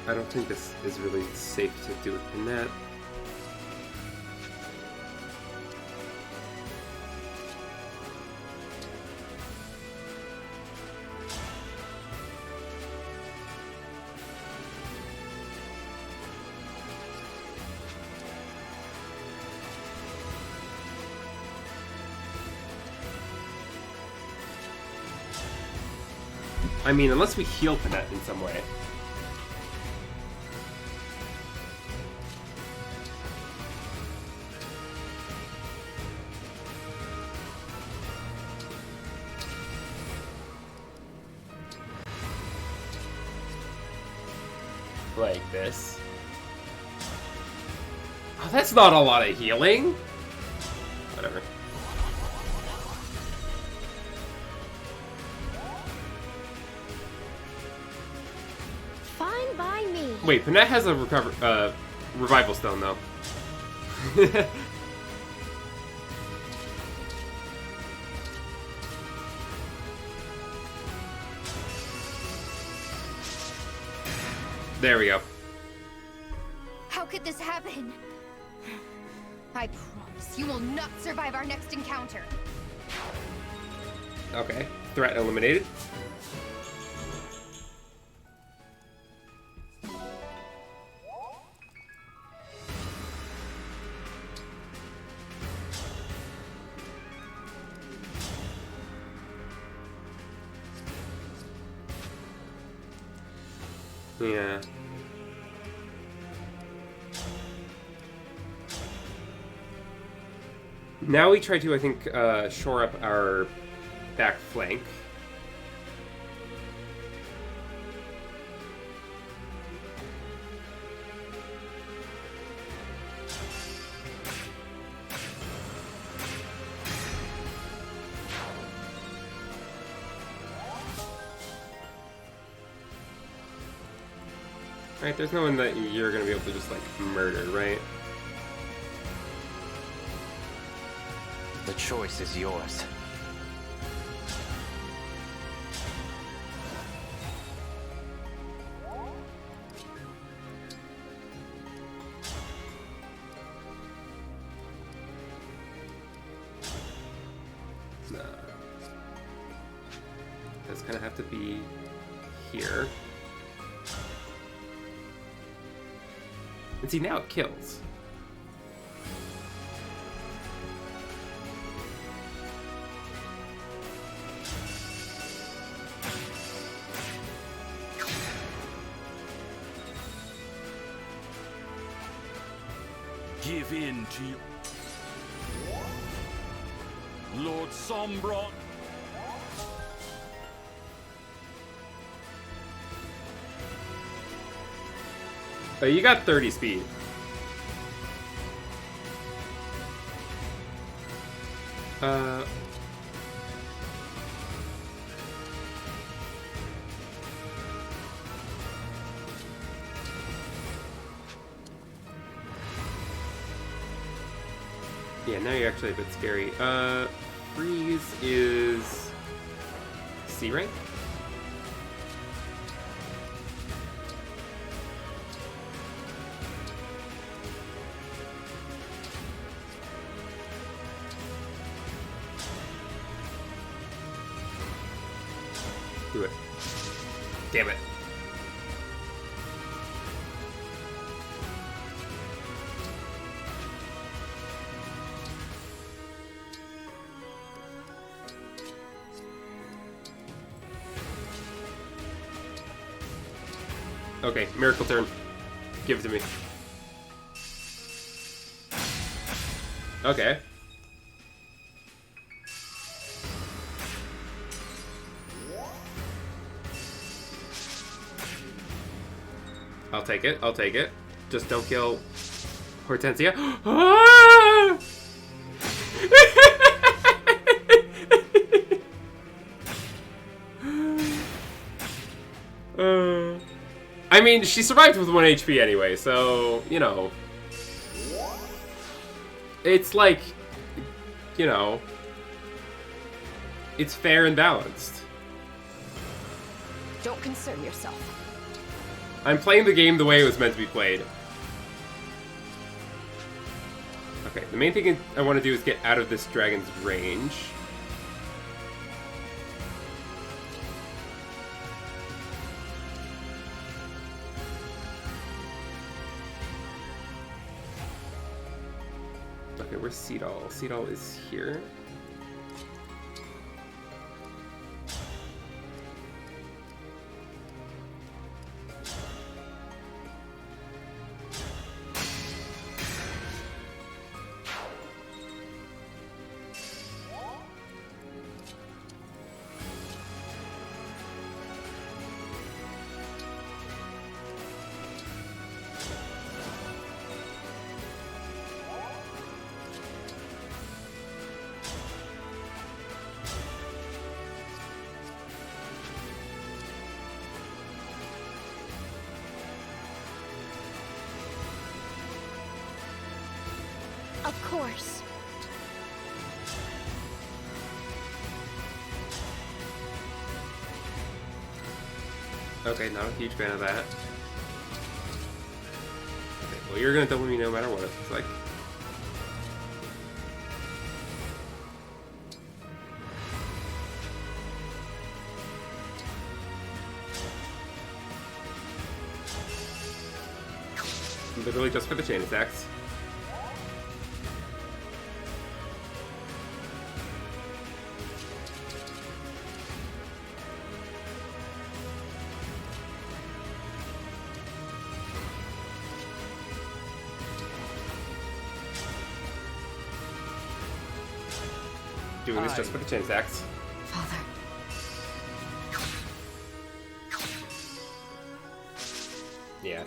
[SPEAKER 1] I don't think this is really safe to do with Pinette. I mean, unless we heal Pinette in some way. like this. Oh, that's not a lot of healing. Whatever.
[SPEAKER 11] Fine by me.
[SPEAKER 1] Wait, Panette has a revival stone though. There we go.
[SPEAKER 19] How could this happen? I promise you will not survive our next encounter.
[SPEAKER 1] Okay, threat eliminated. Yeah. Now we try to, I think, shore up our back flank. Right, there's no one that you're gonna be able to just, like, murder, right?
[SPEAKER 9] The choice is yours.
[SPEAKER 1] Nah. That's gonna have to be here. And see, now it kills.
[SPEAKER 18] Give in to you. Lord Sombron.
[SPEAKER 1] Oh, you got 30 speed. Yeah, now you're actually a bit scary. Freeze is C rank? Do it. Damn it. Okay, miracle turn. Give it to me. Okay. I'll take it. I'll take it. Just don't kill Hortensia. Ah! I mean, she survived with 1 HP anyway, so, you know. It's like, you know, it's fair and balanced.
[SPEAKER 19] Don't concern yourself.
[SPEAKER 1] I'm playing the game the way it was meant to be played. Okay, the main thing I want to do is get out of this dragon's range. Okay, where's Seedall? Seedall is here.
[SPEAKER 19] Of course.
[SPEAKER 1] Okay, not a huge fan of that. Okay, well, you're gonna double me no matter what it looks like. Literally just for the chain attacks. Doing this just for the chain attacks.
[SPEAKER 4] Father.
[SPEAKER 1] Yeah.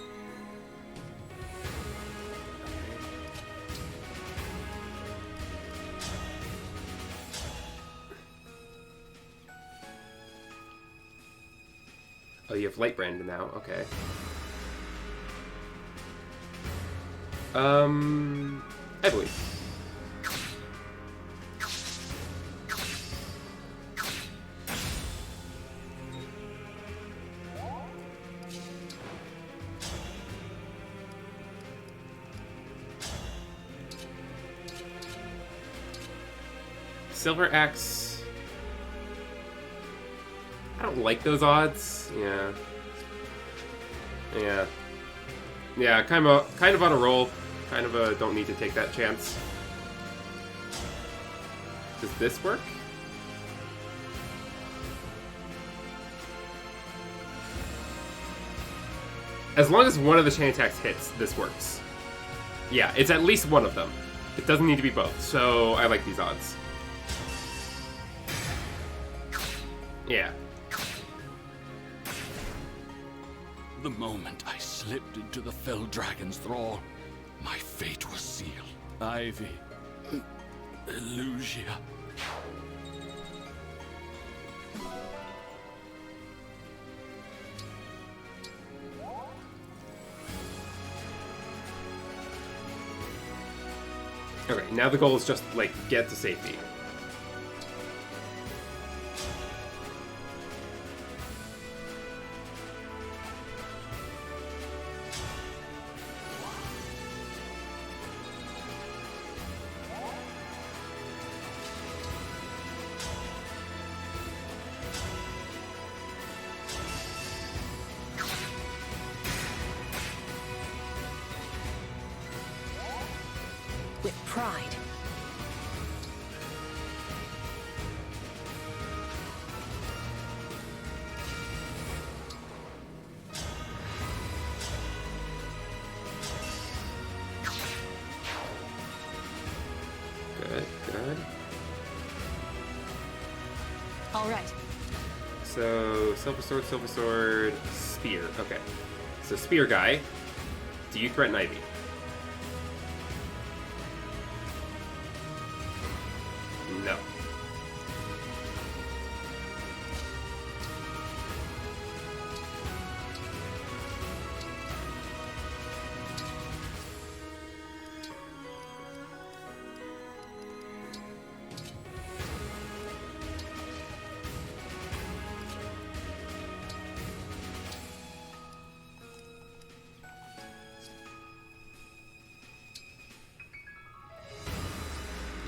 [SPEAKER 1] Oh, you have Light Brand now. Okay. I believe. Silver Axe. I don't like those odds. Yeah. Yeah. Yeah, kind of on a roll. Kind of a don't need to take that chance. Does this work? As long as one of the chain attacks hits, this works. Yeah, it's at least one of them. It doesn't need to be both, so I like these odds. Yeah.
[SPEAKER 18] The moment I slipped into the fell dragon's thrall, my fate was sealed. Ivy. Elusia.
[SPEAKER 1] Okay, now the goal is just, like, get to safety.
[SPEAKER 2] With pride.
[SPEAKER 1] Good, good.
[SPEAKER 2] All right.
[SPEAKER 1] So, Silver Sword, Spear. Okay. So, Spear guy, do you threaten Ivy? No.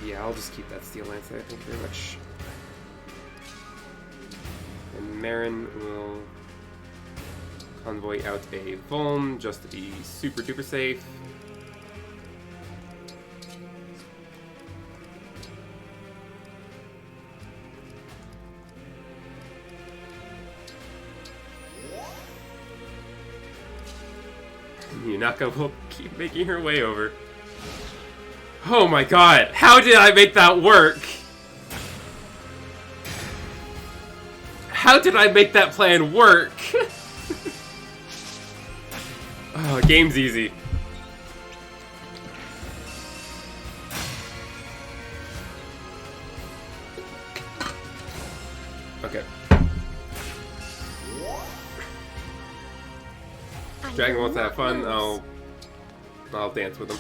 [SPEAKER 1] Yeah, I'll just keep that Steel Lance there, thank you very much. And Marin will convoy out a Vuln just to be super duper safe. Yunaka will keep making her way over. Oh my god, how did I make that work? How did I make that plan work? Oh, game's easy. Okay. Dragon wants to have fun, I'll dance with him.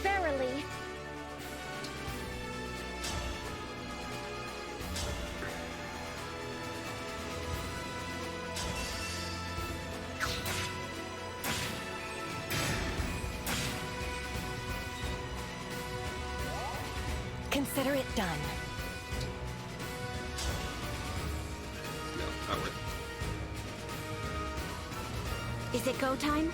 [SPEAKER 11] Verily.
[SPEAKER 3] Consider it done.
[SPEAKER 1] No, not worth it.
[SPEAKER 8] Is it go time?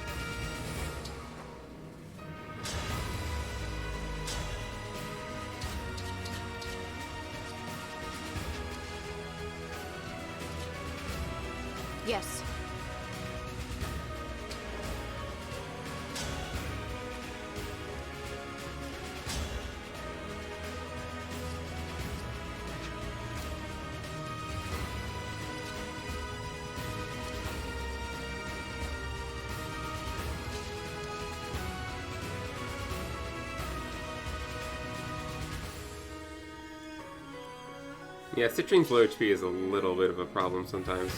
[SPEAKER 8] Yes.
[SPEAKER 1] Yeah, Citrune's low HP is a little bit of a problem sometimes.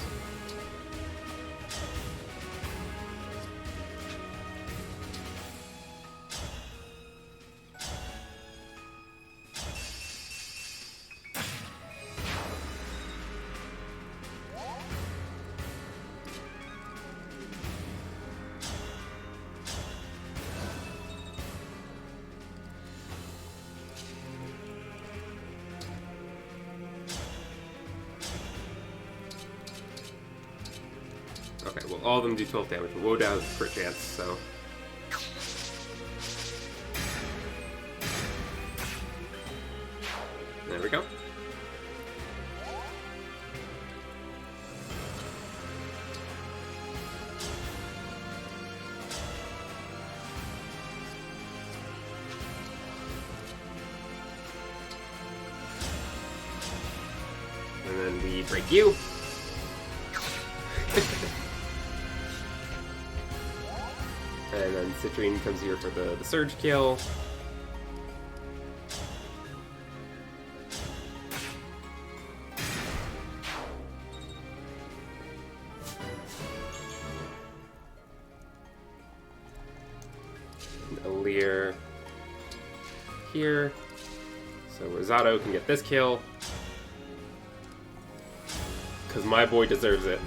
[SPEAKER 1] Okay, well, all of them do 12 damage, but Woda has a crit chance, so... There we go. And then we break you. And then Citrine comes here for the surge kill. And Alir here. So Rosado can get this kill. Because my boy deserves it.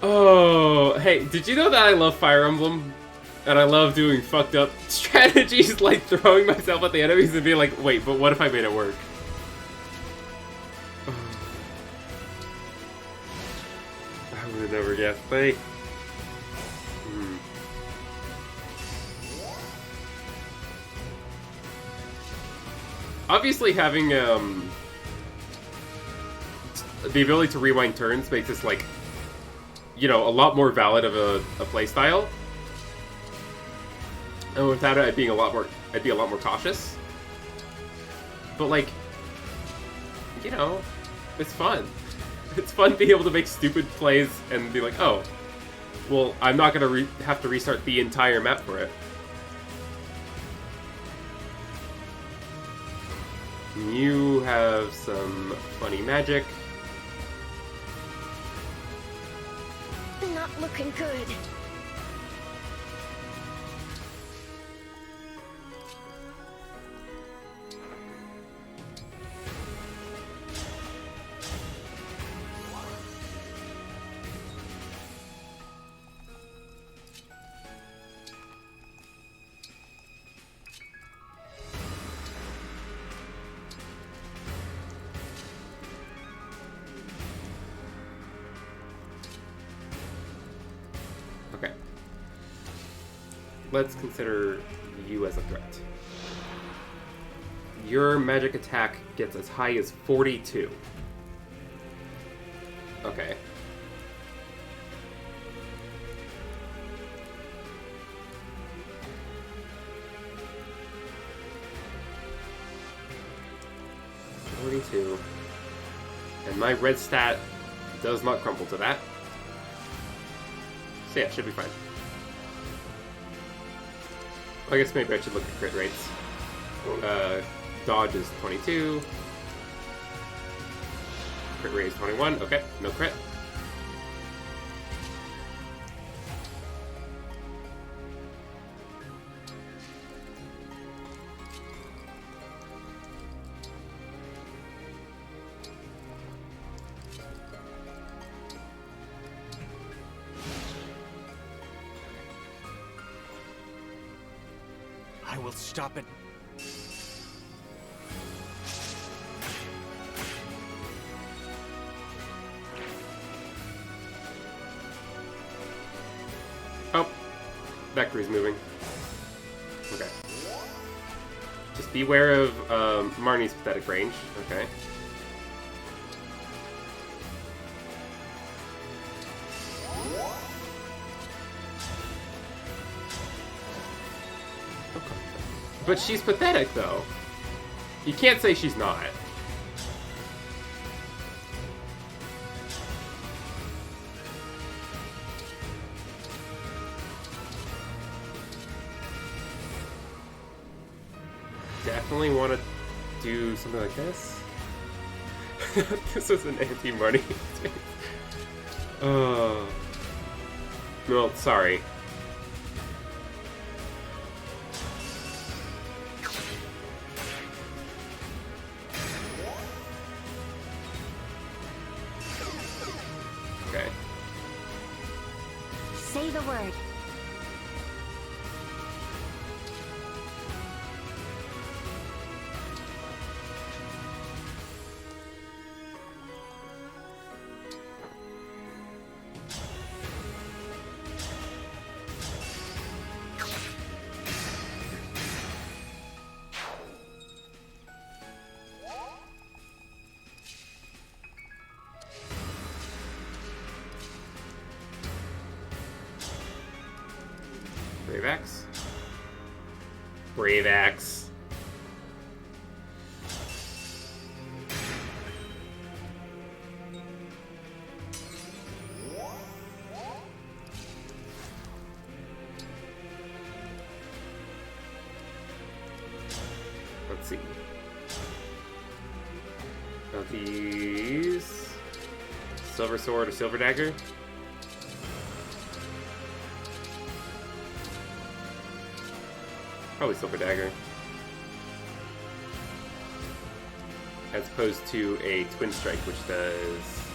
[SPEAKER 1] Oh, hey, did you know that I love Fire Emblem? And I love doing fucked up strategies like throwing myself at the enemies and being like, wait, but what if I made it work? I would have never guessed. Like, obviously having the ability to rewind turns makes this like, you know, a lot more valid of a playstyle. And without it, I'd be a lot more cautious. But like, you know, it's fun. It's fun being able to make stupid plays and be like, oh, well, I'm not gonna have to restart the entire map for it. You have some funny magic.
[SPEAKER 11] Not looking good.
[SPEAKER 1] Okay. Let's consider you as a threat. Your magic attack gets as high as 42. Okay. my red stat does not crumple to that. So yeah, should be fine. I guess maybe I should look at crit rates. Dodge is 22. Crit rate is 21. Okay, no crit.
[SPEAKER 16] I will stop it.
[SPEAKER 1] Oh, Vectory's moving. Okay. Just beware of Marnie's pathetic range. Okay. But she's pathetic, though. You can't say she's not. Definitely want to do something like this. This is an anti-money. Well, sorry. Okay.
[SPEAKER 3] Say the word.
[SPEAKER 1] Brave Axe. Brave Axe. Let's see. Of these, silver sword or silver dagger. Probably silver dagger. As opposed to a twin strike, which does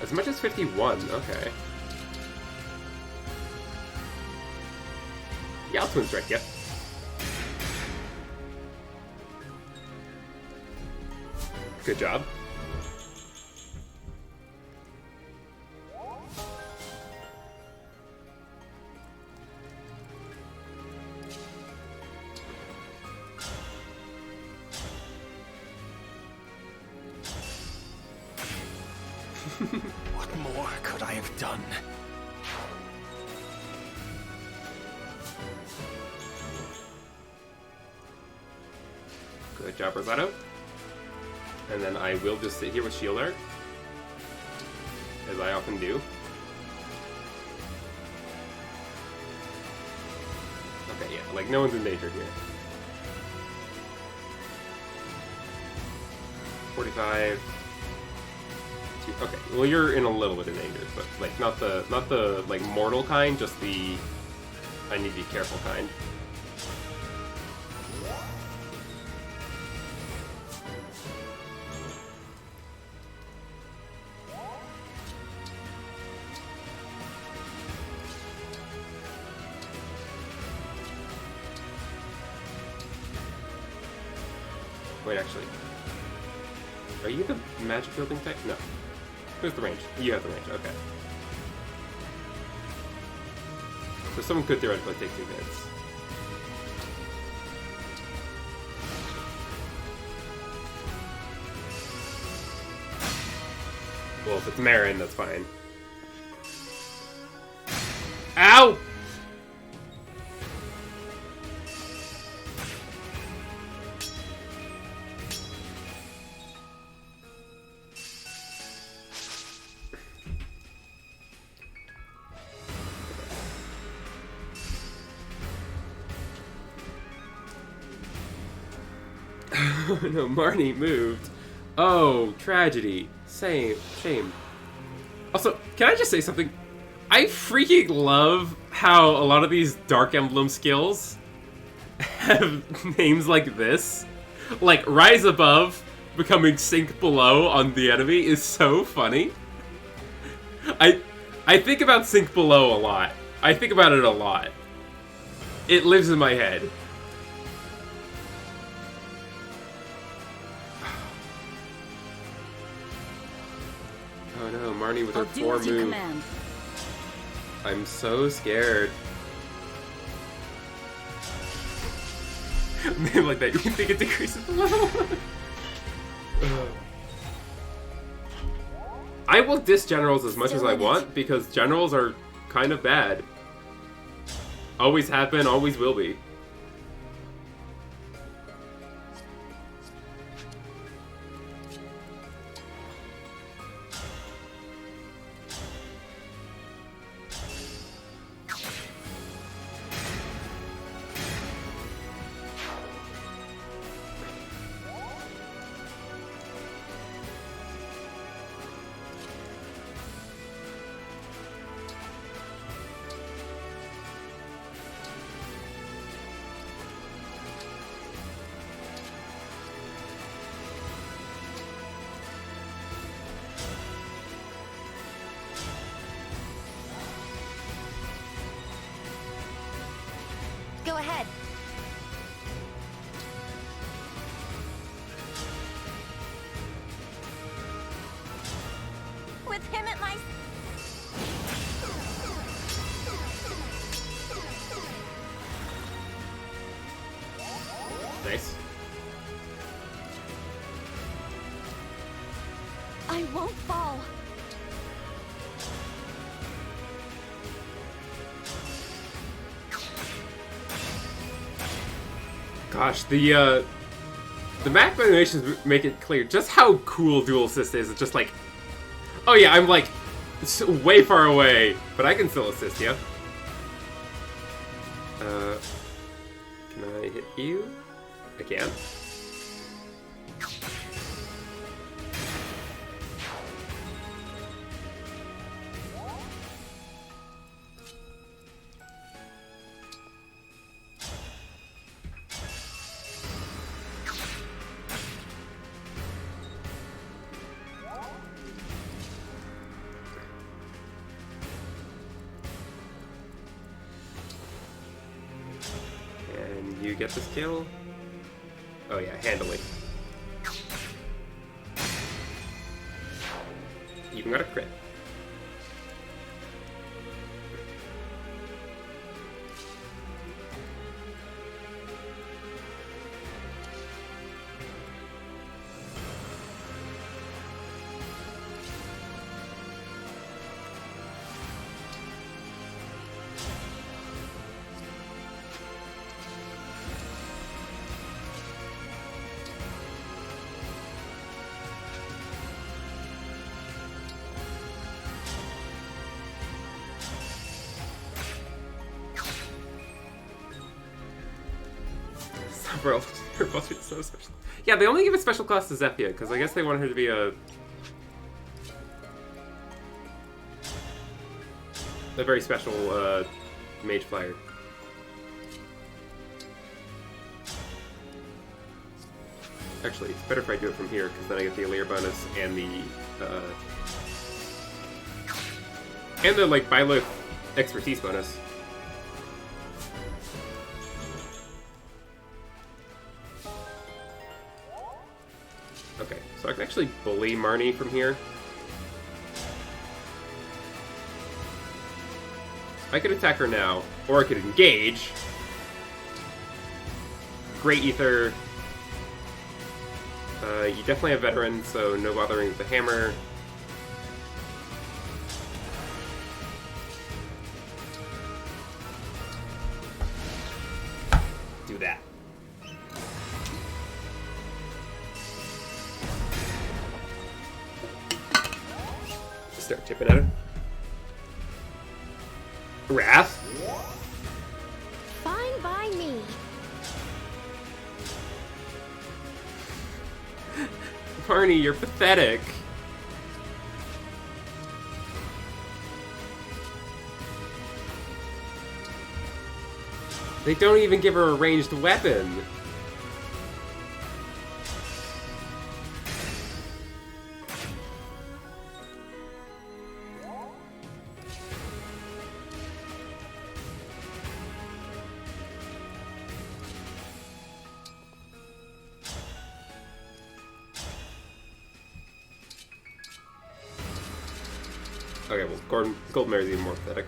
[SPEAKER 1] as much as 51. Okay. Yeah, I'll twin strike. Yep. Good job.
[SPEAKER 16] What more could I have done?
[SPEAKER 1] Good job, Rosato. And then I will just sit here with Shield Art, as I often do. Okay, yeah, like no one's in danger here. 45. Okay, well you're in a little bit of danger, but like not the like mortal kind, just the I need to be careful kind. Wait, actually, are you the magic building type? No. Who's the range? You have the range, okay. So someone could theoretically take 2 hits. Well, if it's Marin, that's fine. Ow! No, Marnie moved. Oh, tragedy. Shame. Also, can I just say something? I freaking love how a lot of these Dark Emblem skills have names like this. Like, Rise Above becoming Sink Below on the enemy is so funny. I think about Sink Below a lot. I think about it a lot. It lives in my head. Oh no, Marnie with her 4 moves. I'm so scared. Man, like that, you think it decreases the level? I will diss generals as much as I want, because generals are kind of bad. Always have been, always will be.
[SPEAKER 11] Go ahead. With him at my...
[SPEAKER 1] Nice.
[SPEAKER 8] I won't fall.
[SPEAKER 1] Gosh, the map animations make it clear just how cool dual assist is. It's just like, oh yeah, I'm like way far away, but I can still assist you. Can I hit you? I can. You get this kill? Oh yeah, handily. Even got a crit. Bro, her boss is so special. Yeah, they only give a special class to Zephia, because I guess they want her to be a very special mage flyer. Actually, it's better if I do it from here, because then I get the Allure bonus and the like Byleth expertise bonus. Okay, so I can actually bully Marnie from here. I could attack her now, or I could engage. Great Ether. You definitely have Veteran, so no bothering with the hammer. Do that. Start chipping at her. Wrath.
[SPEAKER 11] Fine by me.
[SPEAKER 1] Barney, you're pathetic. They don't even give her a ranged weapon. Okay, well, Goldmare's even more pathetic.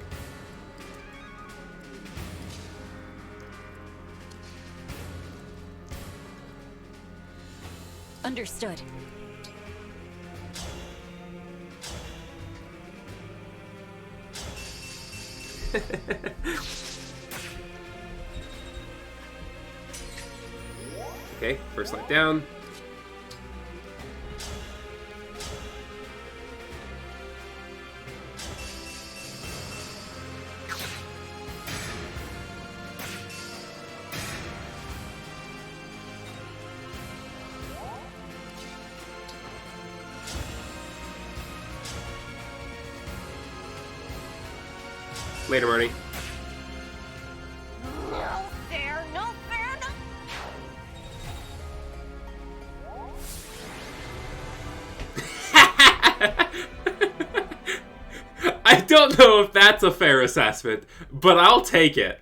[SPEAKER 2] Understood.
[SPEAKER 1] Okay, first light down. Later, Marty.
[SPEAKER 11] No fair, no fair, no.
[SPEAKER 1] I don't know if that's a fair assessment, but I'll take it.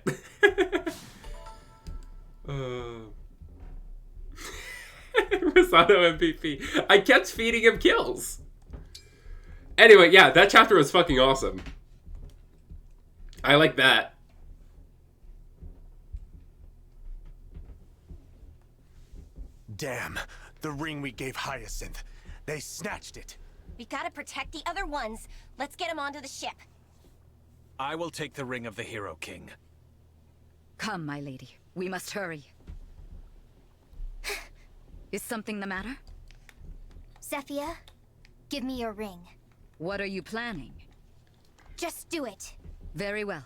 [SPEAKER 1] Rosado MVP. I kept feeding him kills. Anyway, yeah, that chapter was fucking awesome. I like that.
[SPEAKER 16] Damn, the ring we gave Hyacinth. They snatched it.
[SPEAKER 11] We gotta protect the other ones. Let's get them onto the ship.
[SPEAKER 9] I will take the ring of the Hero King.
[SPEAKER 15] Come, my lady. We must hurry. Is something the matter?
[SPEAKER 19] Zephia, give me your ring.
[SPEAKER 15] What are you planning?
[SPEAKER 19] Just do it.
[SPEAKER 15] Very well.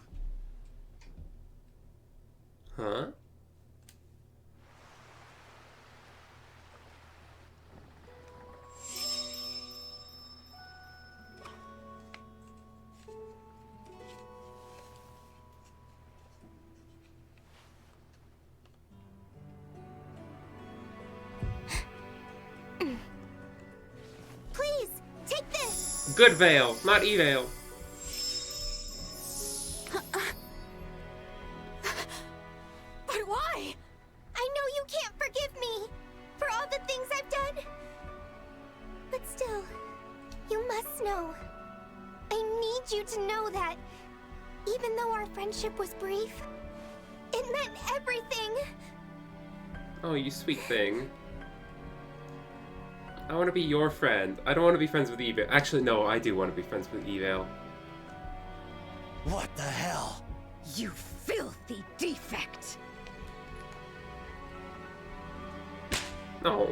[SPEAKER 1] Huh?
[SPEAKER 19] Please, take this!
[SPEAKER 1] Good Veil, not Evale.
[SPEAKER 19] But why? I know you can't forgive me for all the things I've done. But still, you must know. I need you to know that even though our friendship was brief, it meant everything.
[SPEAKER 1] Oh, you sweet thing. I want to be your friend. I don't want to be friends with Evale. Actually, no, I do want to be friends with Evale.
[SPEAKER 16] What the hell?
[SPEAKER 15] You filthy defect!
[SPEAKER 1] No.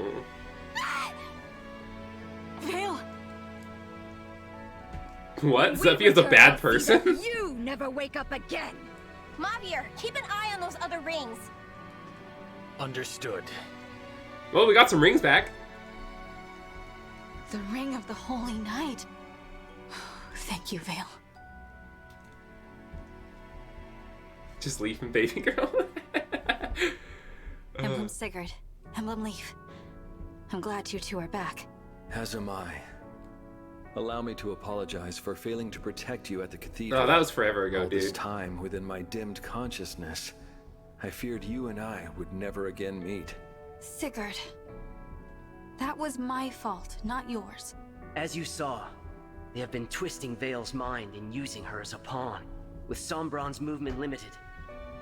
[SPEAKER 8] Vale!
[SPEAKER 1] What?
[SPEAKER 15] We
[SPEAKER 1] Zephia's a
[SPEAKER 15] return
[SPEAKER 1] bad
[SPEAKER 15] our
[SPEAKER 1] person?
[SPEAKER 15] feet. You never wake up again!
[SPEAKER 11] Mavier, keep an eye on those other rings.
[SPEAKER 9] Understood.
[SPEAKER 1] Well, we got some rings back.
[SPEAKER 8] The ring of the Holy Night. Thank you, Vale.
[SPEAKER 1] Just leave him, baby girl.
[SPEAKER 8] Emblem Sigurd. Emblem Leaf. I'm glad you two are back.
[SPEAKER 10] As am I. Allow me to apologize for failing to protect you at the cathedral.
[SPEAKER 1] Oh, that was forever ago,
[SPEAKER 10] All this
[SPEAKER 1] dude.
[SPEAKER 10] time within my dimmed consciousness, I feared you and I would never again meet.
[SPEAKER 8] Sigurd. That was my fault, not yours.
[SPEAKER 20] As you saw, they have been twisting Vale's mind and using her as a pawn. With Sombron's movement limited,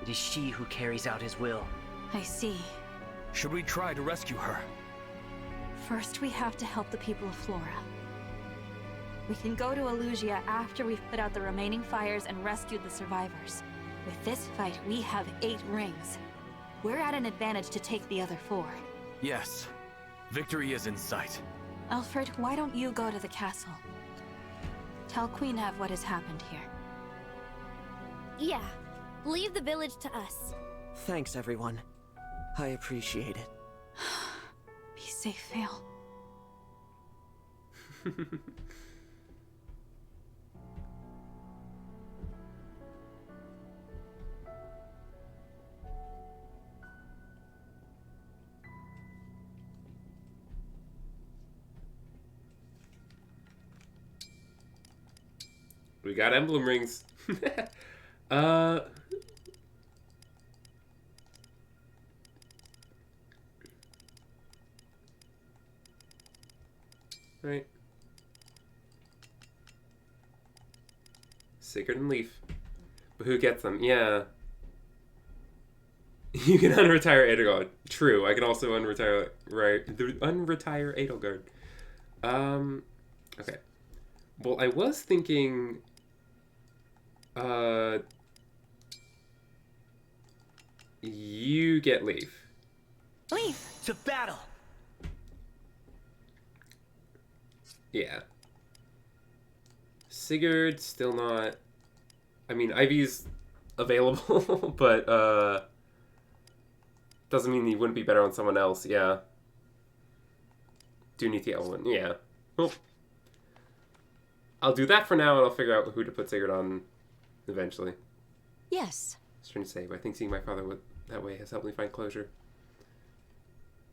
[SPEAKER 20] it is she who carries out his will.
[SPEAKER 8] I see.
[SPEAKER 7] Should we try to rescue her?
[SPEAKER 8] First, we have to help the people of Flora. We can go to Elusia after we've put out the remaining fires and rescued the survivors. With this fight, we have 8 rings. We're at an advantage to take the other 4.
[SPEAKER 9] Yes. Victory is in sight.
[SPEAKER 8] Alfred, why don't you go to the castle? Tell Queen Ev what has happened here.
[SPEAKER 19] Yeah, leave the village to us.
[SPEAKER 14] Thanks, everyone. I appreciate it.
[SPEAKER 8] Be safe, Vale.
[SPEAKER 1] We got emblem rings. Right. Sigurd and Leaf. But who gets them? Yeah. You can unretire Edelgard. True. I can also unretire Edelgard. Okay. Well, I was thinking you get Leaf.
[SPEAKER 20] Leaf! To battle!
[SPEAKER 1] Yeah. Sigurd, still not... I mean, Ivy's available, but, doesn't mean he wouldn't be better on someone else, yeah. Do need the L1, yeah. Well, I'll do that for now, and I'll figure out who to put Sigurd on eventually.
[SPEAKER 2] Yes.
[SPEAKER 1] Strange to say, but I think seeing my father that way has helped me find closure.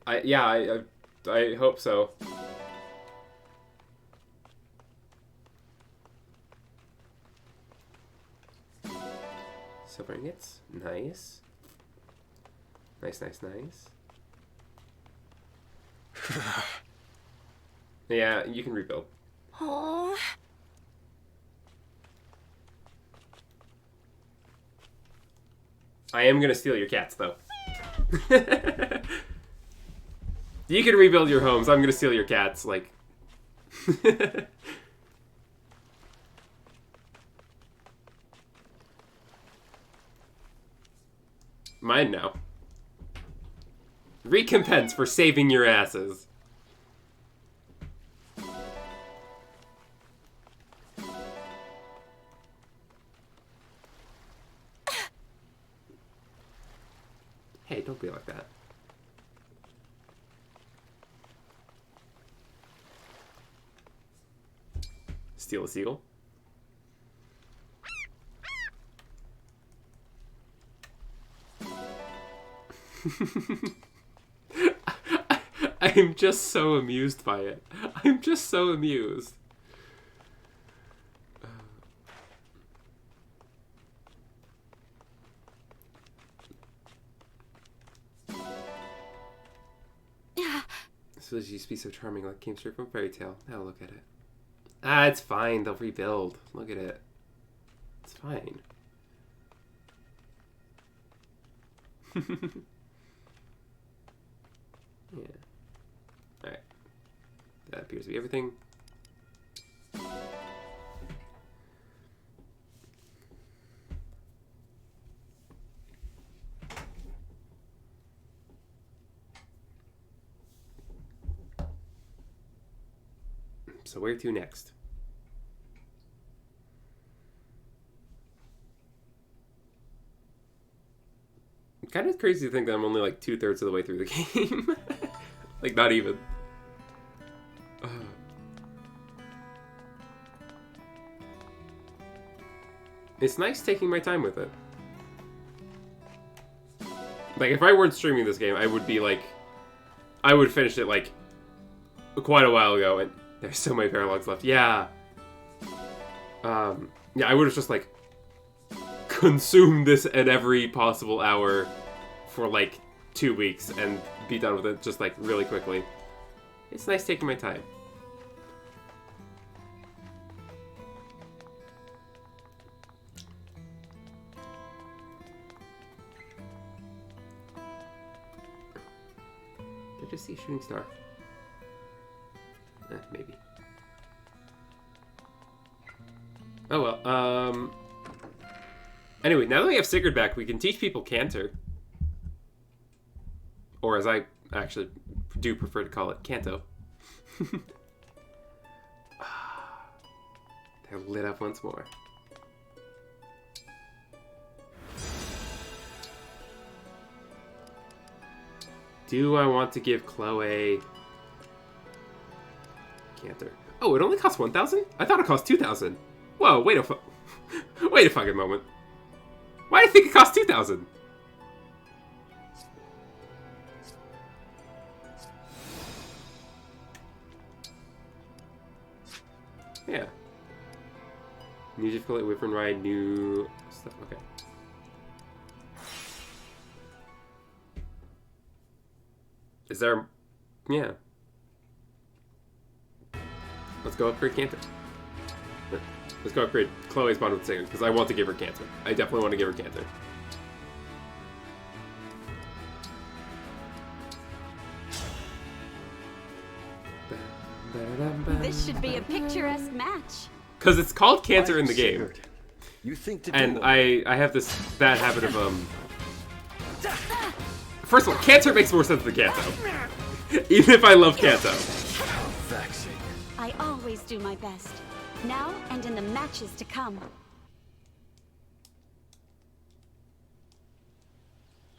[SPEAKER 1] I hope so. Silver ingots. Nice. Nice. Yeah, you can rebuild.
[SPEAKER 17] Aww.
[SPEAKER 1] I am gonna steal your cats, though. You can rebuild your homes. I'm gonna steal your cats, like... Mine now. Recompense for saving your asses. Hey, don't be like that. Steal a seagull. I'm just so amused by it. I'm just so amused. This village used to be so charming, like came straight from a fairy tale. Now look at it. Ah, it's fine. They'll rebuild. Look at it. It's fine. Yeah. Alright. That appears to be everything. So where to next? Kind of crazy to think that I'm only like 2/3 of the way through the game. Like, not even. It's nice taking my time with it. Like, if I weren't streaming this game, I would be like... I would finish it, like, quite a while ago, and there's so many paralogs left. Yeah. Yeah, I would have just, like, consumed this at every possible hour for, like, 2 weeks and be done with it just, like, really quickly. It's nice taking my time. Did I just see a shooting star? Maybe. Oh well, anyway, now that we have Sigurd back, we can teach people Canter. Or as I actually do prefer to call it, Canto. They're lit up once more. Do I want to give Chloe Cantor. Oh, it only costs 1,000? I thought it cost 2,000. Whoa, wait a fucking moment. Why do I think it cost 2,000? Yeah. New difficulty, Wyvern Ride, new stuff. Okay. Is there... Yeah. Let's go upgrade Cantor. Let's go upgrade Chloe's bond with Sigurd, because I want to give her Cantor. I definitely want to give her Cantor.
[SPEAKER 8] This should be a picturesque match.
[SPEAKER 1] Because it's called Cantor in the game.
[SPEAKER 10] Sigurd, you think to
[SPEAKER 1] And
[SPEAKER 10] do
[SPEAKER 1] I have this bad habit of, First of all, Cantor makes more sense than Kanto. Even if I love Kanto.
[SPEAKER 8] I always do my best. Now and in the matches to come.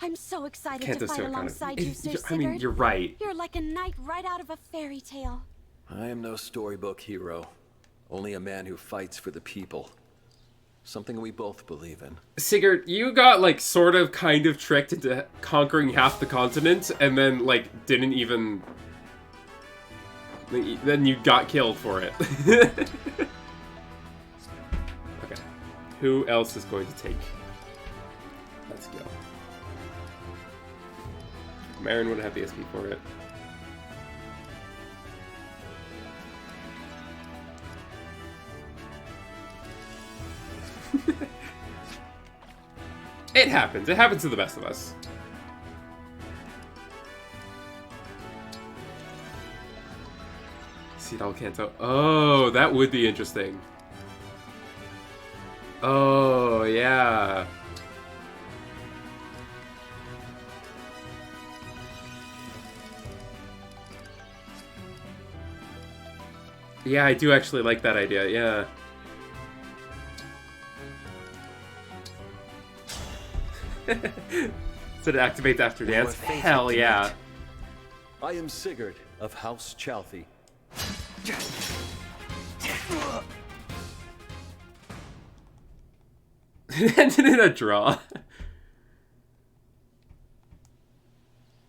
[SPEAKER 8] I'm so excited
[SPEAKER 1] Kanto's
[SPEAKER 8] to fight
[SPEAKER 1] so kind
[SPEAKER 8] alongside
[SPEAKER 1] of...
[SPEAKER 8] you, Sir
[SPEAKER 1] I mean,
[SPEAKER 8] Sigurd.
[SPEAKER 1] you're right.
[SPEAKER 8] You're like a knight right out of a fairy tale.
[SPEAKER 21] I am no storybook hero. Only a man who fights for the people. Something we both believe in.
[SPEAKER 1] Sigurd, you got, like, sort of kind of tricked into conquering half the continent, and then, like, didn't even... Then you got killed for it. Okay. Who else is going to take? Let's go. Marin would have the SP for it. It happens. It happens to the best of us. Seedal Kanto. Oh, that would be interesting. Oh, yeah. Yeah, I do actually like that idea, yeah. So it activates after dance? Hell yeah.
[SPEAKER 21] I am Sigurd of House Chalthy.
[SPEAKER 1] It ended in a draw.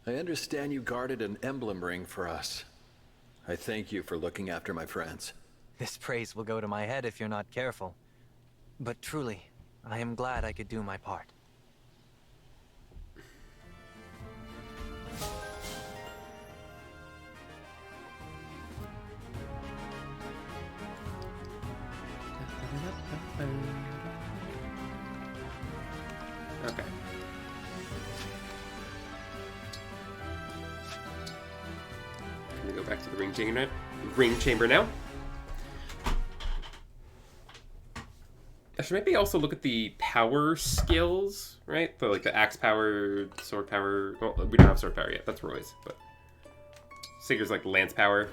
[SPEAKER 21] I understand you guarded an emblem ring for us. I thank you for looking after my friends.
[SPEAKER 9] This praise will go to my head if you're not careful. But truly, I am glad I could do my part.
[SPEAKER 1] Okay. Can we go back to the ring chamber now? I should maybe also look at the power skills, right? The, like, the axe power, sword power. Well, we don't have sword power yet. That's Roy's, but Sigurd's like lance power.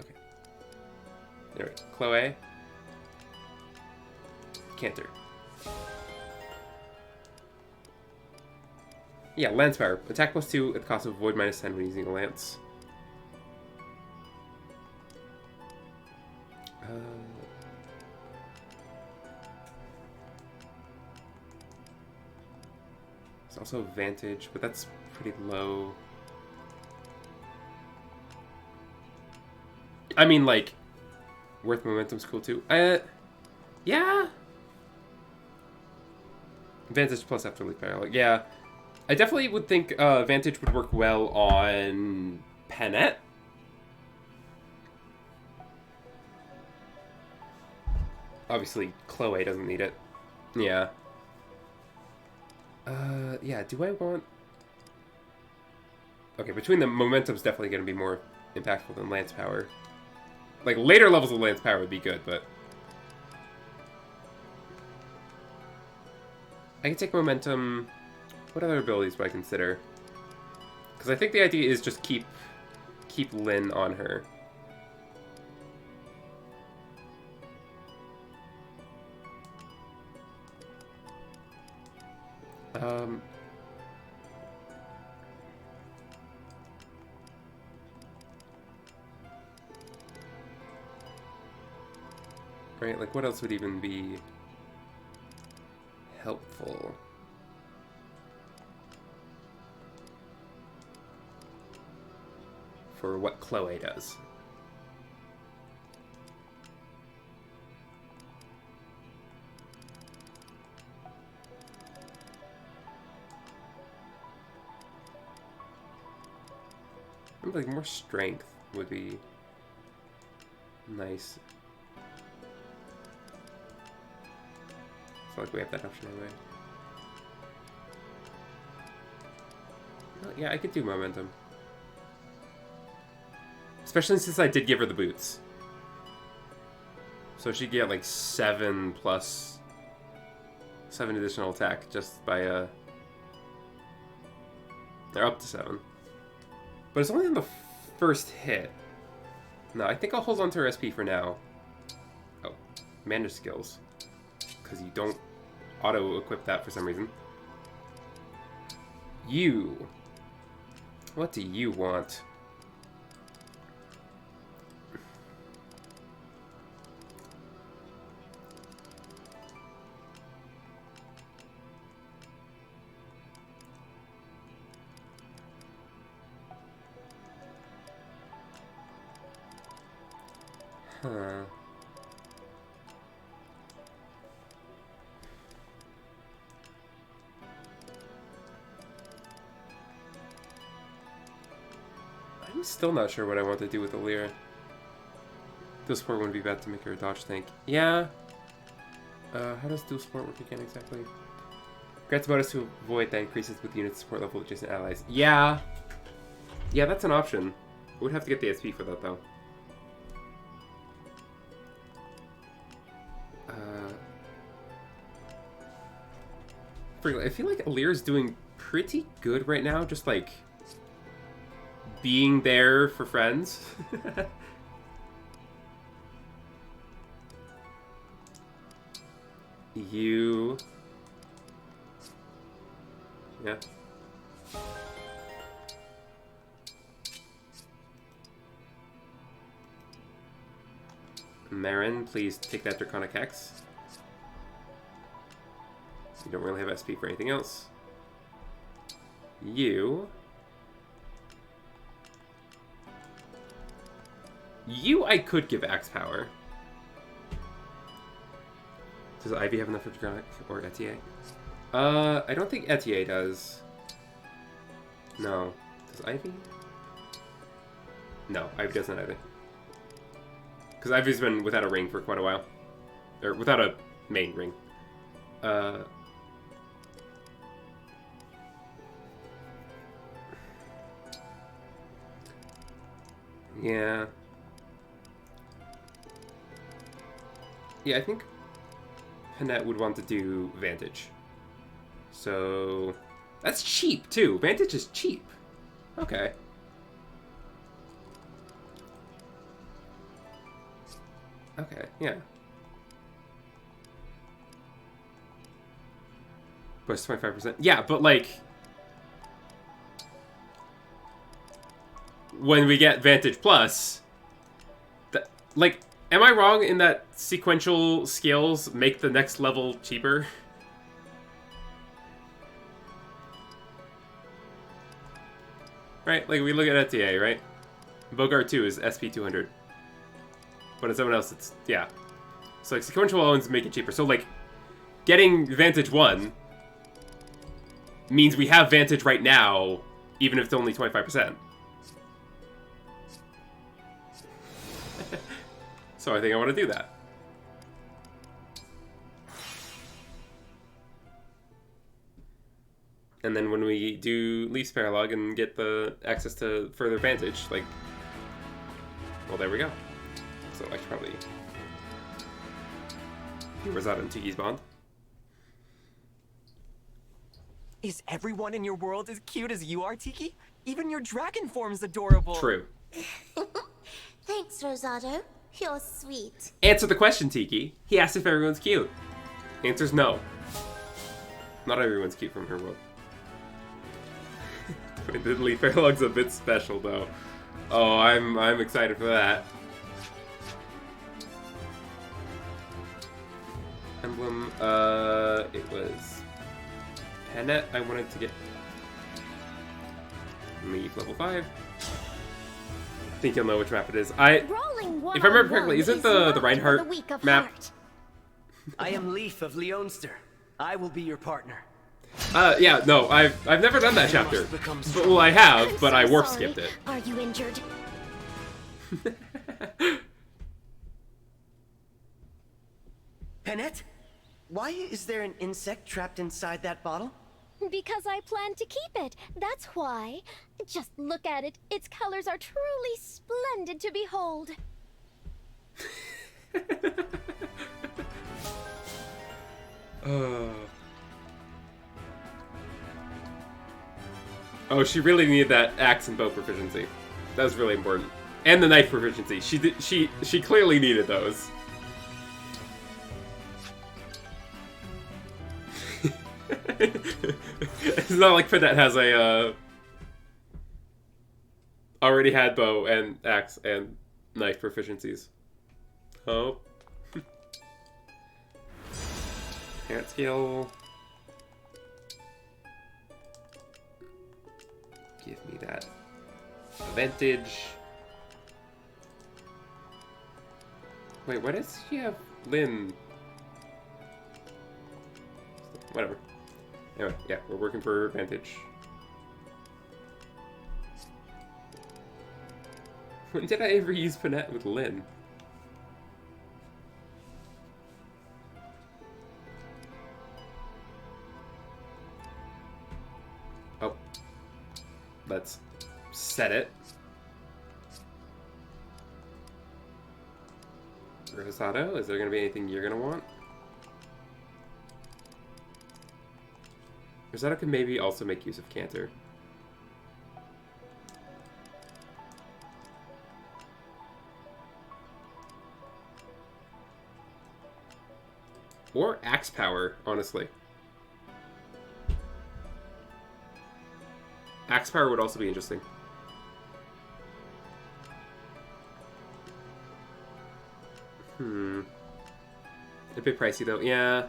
[SPEAKER 1] Okay. There we go. Chloe. Cantor. Yeah, lance power. Attack +2 at the cost of void -10 when using a lance. It's also Vantage, but that's pretty low. I mean, like, Worth Momentum's cool too. Yeah. Vantage plus Afterlife Power. Like, yeah. I definitely would think Vantage would work well on Panette. Obviously, Chloe doesn't need it. Yeah. Yeah, do I want... Okay, between the Momentum's definitely going to be more impactful than Lance Power. Like, later levels of Lance Power would be good, but... I can take Momentum... What other abilities would I consider? Because I think the idea is just keep Lyn on her. Right? Like, what else would even be helpful? For what Chloe does. Like, more strength would be nice. It's like we have that option anyway. Well, yeah, I could do momentum. Especially since I did give her the boots. So she'd get like 7 additional attack just by they're up to 7. But it's only on the first hit. No, I think I'll hold on to her SP for now. Oh, manage skills. Because you don't auto-equip that for some reason. You. What do you want? Huh. I'm still not sure what I want to do with Alira. Dual support wouldn't be bad to make her a dodge tank. Yeah. How does dual support work again exactly? Grants bonus to avoid that increases with unit support level of adjacent allies. Yeah. Yeah, that's an option. I would have to get the SP for that though. I feel like Alira's doing pretty good right now, just like being there for friends. You. Yeah. Marin, please take that Draconic Hex. You don't really have SP for anything else. You I could give Axe Power. Does Ivy have enough for Draconic or Etier? I don't think Etier does. No. Does Ivy? No, Ivy doesn't either. Because Ivy's been without a ring for quite a while. Or without a main ring. Yeah. Yeah, I think Panette would want to do Vantage. So that's cheap too. Vantage is cheap. Okay. Okay, yeah. Plus 25%. Yeah, but like when we get Vantage Plus, like, am I wrong in that sequential skills make the next level cheaper? Right? Like, we look at ETA, right? Bogart 2 is SP 200. But in someone else, it's, yeah. So, like, sequential owns make it cheaper. So, like, getting Vantage 1 means we have Vantage right now, even if it's only 25%. So I think I want to do that. And then when we do Leaf's Paralog and get the access to further Vantage, like, well, there we go. So I should probably do Rosado and Tiki's bond.
[SPEAKER 5] Is everyone in your world as cute as you are, Tiki? Even your dragon form's adorable.
[SPEAKER 1] True.
[SPEAKER 19] Thanks, Rosado. You're sweet.
[SPEAKER 1] Answer the question, Tiki. He asked if everyone's cute. Answer's no. Not everyone's cute from her world. The Leaf Paralog's a bit special, though. Oh, I'm excited for that. emblem? It was Panette I wanted to get. Leave level 5. I think you'll know which map it is. If I remember correctly, isn't the Reinhardt map?
[SPEAKER 20] I am Leif of Leonster. I will be your partner.
[SPEAKER 1] Yeah, no, I've never done that chapter. Well, I have, but I warp skipped it.
[SPEAKER 19] Are you injured?
[SPEAKER 20] Panette? Why is there an insect trapped inside that bottle?
[SPEAKER 19] Because I plan to keep it. That's why. Just look at it. Its colors are truly splendid to behold.
[SPEAKER 1] Oh, she really needed that axe and bow proficiency. That was really important. And the knife proficiency. She clearly needed those. It's not like Panette has a already had bow and axe and knife proficiencies. Oh. Parent skill. Give me that advantage. Wait, why does she have Lynn? Whatever. Anyway, yeah, we're working for advantage. When did I ever use Panette with Lynn? Oh. Let's set it. Rosado, is there going to be anything you're going to want? Rosado can maybe also make use of Canter. Or Axe Power, honestly. Axe Power would also be interesting. A bit pricey though. Yeah.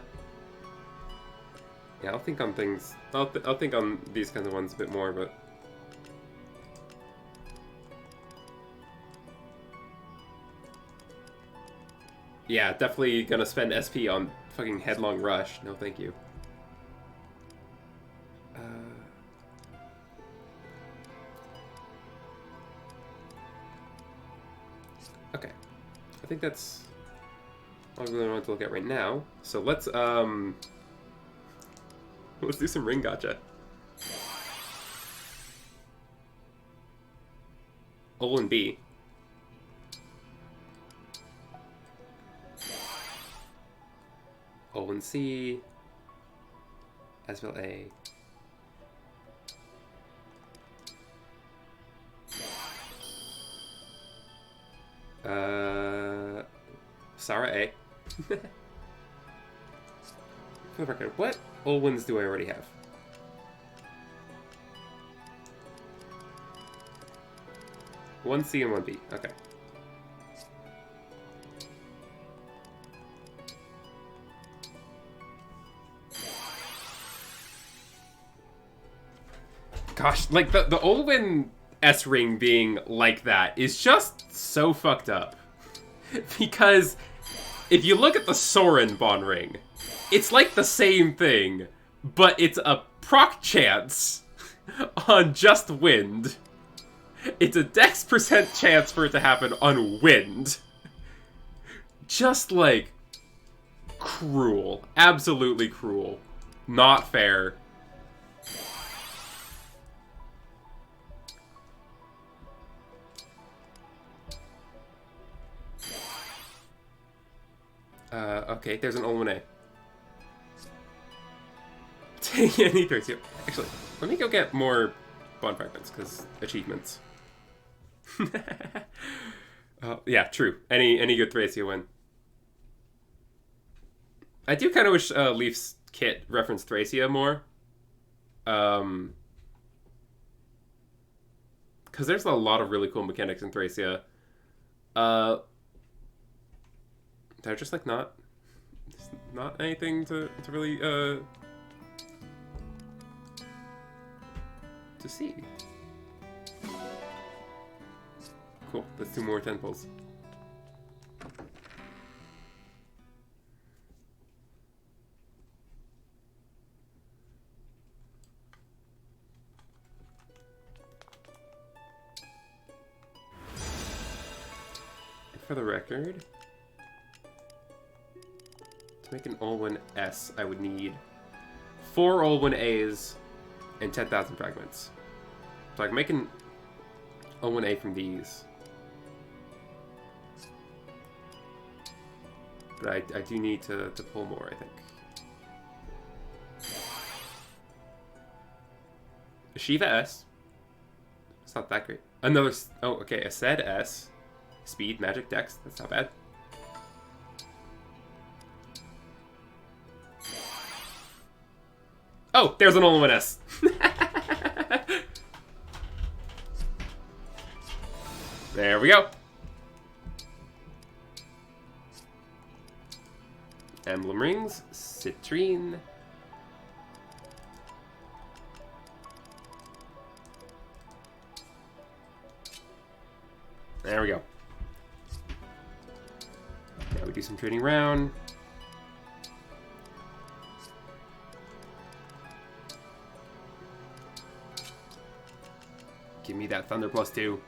[SPEAKER 1] Yeah, I'll think on things. I'll think on these kinds of ones a bit more, but. Yeah, definitely gonna spend SP on fucking Headlong Rush. No, thank you. Okay. I think that's all I really want to look at right now. So let's do some ring gacha. O and B. O and C. As well A. Sarah A. For the record, what Olwins do I already have? One C and one B. Okay. Gosh, like the Olwyn S ring being like that is just so fucked up. Because if you look at the Soren Bond ring, it's like the same thing, but it's a proc chance on just wind. It's a dex % chance for it to happen on wind. Just like cruel. Absolutely cruel. Not fair. Okay, there's an Olwen A. Take any threats here. Actually, let me go get more bond fragments, because achievements. Yeah, true. Any good Thracia win. I do kind of wish Leaf's kit referenced Thracia more. Because there's a lot of really cool mechanics in Thracia. They're just like not not anything to really to see. Cool. That's 2 more temples. For the record, to make an Olwen S, I would need 4 Olwen A's and 10,000 fragments. So I can make an Olwen A from these. But I do need to pull more, I think. A Shiva S. It's not that great. Another... Oh, okay. A Sed S. Speed, magic, dex. That's not bad. Oh, there's an Olwen S. There we go. Emblem rings, citrine. There we go. Now we do some trading around. Give me that thunder +2.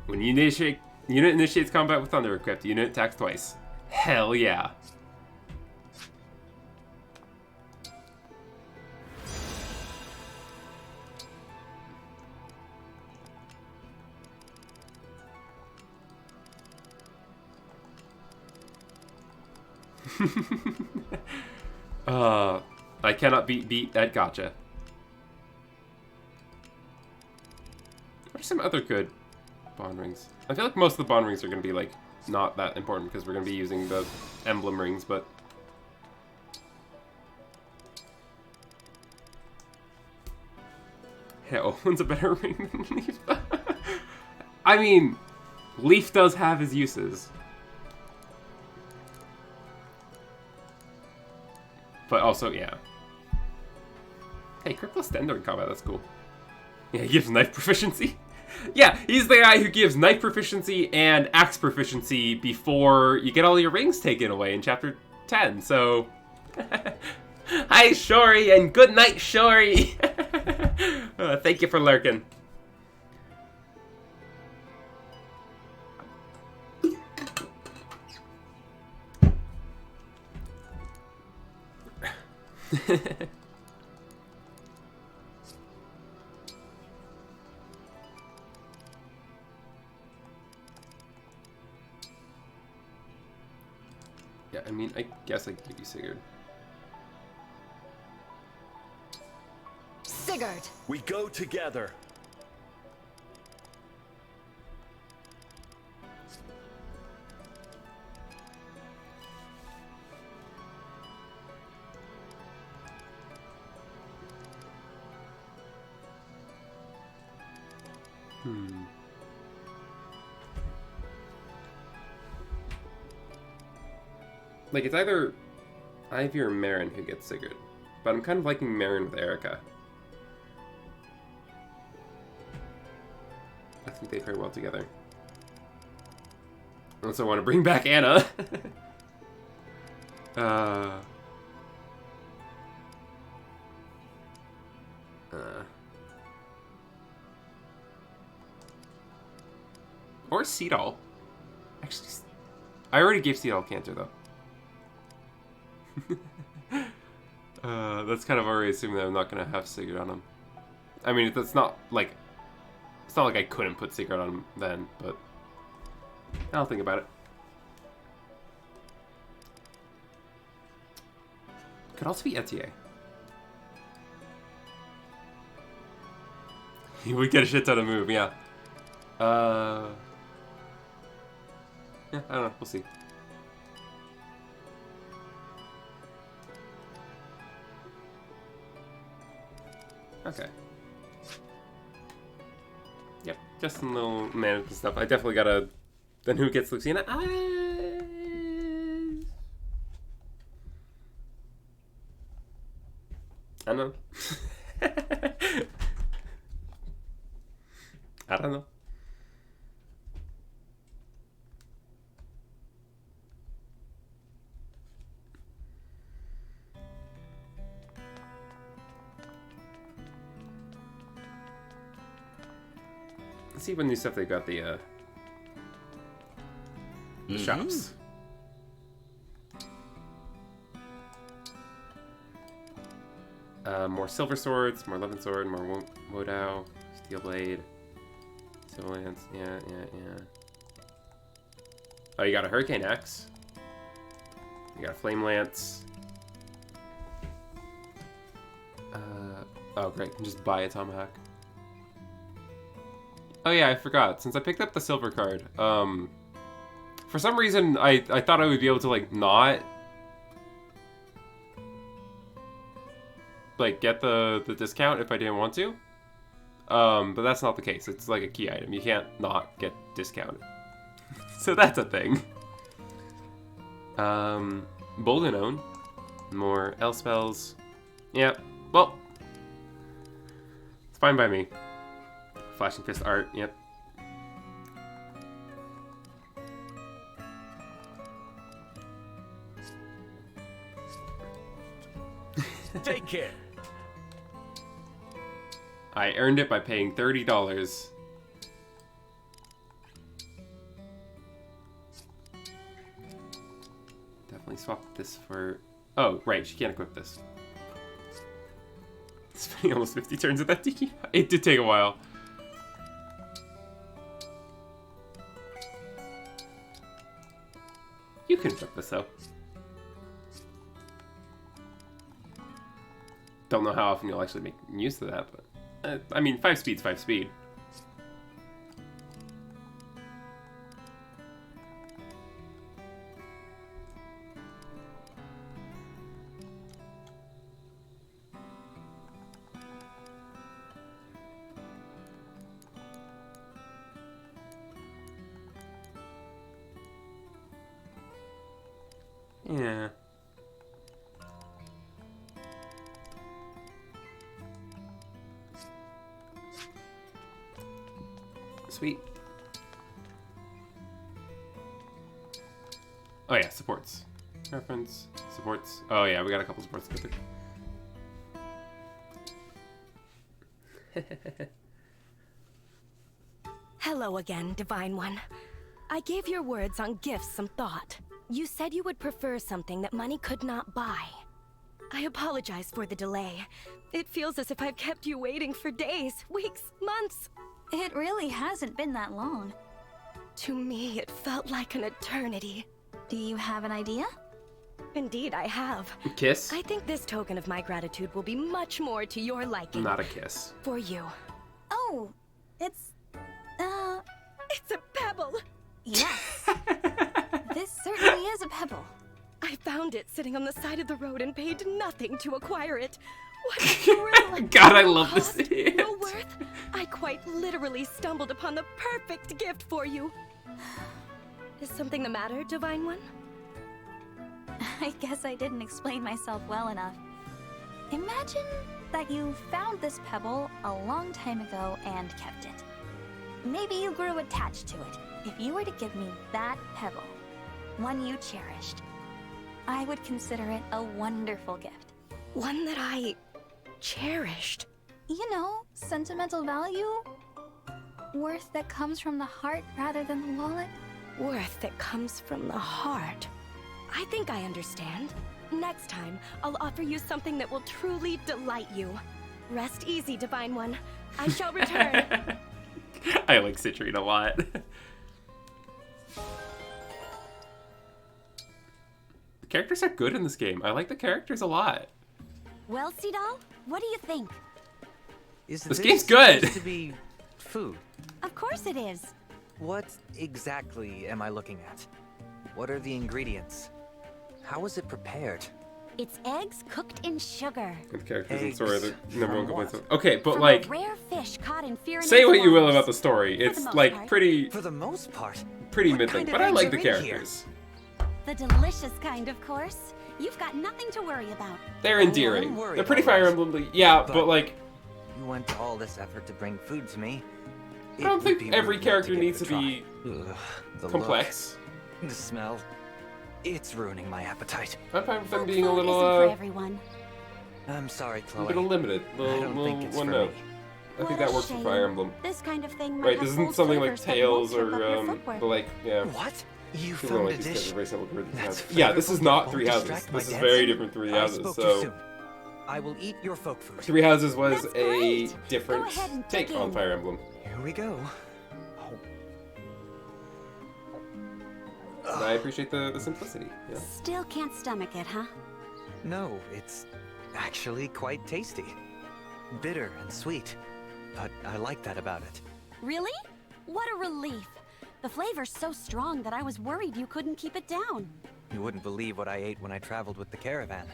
[SPEAKER 1] When unit initiates combat with thunder equipped, unit attacks twice. Hell yeah. I cannot beat that gotcha. What are some other good bond rings? I feel like most of the bond rings are going to be like not that important because we're going to be using the emblem rings, but yeah, Owen's a better ring than Leaf. I mean, Leaf does have his uses. But also, yeah. Hey, crit plus 10 during combat, that's cool. Yeah, he gives knife proficiency. Yeah, he's the guy who gives knife proficiency and axe proficiency before you get all your rings taken away in chapter 10, so... Hi, Shori, and good night, Shori! Thank you for lurking. Yeah, I mean, I guess I could give you Sigurd.
[SPEAKER 3] Sigurd!
[SPEAKER 16] We go together.
[SPEAKER 1] Like, it's either Ivy or Marin who gets Sigurd. But I'm kind of liking Marin with Erica. I think they pair well together. Unless I want to bring back Anna. Or Seedall. Actually, I already gave Seedall Cantor, though. That's kind of already assuming that I'm not going to have Sigurd on him. I mean, that's not like... It's not like I couldn't put Sigurd on him then, but... I'll think about it. Could also be Etier. He would get a shit ton of move, yeah. Yeah, I don't know. We'll see. Okay. Yep, just some little management stuff. I definitely gotta... Then who gets Lucina? I don't know. I don't know. Let's see what new stuff they got. The shops. More silver swords, more Levin sword, more Wodao, steel blade, steel lance. Yeah. Oh, you got a hurricane axe. You got a flame lance. Oh great, you can just buy a tomahawk. Oh yeah, I forgot. Since I picked up the silver card, for some reason I thought I would be able to like not like get the discount if I didn't want to. But that's not the case. It's like a key item. You can't not get discounted. So that's a thing. Bold and Own. More L spells. Yep. Well, it's fine by me. Flashing Fist art. Yep.
[SPEAKER 7] Take care.
[SPEAKER 1] I earned it by paying $30. Definitely swap this for... Oh, right, she can't equip this. Spending almost 50 turns with that tiki. It did take a while. You can equip this, though. Don't know how often you'll actually make use of that, but... I mean, 5 speed's 5 speed. Yeah. Sweet. Oh yeah, supports. Reference, supports. Oh yeah, we got a couple supports to get.
[SPEAKER 13] Hello again, Divine One. I gave your words on gifts some thought. You said you would prefer something that money could not buy. I apologize for the delay. It feels as if I've kept you waiting for days, weeks, months.
[SPEAKER 4] It really hasn't been that long.
[SPEAKER 13] To me, it felt like an eternity.
[SPEAKER 4] Do you have an idea?
[SPEAKER 13] Indeed, I have.
[SPEAKER 1] Kiss?
[SPEAKER 13] I think this token of my gratitude will be much more to your liking.
[SPEAKER 1] Not a kiss.
[SPEAKER 13] For you.
[SPEAKER 4] Oh, it's
[SPEAKER 13] a pebble!
[SPEAKER 4] Yes. This certainly is a pebble.
[SPEAKER 13] I found it sitting on the side of the road and paid nothing to acquire it. What a thrill!
[SPEAKER 1] God, I
[SPEAKER 13] No
[SPEAKER 1] love this.
[SPEAKER 13] cost, no worth. I quite literally stumbled upon the perfect gift for you. Is something the matter, Divine One?
[SPEAKER 4] I guess I didn't explain myself well enough. Imagine that you found this pebble a long time ago and kept it. Maybe you grew attached to it. If you were to give me that pebble, one you cherished, I would consider it a wonderful gift.
[SPEAKER 13] One that I cherished?
[SPEAKER 4] You know, sentimental value? Worth that comes from the heart rather than the wallet?
[SPEAKER 13] Worth that comes from the heart. I think I understand. Next time, I'll offer you something that will truly delight you. Rest easy, Divine One. I shall return.
[SPEAKER 1] I like Citrine a lot. The characters are good in this game. I like the characters a lot.
[SPEAKER 8] Well, Seedal, what do you think?
[SPEAKER 1] This game's good.
[SPEAKER 9] Supposed to be food?
[SPEAKER 8] Of course it is.
[SPEAKER 9] What exactly am I looking at? What are the ingredients? How was it prepared?
[SPEAKER 8] It's eggs cooked in sugar.
[SPEAKER 1] And characters and story, the
[SPEAKER 8] Eggs
[SPEAKER 1] number one
[SPEAKER 8] from
[SPEAKER 1] complaint.
[SPEAKER 8] what?
[SPEAKER 1] Okay, but
[SPEAKER 8] From
[SPEAKER 1] like,
[SPEAKER 8] a rare fish caught in
[SPEAKER 1] say what you will
[SPEAKER 8] waters.
[SPEAKER 1] about the story. It's
[SPEAKER 8] most
[SPEAKER 1] like
[SPEAKER 8] part.
[SPEAKER 1] pretty.
[SPEAKER 5] For the most part.
[SPEAKER 1] Pretty
[SPEAKER 5] What
[SPEAKER 1] middling,
[SPEAKER 5] kind of
[SPEAKER 1] but I
[SPEAKER 5] eggs
[SPEAKER 1] like
[SPEAKER 5] are
[SPEAKER 1] the
[SPEAKER 5] in here?
[SPEAKER 1] characters.
[SPEAKER 8] The delicious kind, of course. You've got nothing to worry about.
[SPEAKER 1] They're
[SPEAKER 9] Oh, I'm
[SPEAKER 1] endearing.
[SPEAKER 9] worried,
[SPEAKER 1] They're pretty
[SPEAKER 9] all right.
[SPEAKER 1] Fire Emblem. Yeah, but like,
[SPEAKER 9] You went to all this effort to bring food to me.
[SPEAKER 1] I don't think every character needs to be
[SPEAKER 9] the
[SPEAKER 1] complex.
[SPEAKER 9] Look, the smell. It's ruining my appetite.
[SPEAKER 1] I'm fine with them being a
[SPEAKER 8] Food
[SPEAKER 1] little,
[SPEAKER 8] isn't for everyone.
[SPEAKER 9] I'm sorry,
[SPEAKER 1] a
[SPEAKER 9] Chloe.
[SPEAKER 1] little limited.
[SPEAKER 9] I don't think it's
[SPEAKER 1] one
[SPEAKER 9] for
[SPEAKER 1] note.
[SPEAKER 9] me.
[SPEAKER 1] I think
[SPEAKER 8] What
[SPEAKER 1] that
[SPEAKER 8] a
[SPEAKER 1] works for
[SPEAKER 8] shame.
[SPEAKER 1] Fire Emblem.
[SPEAKER 8] This kind of thing might
[SPEAKER 1] Right,
[SPEAKER 8] have
[SPEAKER 1] this isn't
[SPEAKER 8] bold
[SPEAKER 1] something like
[SPEAKER 8] flavors that
[SPEAKER 1] Tails
[SPEAKER 8] won't trip up your
[SPEAKER 1] or,
[SPEAKER 8] footwork.
[SPEAKER 1] but like, yeah.
[SPEAKER 5] What? You
[SPEAKER 1] People don't
[SPEAKER 5] found
[SPEAKER 1] like
[SPEAKER 5] a
[SPEAKER 1] these guys
[SPEAKER 5] dish?
[SPEAKER 1] are very simple to
[SPEAKER 5] That's
[SPEAKER 1] yeah, this is
[SPEAKER 5] flavorful,
[SPEAKER 1] not
[SPEAKER 5] but
[SPEAKER 1] Three
[SPEAKER 5] won't
[SPEAKER 1] Houses.
[SPEAKER 5] distract my
[SPEAKER 1] This is
[SPEAKER 5] dancing?
[SPEAKER 1] very different Three
[SPEAKER 5] I
[SPEAKER 1] Houses.
[SPEAKER 5] spoke too
[SPEAKER 1] So,
[SPEAKER 5] soon. I will eat your folk food.
[SPEAKER 1] Three Houses was
[SPEAKER 8] That's
[SPEAKER 1] a
[SPEAKER 8] great.
[SPEAKER 1] different
[SPEAKER 8] Go ahead and
[SPEAKER 1] take
[SPEAKER 8] dig
[SPEAKER 1] on
[SPEAKER 8] in.
[SPEAKER 1] Fire Emblem.
[SPEAKER 5] Here we go.
[SPEAKER 1] And I appreciate the simplicity. Yeah.
[SPEAKER 8] Still can't stomach it, huh?
[SPEAKER 9] No, it's actually quite tasty. Bitter and sweet. But I like that about it.
[SPEAKER 8] Really? What a relief. The flavor's so strong that I was worried you couldn't keep it down.
[SPEAKER 9] You wouldn't believe what I ate when I traveled with the caravan.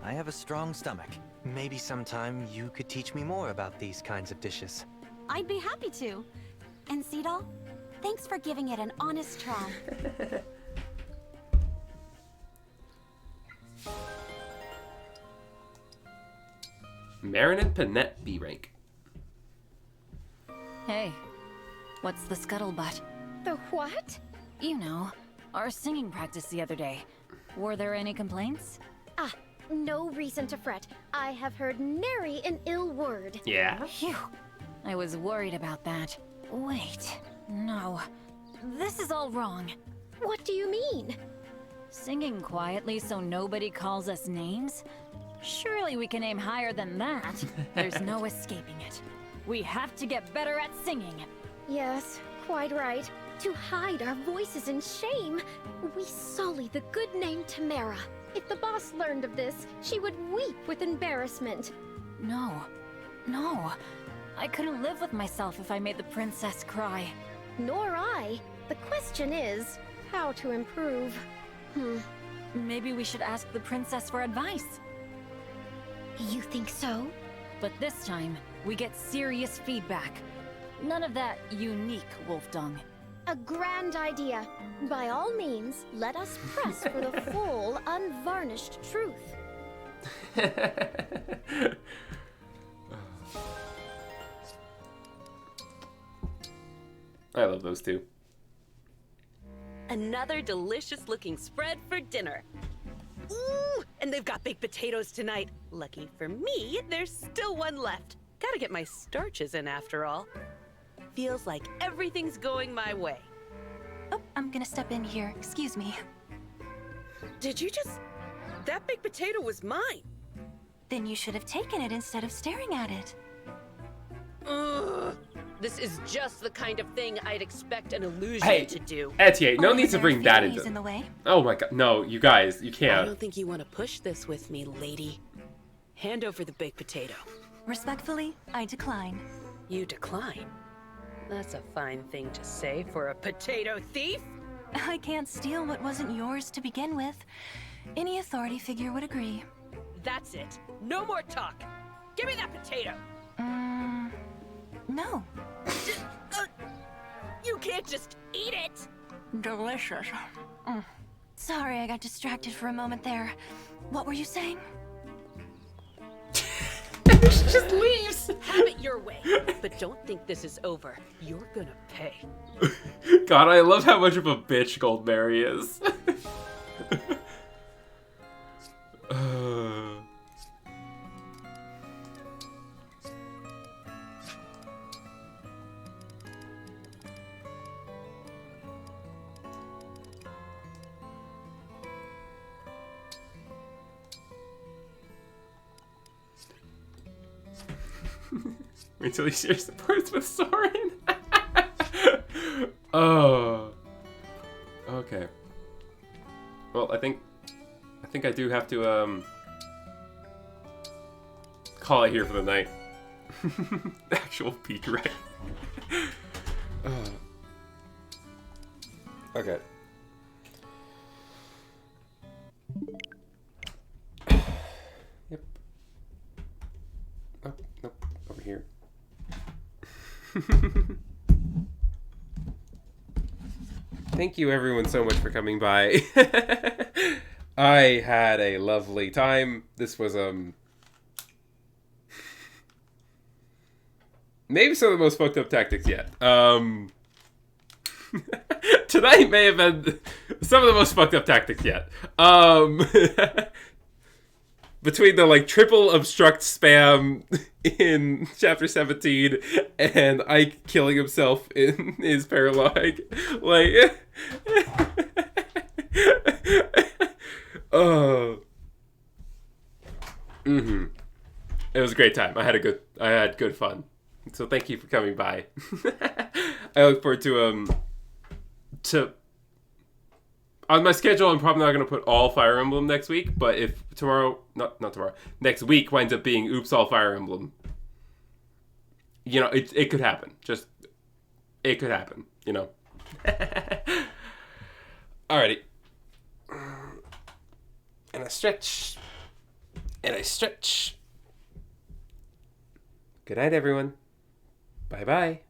[SPEAKER 9] I have a strong stomach. Maybe sometime you could teach me more about these kinds of dishes.
[SPEAKER 8] I'd be happy to. And Seedal, thanks for giving it an honest try.
[SPEAKER 1] Marin and Panette B rank.
[SPEAKER 2] Hey, what's the scuttlebutt?
[SPEAKER 6] The what?
[SPEAKER 2] You know, our singing practice the other day. Were there any complaints?
[SPEAKER 6] Ah, no reason to fret. I have heard nary an ill word.
[SPEAKER 1] Yeah.
[SPEAKER 2] Phew. I was worried about that. Wait, no. This is all wrong.
[SPEAKER 6] What do you mean?
[SPEAKER 2] Singing quietly so nobody calls us names? Surely we can aim higher than that. There's no escaping it. We have to get better at singing.
[SPEAKER 6] Yes, quite right. To hide our voices in shame, we sully the good name Tamara. If the boss learned of this, she would weep with embarrassment.
[SPEAKER 2] No. I couldn't live with myself if I made the princess cry.
[SPEAKER 6] Nor I. The question is, how to improve.
[SPEAKER 2] Maybe we should ask the princess for advice.
[SPEAKER 6] You think so?
[SPEAKER 2] But this time, we get serious feedback. None of that unique wolf dung.
[SPEAKER 6] A grand idea. By all means, let us press for the full, unvarnished truth.
[SPEAKER 1] I love those two.
[SPEAKER 12] Another delicious looking spread for dinner. Ooh, and they've got baked potatoes tonight. Lucky for me, there's still one left. Gotta get my starches in after all. Feels like everything's going my way.
[SPEAKER 4] Oh, I'm gonna step in here. Excuse me.
[SPEAKER 12] Did you just... That baked potato was mine.
[SPEAKER 4] Then you should have taken it instead of staring at it.
[SPEAKER 12] Ugh. This is just the kind of thing I'd expect an illusion
[SPEAKER 1] Hey,
[SPEAKER 12] to do.
[SPEAKER 1] Etienne, no
[SPEAKER 4] Only
[SPEAKER 1] need
[SPEAKER 4] when
[SPEAKER 1] to
[SPEAKER 4] there are
[SPEAKER 1] bring that
[SPEAKER 4] feelings
[SPEAKER 1] into.
[SPEAKER 4] in the way.
[SPEAKER 1] Oh my god, no, you guys, you
[SPEAKER 12] I
[SPEAKER 1] can't.
[SPEAKER 12] don't think you want to push this with me, lady. Hand over the baked potato.
[SPEAKER 4] Respectfully, I decline.
[SPEAKER 12] You decline? That's a fine thing to say for a potato thief.
[SPEAKER 4] I can't steal what wasn't yours to begin with. Any authority figure would agree.
[SPEAKER 12] That's it. No more talk. Give me that potato.
[SPEAKER 4] No.
[SPEAKER 12] You can't just eat it.
[SPEAKER 4] Delicious. Sorry, I got distracted for a moment there. What were you saying?
[SPEAKER 1] She just leaves.
[SPEAKER 12] Have it your way. But don't think this is over. You're gonna pay.
[SPEAKER 1] God, I love how much of a bitch Goldberry is. Wait till he shares the parts with Soren. Oh. Okay. Well, I think I do have to call it here for the night. Actual peak, right? Okay. Thank you everyone so much for coming by. I had a lovely time. This was maybe some of the most fucked up tactics yet. Tonight may have been some of the most fucked up tactics yet. Between the like triple obstruct spam in chapter 17 and Ike killing himself in his paralogue, like, oh, it was a great time. I had good fun. So thank you for coming by. I look forward to on my schedule, I'm probably not going to put all Fire Emblem next week, but if not tomorrow, next week winds up being Oops All Fire Emblem, you know, it could happen. Just, it could happen, you know. Alrighty. And I stretch. And I stretch. Good night, everyone. Bye-bye.